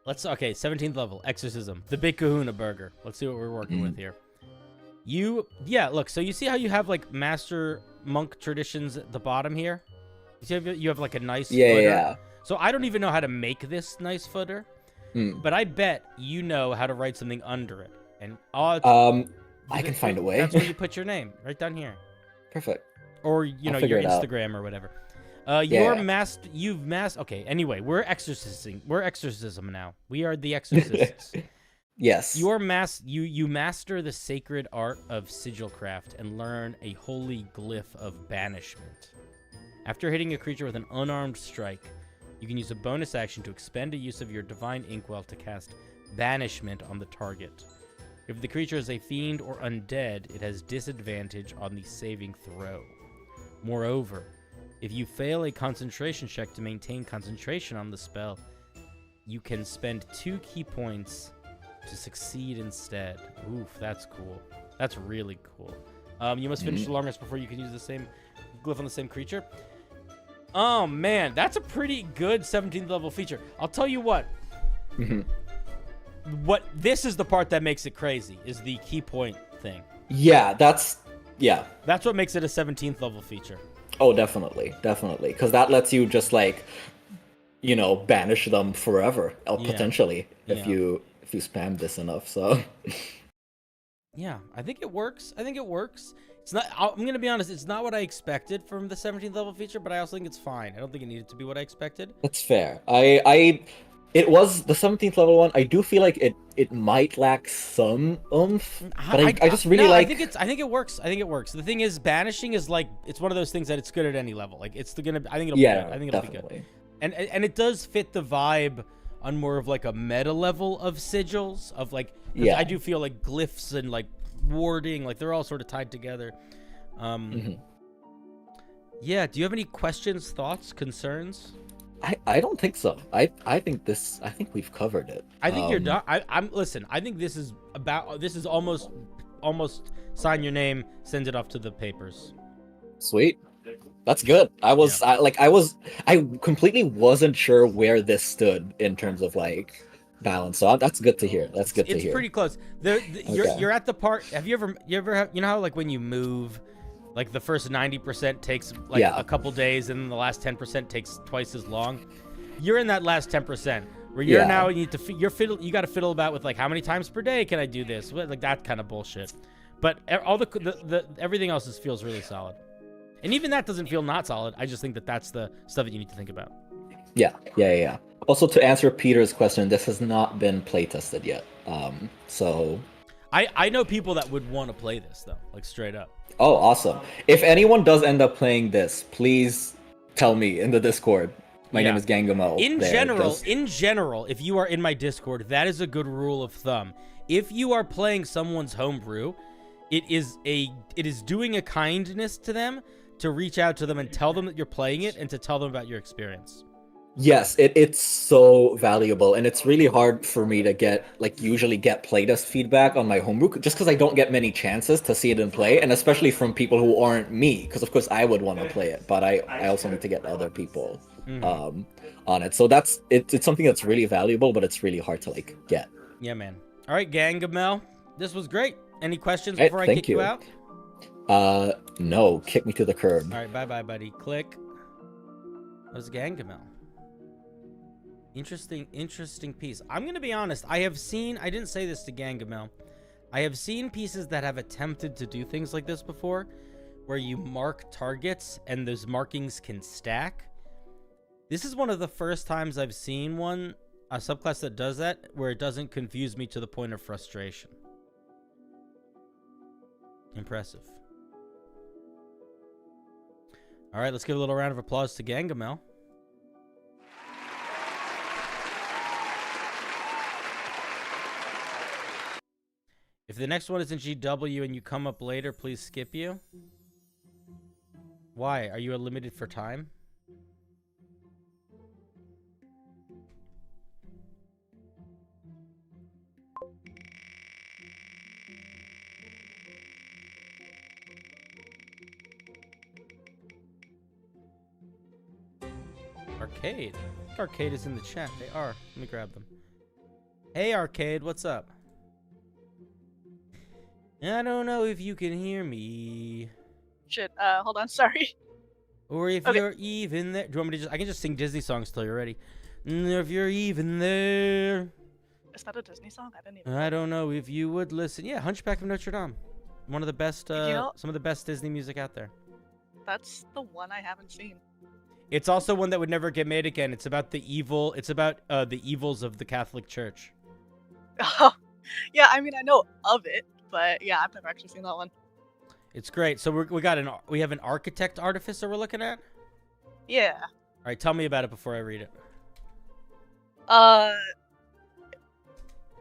Let's 17th level exorcism, the big Kahuna burger. Let's see what we're working with here. Look, so you see how you have like master monk traditions at the bottom here? You see you have like a nice footer? Yeah. So I don't even know how to make this nice footer, but I bet you know how to write something under it. And I can find a way. That's where you put your name, right down here. Perfect. Or your Instagram or whatever. Okay, anyway, we're exorcism now. We are the exorcists. Yes. You master the sacred art of sigil craft and learn a holy glyph of banishment. After hitting a creature with an unarmed strike, you can use a bonus action to expend a use of your divine inkwell to cast banishment on the target. If the creature is a fiend or undead, it has disadvantage on the saving throw. Moreover, if you fail a concentration check to maintain concentration on the spell, you can spend 2 key points to succeed instead. Oof, that's cool. That's really cool. You must finish the long rest before you can use the same glyph on the same creature. Oh man, that's a pretty good 17th level feature. I'll tell you what. This is the part that makes it crazy, is the key point thing. Yeah, that's what makes it a 17th level feature. Oh, definitely, because that lets you just like, banish them forever, potentially, if you spam this enough. So. Yeah, I think it works. It's not. I'm gonna be honest. It's not what I expected from the 17th level feature, but I also think it's fine. I don't think it needed to be what I expected. That's fair. It was the 17th level one. I do feel like it might lack some oomph, but I just really like. I think it works. The thing is, banishing is like, it's one of those things that it's good at any level. Like I think it'll be good. I think it'll be good. And it does fit the vibe on more of like a meta level of sigils of like. I do feel like glyphs and like warding, like they're all sort of tied together. Yeah. Do you have any questions, thoughts, concerns? I don't think so. I think we've covered it. I think you're done. Listen, I think this is almost sign your name, send it off to the papers. Sweet. That's good. I completely wasn't sure where this stood in terms of like balance. So that's good to hear. It's pretty close. You're at the part. Have you ever you know how like when you move, like the first 90% takes like a couple days, and then the last 10% takes twice as long. You're in that last 10% where you're now you got to fiddle about with like how many times per day can I do this, like that kind of bullshit. But all the everything else feels really solid, and even that doesn't feel not solid. I just think that's the stuff that you need to think about. Yeah. Also, to answer Peter's question, this has not been play tested yet. So I know people that would want to play this though, like straight up. Oh, awesome. If anyone does end up playing this, please tell me in the Discord. My name is Gangamo. In general, if you are in my Discord, that is a good rule of thumb. If you are playing someone's homebrew, it is doing a kindness to them to reach out to them and tell them that you're playing it and to tell them about your experience. Yes, it's so valuable, and it's really hard for me to usually get playtest feedback on my homebrew, just because I don't get many chances to see it in play, and especially from people who aren't me, because of course I would want to play it, but I also need to get other people on it. So it's something that's really valuable, but it's really hard to get. Yeah, man. All right, Gangamel, this was great. Any questions before I kick you out? No, kick me to the curb. All right, bye, buddy. Click. That was Gangamel. Interesting piece. I'm going to be honest. I didn't say this to Gangamel. I have seen pieces that have attempted to do things like this before, where you mark targets and those markings can stack. This is one of the first times I've seen a subclass that does that, where it doesn't confuse me to the point of frustration. Impressive. All right, let's give a little round of applause to Gangamel. If the next one is in GW and you come up later, please skip you. Why? Are you limited for time? Arcade. I think Arcade is in the chat. They are. Let me grab them. Hey, Arcade, what's up? I don't know if you can hear me. Shit, hold on, sorry. Or if you're even there. Do you want me to just... I can just sing Disney songs till you're ready. If you're even there. Is that a Disney song? I didn't even I don't know if you would listen. Yeah, Hunchback of Notre Dame. One of the best, some of the best Disney music out there. That's the one I haven't seen. It's also one that would never get made again. It's about the evil. It's about the evils of the Catholic Church. Oh, yeah, I mean, I know of it, but yeah, I've never actually seen that one. It's great. So we have an architect artificer we're looking at. Yeah. All right, tell me about it before I read it.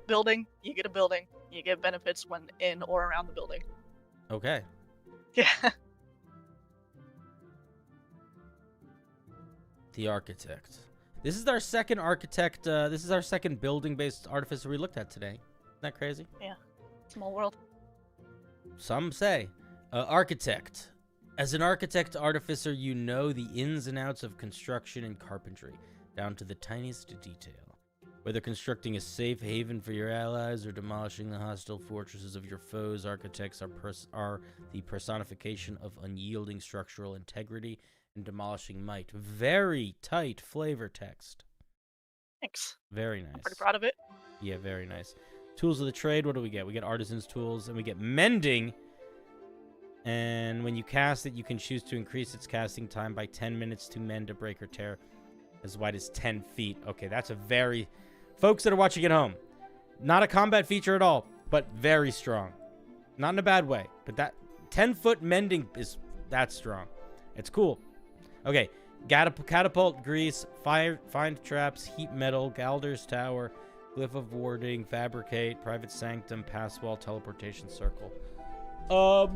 Building. You get a building. You get benefits when in or around the building. Okay. Yeah. The architect. This is our second architect. This is our second building-based artificer we looked at today. Isn't that crazy? Yeah. Small world. Some say. Architect. As an architect artificer, you know the ins and outs of construction and carpentry, down to the tiniest detail. Whether constructing a safe haven for your allies or demolishing the hostile fortresses of your foes, architects are the personification of unyielding structural integrity and demolishing might. Very tight flavor text. Thanks. Very nice. I'm pretty proud of it. Yeah, very nice. Tools of the trade, what do we get? We get artisan's tools, and we get mending. And when you cast it, you can choose to increase its casting time by 10 minutes to mend a break or tear as wide as 10 feet. Okay, that's a very... Folks that are watching at home, not a combat feature at all, but very strong. Not in a bad way, but that 10-foot mending that's strong. It's cool. Okay, catapult, grease, find traps, heat metal, Galder's tower, glyph of warding, fabricate, private sanctum, pass wall, teleportation circle. I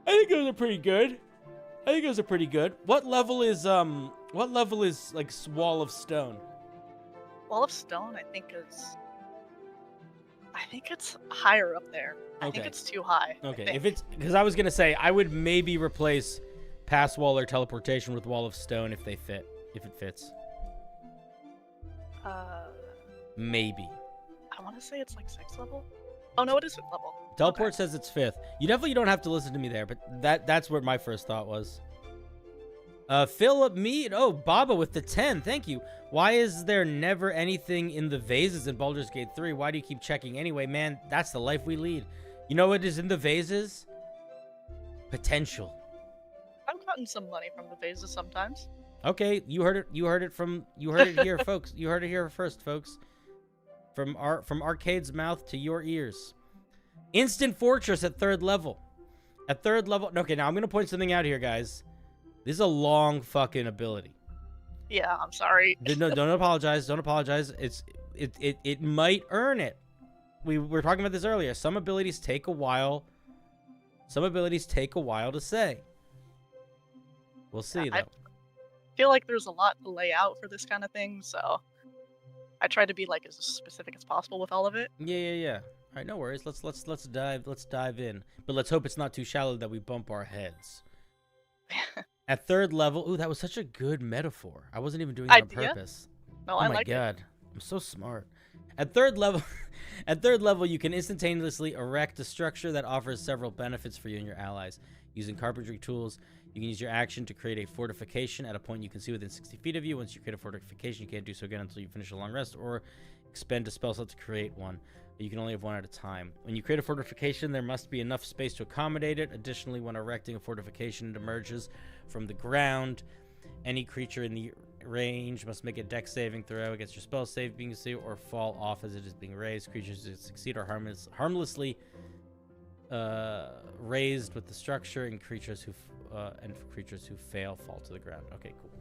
think those are pretty good. What level is like wall of stone? Wall of Stone, I think it's higher up there. I think it's too high. Okay, if it's because I was gonna say I would maybe replace pass wall or teleportation with Wall of Stone if it fits. Maybe. I want to say it's like 6th level. Oh no, it is 5th level. Teleport says it's 5th. You definitely don't have to listen to me there, but that's where my first thought was. Philip Mead. Oh, Baba with the 10. Thank you. Why is there never anything in the vases in Baldur's Gate 3? Why do you keep checking anyway? Man, that's the life we lead. You know what is in the vases? Potential. I've gotten some money from the vases sometimes. Okay, you heard it here, folks. You heard it here first, folks. From Arcade's mouth to your ears. Instant Fortress at 3rd level. Okay, now I'm gonna point something out here, guys. This is a long fucking ability. Yeah, I'm sorry. No, don't apologize. Don't apologize. It might earn it. We were talking about this earlier. Some abilities take a while. To say. We'll see, though. I feel like there's a lot to lay out for this kind of thing, so I try to be like as specific as possible with all of it. Yeah. All right, no worries. Let's dive in. But let's hope it's not too shallow that we bump our heads. At 3rd level, ooh, that was such a good metaphor. I wasn't even doing that on purpose. No, oh I my like god, I'm so smart. At 3rd level, you can instantaneously erect a structure that offers several benefits for you and your allies. Using carpentry tools, you can use your action to create a fortification at a point you can see within 60 feet of you. Once you create a fortification, you can't do so again until you finish a long rest or expend a spell slot to create one. You can only have one at a time. When you create a fortification, there must be enough space to accommodate it. Additionally, when erecting a fortification, it emerges from the ground. Any creature in the range must make a dex saving throw against your spell save being used or fall off as it is being raised. Creatures that succeed are harmlessly raised with the structure, and creatures who fail fall to the ground. Okay, cool.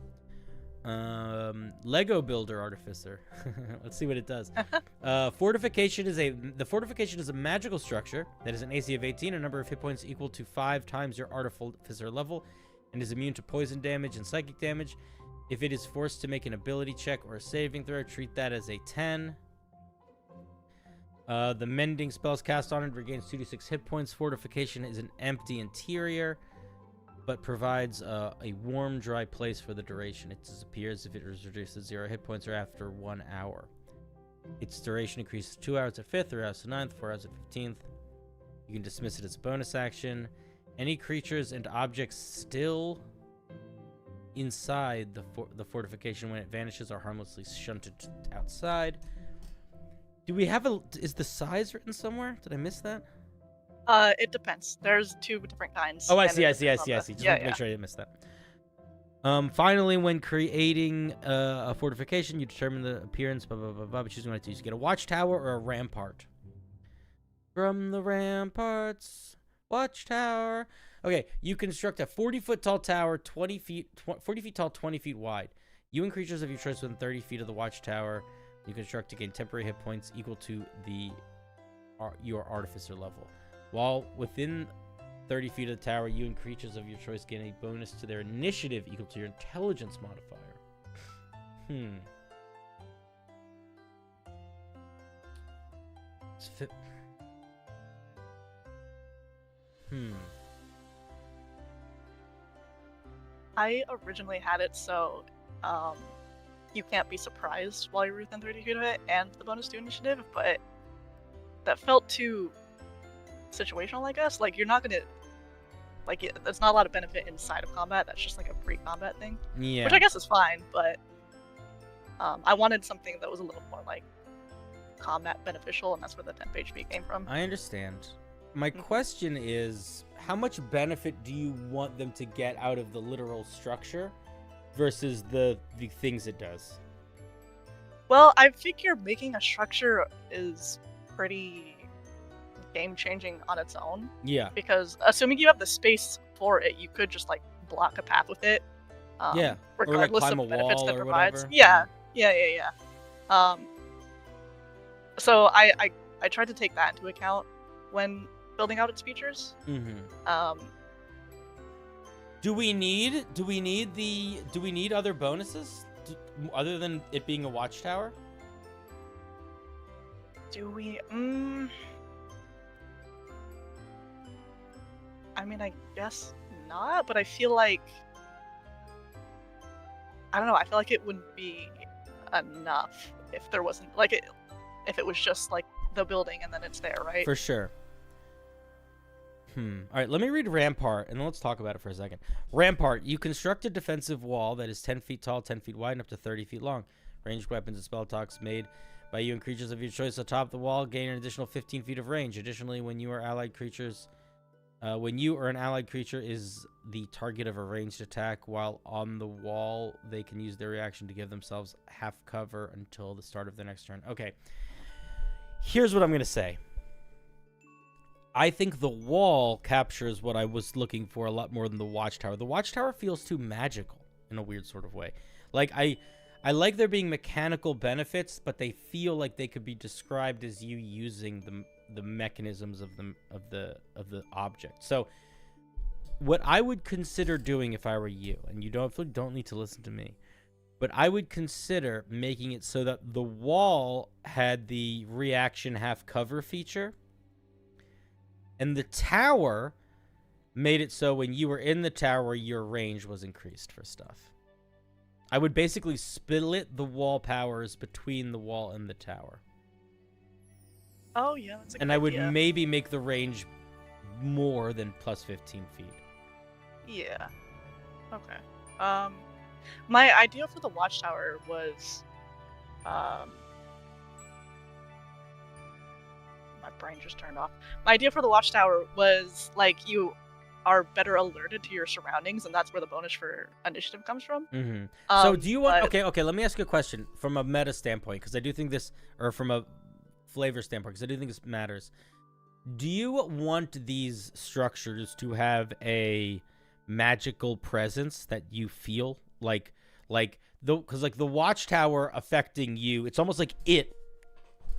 Lego Builder Artificer. Let's see what it does. The fortification is a magical structure that has an AC of 18, a number of hit points equal to 5 times your artificer level, and is immune to poison damage and psychic damage. If it is forced to make an ability check or a saving throw, treat that as a 10. The mending spells cast on it regains 2d6 hit points. Fortification is an empty interior. but provides a warm, dry place for the duration. It disappears if it is reduced to 0 hit points or after 1 hour. Its duration increases 2 hours at 5th, 3 hours at 9th, 4 hours at 15th. You can dismiss it as a bonus action. Any creatures and objects still inside the fortification when it vanishes are harmlessly shunted outside. Do we have is the size written somewhere? Did I miss that? It depends. There's 2 different kinds. Oh, I and see. it depends on Just the- want to make sure I didn't miss that. Finally, when creating a fortification, you determine the appearance, blah, blah, blah, blah, choosing what to use. You get a watchtower or a rampart. From the ramparts, watchtower. Okay, you construct a 40-foot tall tower, 40 feet tall, 20 feet wide. You and creatures of your choice within 30 feet of the watchtower, you construct to gain temporary hit points equal to your artificer level. While within 30 feet of the tower, you and creatures of your choice gain a bonus to their initiative equal to your intelligence modifier. I originally had it so you can't be surprised while you're within 30 feet of it and the bonus to initiative, but that felt too situational, I guess. Like, you're not gonna... Like, there's not a lot of benefit inside of combat. That's just like a pre-combat thing. Yeah. Which I guess is fine, but I wanted something that was a little more, like, combat beneficial, and that's where the temp HP came from. I understand. My question is, how much benefit do you want them to get out of the literal structure versus the things it does? Well, I figure making a structure is pretty game-changing on its own. Yeah. Because assuming you have the space for it, you could just, like, block a path with it. Yeah. Regardless or, like, climb of a benefits wall that or provides. whatever. Yeah. So I tried to take that into account when building out its features. Do we need other bonuses other than it being a watchtower? Do we? I mean, I guess not, but I feel like... I don't know, I feel like it wouldn't be enough if there wasn't... Like, if it was just, like, the building and then it's there, right? For sure. Alright, let me read Rampart, and then let's talk about it for a second. Rampart, you construct a defensive wall that is 10 feet tall, 10 feet wide, and up to 30 feet long. Ranged weapons and spell attacks made by you and creatures of your choice atop the wall gain an additional 15 feet of range. Additionally, when you or an allied creature is the target of a ranged attack while on the wall, they can use their reaction to give themselves half cover until the start of their next turn. Okay. Here's what I'm going to say. I think the wall captures what I was looking for a lot more than the watchtower. The watchtower feels too magical in a weird sort of way. Like, I like there being mechanical benefits, but they feel like they could be described as you using the mechanisms of the object. So what I would consider doing if I were you, and you don't need to listen to me, but I would consider making it so that the wall had the reaction half cover feature, and the tower made it so when you were in the tower, your range was increased for stuff. I would basically split the wall powers between the wall and the tower. Oh, yeah, that's a good And I would idea. maybe make the range more than plus 15 feet. Yeah. Okay. My idea for the watchtower was, my brain just turned off. My idea for the watchtower was, like, you are better alerted to your surroundings, and that's where the bonus for initiative comes from. So do you want... but- Okay, let me ask you a question from a meta standpoint, because I do think this... Or from a flavor standpoint, because I do think this matters. Do you want these structures to have a magical presence that you feel? Because the watchtower affecting you, it's almost like it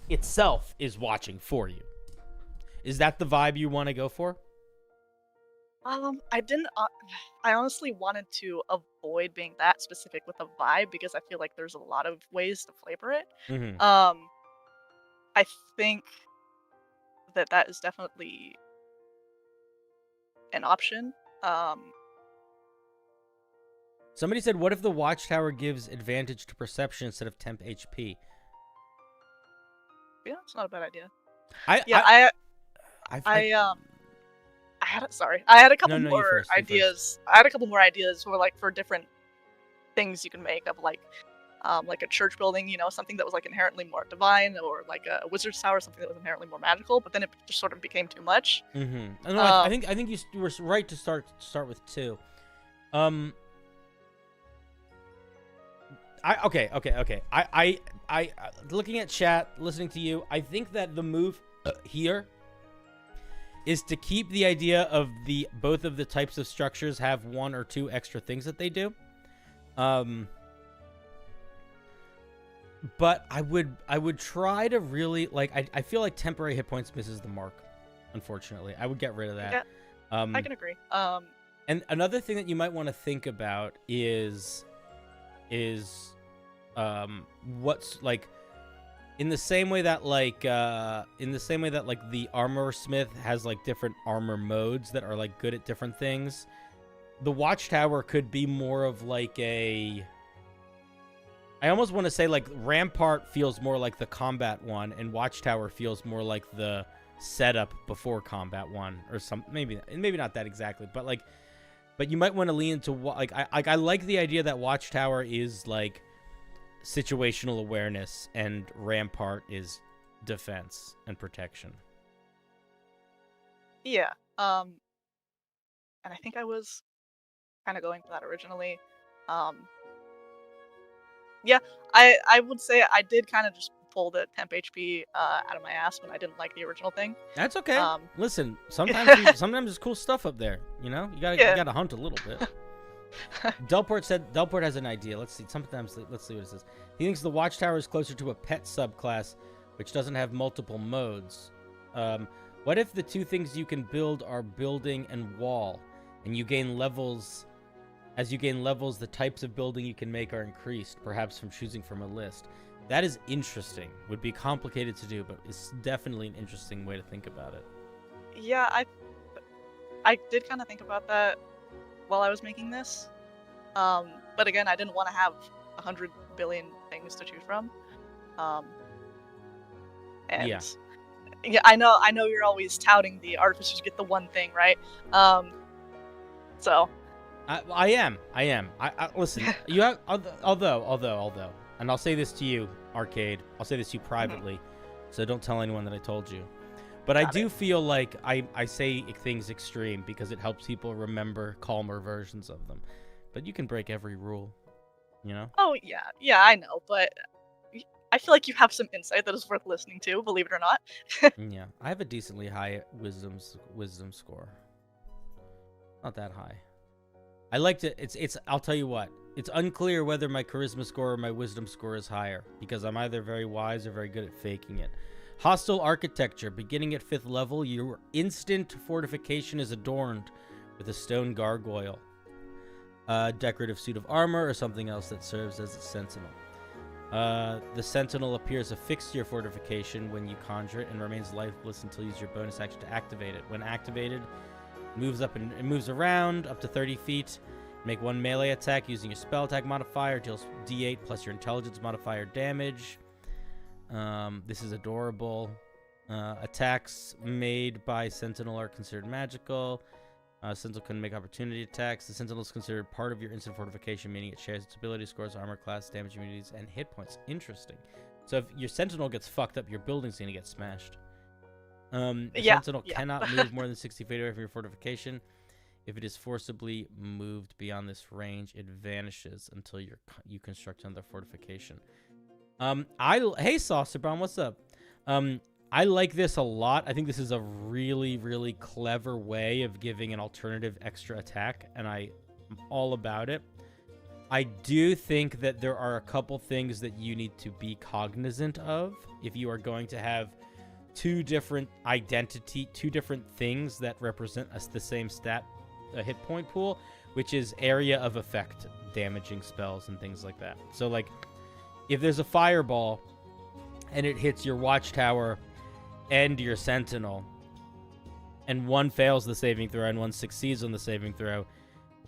itself is watching for you. Is that the vibe you want to go for? I didn't. I honestly wanted to avoid being that specific with a vibe because I feel like there's a lot of ways to flavor it. I think that is definitely an option. Somebody said, what if the watchtower gives advantage to perception instead of temp HP? Yeah, it's not a bad idea. I had a couple No, you more first, you ideas. I had a couple more ideas for like for different things you can make of like a church building, you know, something that was like inherently more divine, or like a wizard's tower, something that was inherently more magical. But then it just sort of became too much. Mm-hmm. No, I think you were right to start with 2. Okay. I looking at chat, listening to you, I think that the move here is to keep the idea of both of the types of structures have 1 or 2 extra things that they do. But I would try to really like I feel like temporary hit points misses the mark, unfortunately. I would get rid of that. Yeah, I can agree. And another thing that you might want to think about is what's like in the same way that the armor smith has like different armor modes that are like good at different things. The watchtower could be more of like I almost want to say like Rampart feels more like the combat one, and Watchtower feels more like the setup before combat one, or some maybe not that exactly, but you might want to lean into I like the idea that Watchtower is like situational awareness and Rampart is defense and protection. Yeah. And I think I was kind of going for that originally. Yeah, I would say I did kind of just pull the temp HP out of my ass when I didn't like the original thing. That's okay. Listen, sometimes there's cool stuff up there. You know, you gotta hunt a little bit. Delport has an idea. Let's see. Let's see what it says. He thinks the Watchtower is closer to a pet subclass, which doesn't have multiple modes. What if the 2 things you can build are building and wall, and you gain levels? As you gain levels, the types of building you can make are increased, perhaps from choosing from a list. That is interesting. Would be complicated to do, but it's definitely an interesting way to think about it. Yeah, I did kind of think about that while I was making this. But again, I didn't want to have 100 billion things to choose from. And yeah, I know you're always touting the artificers get the one thing, right? So I am. I listen. You have although, and I'll say this to you, Arcade. I'll say this to you privately, so don't tell anyone that I told you. But I do feel like I say things extreme because it helps people remember calmer versions of them. But you can break every rule, you know? Oh yeah, I know, but I feel like you have some insight that is worth listening to, believe it or not. Yeah, I have a decently high wisdom score. Not that high. I like to. It's. I'll tell you what. It's unclear whether my charisma score or my wisdom score is higher because I'm either very wise or very good at faking it. Hostile architecture. Beginning at 5th level, your instant fortification is adorned with a stone gargoyle, decorative suit of armor, or something else that serves as a sentinel. The sentinel appears affixed to your fortification when you conjure it and remains lifeless until you use your bonus action to activate it. When activated, moves up and it moves around up to 30 feet. Make 1 melee attack using your spell attack modifier. Deals D8 plus your intelligence modifier damage. This is adorable. Attacks made by Sentinel are considered magical. Sentinel can make opportunity attacks. The Sentinel is considered part of your instant fortification, meaning it shares its ability scores, armor class, damage immunities, and hit points. Interesting. So if your Sentinel gets fucked up, your building's gonna get smashed. The Sentinel cannot move more than 60 feet away from your fortification. If it is forcibly moved beyond this range, it vanishes until you construct another fortification. Hey Saucer Bomb, what's up? I like this a lot. I think this is a really, really clever way of giving an alternative extra attack, and I'm all about it. I do think that there are a couple things that you need to be cognizant of if you are going to have two different things that represent the same stat hit point pool, which is area of effect, damaging spells and things like that. So like if there's a fireball and it hits your watchtower and your sentinel, and one fails the saving throw and one succeeds on the saving throw,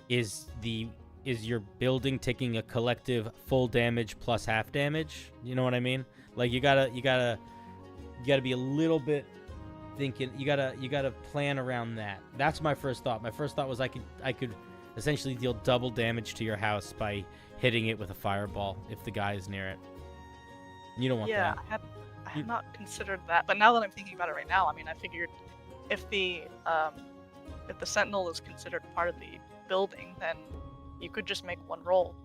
is the is your building taking a collective full damage plus half damage? You know what I mean? Like you gotta be a little bit thinking. You gotta plan around that. That's my first thought. My first thought was I could essentially deal double damage to your house by hitting it with a fireball if the guy is near it. You don't want that. I had not considered that, but now that I'm thinking about it right now, I mean, I figured if the sentinel is considered part of the building, then you could just make one roll,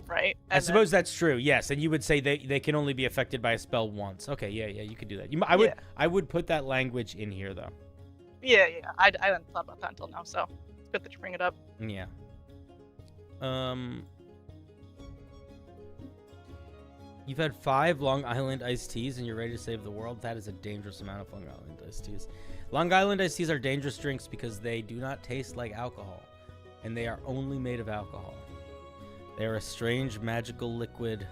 right? I suppose that's true. Yes, and you would say they can only be affected by a spell once. Okay, yeah, you could do that. I would put that language in here though. Yeah. I hadn't thought about that until now, so it's good that you bring it up. Yeah. You've had 5 Long Island iced teas and you're ready to save the world. That is a dangerous amount of Long Island iced teas. Long Island iced teas are dangerous drinks because they do not taste like alcohol, and they are only made of alcohol. They are a strange magical liquid,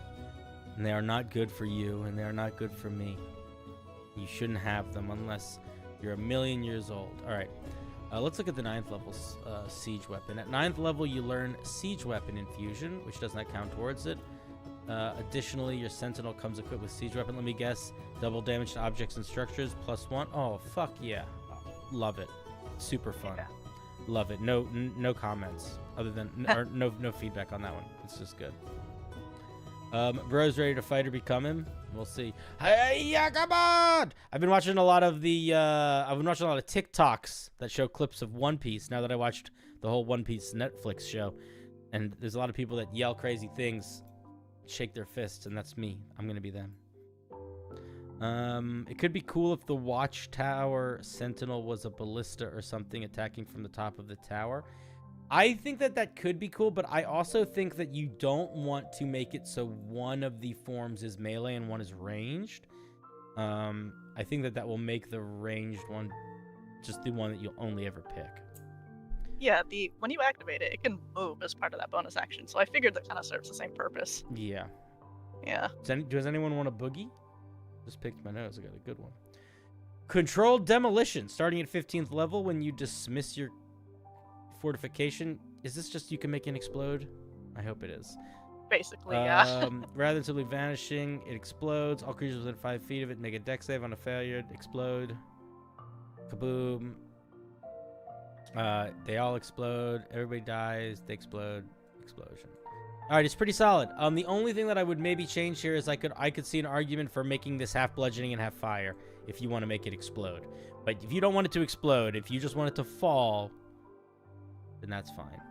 and they are not good for you, and they are not good for me. You shouldn't have them unless you're 1,000,000 years old. All right, let's look at the 9th level siege weapon. At 9th level, you learn siege weapon infusion, which does not count towards it. Additionally, your sentinel comes equipped with siege weapon. Let me guess, double damage to objects and structures, +1. Oh, fuck yeah. Love it. Super fun. Yeah. Love it. No comments other than or no feedback on that one. It's just good. Bro's ready to fight or become him. We'll see. Hey, yeah, come on! I've been watching a lot of TikToks that show clips of One Piece now that I watched the whole One Piece Netflix show, and there's a lot of people that yell crazy things, shake their fists, and that's me. I'm gonna be them. It could be cool if the watchtower sentinel was a ballista or something attacking from the top of the tower. I think that could be cool, but I also think that you don't want to make it so one of the forms is melee and one is ranged. I think that will make the ranged one just the one that you'll only ever pick. Yeah, when you activate it, it can move as part of that bonus action, so I figured that kind of serves the same purpose. Yeah. Yeah. Does anyone want a boogie? Just picked my nose. I got a good one. Controlled demolition. Starting at 15th level when you dismiss your fortification. Is this just you can make it explode? I hope it is. Basically, yeah. Rather than simply vanishing, it explodes. All creatures within 5 feet of it make a dex save on a failure. Explode. Kaboom. They all explode. Everybody dies. They explode. Explosion. All right, it's pretty solid. The only thing that I would maybe change here is I could see an argument for making this half bludgeoning and half fire if you want to make it explode. But if you don't want it to explode, if you just want it to fall, then that's fine.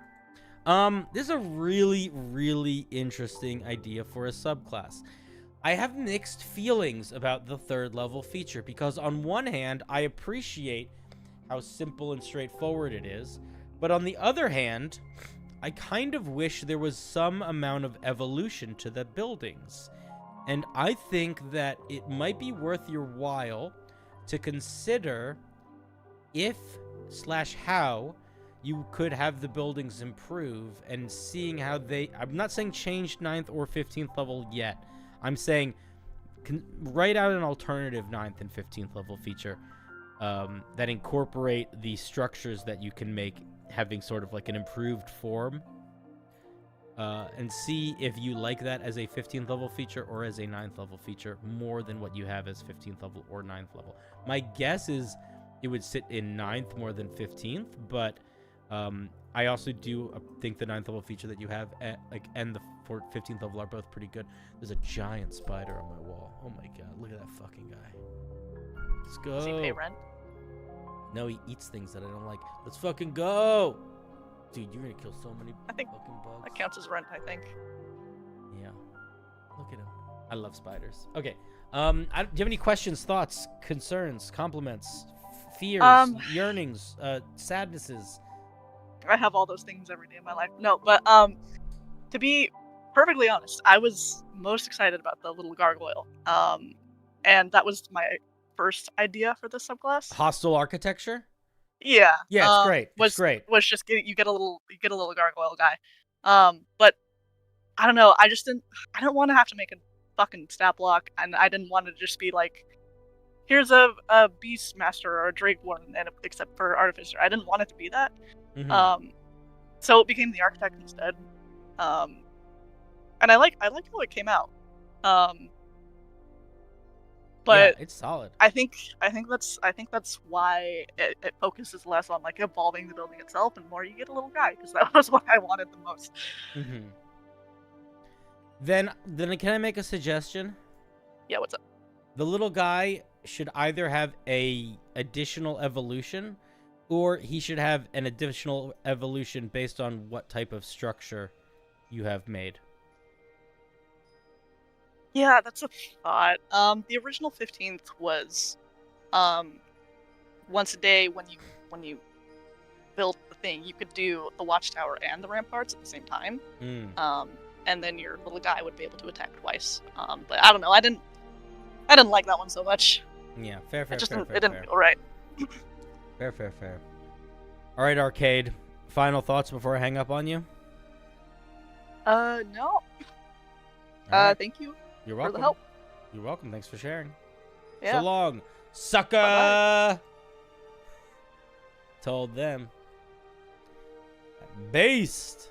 This is a really, really interesting idea for a subclass. I have mixed feelings about the 3rd level feature because on one hand, I appreciate how simple and straightforward it is, but on the other hand, I kind of wish there was some amount of evolution to the buildings. And I think that it might be worth your while to consider if/how you could have the buildings improve and seeing how I'm not saying change 9th or 15th level yet. I'm saying write out an alternative 9th and 15th level feature that incorporate the structures that you can make having sort of like an improved form, and see if you like that as a 15th level feature or as a 9th level feature more than what you have as 15th level or 9th level. My guess is it would sit in 9th more than 15th, but I also do think the 9th level feature that you have and the 15th level are both pretty good. There's a giant spider on my wall. Oh my god, look at that fucking guy. Let's go. Does he pay rent? No, he eats things that I don't like. Let's fucking go! Dude, you're gonna kill so many fucking bugs. That counts as rent, I think. Yeah. Look at him. I love spiders. Okay. Do you have any questions, thoughts, concerns, compliments, fears, yearnings, sadnesses? I have all those things every day of my life. No, but to be perfectly honest, I was most excited about the little gargoyle. And that was my first idea for this subclass. Hostile architecture? Yeah. Yeah, it's great. It's great. Was just you get a little gargoyle guy. But I don't know, I don't want to have to make a fucking stat block, and I didn't want to just be like, here's a beast master or a drakeborn, and except for artificer. I didn't want it to be that. Mm-hmm. So it became the architect instead. And I like how it came out. But yeah, it's solid. I think that's why it focuses less on like evolving the building itself and more you get a little guy, because that was what I wanted the most. Mm-hmm. Then can I make a suggestion? Yeah, what's up? The little guy should either have a additional evolution, or he should have an additional evolution based on what type of structure you have made. Yeah, that's a thought. The original 15th was once a day when you built the thing, you could do the watchtower and the ramparts at the same time. And then your little guy would be able to attack twice. But I don't know. I didn't like that one so much. Yeah, fair. It didn't feel right. Fair. All right, Arcade. Final thoughts before I hang up on you? No. Right. Thank you. You're welcome. For the help. You're welcome. Thanks for sharing. Yeah. So long, sucker. Bye-bye. Told them. Based.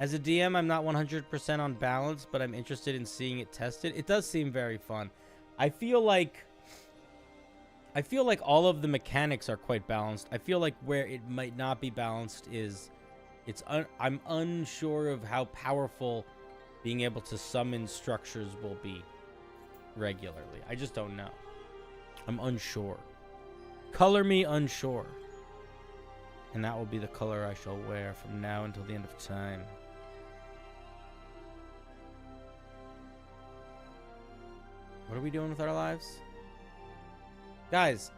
As a DM, I'm not 100% on balance, but I'm interested in seeing it tested. It does seem very fun. I feel like all of the mechanics are quite balanced. I feel like where it might not be balanced is I'm unsure of how powerful being able to summon structures will be regularly. I just don't know. I'm unsure. Color me unsure. And that will be the color I shall wear from now until the end of time. What are we doing with our lives? Guys,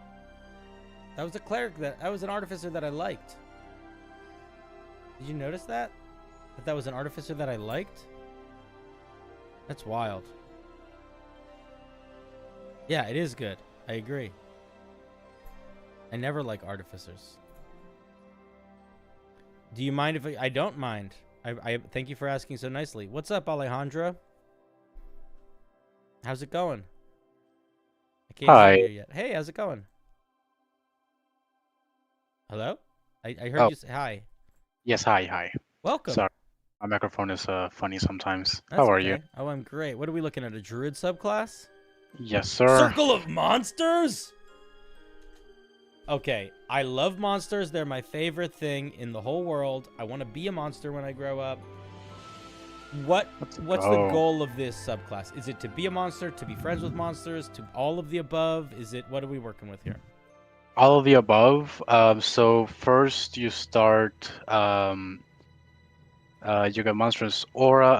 that was a cleric that was an artificer that I liked. Did you notice that? That was an artificer that I liked? That's wild. Yeah, it is good. I agree. I never like artificers. Do you mind if I don't mind. I thank you for asking so nicely. What's up, Alejandra? How's it going? I can't see you yet. Hey, how's it going? Hello? I heard you say hi. Yes, hi. Welcome. Sorry, my microphone is funny sometimes. That's How are okay. you? Oh, I'm great. What are we looking at? A druid subclass? Yes, sir. Circle of monsters? Okay, I love monsters. They're my favorite thing in the whole world. I want to be a monster when I grow up. What's the goal of this subclass? Is it to be a monster, to be friends with monsters, to all of the above? What are we working with here? All of the above. So first you start. You get monstrous aura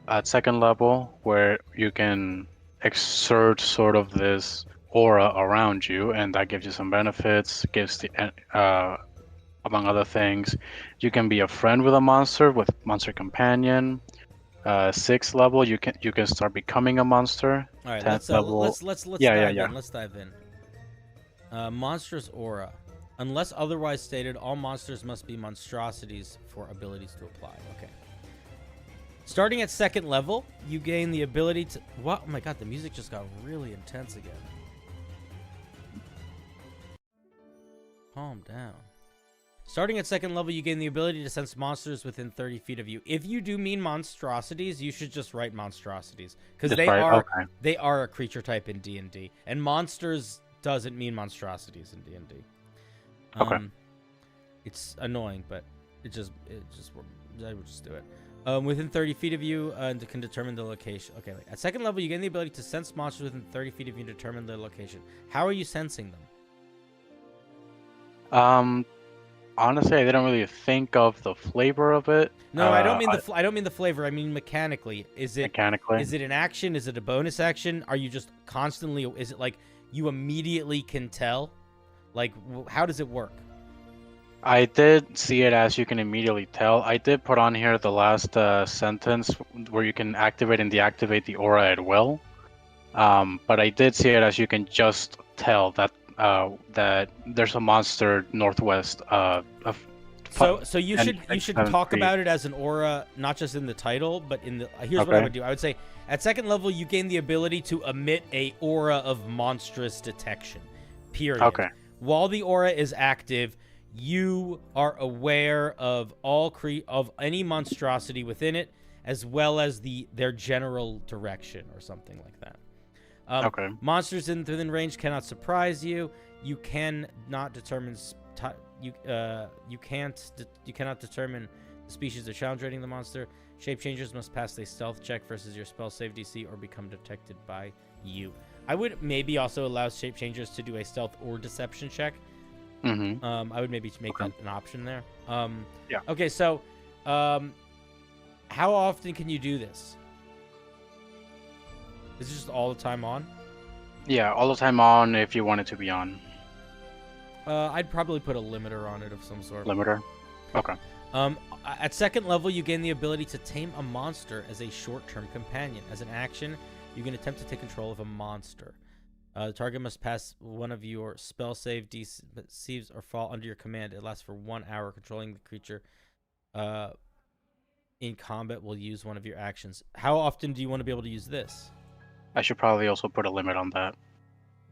at second level, where you can exert sort of this aura around you, and that gives you some benefits. Gives the among other things, you can be a friend with a monster with monster companion. 6th level, you can start becoming a monster. All right, 10th level. Let's dive in. Let's dive in. Monstrous aura. Unless otherwise stated, all monsters must be monstrosities for abilities to apply. Okay. Starting at 2nd level, you gain the ability to... What? Oh my god, the music just got really intense again. Calm down. Starting at 2nd level, you gain the ability to sense monsters within 30 feet of you. If you do mean monstrosities, you should just write monstrosities. Because they are a creature type in D&D. And monsters doesn't mean monstrosities in D&D. Okay. It's annoying, but I would just do it. Within 30 feet of you, can determine the location. Okay, at 2nd level, you gain the ability to sense monsters within 30 feet of you and determine their location. How are you sensing them? Honestly, I didn't really think of the flavor of it. No, I don't mean the flavor. I mean mechanically. Is it an action? Is it a bonus action? Are you just constantly? Is it like you immediately can tell? Like, how does it work? I did see it as you can immediately tell. I did put on here the last sentence where you can activate and deactivate the aura at will. But I did see it as you can just tell that that there's a monster northwest. So you should talk about it as an aura, not just in the title, but in the. Here's what I would do. I would say at 2nd level, you gain the ability to emit a aura of monstrous detection. Period. Okay. While the aura is active, you are aware of of any monstrosity within it, as well as their general direction or something like that. Okay. Monsters within range cannot surprise you. You cannot determine you cannot determine the species or challenge rating of the monster. Shape changers must pass a stealth check versus your spell save DC or become detected by you. I would maybe also allow shape changers to do a stealth or deception check. Mm-hmm. I would maybe make that an option there. Yeah. Okay, so how often can you do this? Is it just all the time on? Yeah, all the time on if you want it to be on. I'd probably put a limiter on it of some sort. Limiter? Okay. At second level, you gain the ability to tame a monster as a short-term companion. As an action, you can attempt to take control of a monster. The target must pass one of your spell save DCs or fall under your command. It lasts for 1 hour. Controlling the creature in combat will use one of your actions. How often do you want to be able to use this? I should probably also put a limit on that.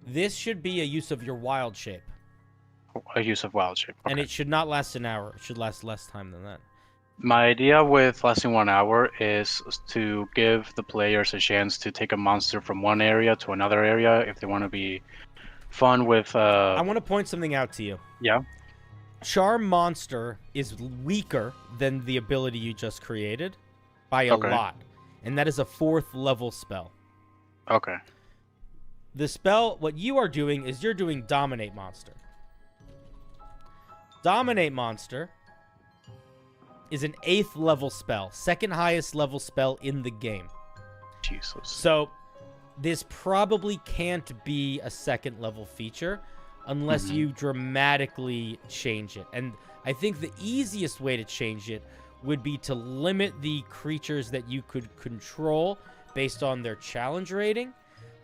This should be a use of your wild shape. A use of wild shape. Okay. And it should not last an hour. It should last less time than that. My idea with lasting 1 hour is to give the players a chance to take a monster from one area to another area if they want to be fun with... I want to point something out to you. Yeah? Charm Monster is weaker than the ability you just created by a lot. And that is a 4th level spell. Okay. The spell, what you are doing is you're doing Dominate Monster. Dominate Monster is an 8th level spell, 2nd highest level spell in the game. Jesus. So this probably can't be a 2nd level feature unless you dramatically change it. And I think the easiest way to change it would be to limit the creatures that you could control based on their challenge rating.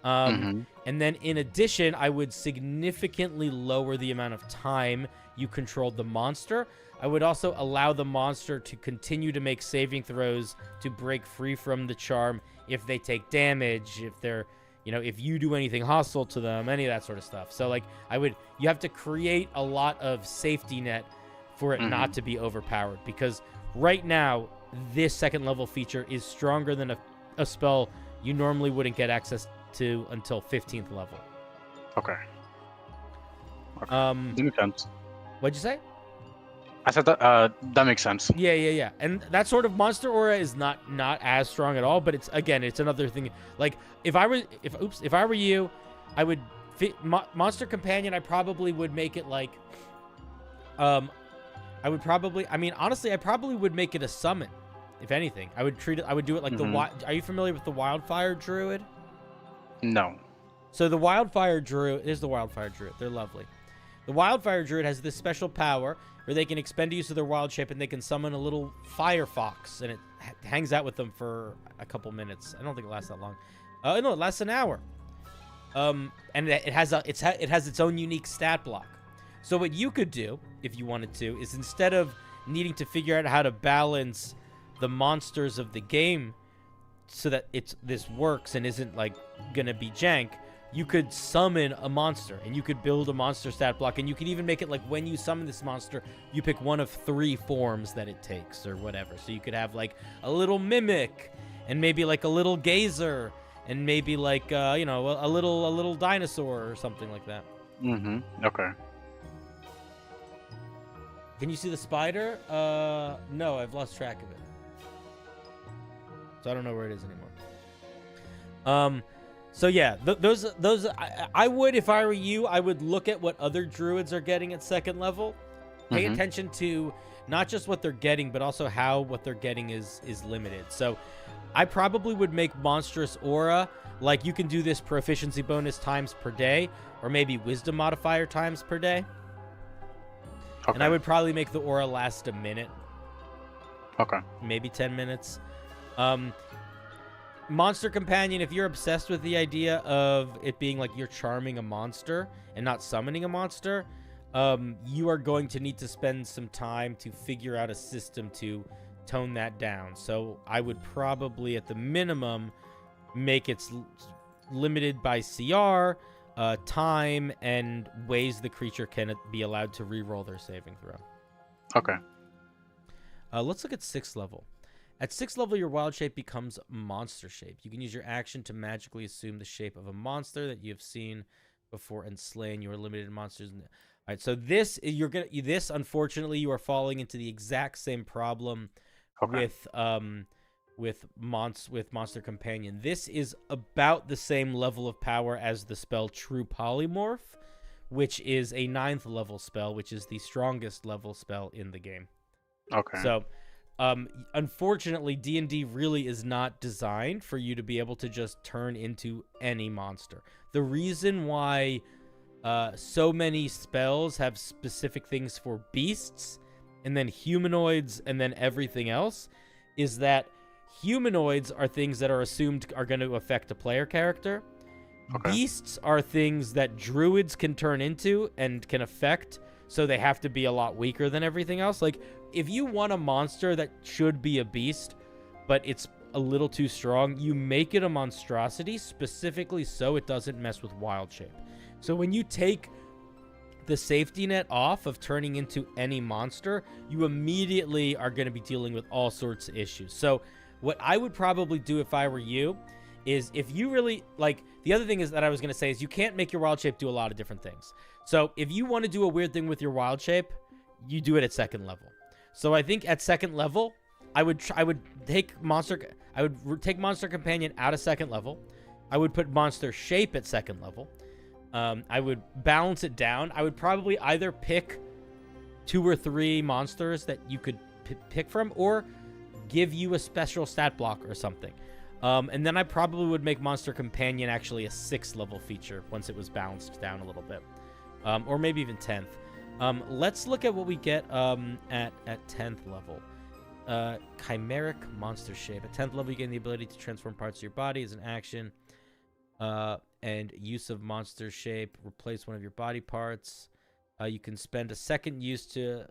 And then in addition, I would significantly lower the amount of time you controlled the monster. I would also allow the monster to continue to make saving throws to break free from the charm if they take damage, if they're, if you do anything hostile to them, any of that sort of stuff. So like you have to create a lot of safety net for it not to be overpowered, because right now this 2nd level feature is stronger than a spell you normally wouldn't get access to until 15th level. Okay. That makes sense. What'd you say? I said that makes sense. Yeah. And that sort of monster aura is not as strong at all, but it's another thing. Like if I were you, I would monster companion. I probably would make it like honestly, I probably would make it a summon. If anything, I would do it like are you familiar with the Wildfire Druid? No. So the Wildfire Druid is the Wildfire Druid. They're lovely. The Wildfire Druid has this special power where they can expend use of their wild shape and they can summon a little fire fox, and it hangs out with them for a couple minutes. I don't think it lasts that long. No, it lasts an hour. And it has its own unique stat block. So what you could do, if you wanted to, is instead of needing to figure out how to balance the monsters of the game so that this works and isn't like gonna be jank, you could summon a monster, and you could build a monster stat block, and you could even make it like when you summon this monster, you pick one of 3 forms that it takes or whatever. So you could have like a little mimic, and maybe like a little gazer, and maybe like a little dinosaur or something like that. Okay. Can you see the spider? No, I've lost track of it. So I don't know where it is anymore. So yeah, those I would, if I were you, I would look at what other druids are getting at 2nd level. Pay attention to not just what they're getting, but also how what they're getting is limited. So I probably would make monstrous aura like you can do this proficiency bonus times per day, or maybe wisdom modifier times per day. Okay. And I would probably make the aura last a minute. Okay. Maybe 10 minutes. Monster companion, if you're obsessed with the idea of it being like you're charming a monster and not summoning a monster, you are going to need to spend some time to figure out a system to tone that down. So I would probably, at the minimum, make it limited by CR, time and ways the creature can be allowed to re-roll their saving throw. Okay. Let's look at 6th level. At 6th level, your wild shape becomes monster shape. You can use your action to magically assume the shape of a monster that you have seen before and slain your limited monsters. All right, so this unfortunately you are falling into the exact same problem with Monster Companion. This is about the same level of power as the spell True Polymorph, which is a 9th level spell, which is the strongest level spell in the game. Okay. So, unfortunately, D&D really is not designed for you to be able to just turn into any monster. The reason why so many spells have specific things for beasts, and then humanoids, and then everything else, is that humanoids are things that are assumed are going to affect a player character. Okay. Beasts are things that druids can turn into and can affect, so they have to be a lot weaker than everything else. Like, if you want a monster that should be a beast, but it's a little too strong, you make it a monstrosity specifically so it doesn't mess with wild shape. So when you take the safety net off of turning into any monster, you immediately are going to be dealing with all sorts of issues. So what I would probably do if I were you is, if you really, like, the other thing is that I was going to say is you can't make your wild shape do a lot of different things. So if you want to do a weird thing with your wild shape, you do it at 2nd level. So I think at 2nd level, I would take Monster Companion out of 2nd level. I would put Monster Shape at 2nd level. I would balance it down. I would probably either pick 2 or 3 monsters that you could pick from, or give you a special stat block or something. And then I probably would make Monster Companion actually a 6th level feature once it was balanced down a little bit. Or maybe even 10th. Let's look at what we get at 10th level. Chimeric Monster Shape. At 10th level, you gain the ability to transform parts of your body as an action. And use of Monster Shape. Replace one of your body parts. You can spend a second use to...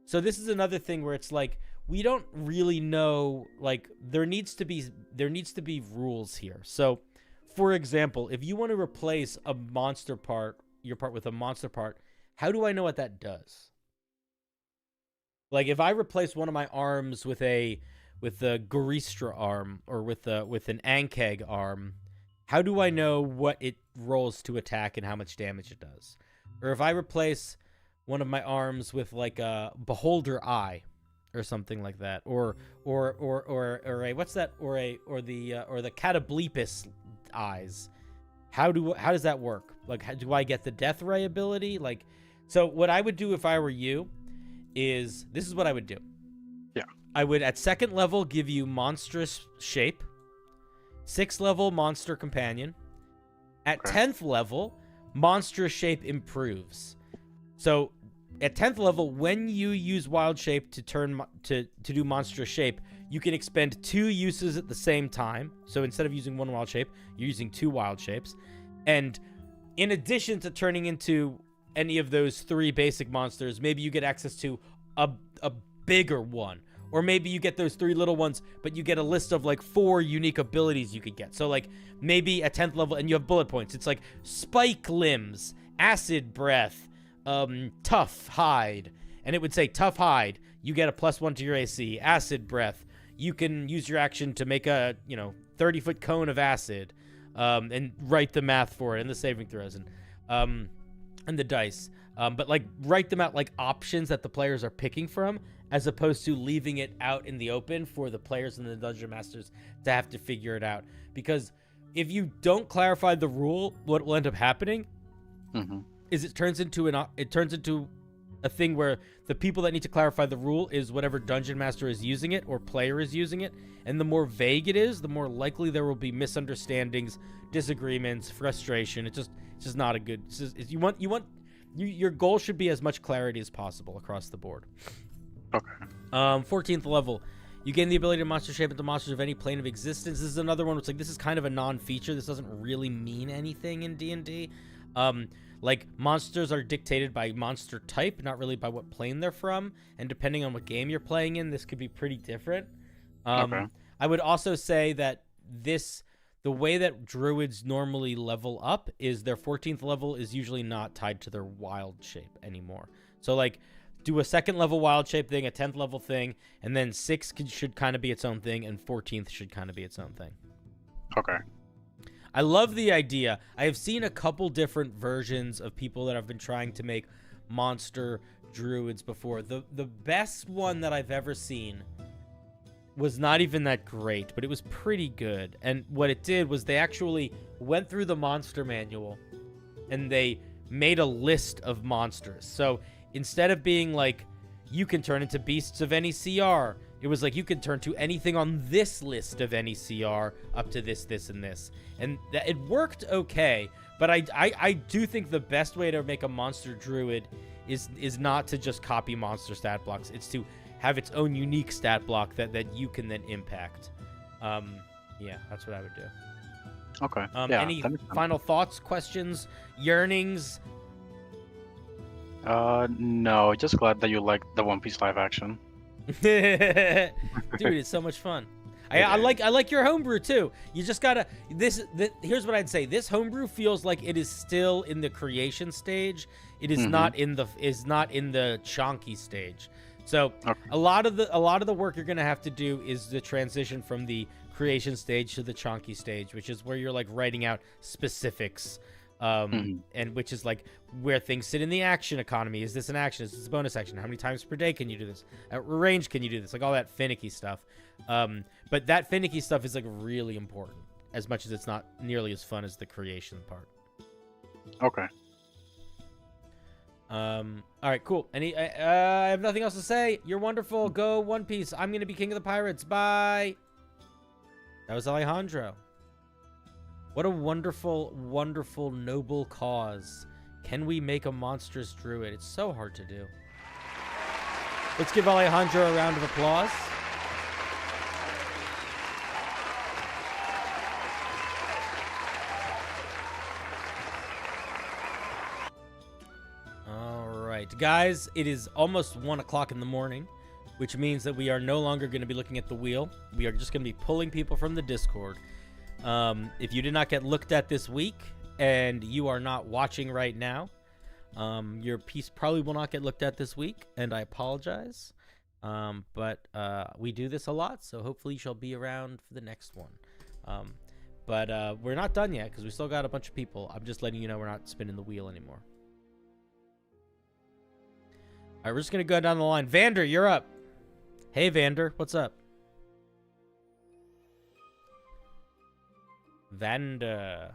So this is another thing where it's like, we don't really know, like, there needs to be rules here. So, for example, if you want to replace a monster part, your part with a monster part, how do I know what that does? Like, if I replace one of my arms with the Goristra arm, or with an Ankeg arm, how do I know what it rolls to attack and how much damage it does? Or if I replace one of my arms with, like, a Beholder Eye or something like that, or a what's that, or the Catablepus eyes, how does that work? Like, do I get the Death Ray ability? Like, so what I would do if I were you is, this is what I would do. Yeah. I would, at 2nd level, give you Monstrous Shape. 6th level, Monster Companion. At 10th level, Monstrous Shape improves. So at 10th level, when you use Wild Shape to turn to do Monstrous Shape, you can expend 2 uses at the same time. So instead of using 1 Wild Shape, you're using 2 Wild Shapes. And in addition to turning into any of those 3 basic monsters, maybe you get access to a bigger one. Or maybe you get those 3 little ones, but you get a list of, like, 4 unique abilities you could get. So, like, maybe at 10th level, and you have bullet points. It's like Spike Limbs, Acid Breath, Tough Hide. And it would say, Tough Hide, you get a +1 to your AC. Acid Breath, you can use your action to make a, 30-foot cone of acid. And write the math for it, and the saving throws, and the dice. But, like, write them out like options that the players are picking from, as opposed to leaving it out in the open for the players and the dungeon masters to have to figure it out. Because if you don't clarify the rule, what will end up happening is it turns into a thing where the people that need to clarify the rule is whatever dungeon master is using it or player is using it. And the more vague it is, the more likely there will be misunderstandings, disagreements, frustration. It's just not a good. Your goal should be as much clarity as possible across the board. Okay. 14th level, you gain the ability to monster shape into monsters of any plane of existence. This is another one which, like, this is kind of a non-feature. This doesn't really mean anything in D&D. Like, monsters are dictated by monster type, not really by what plane they're from. And depending on what game you're playing in, this could be pretty different. Okay. I would also say that the way that druids normally level up is their 14th level is usually not tied to their wild shape anymore. So like do a 2nd level wild shape thing, a 10th level thing, and then 6 should kind of be its own thing, and 14th should kind of be its own thing. Okay. I love the idea. I have seen a couple different versions of people that have been trying to make monster druids before. The best one that I've ever seen was not even that great, but it was pretty good. And what it did was they actually went through the monster manual and they made a list of monsters. So instead of being like, you can turn into beasts of any CR, it was like, you can turn to anything on this list of any CR up to this, this, and this. And it worked okay, but I do think the best way to make a monster druid is not to just copy monster stat blocks. It's to have its own unique stat block that you can then impact. Yeah, that's what I would do. Okay. Any final thoughts, questions, yearnings? No, just glad that you like the One Piece live action. Dude, it's so much fun. I like your homebrew too. You just gotta here's what I'd say. This homebrew feels like it is still in the creation stage. It is not in the chonky stage. So a lot of the work you're gonna have to do is the transition from the creation stage to the chonky stage, which is where you're like writing out specifics. And which is like where things sit in the action economy. Is this an action? Is this a bonus action? How many times per day can you do this? At range can you do this? Like all that finicky stuff. But that finicky stuff is like really important, as much as it's not nearly as fun as the creation part. Okay. All right, cool. I have nothing else to say. You're wonderful. Go One Piece. I'm gonna be king of the pirates. Bye. That was Alejandro. What a wonderful, wonderful, noble cause. Can we make a monstrous druid? It's so hard to do. Let's give Alejandro a round of applause. All right, guys, it is almost 1 o'clock in the morning, which means that we are no longer going to be looking at the wheel. We are just going to be pulling people from the Discord. If you did not get looked at this week and you are not watching right now, your piece probably will not get looked at this week, and I apologize. But we do this a lot, so hopefully you shall be around for the next one. But we're not done yet because we still got a bunch of people. I'm just letting you know we're not spinning the wheel anymore. All right, we're just going to go down the line. Vander, you're up. Hey, Vander, what's up? Vander,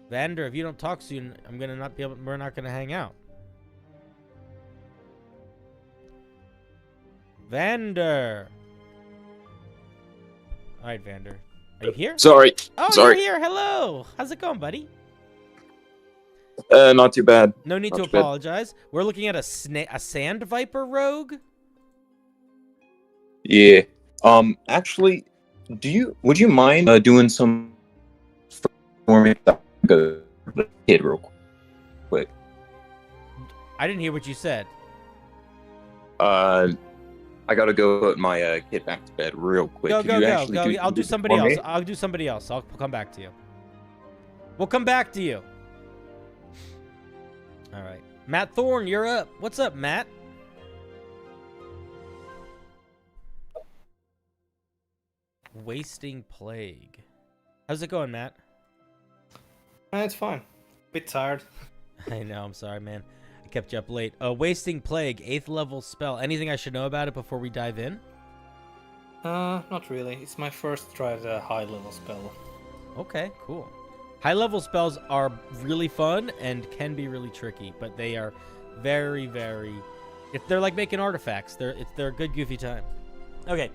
if you don't talk soon, we're not gonna hang out. Vander. All right, Vander. Are you here? Sorry. Oh, Sorry. you're here. Hello. How's it going, buddy? Not too bad. No need Not to too bad. apologize. We're looking at a sand viper rogue. Yeah. Actually, would you mind doing some for me? Kid real quick. I didn't hear what you said. I gotta go put my kid back to bed real quick. Go. Do I'll do somebody else. I'll do somebody else. I'll come back to you. We'll come back to you. All right. Matt Thorne, you're up. What's up, Matt? Wasting Plague. How's it going, Matt? It's fine. Bit tired. I know, I'm sorry, man. I kept you up late. Wasting Plague, 8th level spell. Anything I should know about it before we dive in? Not really. It's my first try at a high level spell. Okay, cool. High level spells are really fun and can be really tricky, but they are very, very... They're like making artifacts. They're a good goofy time. Okay.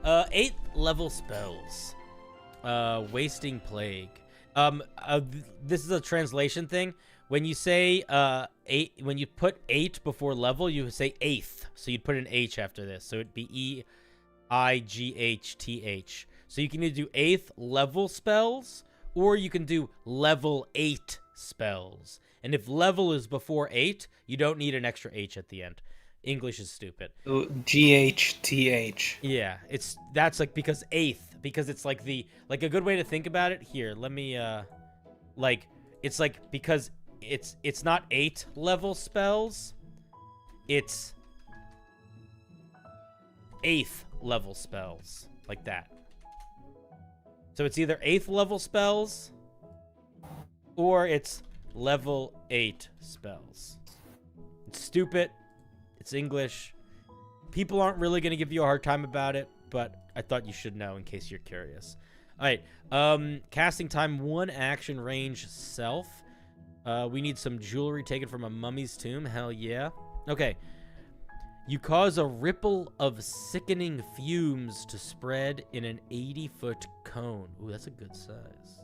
8th level spells. Wasting Plague. This is a translation thing. When you say 8, when you put 8 before level, you say 8th. So you'd put an H after this. So it'd be EIGHTH. So you can either do 8th level spells, or you can do level 8 spells. And if level is before 8, you don't need an extra H at the end. English is stupid. So GHTH. Yeah, that's like because eighth, because it's like a good way to think about it. Here, let me like it's like because it's not 8 level spells, it's 8th level spells, like that. So it's either 8th level spells or it's level 8 spells. It's stupid. It's English. People aren't really going to give you a hard time about it, but I thought you should know in case you're curious. All right. Casting time, 1 action range self. We need some jewelry taken from a mummy's tomb. Hell yeah. Okay. You cause a ripple of sickening fumes to spread in an 80-foot cone. Ooh, that's a good size.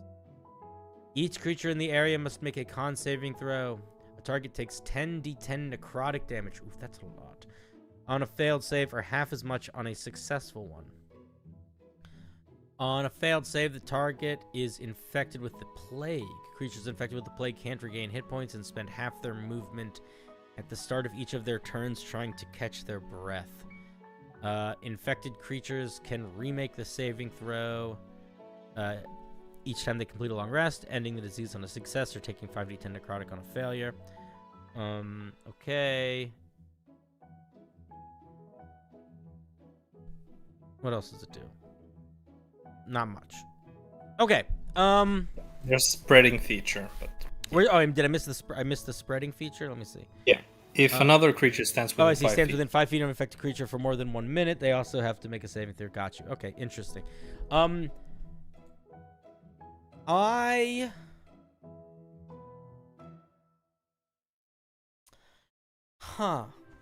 Each creature in the area must make a con saving throw. A target takes 10d10 necrotic damage. Ooh, that's a lot. On a failed save, or half as much on a successful one. On a failed save, the target is infected with the plague. Creatures infected with the plague can't regain hit points and spend half their movement at the start of each of their turns trying to catch their breath. Infected creatures can remake the saving throw each time they complete a long rest, ending the disease on a success or taking 5d10 necrotic on a failure. Okay. What else does it do? Not much. Okay. There's spreading feature, but did I miss I missed the spreading feature? Let me see. yeah. If another creature stands within 5 I see. Stands feet. within 5 feet of an infected creature for more than 1 minute. They also have to make a saving throw. Got you. Okay, interesting.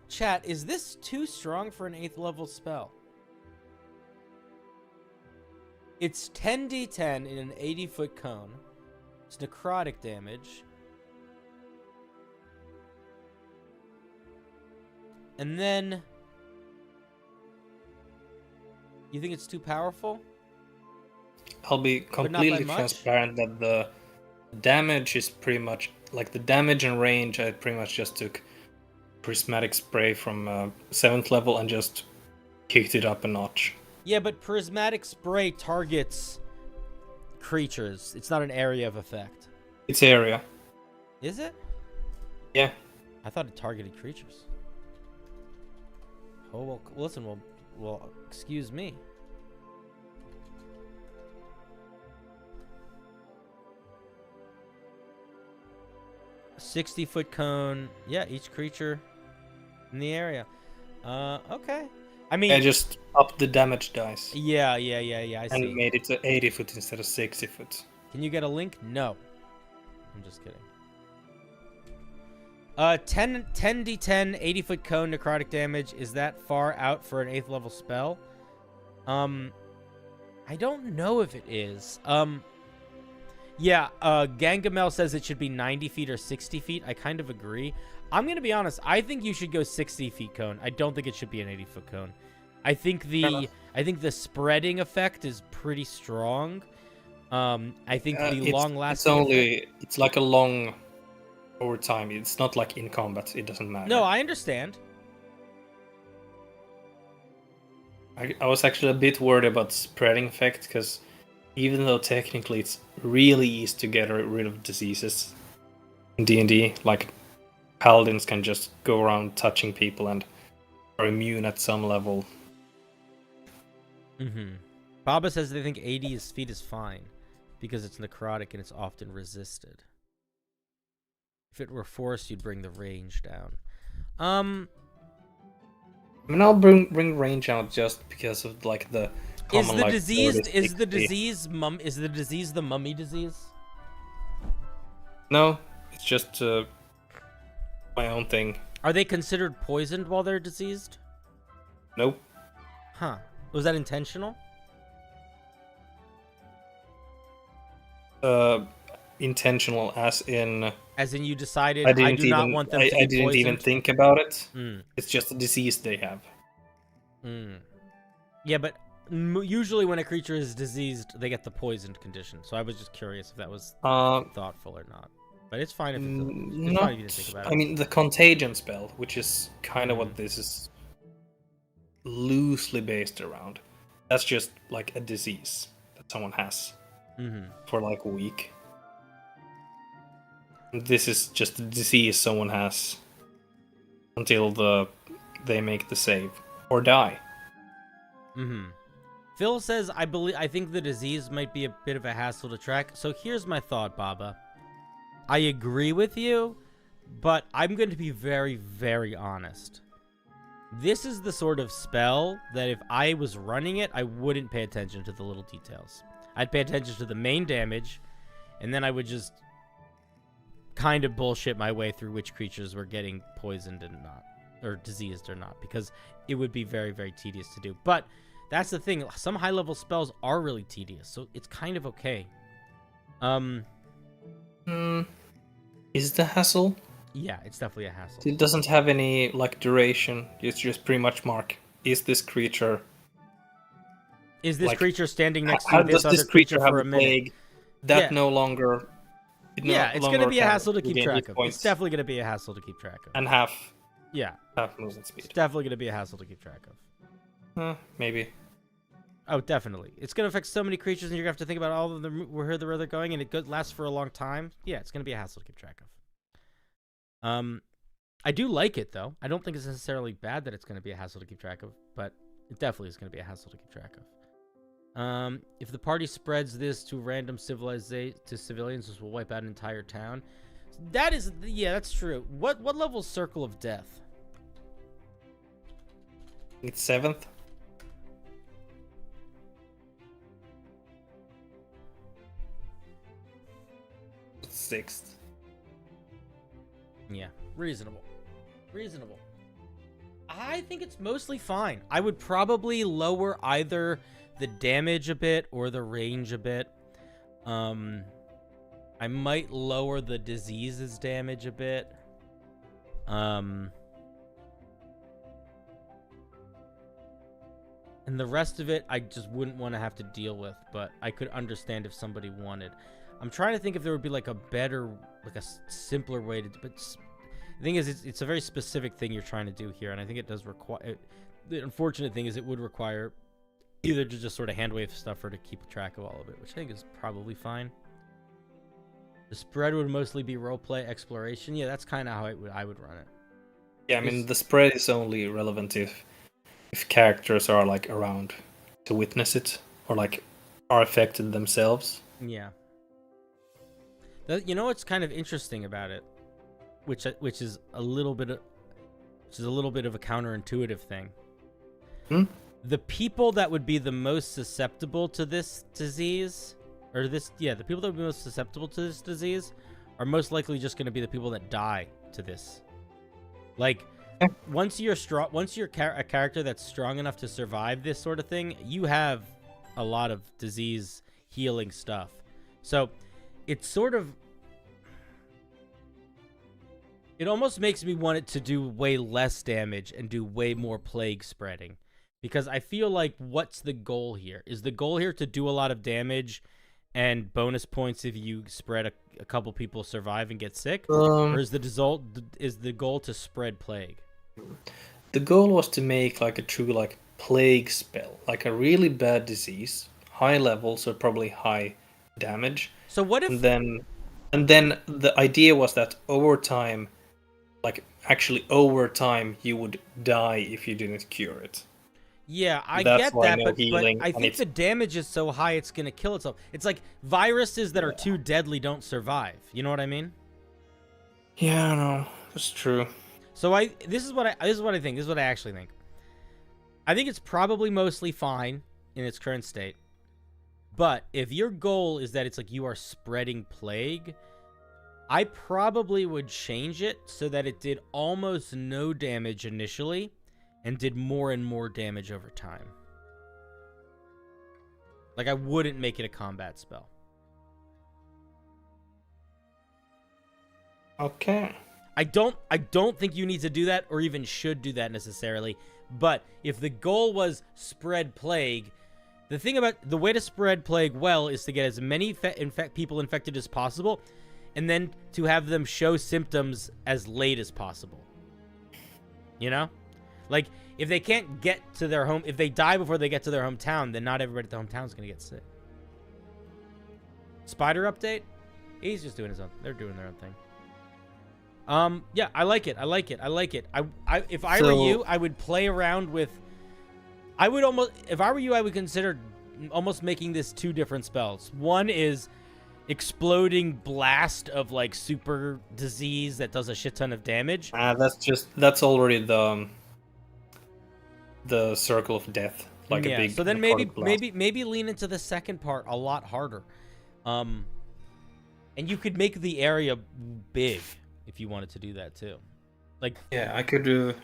Chat, is this too strong for an 8th level spell? It's 10d10 in an 80-foot cone. It's necrotic damage. And then... You think it's too powerful? I'll be completely transparent that the damage is pretty much... Like, the damage and range, I pretty much just took Prismatic Spray from 7th level and just kicked it up a notch. Yeah, but Prismatic Spray targets creatures. It's not an area of effect. It's area. Is it? Yeah. I thought it targeted creatures. Oh, well, listen, well, excuse me. A 60-foot cone. Yeah, each creature in the area. Okay. I mean, I just upped the damage dice. Yeah, I see. And made it to 80 foot instead of 60 foot. Can you get a link? No. I'm just kidding. 10d10, 80-foot cone, necrotic damage. Is that far out for an 8th level spell? I don't know if it is. Yeah, Gangamel says it should be 90 feet or 60 feet. I kind of agree. I'm going to be honest. I think you should go 60 feet cone. I don't think it should be an 80-foot cone. I think the spreading effect is pretty strong. I think the long-lasting it's like a long over time. It's not like in combat. It doesn't matter. No, I understand. I was actually a bit worried about spreading effect because even though technically it's really easy to get rid of diseases in D&D, like paladins can just go around touching people and are immune at some level. Baba says they think 80 feet is fine because it's necrotic and it's often resisted. If it were forced, you'd bring the range down. I mean, I'll bring range out just because of like the common, is the disease the mummy disease? No, it's just my own thing. Are they considered poisoned while they're diseased? Nope. Huh. Was that intentional? Intentional as in you decided I do not want them to be I didn't poisoned? even think about it. It's just a disease they have. Yeah, but usually when a creature is diseased, they get the poisoned condition. So I was just curious if that was thoughtful or not. But it's fine if it's Not, fine if you didn't think about it. I mean, the contagion spell, which is kind of what this is loosely based around. That's just like a disease that someone has for like a week. This is just a disease someone has until they make the save or die. Phil says, I think the disease might be a bit of a hassle to track. So here's my thought, Baba. I agree with you, but I'm going to be very, very honest. This is the sort of spell that if I was running it, I wouldn't pay attention to the little details. I'd pay attention to the main damage, and then I would just kind of bullshit my way through which creatures were getting poisoned and not, or diseased or not, because it would be very, very tedious to do. But that's the thing. Some high-level spells are really tedious, so it's kind of okay. Is it a hassle? Yeah, it's definitely a hassle. It doesn't have any like duration. It's just pretty much mark. Is this creature? Is this like, creature standing next how to this does other this creature have for a a minute? plague? That Yeah. no longer. It's going to be a hassle to keep regain track hit of. points It's definitely going to be a hassle to keep track of. and half movement speed. It's definitely going to be a hassle to keep track of. Maybe. Oh, definitely. It's going to affect so many creatures, and you're going to have to think about all of them, where they're going, and it lasts for a long time. Yeah, it's going to be a hassle to keep track of. I do like it, though. I don't think it's necessarily bad that it's going to be a hassle to keep track of, but it definitely is going to be a hassle to keep track of. If the party spreads this to random civilians, this will wipe out an entire town. That is, yeah, that's true. What level is Circle of Death? It's 7th. It's 6th. Yeah, reasonable. I think it's mostly fine. I would probably lower either the damage a bit or the range a bit. I might lower the disease's damage a bit. And the rest of it, I just wouldn't want to have to deal with, but I could understand if somebody wanted. I'm trying to think if there would be like a better, like a simpler way to do, but the thing is, it's a very specific thing you're trying to do here, and I think it does require. The unfortunate thing is, it would require either to just sort of hand wave stuff or to keep track of all of it, which I think is probably fine. The spread would mostly be roleplay exploration. Yeah, that's kind of how I would run it. Yeah, I mean the spread is only relevant if characters are like around to witness it or like are affected themselves. Yeah. You know what's kind of interesting about it, which is a little bit of a counterintuitive thing. The people that would be the most susceptible to this disease, the people that would be most susceptible to this disease are most likely just going to be the people that die to this. Like, once you're a character that's strong enough to survive this sort of thing, you have a lot of disease healing stuff. So it's sort of, it almost makes me want it to do way less damage and do way more plague spreading, because I feel like, what's the goal here? Is the goal here to do a lot of damage and bonus points if you spread a couple people survive and get sick, or is the goal to spread plague? The goal was to make like a true like plague spell, like a really bad disease, high level, so probably high damage. So what if and then the idea was that over time, you would die if you didn't cure it. Yeah, I That's get why that, no but healing, I and think it's- the damage is so high it's gonna kill itself. It's like viruses that are too deadly don't survive. You know what I mean? Yeah, no, that's true. So this is what I think. This is what I actually think. I think it's probably mostly fine in its current state. But if your goal is that it's like you are spreading plague, I probably would change it so that it did almost no damage initially and did more and more damage over time. Like, I wouldn't make it a combat spell. Okay. I don't think you need to do that or even should do that necessarily. But if the goal was spread plague, the way to spread plague well is to get as many people infected as possible. and then to have them show symptoms as late as possible. You know? Like, if they can't get to their home, if they die before they get to their hometown, then not everybody at the hometown is going to get sick. Spider update? He's just doing his own. They're doing their own thing. Yeah, I like it. I like it. I like it. If I were you, I would play around with. I would almost, if I were you, I would consider almost making this 2 different spells. One is exploding blast of like super disease that does a shit ton of damage. That's already the circle of death. Like yeah, a big. So then maybe lean into the second part a lot harder. And you could make the area big if you wanted to do that too. Like, yeah, I could do,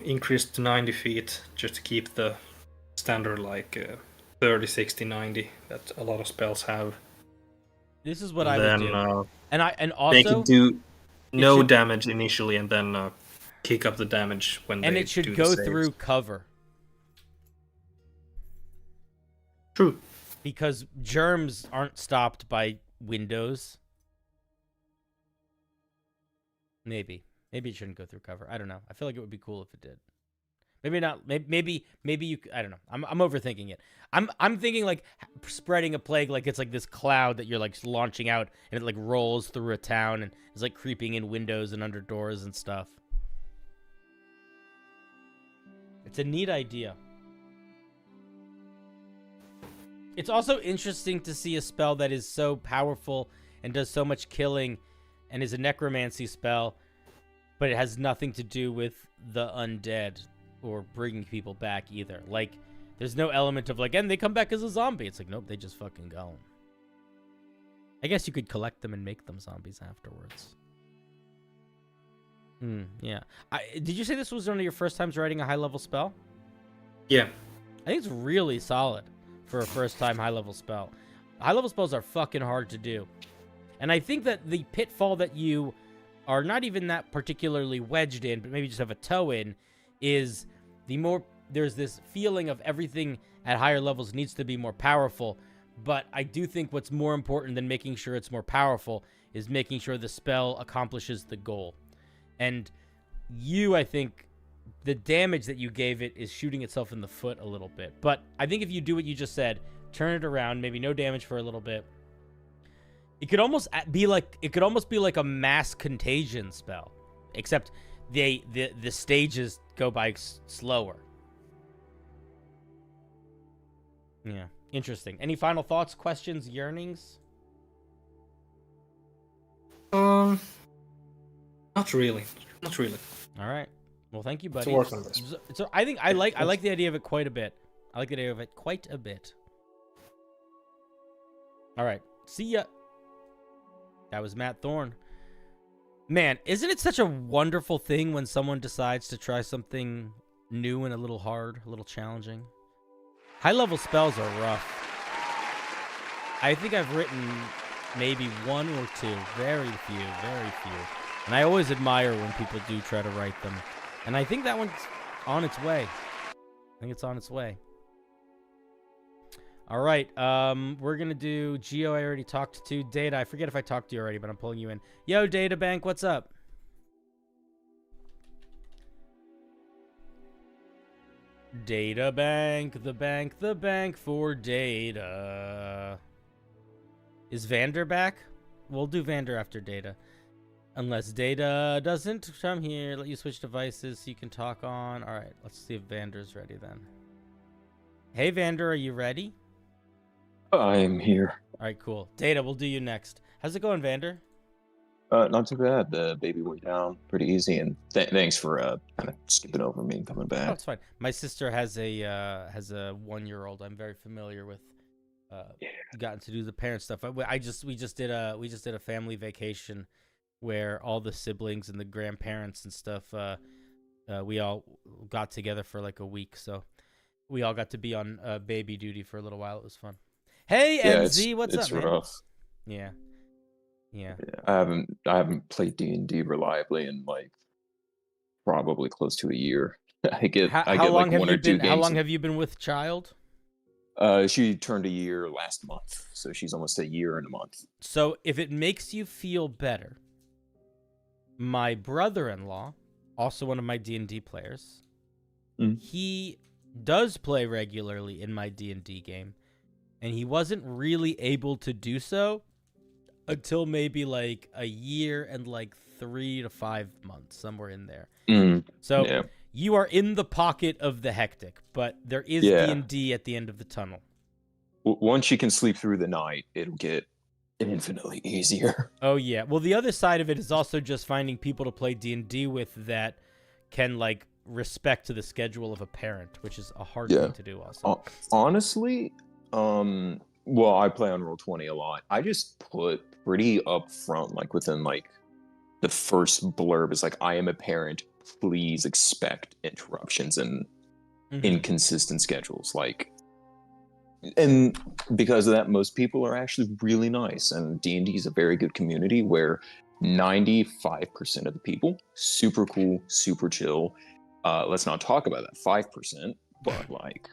increase to 90 feet just to keep the standard 30, 60, 90 that a lot of spells have. This is what I would do. And also they can do no damage initially and then kick up the damage when they do the and it should go through cover. True. Because germs aren't stopped by windows. Maybe it shouldn't go through cover. I don't know. I feel like it would be cool if it did. Maybe not. Maybe you. I don't know. I'm overthinking it. I'm thinking like spreading a plague like it's like this cloud that you're like launching out and it like rolls through a town and is like creeping in windows and under doors and stuff. It's a neat idea. It's also interesting to see a spell that is so powerful and does so much killing and is a necromancy spell, but it has nothing to do with the undead or bringing people back either. Like, there's no element of like, and they come back as a zombie. It's like, nope, they just fucking go. I guess you could collect them and make them zombies afterwards. Yeah. Did you say this was one of your first times writing a high-level spell? Yeah. I think it's really solid for a first-time high-level spell. High-level spells are fucking hard to do. And I think that the pitfall that you are not even that particularly wedged in, but maybe just have a toe in, is the more there's this feeling of everything at higher levels needs to be more powerful. But I do think what's more important than making sure it's more powerful is making sure the spell accomplishes the goal. And I think the damage that you gave it is shooting itself in the foot a little bit. But I think if you do what you just said, turn it around, maybe no damage for a little bit, it could almost be like a mass contagion spell, except the stages go by slower. Yeah, interesting. Any final thoughts, questions, yearnings? Not really. All right. Well, thank you, buddy. Let's work on this. So I think I like the idea of it quite a bit. All right. See ya. That was Matt Thorne. Man, isn't it such a wonderful thing when someone decides to try something new and a little hard, a little challenging? High-level spells are rough. I think I've written maybe 1 or 2. Very few. And I always admire when people do try to write them. And I think that one's on its way. All right, we're going to do Geo. I already talked to. Data, I forget if I talked to you already, but I'm pulling you in. Yo, Data Bank, what's up? Data Bank, the bank for data. Is Vander back? We'll do Vander after Data. Unless Data doesn't come here, let you switch devices so you can talk on. All right, let's see if Vander's ready then. Hey, Vander, are you ready? I am here. All right, cool. Data, we'll do you next. How's it going, Vander? Not too bad. The baby went down pretty easy, and thanks for kind of skipping over me and coming back. Oh, it's fine. My sister has a 1-year-old. I'm very familiar with. Gotten to do the parent stuff. We just did a family vacation where all the siblings and the grandparents and stuff. We all got together for like a week, so we all got to be on baby duty for a little while. It was fun. Hey, NZ, what's up, man? It's rough. Yeah. I haven't played D&D reliably in like probably close to a year. I get like 1 or 2 games. How long have you been with child? She turned a year last month, so she's almost a year and a month. So if it makes you feel better, my brother-in-law, also one of my D&D players, he does play regularly in my D&D game, and he wasn't really able to do so until maybe like a year and like 3 to 5 months, somewhere in there. So yeah. you are in the pocket of the hectic, but there is D&D at the end of the tunnel. Once you can sleep through the night, it'll get infinitely easier. Oh yeah. Well, the other side of it is also just finding people to play D&D with that can like respect to the schedule of a parent, which is a hard thing to do also. Honestly, well, I play on Roll20 a lot. I just put pretty upfront, like within like the first blurb is like, I am a parent, please expect interruptions and inconsistent schedules. Like, and because of that, most people are actually really nice, and D&D is a very good community where 95% of the people, super cool, super chill. Let's not talk about that 5%, but like,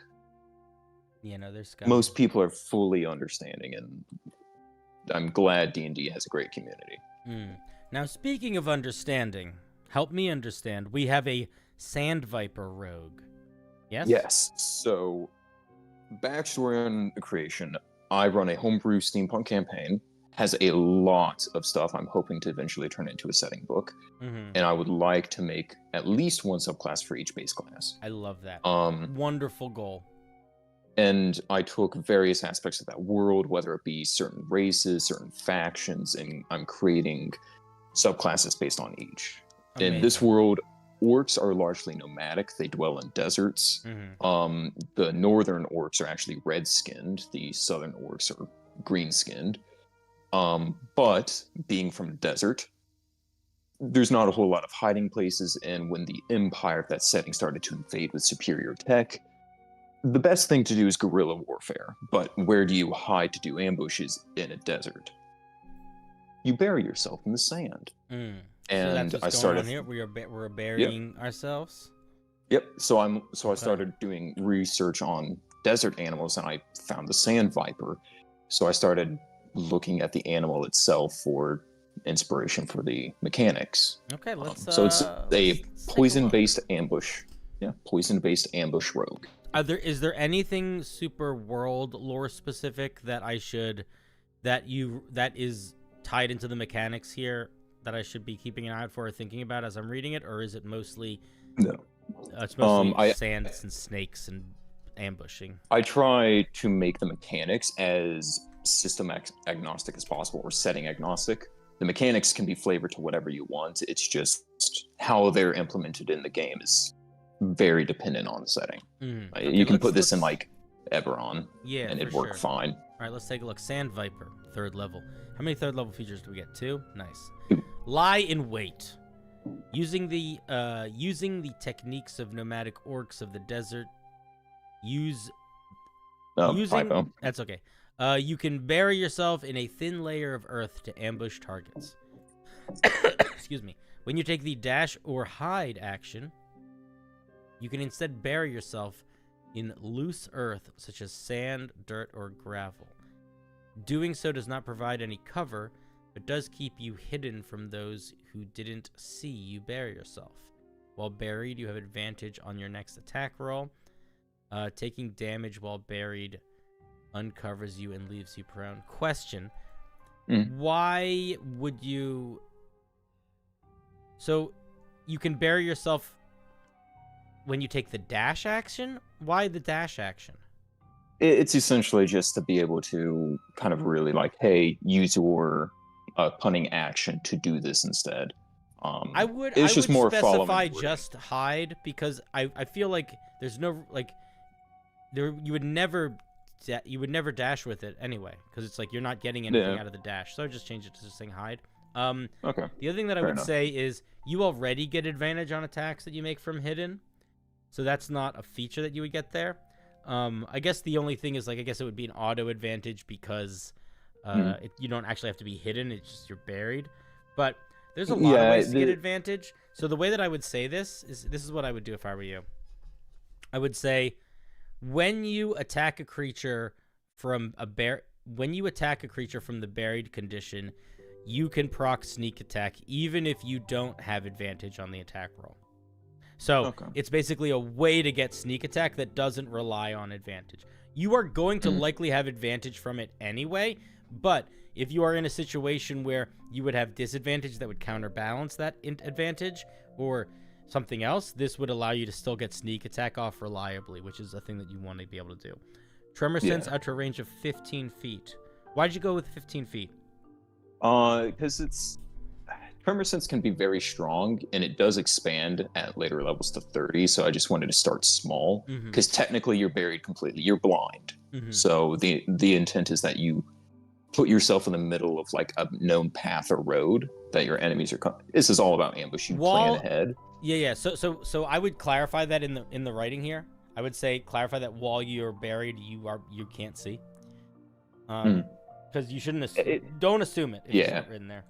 you know, there's most people are fully understanding, and I'm glad D&D has a great community. Now, speaking of understanding, help me understand. We have a Sand Viper rogue. Yes? Yes. So, backstory on the creation, I run a homebrew steampunk campaign, has a lot of stuff I'm hoping to eventually turn into a setting book, and I would like to make at least one subclass for each base class. I love that. Wonderful goal. And I took various aspects of that world, whether it be certain races, certain factions, and I'm creating subclasses based on each. Amazing. In this world, orcs are largely nomadic. They dwell in deserts. The northern orcs are actually red-skinned. The southern orcs are green-skinned. But being from the desert, there's not a whole lot of hiding places, and when the Empire of that setting started to invade with superior tech, the best thing to do is guerrilla warfare. But where do you hide to do ambushes in a desert? You bury yourself in the sand. So And that's I what's started. going on here. We're burying ourselves. Yep. So I started doing research on desert animals, and I found the sand viper. So I started looking at the animal itself for inspiration for the mechanics. Okay, let's. So it's a let's poison-based ambush. Yeah, poison-based ambush rogue. Is there anything super world lore specific that I should that is tied into the mechanics here that I should be keeping an eye out for or thinking about as I'm reading it, or is it mostly it's mostly sands and snakes and ambushing? I try to make the mechanics as system agnostic as possible, or setting agnostic. The mechanics can be flavored to whatever you want. It's just how they're implemented in the game is very dependent on the setting. You can put this in like Eberron, and it'd work fine. All right, let's take a look. Sand Viper, 3rd level. How many 3rd level features do we get? 2? Nice. Lie in wait. Using the techniques of nomadic orcs of the desert. That's okay. You can bury yourself in a thin layer of earth to ambush targets. Excuse me. When you take the dash or hide action, you can instead bury yourself in loose earth, such as sand, dirt, or gravel. Doing so does not provide any cover, but does keep you hidden from those who didn't see you bury yourself. While buried, you have advantage on your next attack roll. Taking damage while buried uncovers you and leaves you prone. Question. Why would you... So, you can bury yourself when you take the dash action? Why the dash action? It's essentially just to be able to kind of really like, hey, use your punning action to do this instead. I would more specify following just hide, because I feel like there's no like you would never dash with it anyway, because it's like you're not getting anything out of the dash. So I just change it to just saying hide. Okay. The other thing that I would say is you already get advantage on attacks that you make from hidden, so that's not a feature that you would get there. I guess the only thing is like I guess it would be an auto advantage because you don't actually have to be hidden; it's just you're buried. But there's a lot of ways to get advantage. So the way that I would say this is what I would do if I were you. I would say when you attack a creature from the buried condition, you can proc sneak attack even if you don't have advantage on the attack roll. So it's basically a way to get sneak attack that doesn't rely on advantage. You are going to likely have advantage from it anyway, but if you are in a situation where you would have disadvantage that would counterbalance that advantage or something else, this would allow you to still get sneak attack off reliably, which is a thing that you want to be able to do. Tremor Sense out to a range of 15 feet. Why'd you go with 15 feet? Because Tremor Sense can be very strong, and it does expand at later levels to 30, so I just wanted to start small, because technically you're buried completely. You're blind. So the intent is that you put yourself in the middle of like a known path or road that your enemies are This is all about ambush. You plan ahead. Yeah. So I would clarify that in the writing here. I would say clarify that while you're buried, you can't see. Because you shouldn't don't assume it if it's not written there.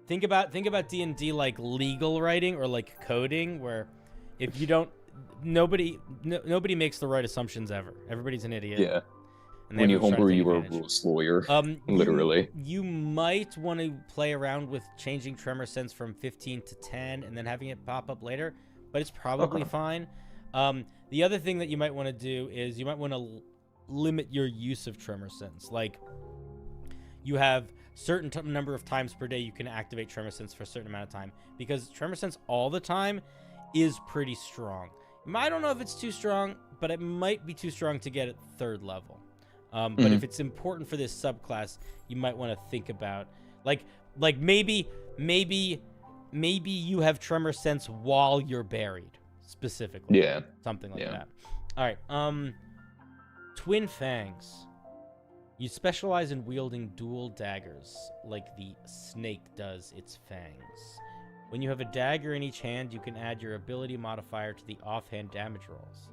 Think about D&D like legal writing or like coding, where if you don't, nobody makes the right assumptions ever. Everybody's an idiot. Yeah. And when you homebrew, you were a rules lawyer. Literally. You might want to play around with changing Tremor Sense from 15 to 10 and then having it pop up later, but it's probably fine. The other thing that you might want to do is you might want to limit your use of Tremor Sense. Like, you have certain number of times per day you can activate Tremor Sense for a certain amount of time, because Tremor Sense all the time is pretty strong. I don't know if it's too strong, but it might be too strong to get at 3rd level. But if it's important for this subclass, you might want to think about like maybe you have Tremor Sense while you're buried, specifically. Yeah. Something like that. All right. Twin Fangs. You specialize in wielding dual daggers, like the snake does its fangs. When you have a dagger in each hand, you can add your ability modifier to the offhand damage rolls.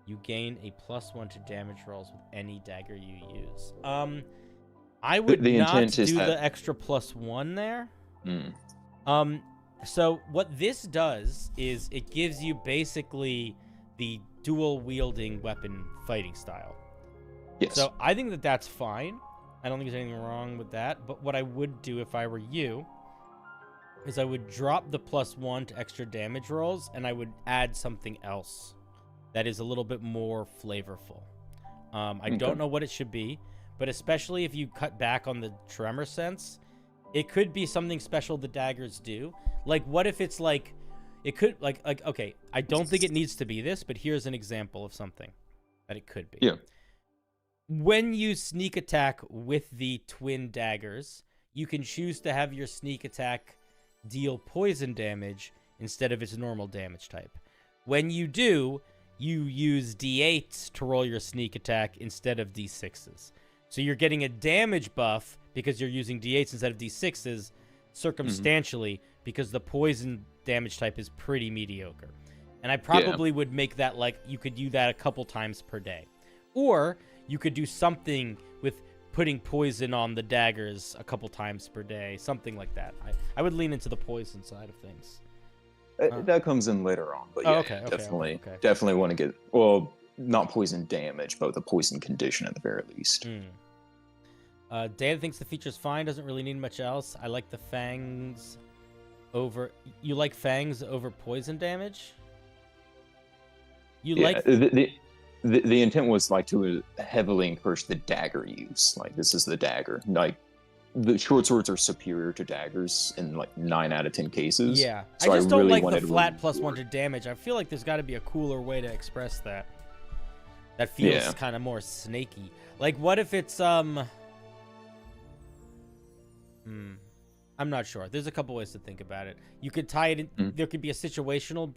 You gain a +1 to damage rolls with any dagger you use. I would not do the extra +1 there. So what this does is it gives you basically the dual wielding weapon fighting style. Yes. So I think that that's fine. I don't think there's anything wrong with that. But what I would do if I were you is I would drop the +1 to extra damage rolls, and I would add something else that is a little bit more flavorful. I don't know what it should be, but especially if you cut back on the Tremor Sense, it could be something special the daggers do. Like, what if it's like, it could, like okay, I don't think it needs to be this, but here's an example of something that it could be. Yeah. When you sneak attack with the twin daggers, you can choose to have your sneak attack deal poison damage instead of its normal damage type. When you do, you use D8s to roll your sneak attack instead of D6s. So you're getting a damage buff because you're using D8s instead of D6s circumstantially, because the poison damage type is pretty mediocre. And I probably would make that like, you could do that a couple times per day. Or you could do something with putting poison on the daggers a couple times per day, something like that. I would lean into the poison side of things. That comes in later on, but definitely want to get, well, not poison damage, but the poison condition at the very least. Dan thinks the feature's fine, doesn't really need much else. I like the fangs over... You like fangs over poison damage? The intent was like to heavily encourage the dagger use. Like, this is the dagger. Like, the short swords are superior to daggers in like 9 out of 10 cases. Yeah, so I just don't like the flat +1 to damage. I feel like there's got to be a cooler way to express that. That feels kind of more snaky. Like, what if it's I'm not sure. There's a couple ways to think about it. You could tie it in. There could be a situational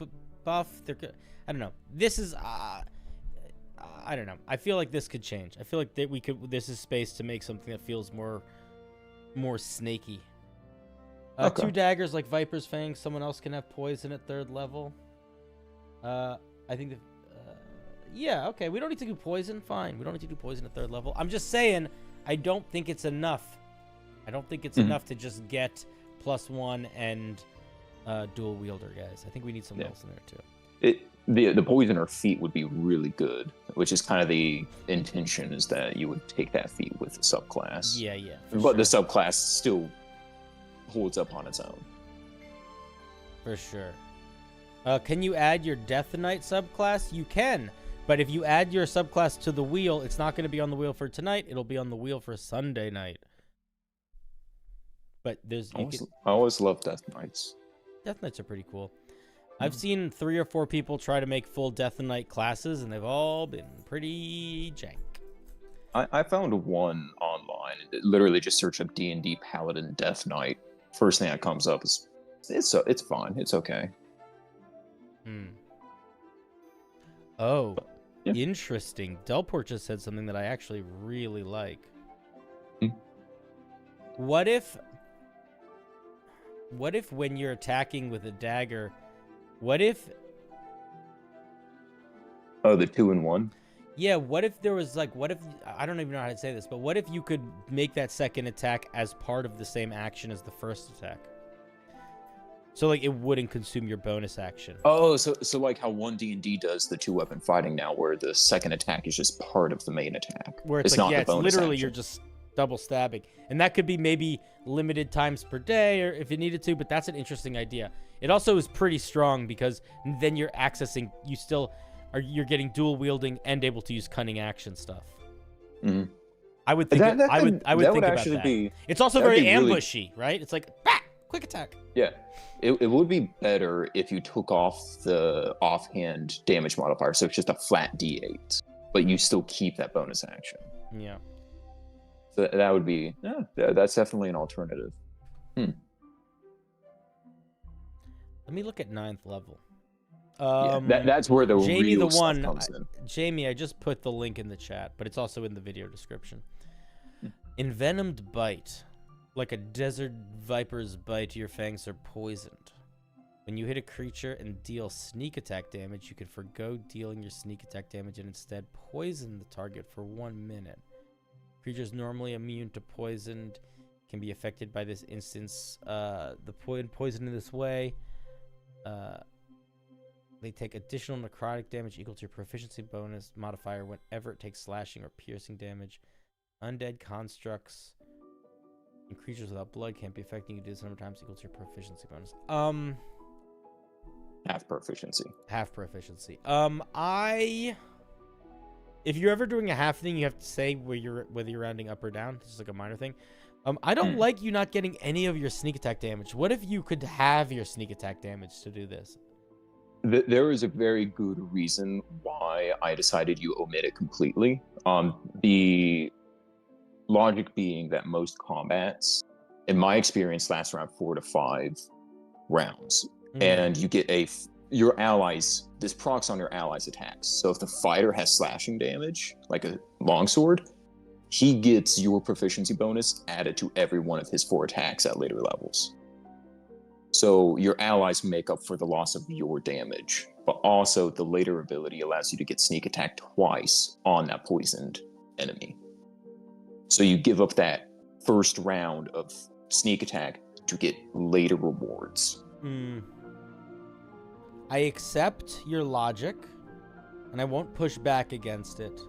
buff. There could, I don't know. This is I don't know. I feel like this could change. I feel like that we could. This is space to make something that feels more snaky. 2 daggers like Viper's Fang. Someone else can have poison at 3rd level. I think that. Yeah. Okay. We don't need to do poison. Fine. We don't need to do poison at 3rd level. I'm just saying. I don't think it's enough. I don't think it's enough to just get +1 and dual wielder, guys. I think we need something else in there too. the poisoner feat would be really good, which is kind of the intention, is that you would take that feat with the subclass. Yeah, But the subclass still holds up on its own. For sure. Can you add your Death Knight subclass? You can, but if you add your subclass to the wheel, it's not going to be on the wheel for tonight. It'll be on the wheel for Sunday night. But there's I always love Death Knights. Death Knights are pretty cool. I've seen 3 or 4 people try to make full Death Knight classes, and they've all been pretty jank. I found one online. Literally just search up D&D Paladin Death Knight. First thing that comes up is it's fine. It's okay. Oh, interesting. Delport just said something that I actually really like. What if when you're attacking with a dagger, what if... Oh, the 2-in-1? Yeah, what if there was like, what if, I don't even know how to say this, but what if you could make that second attack as part of the same action as the first attack? So like it wouldn't consume your bonus action. Oh, so like how 1D&D does the 2-weapon fighting now, where the second attack is just part of the main attack. Where it's like, not yeah, the it's bonus literally action. you're just double stabbing. And that could be maybe limited times per day or if you needed to, but that's an interesting idea. It also is pretty strong because then you're accessing, you're getting dual wielding and able to use cunning action stuff. Mm-hmm. I would think I would think about actually that. It's also very ambushy, right? It's like, bah, quick attack. Yeah. It would be better if you took off the offhand damage modifier, so it's just a flat D8, but you still keep that bonus action. Yeah. So that would be, that's definitely an alternative. Let me look at 9th level. That's where the Jamie real the stuff one comes in. Jamie, I just put the link in the chat, but it's also in the video description. Envenomed bite. Like a desert viper's bite, your fangs are poisoned. When you hit a creature and deal sneak attack damage, you can forgo dealing your sneak attack damage and instead poison the target for 1 minute. Creatures normally immune to poison can be affected by this instance. The poison in this way, they take additional necrotic damage equal to your proficiency bonus modifier whenever it takes slashing or piercing damage. Undead constructs and creatures without blood can't be affecting you. Do this number of times equal to your proficiency bonus. Half proficiency. Half proficiency. If you're ever doing a half thing, you have to say whether you're rounding up or down. This is like a minor thing. I don't like you not getting any of your sneak attack damage. What if you could have your sneak attack damage to do this? There is a very good reason why I decided you omit it completely. The logic being that most combats, in my experience, last around 4 to 5 rounds, and you get your allies. This procs on your allies' attacks. So if the fighter has slashing damage, like a longsword, he gets your proficiency bonus added to every one of his 4 attacks at later levels. So your allies make up for the loss of your damage, but also the later ability allows you to get sneak attack twice on that poisoned enemy. So you give up that first round of sneak attack to get later rewards. I accept your logic, and I won't push back against it,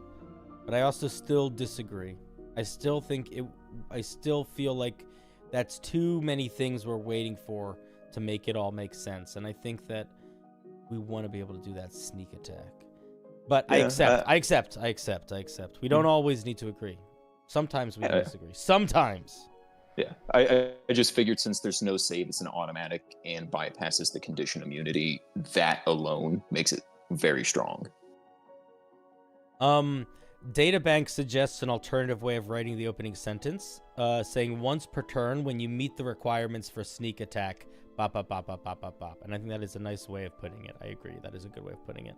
but I also still disagree. I still feel like that's too many things we're waiting for to make it all make sense, and I think that we want to be able to do that sneak attack. But yeah, I accept. We don't always need to agree. Sometimes we disagree. Sometimes. Yeah, I just figured since there's no save, it's an automatic and bypasses the condition immunity. That alone makes it very strong. Databank suggests an alternative way of writing the opening sentence, saying once per turn when you meet the requirements for sneak attack, bop, bop, bop, bop, bop, bop, bop. And I think that is a nice way of putting it. I agree. That is a good way of putting it.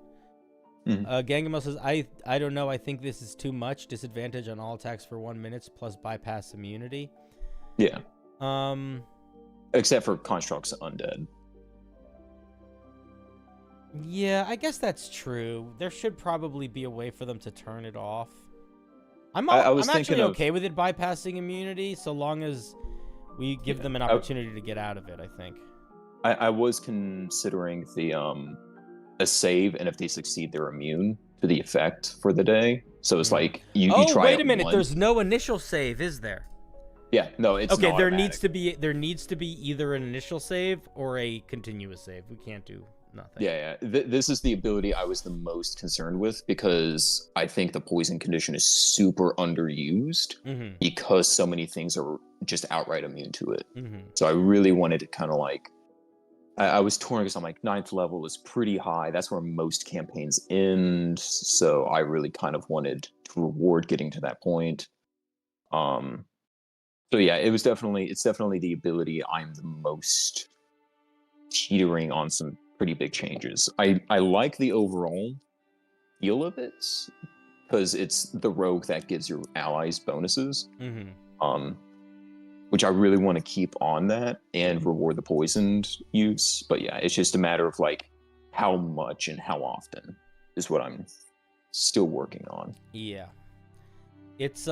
Gangamo says, I don't know. I think this is too much. Disadvantage on all attacks for 1 minute plus bypass immunity. Yeah. Except for constructs undead. Yeah, I guess that's true. There should probably be a way for them to turn it off. I'm actually okay with it bypassing immunity, so long as we give them an opportunity to get out of it, I think. I was considering a save, and if they succeed, they're immune to the effect for the day. So it's like you Oh, try wait it a minute. once. There's no initial save, is there? Yeah, no, it's okay. not There automatic. needs to be either an initial save or a continuous save. We can't do nothing. Yeah. This is the ability I was the most concerned with because I think the poison condition is super underused Mhm. because so many things are just outright immune to it. Mhm. So I really wanted to kind of like, I was torn because I'm like 9th level is pretty high. That's where most campaigns end. So I really kind of wanted to reward getting to that point. So yeah, it's definitely the ability I'm the most teetering on some pretty big changes. I like the overall feel of it because it's the rogue that gives your allies bonuses. Mhm. Which I really want to keep on that and reward the poisoned use. But yeah, it's just a matter of like how much and how often is what I'm still working on. Yeah. It's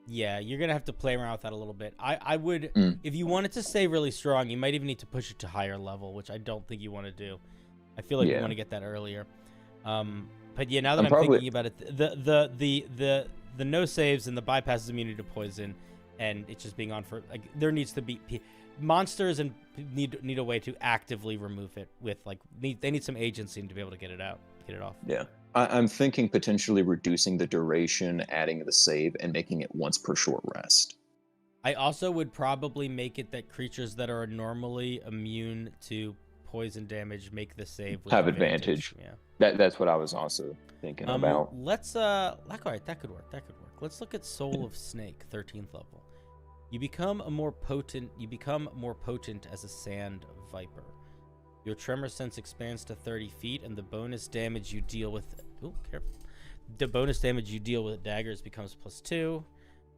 yeah, you're gonna have to play around with that a little bit. I would if you want it to stay really strong, you might even need to push it to higher level, which I don't think you want to do. I feel like you want to get that earlier. But yeah, now that I'm thinking about it, the no saves and the bypasses immunity to poison, and it's just being on for like there needs to be monsters and need a way to actively remove it with like they need some agency to be able to get it off. Yeah, I'm thinking potentially reducing the duration, adding the save, and making it once per short rest. I also would probably make it that creatures that are normally immune to poison damage make the save with Have advantage. Yeah. That's what I was also thinking about. Let's all right, that could work. Let's look at Soul of Snake, 13th level. You become more potent as a sand viper. Your tremor sense expands to 30 feet, and the bonus damage you deal with daggers becomes +2.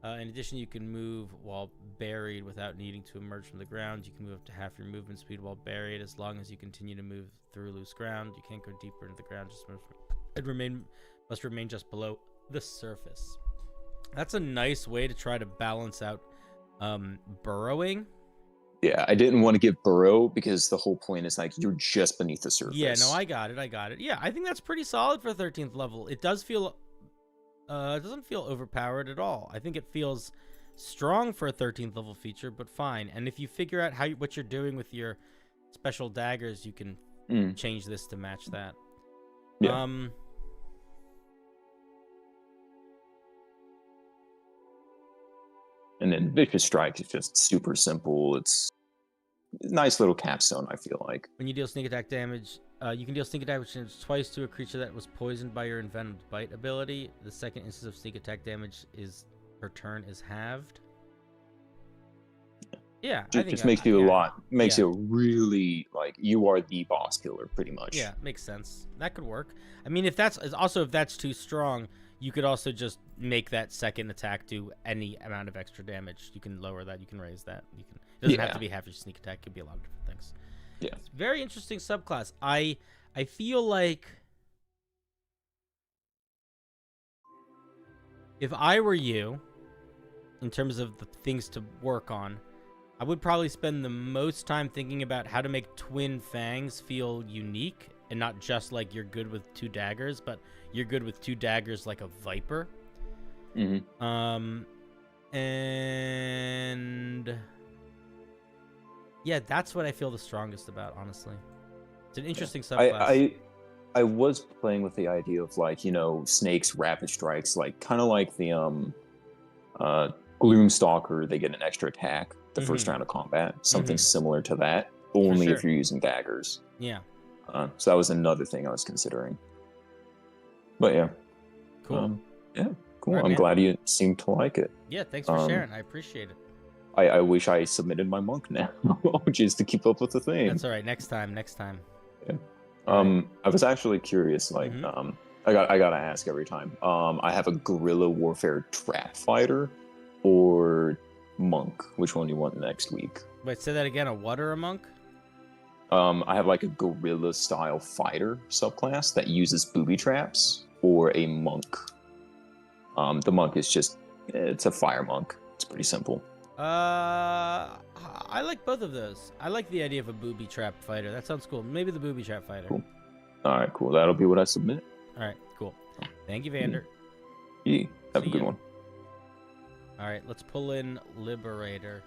In addition, you can move while buried without needing to emerge from the ground. You can move up to half your movement speed while buried as long as you continue to move through loose ground. You can't go deeper into the ground, must remain just below the surface. That's a nice way to try to balance out burrowing. Yeah, I didn't want to give burrow because the whole point is like you're just beneath the surface. Yeah, no, I got it. Yeah, I think that's pretty solid for 13th level. It does feel it doesn't feel overpowered at all. I think it feels strong for a 13th level feature, but fine. And if you figure out what you're doing with your special daggers, you can change this to match that. Yeah. And then Vicious Strike is just super simple. It's a nice little capstone, I feel like. When you deal sneak attack damage, you can deal sneak attack damage twice to a creature that was poisoned by your Envenomed Bite ability. The second instance of sneak attack damage per turn is halved. Yeah, Just makes you really like you are the boss killer, pretty much. Yeah, makes sense. That could work. I mean, if that's too strong, you could also just make that second attack do any amount of extra damage. You can lower that. You can raise that. It doesn't have to be half your sneak attack. It could be a lot of different things. Yeah. It's a very interesting subclass. I feel like if I were you, in terms of the things to work on, I would probably spend the most time thinking about how to make Twin Fangs feel unique and not just like you're good with 2 daggers, but you're good with 2 daggers like a viper. And yeah, that's what I feel the strongest about, honestly. It's an interesting subclass. I was playing with the idea of like, Snake's rapid strikes, like kind of like the Gloomstalker, they get an extra attack the first round of combat. Something similar to that, only if you're using daggers. Yeah. So that was another thing I was considering. But yeah. Cool. Yeah, cool. Right, I'm man. glad you seem to like it. Yeah, thanks for sharing. I appreciate it. I wish I submitted my monk now, just to keep up with the thing. That's all right. Next time. Yeah. I was actually curious, like, I gotta ask every time. I have a guerrilla warfare trap fighter or monk. Which one do you want next week? Wait, say that again. A what or a monk? I have like a guerrilla style fighter subclass that uses booby traps, or a monk. The monk is it's a fire monk. It's pretty simple. I like both of those. I like the idea of a booby trap fighter. That sounds cool. Maybe the booby trap fighter. Cool. All right, cool. That'll be what I submit. All right, cool. Thank you, Vander. Yeah. Have See a good ya. one. All right, let's pull in Liberator.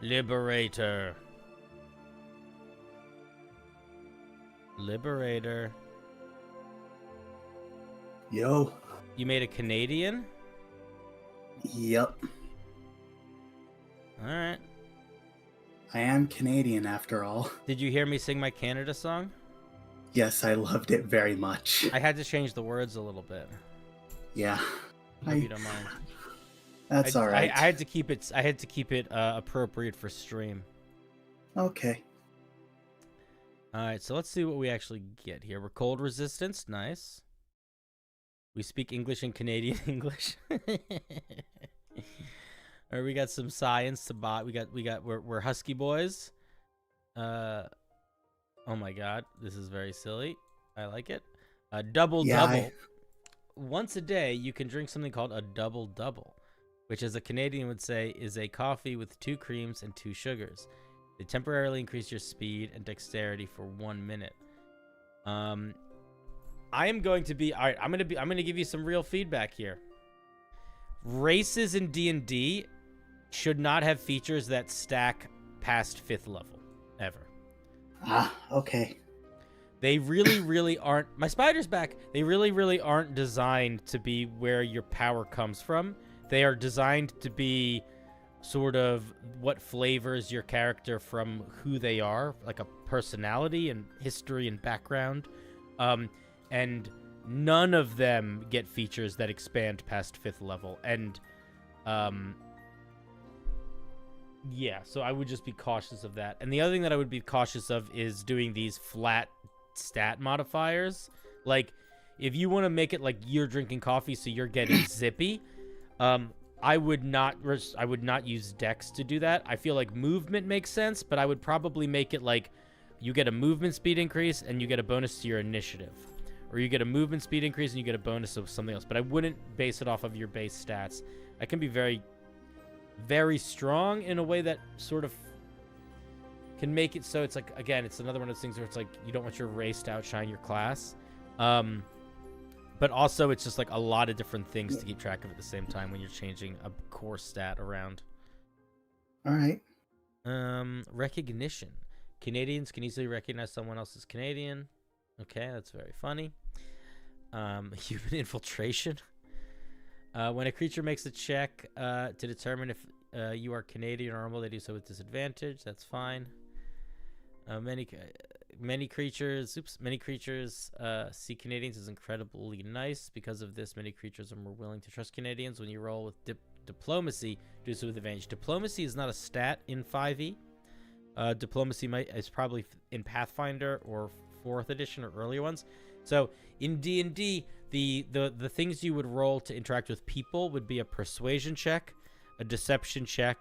Liberator. Liberator. Yo. You made a Canadian? Yep. All right. I am Canadian after all. Did you hear me sing my Canada song? Yes, I loved it very much. I had to change the words a little bit. Yeah. Hope you don't mind. That's all right. I had to keep it. I had to keep it appropriate for stream. Okay. All right, so let's see what we actually get here. We're cold resistance, nice. We speak English and Canadian English. All right, we got some science to bot. We're husky boys. Oh my god, this is very silly. I like it. A double. Once a day, you can drink something called a double, which, as a Canadian would say, is a coffee with 2 creams and 2 sugars. They temporarily increase your speed and dexterity for 1 minute. I am going to be all right. I'm gonna give you some real feedback here. Races in D&D should not have features that stack past 5th level ever. Ah, okay. They really aren't. My spider's back. They really aren't designed to be where your power comes from. They are designed to be sort of what flavors your character from who they are, like a personality and history and background. And none of them get features that expand past 5th level. And yeah, so I would just be cautious of that. And the other thing that I would be cautious of is doing these flat stat modifiers. Like, if you want to make it like you're drinking coffee so you're getting zippy, I would not use dex to do that. I feel like movement makes sense, but I would probably make it like you get a movement speed increase and you get a bonus to your initiative, or you get a movement speed increase and you get a bonus of something else. But I wouldn't base it off of your base stats. I can be very strong in a way that sort of can make it so it's like, again, it's another one of those things where it's like you don't want your race to outshine your class. But also it's just like a lot of different things to keep track of at the same time when you're changing a core stat around. All right. Recognition. Canadians can easily recognize someone else as Canadian. Okay, that's very funny. Human infiltration. When a creature makes a check to determine if you are Canadian or normal, they do so with disadvantage. That's fine. Many creatures see Canadians as incredibly nice. Because of this, many creatures are more willing to trust Canadians. When you roll with diplomacy, do so with advantage. Diplomacy is not a stat in 5e. Diplomacy is probably in Pathfinder or 4th edition or earlier ones. So in D&D, the things you would roll to interact with people would be a persuasion check, a deception check,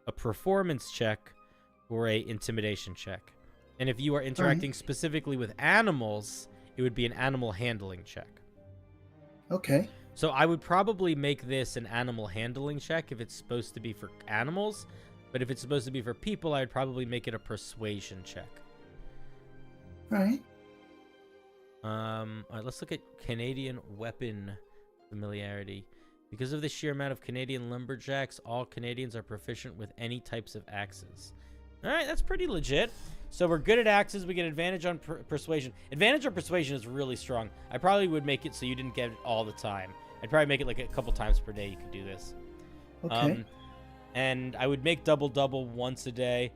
a performance check, or a intimidation check. And if you are interacting specifically with animals, it would be an animal handling check. Okay. So I would probably make this an animal handling check if it's supposed to be for animals. But if it's supposed to be for people, I would probably make it a persuasion check. All right. All right, let's look at Canadian weapon familiarity. Because of the sheer amount of Canadian lumberjacks, all Canadians are proficient with any types of axes. All right, that's pretty legit. So we're good at axes. We get advantage on persuasion. Advantage on persuasion is really strong. I probably would make it so you didn't get it all the time. I'd probably make it like a couple times per day you could do this. Okay. And I would make double once a day.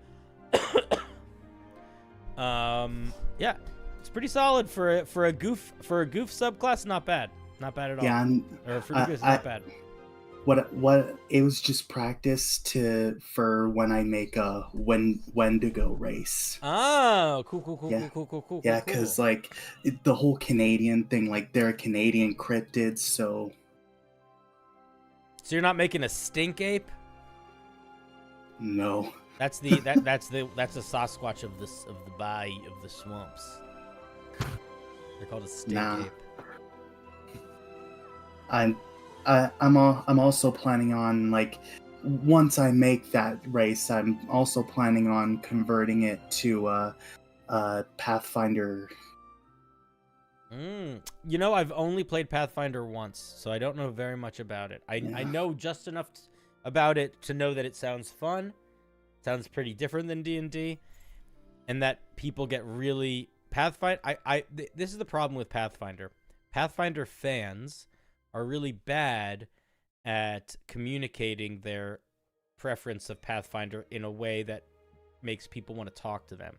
Yeah, it's pretty solid for a goof subclass. Not bad. Not bad at all. Yeah, or for goof, not bad. What it was just practice for when I make a Wendigo race. Oh, cool. Yeah, because like the whole Canadian thing, like they're a Canadian cryptid, so. So you're not making a stink ape? No. That's the Sasquatch of the bayou of the swamps. They're called a stink ape. I'm also planning on like once I make that race, I'm also planning on converting it to Pathfinder. You know, I've only played Pathfinder once, so I don't know very much about it. I know just enough about it to know that it sounds fun, sounds pretty different than D&D, and that people get really Pathfinder. This is the problem with Pathfinder. Pathfinder fans are really bad at communicating their preference of Pathfinder in a way that makes people want to talk to them.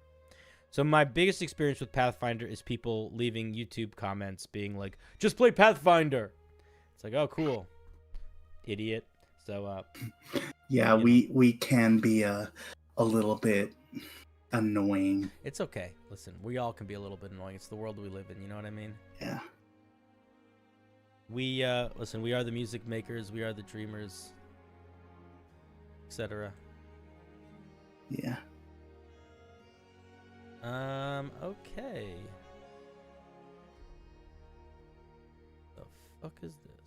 So my biggest experience with Pathfinder is people leaving YouTube comments being like, just play Pathfinder. It's like, oh, cool. Idiot. So, Yeah, we can be a little bit annoying. It's okay. Listen, we all can be a little bit annoying. It's the world we live in, you know what I mean? Yeah. Listen, we are the music makers, we are the dreamers, etc. Yeah. Okay. The fuck is this?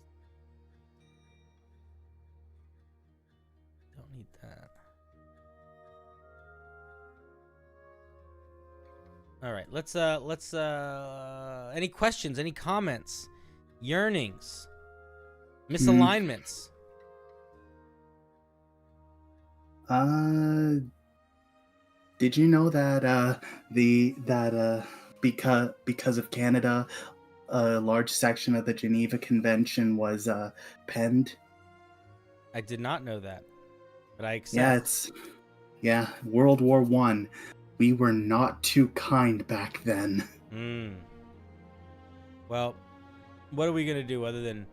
Don't need that. All right, let's any questions, any comments, yearnings, misalignments? Did you know that because of Canada, a large section of the Geneva Convention was penned? I did not know that, but I accept. World War I. We were not too kind back then. Well, what are we gonna do other than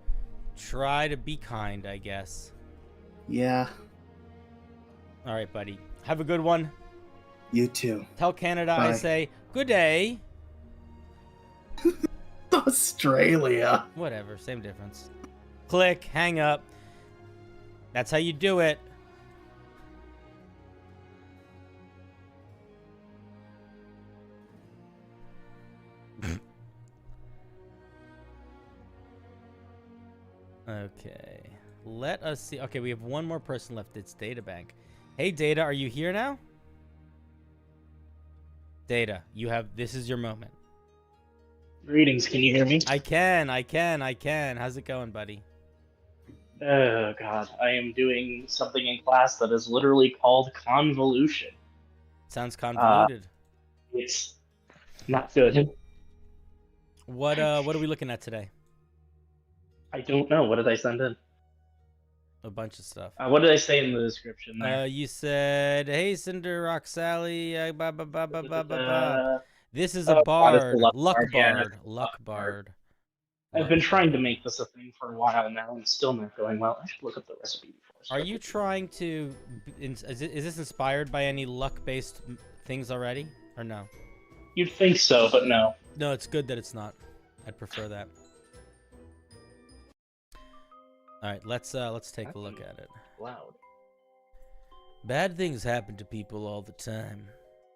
try to be kind, I guess? Yeah. All right, buddy. Have a good one. You too. Tell Canada Bye. I say good day. Australia. Whatever, same difference. Click, hang up. That's how you do it. Okay. Let us see. Okay, we have one more person left. It's Databank. Hey, Data, are you here now? Data, this is your moment. Greetings, can you hear me? I can. How's it going, buddy? Oh god, I am doing something in class that is literally called convolution. Sounds convoluted. It's not good. What are we looking at today? I don't know. What did I send in? A bunch of stuff. What did I say in the description there? You said, "Hey, CinderBlocksally, This is a bard, luck bard. I've been trying to make this a thing for a while now, and it's still not going well. I should look up the recipe before. Are you trying to? Is this inspired by any luck-based things already, or no? You'd think so, but no. No, it's good that it's not. I'd prefer that. All right, let's take a look at it. Loud. Bad things happen to people all the time.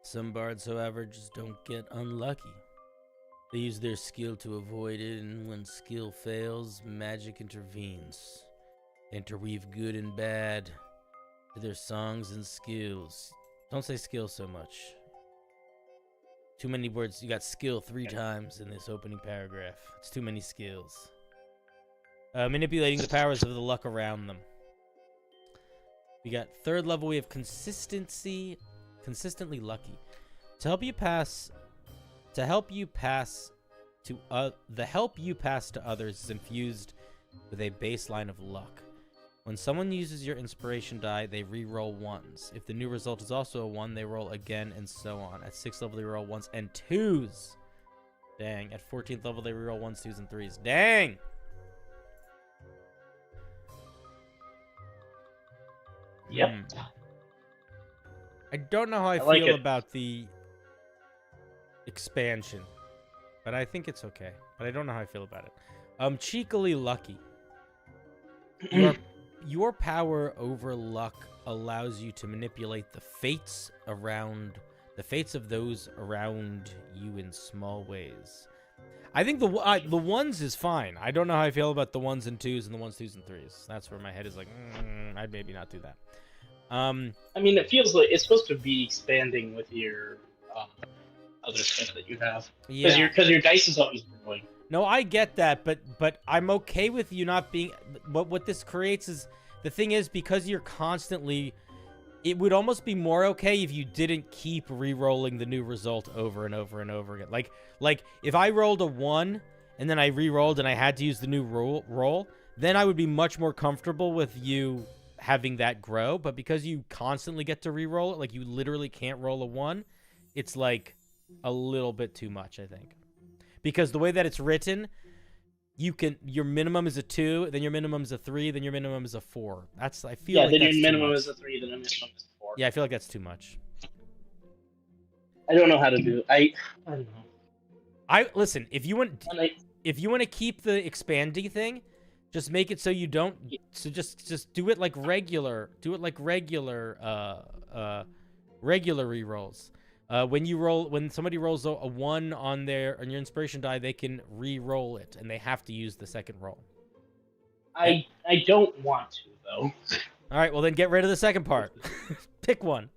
Some bards, however, just don't get unlucky. They use their skill to avoid it, and when skill fails, magic intervenes. Interweave good and bad to their songs and skills. Don't say skill so much. Too many words. You got skill 3 times in this opening paragraph. It's too many skills. Manipulating the powers of the luck around them. We got 3rd level. We have consistency. Consistently lucky. The help you pass to others is infused with a baseline of luck. When someone uses your inspiration die, they re-roll 1s. If the new result is also a 1, they roll again, and so on. At 6th level, they roll 1s and 2s. Dang. At 14th level, they re-roll 1s, 2s, and 3s. Dang! Yep. I don't know how I like feel it. about the expansion, but I think it's okay. But I don't know how I feel about it. Cheekily lucky. Your power over luck allows you to manipulate the fates of those around you in small ways. I think the ones is fine. I don't know how I feel about the 1s and 2s and the 1s, 2s, and 3s. That's where my head is like, I'd maybe not do that. I mean, it feels like it's supposed to be expanding with your other stuff that you have. Yeah. Because your dice is always growing. No, I get that, but I'm okay with you not being. But what this creates is the thing is because you're constantly. It would almost be more okay if you didn't keep re-rolling the new result over and over and over again. Like if I rolled a 1 and then I re-rolled and I had to use the new roll, then I would be much more comfortable with you having that grow. But because you constantly get to re-roll it, like you literally can't roll a 1, it's like a little bit too much, I think. Because the way that it's written, your minimum is a 2, then your minimum is a 3, then your minimum is a 4. I feel like then that's your minimum too much. is a 3, then your minimum is a 4. Yeah, I feel like that's too much. I don't know how to do it. I don't know. Listen, if you want to keep the expandy thing, just make it so you don't. So just do it like regular. Do it like regular rerolls. When somebody rolls a 1 on your inspiration die, they can re-roll it, and they have to use the second roll. I don't want to though. All right, well then get rid of the second part. Pick one.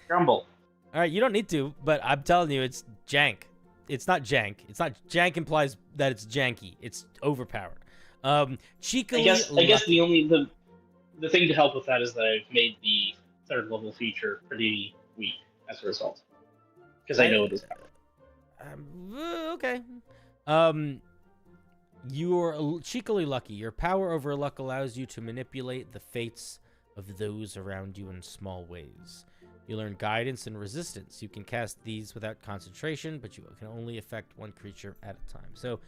Grumble. All right, you don't need to, but I'm telling you, it's jank. It's not jank. It's not jank implies that it's janky. It's overpowered. Cheekily. I guess the thing to help with that is that I've made the 3rd level feature pretty weak as a result, because I know it is power. Okay. You're cheekily lucky. Your power over luck allows you to manipulate the fates of those around you in small ways. You learn guidance and resistance. You can cast these without concentration, but you can only affect one creature at a time. So,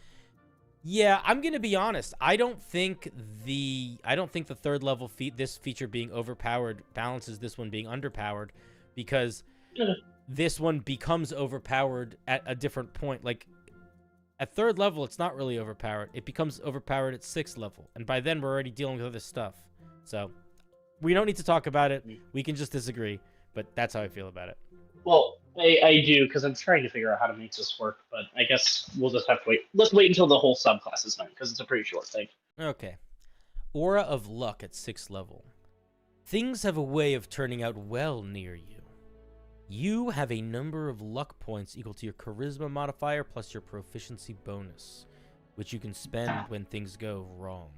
yeah, I'm gonna be honest. I don't think the 3rd level this feature being overpowered balances this one being underpowered, because this one becomes overpowered at a different point. Like at 3rd level, it's not really overpowered. It becomes overpowered at 6th level, and by then we're already dealing with other stuff. So we don't need to talk about it. We can just disagree. But that's how I feel about it. Well, I do, because I'm trying to figure out how to make this work, but I guess we'll just have to wait. Let's wait until the whole subclass is done, because it's a pretty short thing. Okay. Aura of Luck at 6th level. Things have a way of turning out well near you. You have a number of luck points equal to your charisma modifier plus your proficiency bonus, which you can spend when things go wrong.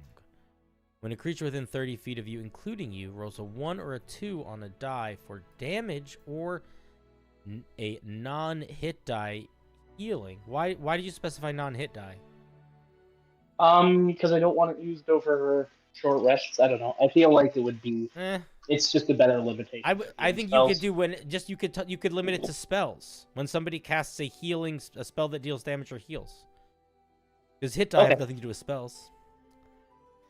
When a creature within 30 feet of you, including you, rolls a 1 or a 2 on a die for damage or a non-hit die healing. Why did you specify non-hit die? Because I don't want it used over short rests. I don't know. I feel like it would be. It's just a better limitation. I think you could do you could limit it to spells. When somebody casts a spell that deals damage or heals. Because hit die have nothing to do with spells.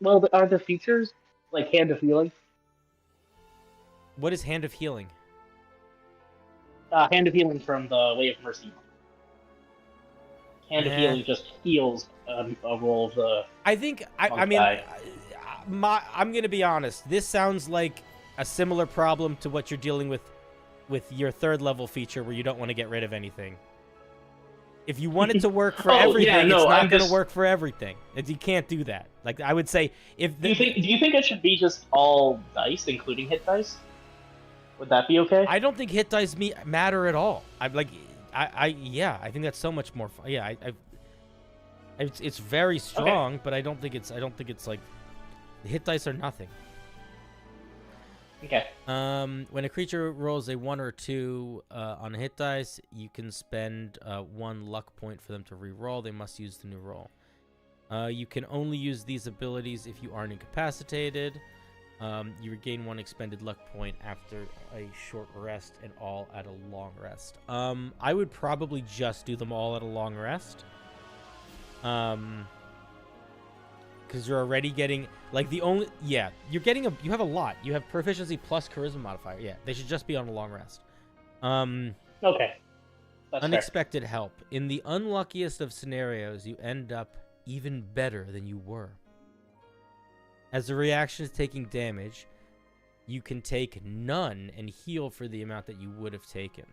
Well, are there features like Hand of Healing? What is Hand of Healing? Hand of Healing from the Way of Mercy. Hand of Healing just heals a roll of the. I think I'm gonna be honest. This sounds like a similar problem to what you're dealing with your 3rd level feature, where you don't want to get rid of anything. If you want it to work for everything, it's not going to work for everything. You can't do that. Like I would say, do you think it should be just all dice, including hit dice? Would that be okay? I don't think hit dice matter at all. I think that's so much more fun. Yeah, it's very strong, but I don't think it's like the hit dice are nothing. Okay. When a creature rolls a 1 or 2 on a hit dice, you can spend 1 luck point for them to re-roll. They must use the new roll. You can only use these abilities if you aren't incapacitated. You regain 1 expended luck point after a short rest and all at a long rest. I would probably just do them all at a long rest. Because you're already getting you have a lot. You have proficiency plus charisma modifier. Yeah, they should just be on a long rest. Okay. That's unexpected help. In the unluckiest of scenarios, you end up even better than you were. As a reaction to taking damage, you can take none and heal for the amount that you would have taken.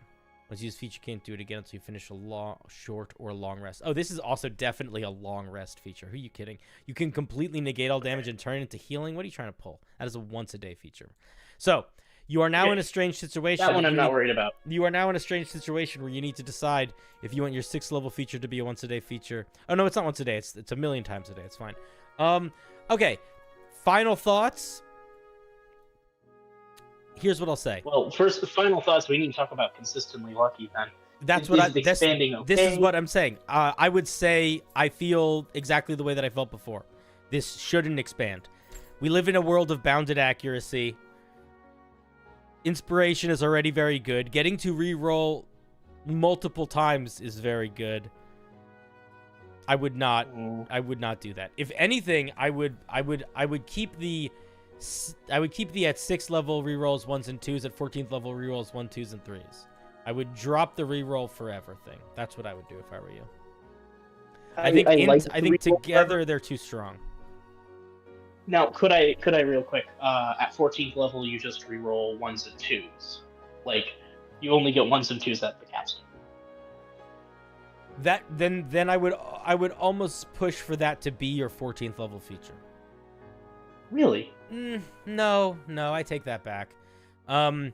Once you use feature, you can't do it again until you finish a long, short, or long rest. Oh, this is also definitely a long rest feature. Who are you kidding? You can completely negate all damage and turn it into healing. What are you trying to pull? That is a once-a-day feature. So, you are now in a strange situation. That one I'm not worried about. You are now in a strange situation where you need to decide if you want your 6th level feature to be a once-a-day feature. Oh, no, it's not once a day. It's a million times a day. It's fine. Okay. Final thoughts. Here's what I'll say. Well, first, the final thoughts. We need to talk about consistently lucky then. That's Is what I. it expanding This is okay? what I'm saying. I would say I feel exactly the way that I felt before. This shouldn't expand. We live in a world of bounded accuracy. Inspiration is already very good. Getting to reroll multiple times is very good. I would not do that. If anything, I would keep the at 6th level rerolls 1s and 2s, at 14th level rerolls 1, 2s, and 3s. I would drop the reroll forever thing. That's what I would do if I were you. I think together they're too strong. Now, could I real quick? At 14th level, you just reroll 1s and 2s. Like, you only get 1s and 2s at the capstone. That then I would almost push for that to be your 14th level feature. Really? No, I take that back. Okay.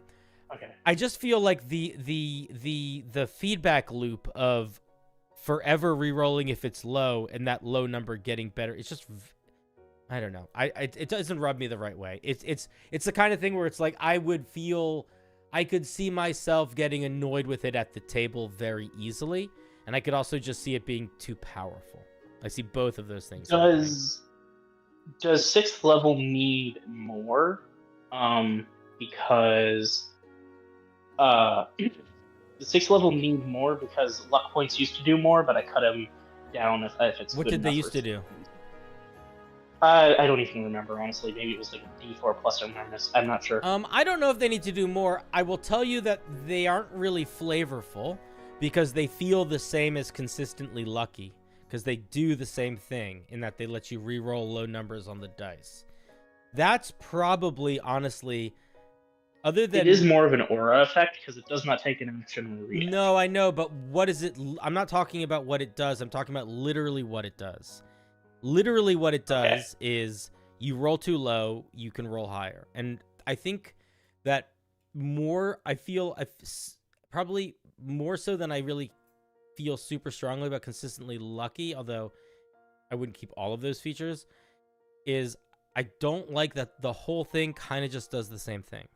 I just feel like the feedback loop of forever rerolling if it's low and that low number getting better. It's just, I don't know. It doesn't rub me the right way. It's the kind of thing where it's like I could see myself getting annoyed with it at the table very easily, and I could also just see it being too powerful. I see both of those things. Does 6th level need more? Because the 6th level need more because luck points used to do more, but I cut them down if it's. What good did they enough used for to do? I don't even remember, honestly. Maybe it was like a D4 plus or minus. I'm not sure. I don't know if they need to do more. I will tell you that they aren't really flavorful because they feel the same as consistently lucky, because they do the same thing in that they let you re-roll low numbers on the dice. That's probably, honestly, other than... It is more of an aura effect because it does not take an action when react. No, I know, but what is it? I'm not talking about what it does. I'm talking about literally what it does. Literally what it does is you roll too low, you can roll higher. And I think that probably more so than I really feel super strongly about consistently lucky, although I wouldn't keep all of those features, is I don't like that the whole thing kind of just does the same thing.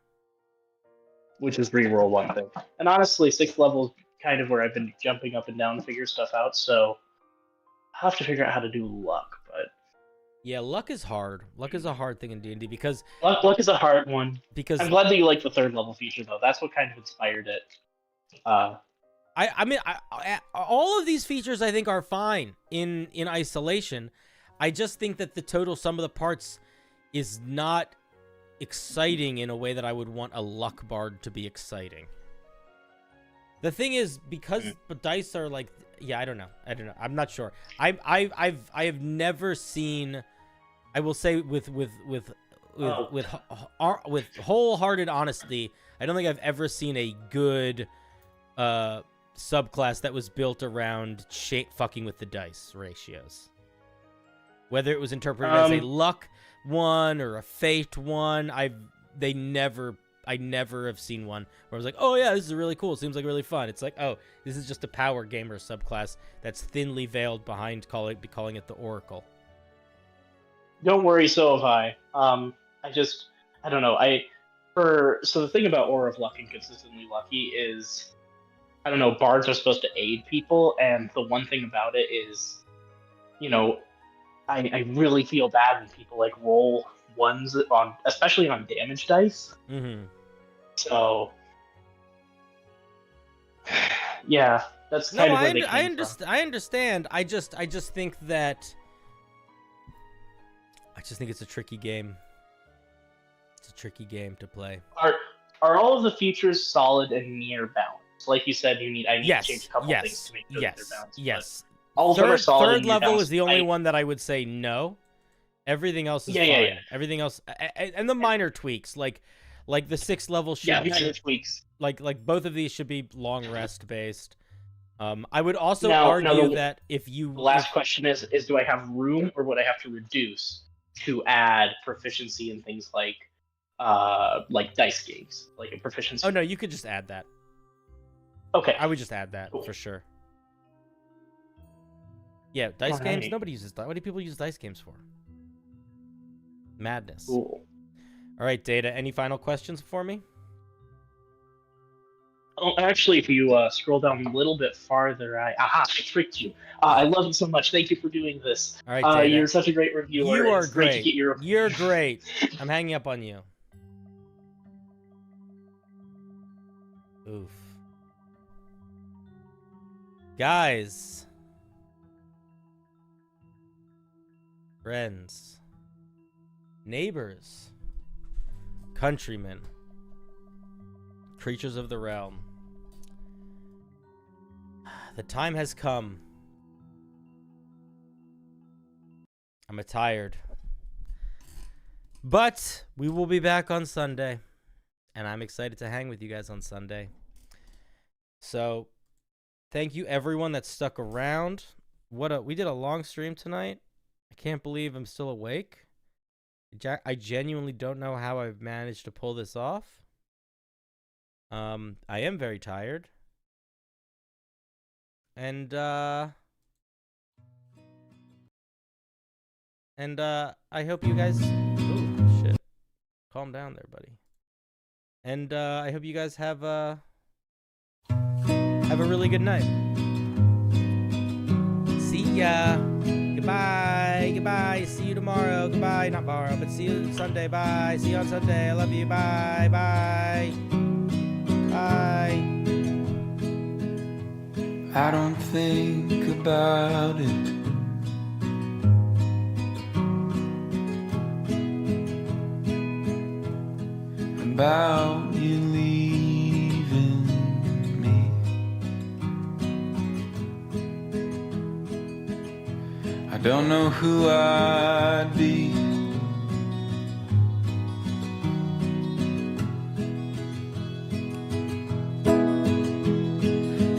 Which is re-roll one thing. And honestly, 6th level is kind of where I've been jumping up and down to figure stuff out, so I'll have to figure out how to do luck, but... Yeah, luck is hard. Luck is a hard thing in D&D because... Luck is a hard one. Because I'm glad that you like the 3rd level feature, though. That's what kind of inspired it. I mean, all of these features I think are fine in isolation. I just think that the total sum of the parts is not exciting in a way that I would want a luck bard to be exciting. The thing is, because the dice are like, yeah, I don't know. I'm not sure. I have never seen. I will say with wholehearted honesty, I don't think I've ever seen a good subclass that was built around fucking with the dice ratios. Whether it was interpreted as a luck one or a fate one, I never have seen one where I was like, oh yeah, this is really cool. Seems like really fun. It's like, oh, this is just a power gamer subclass that's thinly veiled behind calling it the Oracle. Don't worry, so have I. I don't know. So the thing about Aura of Luck and Consistently Lucky is, I don't know, bards are supposed to aid people, and the one thing about it is, you know, I really feel bad when people like roll ones on, especially on damage dice. Mm-hmm. So, yeah, that's kind of where they came from. I understand. I just think that it's a tricky game. It's a tricky game to play. Are all of the features solid and near balance? Like you said, I need to change a couple things to make sure that they're balanced. Yes. All of them are solid. Third level is the only one that I would say no. Everything else is fine. Yeah. Everything else, and the minor tweaks, like Like the 6th level should Yeah, minor tweaks. Like both of these should be long rest based. I would also Now argue the that if you the last question is do I have room or would I have to reduce to add proficiency in things like dice games, like a proficiency? Oh no, you could just add that. Okay. I would just add that for sure. Yeah, dice games. Alright. Nobody uses. What do people use dice games for? Madness. Cool. All right, Data. Any final questions for me? Oh, actually, if you scroll down a little bit farther, I tricked you. I love it so much. Thank you for doing this. All right, Data. You're such a great reviewer. You are It's great to great. get your... You're great. I'm hanging up on you. Oof. Guys. Friends. Neighbors. Countrymen. Creatures of the realm. The time has come. I'm tired. But we will be back on Sunday. And I'm excited to hang with you guys on Sunday. So, thank you everyone that stuck around. We did a long stream tonight. I can't believe I'm still awake. I genuinely don't know how I've managed to pull this off. I am very tired. And I hope you guys... Ooh, shit. Calm down there, buddy. And I hope you guys have a really good night. See ya. Goodbye. Goodbye. See you tomorrow. Goodbye. Not tomorrow, but see you Sunday. Bye. See you on Sunday. I love you. Bye. Bye. Bye. I don't think about it. About you leaving me. I don't know who I'd be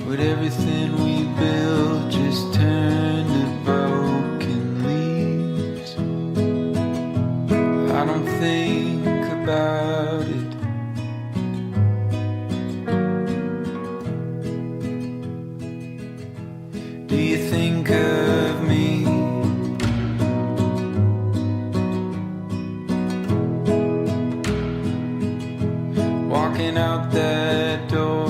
would everything we built just turn to broken leaves. I don't think about it. Do you think of me? Walking out that door,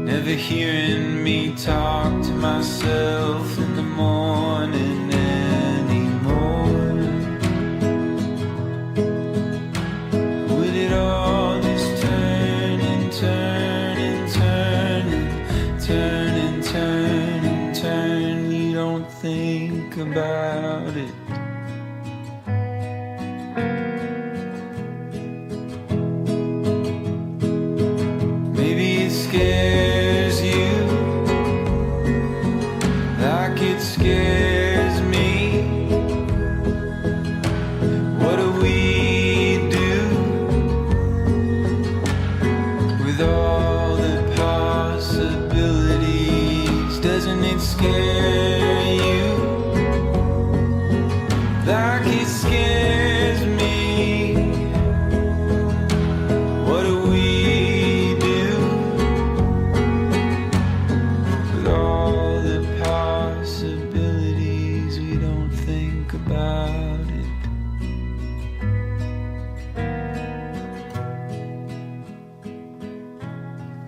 never hearing me talk to myself in the morning anymore. Would it all just turn and turn and turn and turn and turn and turn? You don't think about it. Maybe it scares you like it scares me. What do we do with all the possibilities? Doesn't it scare you like it scares me? What do we do with all the possibilities? We don't think about it.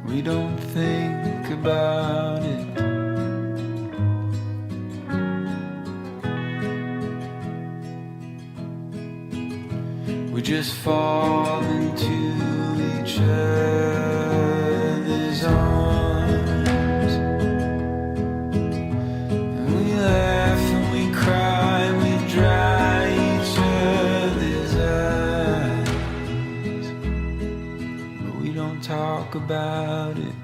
We don't think about it. We just fall into each other's arms, and we laugh and we cry, we dry each other's eyes, but we don't talk about it.